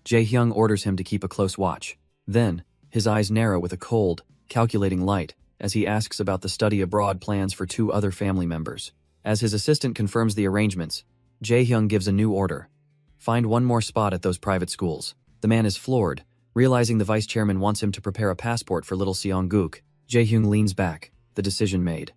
Jae-hyung orders him to keep a close watch. Then, his eyes narrow with a cold, calculating light as he asks about the study abroad plans for 2 other family members. As his assistant confirms the arrangements, Jae-hyung gives a new order. Find one more spot at those private schools. The man is floored, realizing the vice chairman wants him to prepare a passport for little Seongguk. Jae-hyung leans back, the decision made.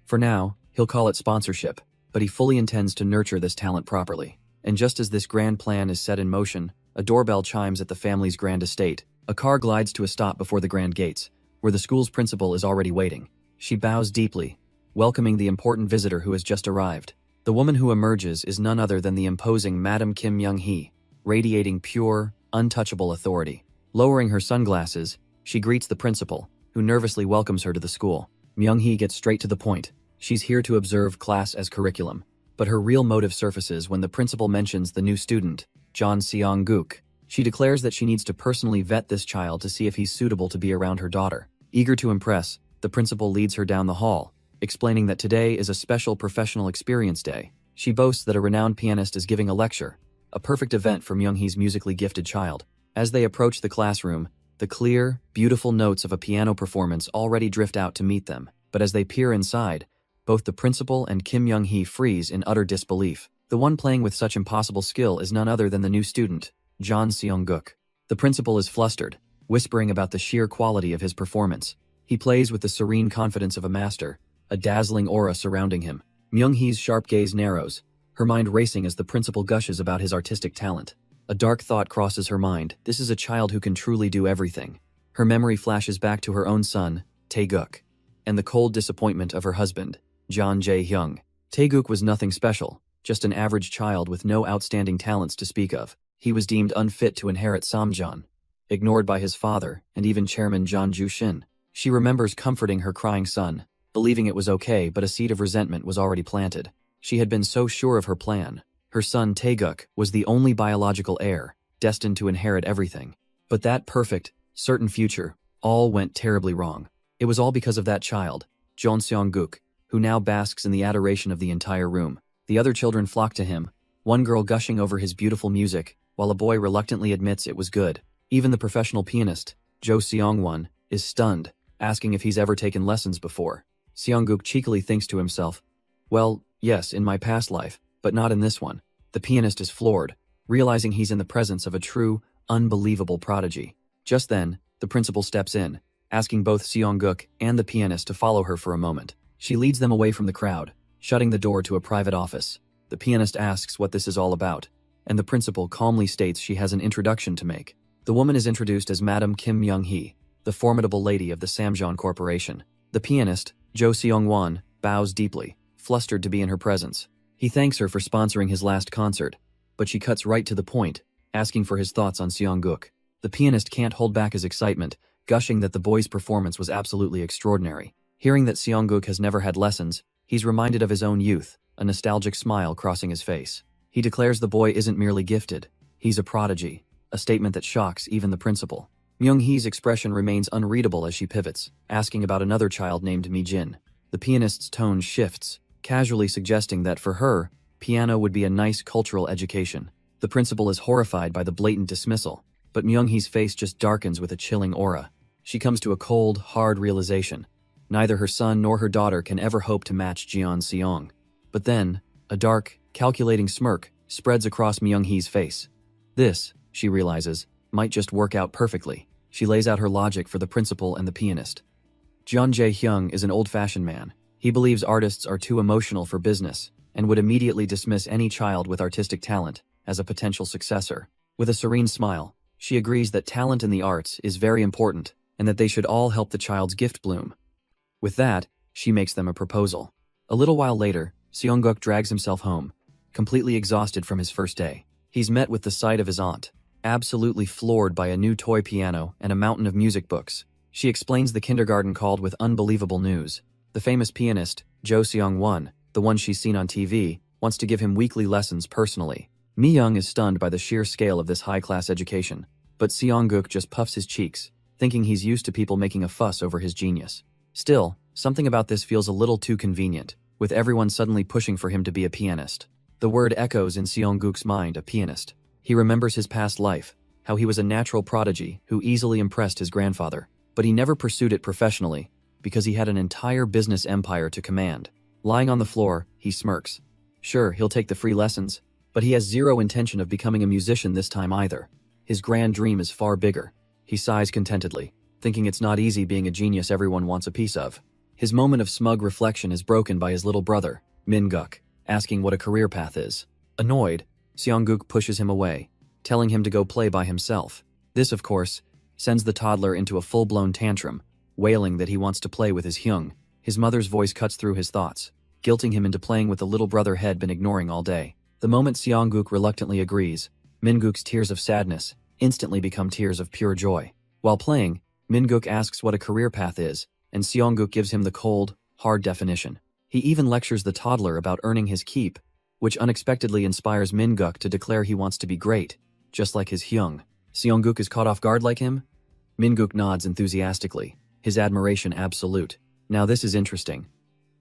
For now, he'll call it sponsorship, but he fully intends to nurture this talent properly. And just as this grand plan is set in motion, a doorbell chimes at the family's grand estate. A car glides to a stop before the grand gates, where the school's principal is already waiting. She bows deeply, welcoming the important visitor who has just arrived. The woman who emerges is none other than the imposing Madam Kim Young-hee, radiating pure, untouchable authority. Lowering her sunglasses, she greets the principal, who nervously welcomes her to the school. Myung-hee gets straight to the point. She's here to observe class as curriculum. But her real motive surfaces when the principal mentions the new student, John Seongguk. She declares that she needs to personally vet this child to see if he's suitable to be around her daughter. Eager to impress, the principal leads her down the hall, explaining that today is a special professional experience day. She boasts that a renowned pianist is giving a lecture, a perfect event for Myung-hee's musically gifted child. As they approach the classroom, the clear, beautiful notes of a piano performance already drift out to meet them. But as they peer inside, both the principal and Kim Young-hee freeze in utter disbelief. The one playing with such impossible skill is none other than the new student, John Seongguk. The principal is flustered, whispering about the sheer quality of his performance. He plays with the serene confidence of a master, a dazzling aura surrounding him. Myung-hee's sharp gaze narrows, her mind racing as the principal gushes about his artistic talent. A dark thought crosses her mind. This is a child who can truly do everything. Her memory flashes back to her own son, Taeguk, and the cold disappointment of her husband, John Jae-hyung. Taeguk was nothing special, just an average child with no outstanding talents to speak of. He was deemed unfit to inherit Samjeon, ignored by his father and even Chairman John Ju-shin. She remembers comforting her crying son, believing it was okay, but a seed of resentment was already planted. She had been so sure of her plan. Her son Taeguk was the only biological heir, destined to inherit everything. But that perfect, certain future, all went terribly wrong. It was all because of that child, Jeon Seongguk, who now basks in the adoration of the entire room. The other children flock to him, one girl gushing over his beautiful music, while a boy reluctantly admits it was good. Even the professional pianist, Jo Seong-won, is stunned, asking if he's ever taken lessons before. Seongguk cheekily thinks to himself, well, yes, in my past life, but not in this one. The pianist is floored, realizing he's in the presence of a true, unbelievable prodigy. Just then, the principal steps in, asking both Seongguk and the pianist to follow her for a moment. She leads them away from the crowd, shutting the door to a private office. The pianist asks what this is all about, and the principal calmly states she has an introduction to make. The woman is introduced as Madam Kim Young-hee, the formidable lady of the Samjeon Corporation. The pianist, Jo Seong-won, bows deeply, flustered to be in her presence. He thanks her for sponsoring his last concert, but she cuts right to the point, asking for his thoughts on Seongguk. The pianist can't hold back his excitement, gushing that the boy's performance was absolutely extraordinary. Hearing that Seongguk has never had lessons, he's reminded of his own youth, a nostalgic smile crossing his face. He declares the boy isn't merely gifted, he's a prodigy, a statement that shocks even the principal. Myung-hee's expression remains unreadable as she pivots, asking about another child named Mi-jin. The pianist's tone shifts, casually suggesting that for her, piano would be a nice cultural education. The principal is horrified by the blatant dismissal, but Myung-hee's face just darkens with a chilling aura. She comes to a cold, hard realization. Neither her son nor her daughter can ever hope to match Jeon Seong. But then, a dark, calculating smirk spreads across Myung-hee's face. This, she realizes, might just work out perfectly. She lays out her logic for the principal and the pianist. Jeon Jae-hyung is an old-fashioned man. He believes artists are too emotional for business and would immediately dismiss any child with artistic talent as a potential successor. With a serene smile, she agrees that talent in the arts is very important and that they should all help the child's gift bloom. With that, she makes them a proposal. A little while later, Seong-guk drags himself home, completely exhausted from his first day. He's met with the sight of his aunt, absolutely floored by a new toy piano and a mountain of music books. She explains the kindergarten called with unbelievable news. The famous pianist, Jo Seong-won, the one she's seen on TV, wants to give him weekly lessons personally. Mi-young is stunned by the sheer scale of this high-class education, but Seong-guk just puffs his cheeks, thinking he's used to people making a fuss over his genius. Still, something about this feels a little too convenient, with everyone suddenly pushing for him to be a pianist. The word echoes in Seong-guk's mind, a pianist. He remembers his past life, how he was a natural prodigy who easily impressed his grandfather, but he never pursued it professionally because he had an entire business empire to command. Lying on the floor, he smirks. Sure, he'll take the free lessons, but he has zero intention of becoming a musician this time either. His grand dream is far bigger. He sighs contentedly, thinking it's not easy being a genius everyone wants a piece of. His moment of smug reflection is broken by his little brother, Min-guk, asking what a career path is. Annoyed, Seong-guk pushes him away, telling him to go play by himself. This, of course, sends the toddler into a full-blown tantrum, wailing that he wants to play with his Hyung. His mother's voice cuts through his thoughts, guilting him into playing with the little brother he'd been ignoring all day. The moment Seong-guk reluctantly agrees, Min-guk's tears of sadness instantly become tears of pure joy. While playing, Min-guk asks what a career path is, and Seong-guk gives him the cold, hard definition. He even lectures the toddler about earning his keep, which unexpectedly inspires Min-guk to declare he wants to be great, just like his Hyung. Seong-guk is caught off guard like him? Min-guk nods enthusiastically, his admiration absolute. Now this is interesting.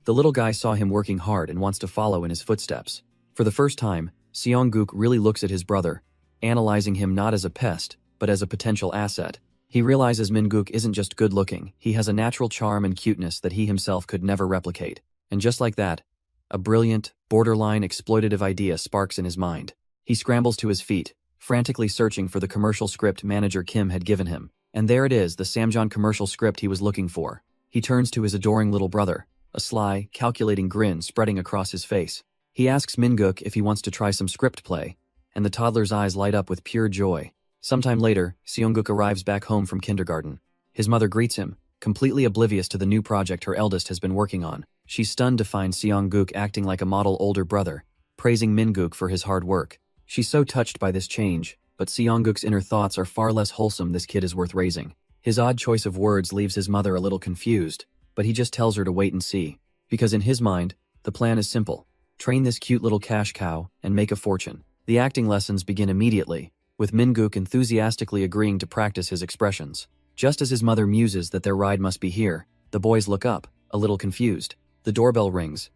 The little guy saw him working hard and wants to follow in his footsteps. For the first time, Seong-guk really looks at his brother, analyzing him not as a pest, but as a potential asset. He realizes Min-guk isn't just good-looking, he has a natural charm and cuteness that he himself could never replicate. And just like that, a brilliant, borderline exploitative idea sparks in his mind. He scrambles to his feet, frantically searching for the commercial script manager Kim had given him. And there it is, the Samjeon commercial script he was looking for. He turns to his adoring little brother, a sly, calculating grin spreading across his face. He asks Min-guk if he wants to try some script play, and the toddler's eyes light up with pure joy. Sometime later, Seong-guk arrives back home from kindergarten. His mother greets him, completely oblivious to the new project her eldest has been working on. She's stunned to find Seong-guk acting like a model older brother, praising Min-guk for his hard work. She's so touched by this change, but Seong-guk's inner thoughts are far less wholesome. This kid is worth raising. His odd choice of words leaves his mother a little confused, but he just tells her to wait and see. Because in his mind, the plan is simple. Train this cute little cash cow and make a fortune. The acting lessons begin immediately, with Min-guk enthusiastically agreeing to practice his expressions. Just as his mother muses that their ride must be here, the boys look up, a little confused. The doorbell rings,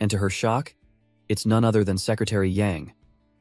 and to her shock, it's none other than Secretary Yang,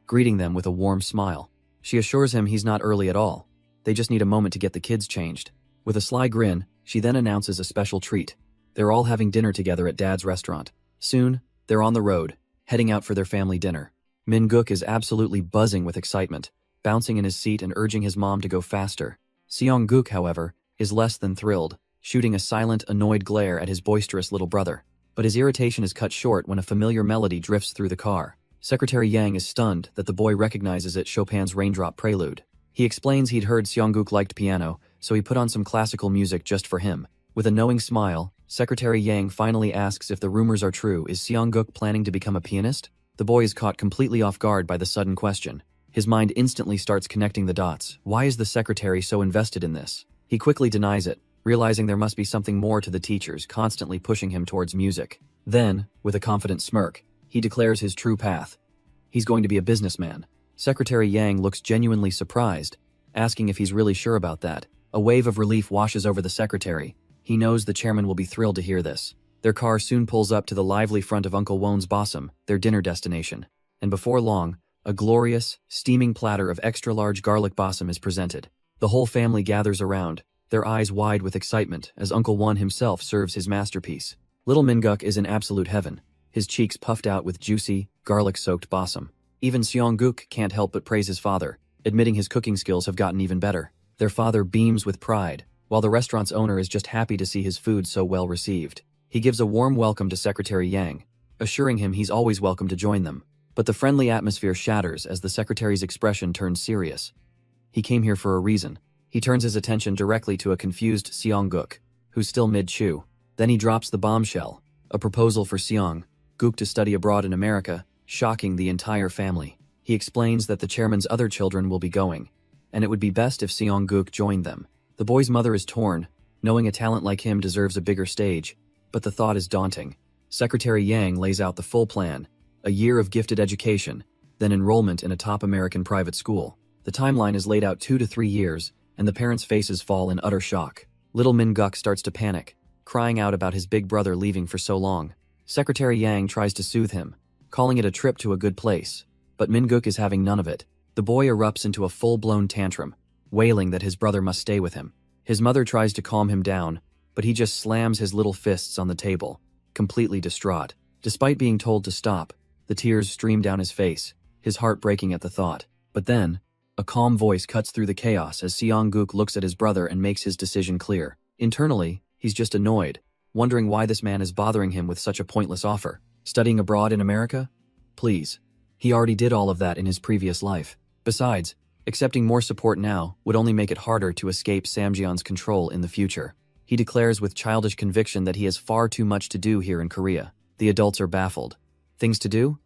greeting them with a warm smile. She assures him he's not early at all. They just need a moment to get the kids changed. With a sly grin, she then announces a special treat. They're all having dinner together at Dad's restaurant. Soon, they're on the road, heading out for their family dinner. Min-guk is absolutely buzzing with excitement, bouncing in his seat and urging his mom to go faster. Seong-guk, however, is less than thrilled, shooting a silent, annoyed glare at his boisterous little brother. But his irritation is cut short when a familiar melody drifts through the car. Secretary Yang is stunned that the boy recognizes it Chopin's Raindrop Prelude. He explains he'd heard Seong-guk liked piano, so he put on some classical music just for him. With a knowing smile, Secretary Yang finally asks if the rumors are true. Is Seong-guk planning to become a pianist? The boy is caught completely off guard by the sudden question. His mind instantly starts connecting the dots. Why is the secretary so invested in this? He quickly denies it, realizing there must be something more to the teachers constantly pushing him towards music. Then, with a confident smirk, he declares his true path. He's going to be a businessman. Secretary Yang looks genuinely surprised, asking if he's really sure about that. A wave of relief washes over the secretary. He knows the chairman will be thrilled to hear this. Their car soon pulls up to the lively front of Uncle Won's Bossum, their dinner destination. And before long, a glorious, steaming platter of extra-large garlic bossum is presented. The whole family gathers around, their eyes wide with excitement as Uncle One himself serves his masterpiece. Little Minguk is in absolute heaven, his cheeks puffed out with juicy, garlic-soaked balsam. Even Seongguk can't help but praise his father, admitting his cooking skills have gotten even better. Their father beams with pride, while the restaurant's owner is just happy to see his food so well received. He gives a warm welcome to Secretary Yang, assuring him he's always welcome to join them. But the friendly atmosphere shatters as the secretary's expression turns serious. He came here for a reason. He turns his attention directly to a confused Seongguk, who's still mid-chew. Then he drops the bombshell, a proposal for Seongguk to study abroad in America, shocking the entire family. He explains that the chairman's other children will be going, and it would be best if Seongguk joined them. The boy's mother is torn, knowing a talent like him deserves a bigger stage, but the thought is daunting. Secretary Yang lays out the full plan: a year of gifted education, then enrollment in a top American private school. The timeline is laid out 2 to 3 years, and the parents' faces fall in utter shock. Little Minguk starts to panic, crying out about his big brother leaving for so long. Secretary Yang tries to soothe him, calling it a trip to a good place, but Minguk is having none of it. The boy erupts into a full-blown tantrum, wailing that his brother must stay with him. His mother tries to calm him down, but he just slams his little fists on the table, completely distraught. Despite being told to stop, the tears stream down his face, his heart breaking at the thought. But then, a calm voice cuts through the chaos as Seongguk looks at his brother and makes his decision clear. Internally, he's just annoyed, wondering why this man is bothering him with such a pointless offer. Studying abroad in America? Please. He already did all of that in his previous life. Besides, accepting more support now would only make it harder to escape Samjeon's control in the future. He declares with childish conviction that he has far too much to do here in Korea. The adults are baffled. Things to do?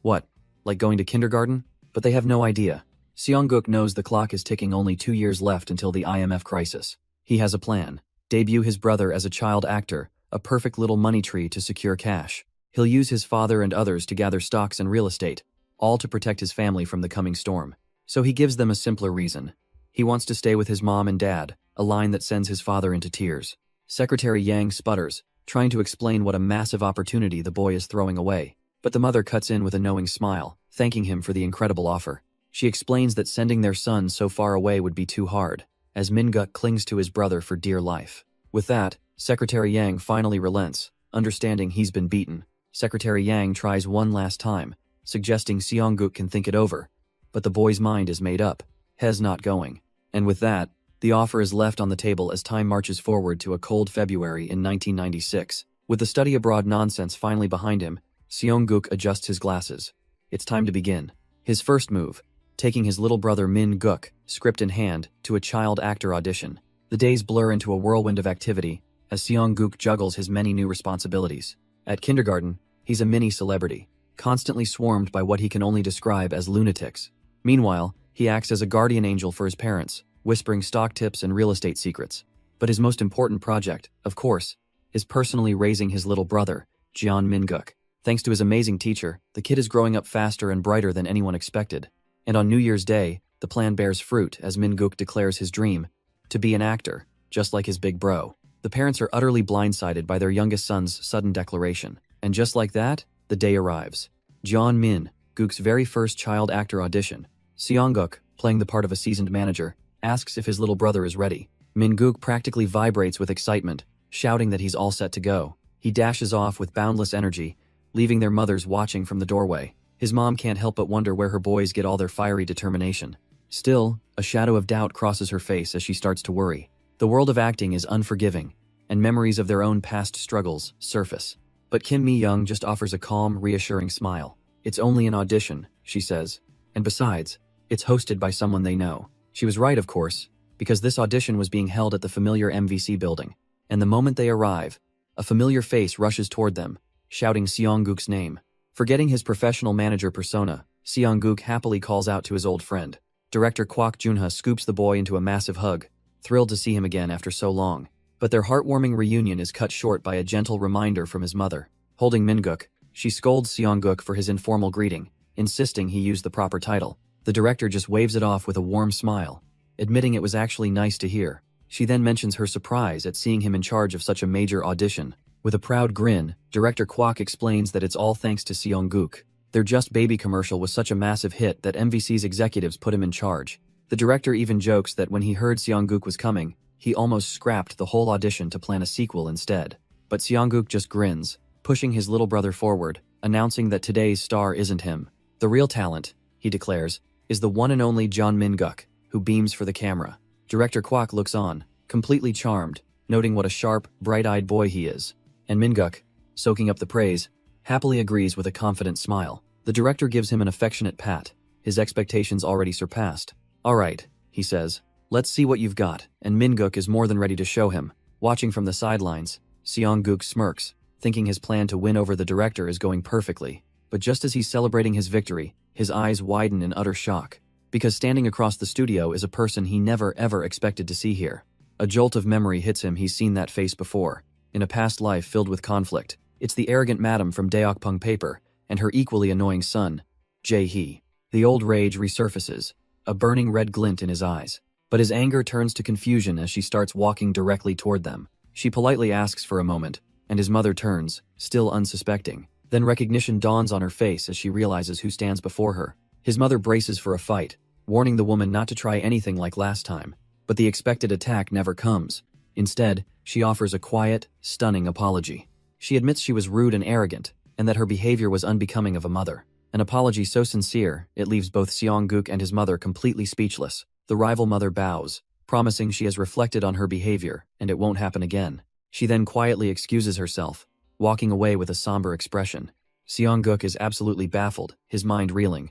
What, like going to kindergarten? But they have no idea. Seongguk knows the clock is ticking, only 2 years left until the IMF crisis. He has a plan. Debut his brother as a child actor, a perfect little money tree to secure cash. He'll use his father and others to gather stocks and real estate, all to protect his family from the coming storm. So he gives them a simpler reason. He wants to stay with his mom and dad, a line that sends his father into tears. Secretary Yang sputters, trying to explain what a massive opportunity the boy is throwing away. But the mother cuts in with a knowing smile, thanking him for the incredible offer. She explains that sending their son so far away would be too hard, as Minguk clings to his brother for dear life. With that, Secretary Yang finally relents, understanding he's been beaten. Secretary Yang tries one last time, suggesting Seongguk can think it over, but the boy's mind is made up. He's not going. And with that, the offer is left on the table as time marches forward to a cold February in 1996. With the study abroad nonsense finally behind him, Seongguk adjusts his glasses. It's time to begin. His first move, taking his little brother Min-guk, script in hand, to a child actor audition. The days blur into a whirlwind of activity as Seongguk juggles his many new responsibilities. At kindergarten, he's a mini celebrity, constantly swarmed by what he can only describe as lunatics. Meanwhile, he acts as a guardian angel for his parents, whispering stock tips and real estate secrets. But his most important project, of course, is personally raising his little brother, Jeon Min-guk. Thanks to his amazing teacher, the kid is growing up faster and brighter than anyone expected. And on New Year's Day, the plan bears fruit as Min-guk declares his dream to be an actor, just like his big bro. The parents are utterly blindsided by their youngest son's sudden declaration. And just like that, the day arrives. Jeon Min-guk's very first child actor audition. Seongguk, playing the part of a seasoned manager, asks if his little brother is ready. Min-guk practically vibrates with excitement, shouting that he's all set to go. He dashes off with boundless energy, leaving their mothers watching from the doorway. His mom can't help but wonder where her boys get all their fiery determination. Still, a shadow of doubt crosses her face as she starts to worry. The world of acting is unforgiving, and memories of their own past struggles surface. But Kim Mi-young just offers a calm, reassuring smile. It's only an audition, she says. And besides, it's hosted by someone they know. She was right, of course, because this audition was being held at the familiar MVC building. And the moment they arrive, a familiar face rushes toward them, shouting Seongguk's name. Forgetting his professional manager persona, Seongguk happily calls out to his old friend. Director Kwak Junha scoops the boy into a massive hug, thrilled to see him again after so long. But their heartwarming reunion is cut short by a gentle reminder from his mother. Holding Min-guk, she scolds Seongguk for his informal greeting, insisting he use the proper title. The director just waves it off with a warm smile, admitting it was actually nice to hear. She then mentions her surprise at seeing him in charge of such a major audition. With a proud grin, Director Kwak explains that it's all thanks to Seongguk. Their Just Baby commercial was such a massive hit that MVC's executives put him in charge. The director even jokes that when he heard Seongguk was coming, he almost scrapped the whole audition to plan a sequel instead. But Seongguk just grins, pushing his little brother forward, announcing that today's star isn't him. The real talent, he declares, is the one and only John Min-guk, who beams for the camera. Director Kwok looks on, completely charmed, noting what a sharp, bright-eyed boy he is. And Min-guk, soaking up the praise, happily agrees with a confident smile. The director gives him an affectionate pat, his expectations already surpassed. "All right," he says, "let's see what you've got," and Min-guk is more than ready to show him. Watching from the sidelines, Seongguk smirks, thinking his plan to win over the director is going perfectly. But just as he's celebrating his victory, his eyes widen in utter shock. Because standing across the studio is a person he never ever expected to see here. A jolt of memory hits him. He's seen that face before, in a past life filled with conflict. It's the arrogant madam from Daokpung Paper, and her equally annoying son, Jae-hee. The old rage resurfaces, a burning red glint in his eyes. But his anger turns to confusion as she starts walking directly toward them. She politely asks for a moment, and his mother turns, still unsuspecting. Then recognition dawns on her face as she realizes who stands before her. His mother braces for a fight, warning the woman not to try anything like last time. But the expected attack never comes. Instead, she offers a quiet, stunning apology. She admits she was rude and arrogant, and that her behavior was unbecoming of a mother. An apology so sincere, it leaves both Seongguk and his mother completely speechless. The rival mother bows, promising she has reflected on her behavior, and it won't happen again. She then quietly excuses herself, walking away with a somber expression. Seongguk is absolutely baffled, his mind reeling.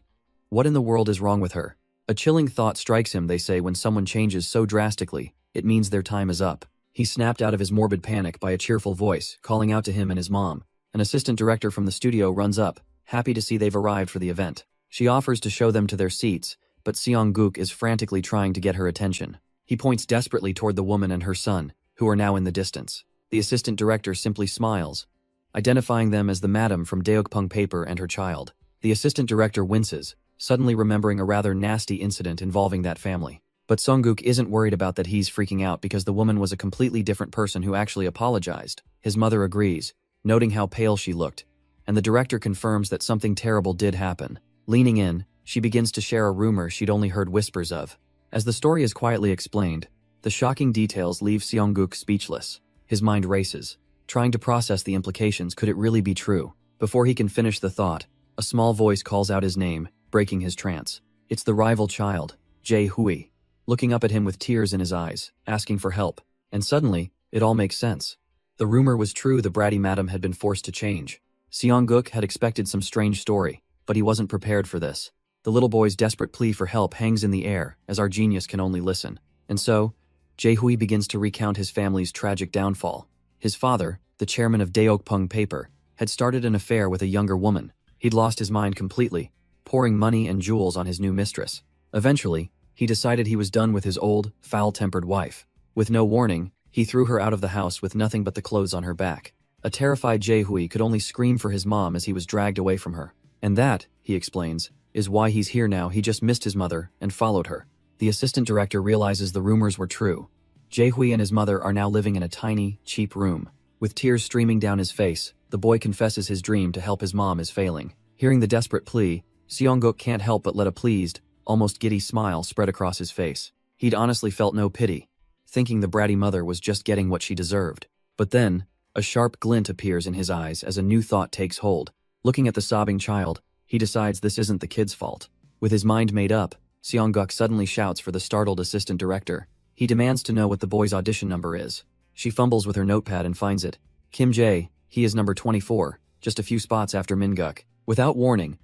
What in the world is wrong with her? A chilling thought strikes him. They say when someone changes so drastically, it means their time is up. He snapped out of his morbid panic by a cheerful voice, calling out to him and his mom. An assistant director from the studio runs up, happy to see they've arrived for the event. She offers to show them to their seats, but Seongguk is frantically trying to get her attention. He points desperately toward the woman and her son, who are now in the distance. The assistant director simply smiles, identifying them as the madam from Daokpung Paper and her child. The assistant director winces, suddenly remembering a rather nasty incident involving that family. But Seongguk isn't worried about that. He's freaking out because the woman was a completely different person who actually apologized. His mother agrees, noting how pale she looked, and the director confirms that something terrible did happen. Leaning in, she begins to share a rumor she'd only heard whispers of. As the story is quietly explained, the shocking details leave Seongguk speechless. His mind races, trying to process the implications. Could it really be true? Before he can finish the thought, a small voice calls out his name, breaking his trance. It's the rival child, Jae-hui, looking up at him with tears in his eyes, asking for help. And suddenly, it all makes sense. The rumor was true. The bratty madam had been forced to change. Seongguk had expected some strange story, but he wasn't prepared for this. The little boy's desperate plea for help hangs in the air, as our genius can only listen. And so, Jae-hui begins to recount his family's tragic downfall. His father, the chairman of Daokpung Paper, had started an affair with a younger woman. He'd lost his mind completely, pouring money and jewels on his new mistress. Eventually, he decided he was done with his old, foul-tempered wife. With no warning, he threw her out of the house with nothing but the clothes on her back. A terrified Jae-hui could only scream for his mom as he was dragged away from her. And that, he explains, is why he's here now. He just missed his mother and followed her. The assistant director realizes the rumors were true. Jae-hui and his mother are now living in a tiny, cheap room. With tears streaming down his face, the boy confesses his dream to help his mom is failing. Hearing the desperate plea, Seongguk can't help but let a pleased, almost giddy smile spread across his face. He'd honestly felt no pity, thinking the bratty mother was just getting what she deserved. But then, a sharp glint appears in his eyes as a new thought takes hold. Looking at the sobbing child, he decides this isn't the kid's fault. With his mind made up, Seongguk suddenly shouts for the startled assistant director. He demands to know what the boy's audition number is. She fumbles with her notepad and finds it. Kim Jae, he is number 24, just a few spots after Min-guk. Without warning,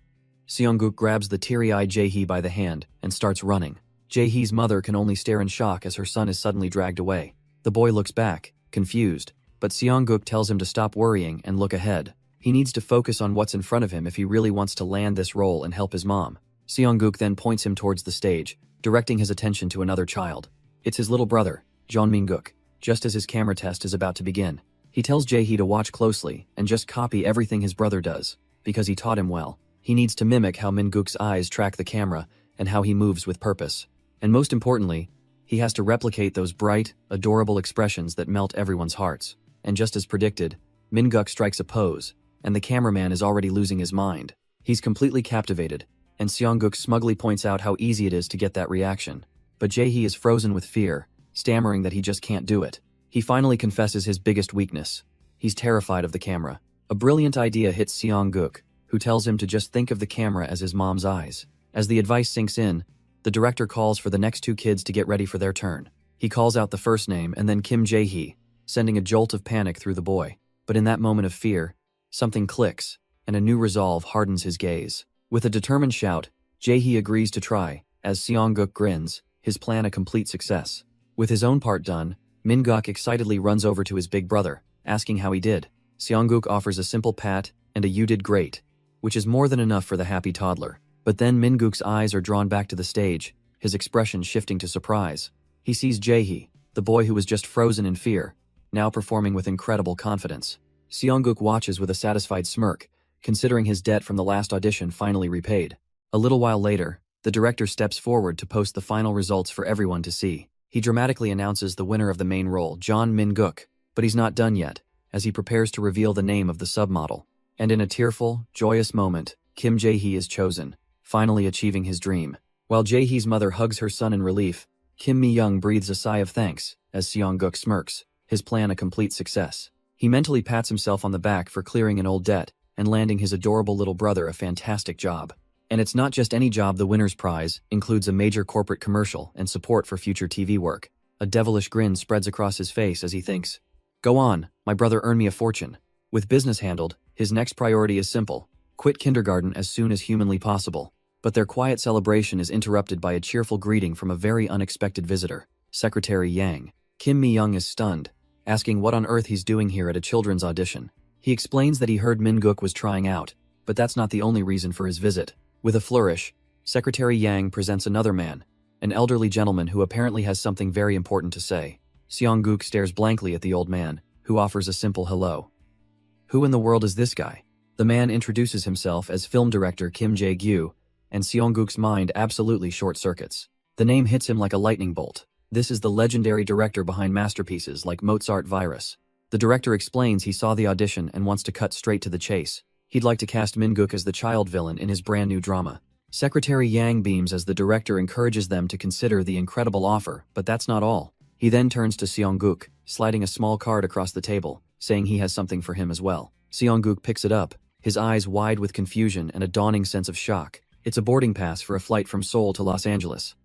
Seongguk grabs the teary-eyed Jae-hee by the hand and starts running. Jae-hee's mother can only stare in shock as her son is suddenly dragged away. The boy looks back, confused, but Seongguk tells him to stop worrying and look ahead. He needs to focus on what's in front of him if he really wants to land this role and help his mom. Seongguk then points him towards the stage, directing his attention to another child. It's his little brother, Jeon Min-guk. Just as his camera test is about to begin, he tells Jae-hee to watch closely and just copy everything his brother does, because he taught him well. He needs to mimic how Min-guk's eyes track the camera and how he moves with purpose. And most importantly, he has to replicate those bright, adorable expressions that melt everyone's hearts. And just as predicted, Min-guk strikes a pose, and the cameraman is already losing his mind. He's completely captivated, and Seongguk smugly points out how easy it is to get that reaction. but Jae-hee is frozen with fear, stammering that he just can't do it. He finally confesses his biggest weakness. He's terrified of the camera. A brilliant idea hits Seong-guk, who tells him to just think of the camera as his mom's eyes. As the advice sinks in, the director calls for the next two kids to get ready for their turn. He calls out the first name and then Kim Jae-hee, sending a jolt of panic through the boy. But in that moment of fear, something clicks, and a new resolve hardens his gaze. With a determined shout, Jae-hee agrees to try, as Seong-guk grins, his plan a complete success. With his own part done, Min-guk excitedly runs over to his big brother, asking how he did. Seong-guk offers a simple pat and a "you did great," which is more than enough for the happy toddler. But then Min-guk's eyes are drawn back to the stage, his expression shifting to surprise. He sees Jae-hee, the boy who was just frozen in fear, now performing with incredible confidence. Seong-guk watches with a satisfied smirk, considering his debt from the last audition finally repaid. A little while later, the director steps forward to post the final results for everyone to see. He dramatically announces the winner of the main role, John Min-guk, but he's not done yet, as he prepares to reveal the name of the submodel. And in a tearful, joyous moment, Kim Jae-hee is chosen, finally achieving his dream. While Jae-hee's mother hugs her son in relief, Kim Mi-young breathes a sigh of thanks as Seong-guk smirks, his plan a complete success. He mentally pats himself on the back for clearing an old debt and landing his adorable little brother a fantastic job. And it's not just any job. The winner's prize includes a major corporate commercial and support for future TV work. A devilish grin spreads across his face as he thinks, "Go on, my brother earned me a fortune." With business handled, his next priority is simple: quit kindergarten as soon as humanly possible. But their quiet celebration is interrupted by a cheerful greeting from a very unexpected visitor, Secretary Yang. Kim Mi-young is stunned, asking what on earth he's doing here at a children's audition. He explains that he heard Min-guk was trying out, but that's not the only reason for his visit. With a flourish, Secretary Yang presents another man, an elderly gentleman who apparently has something very important to say. Seong-guk stares blankly at the old man, who offers a simple hello. Who in the world is this guy? The man introduces himself as film director Kim Jae-gyu, and Seong-guk's mind absolutely short-circuits. The name hits him like a lightning bolt. This is the legendary director behind masterpieces like Mozart Virus. The director explains he saw the audition and wants to cut straight to the chase. He'd like to cast Min-guk as the child villain in his brand new drama. Secretary Yang beams as the director encourages them to consider the incredible offer, but that's not all. He then turns to Seong-guk, sliding a small card across the table, saying he has something for him as well. Seong-guk picks it up, his eyes wide with confusion and a dawning sense of shock. It's a boarding pass for a flight from Seoul to Los Angeles.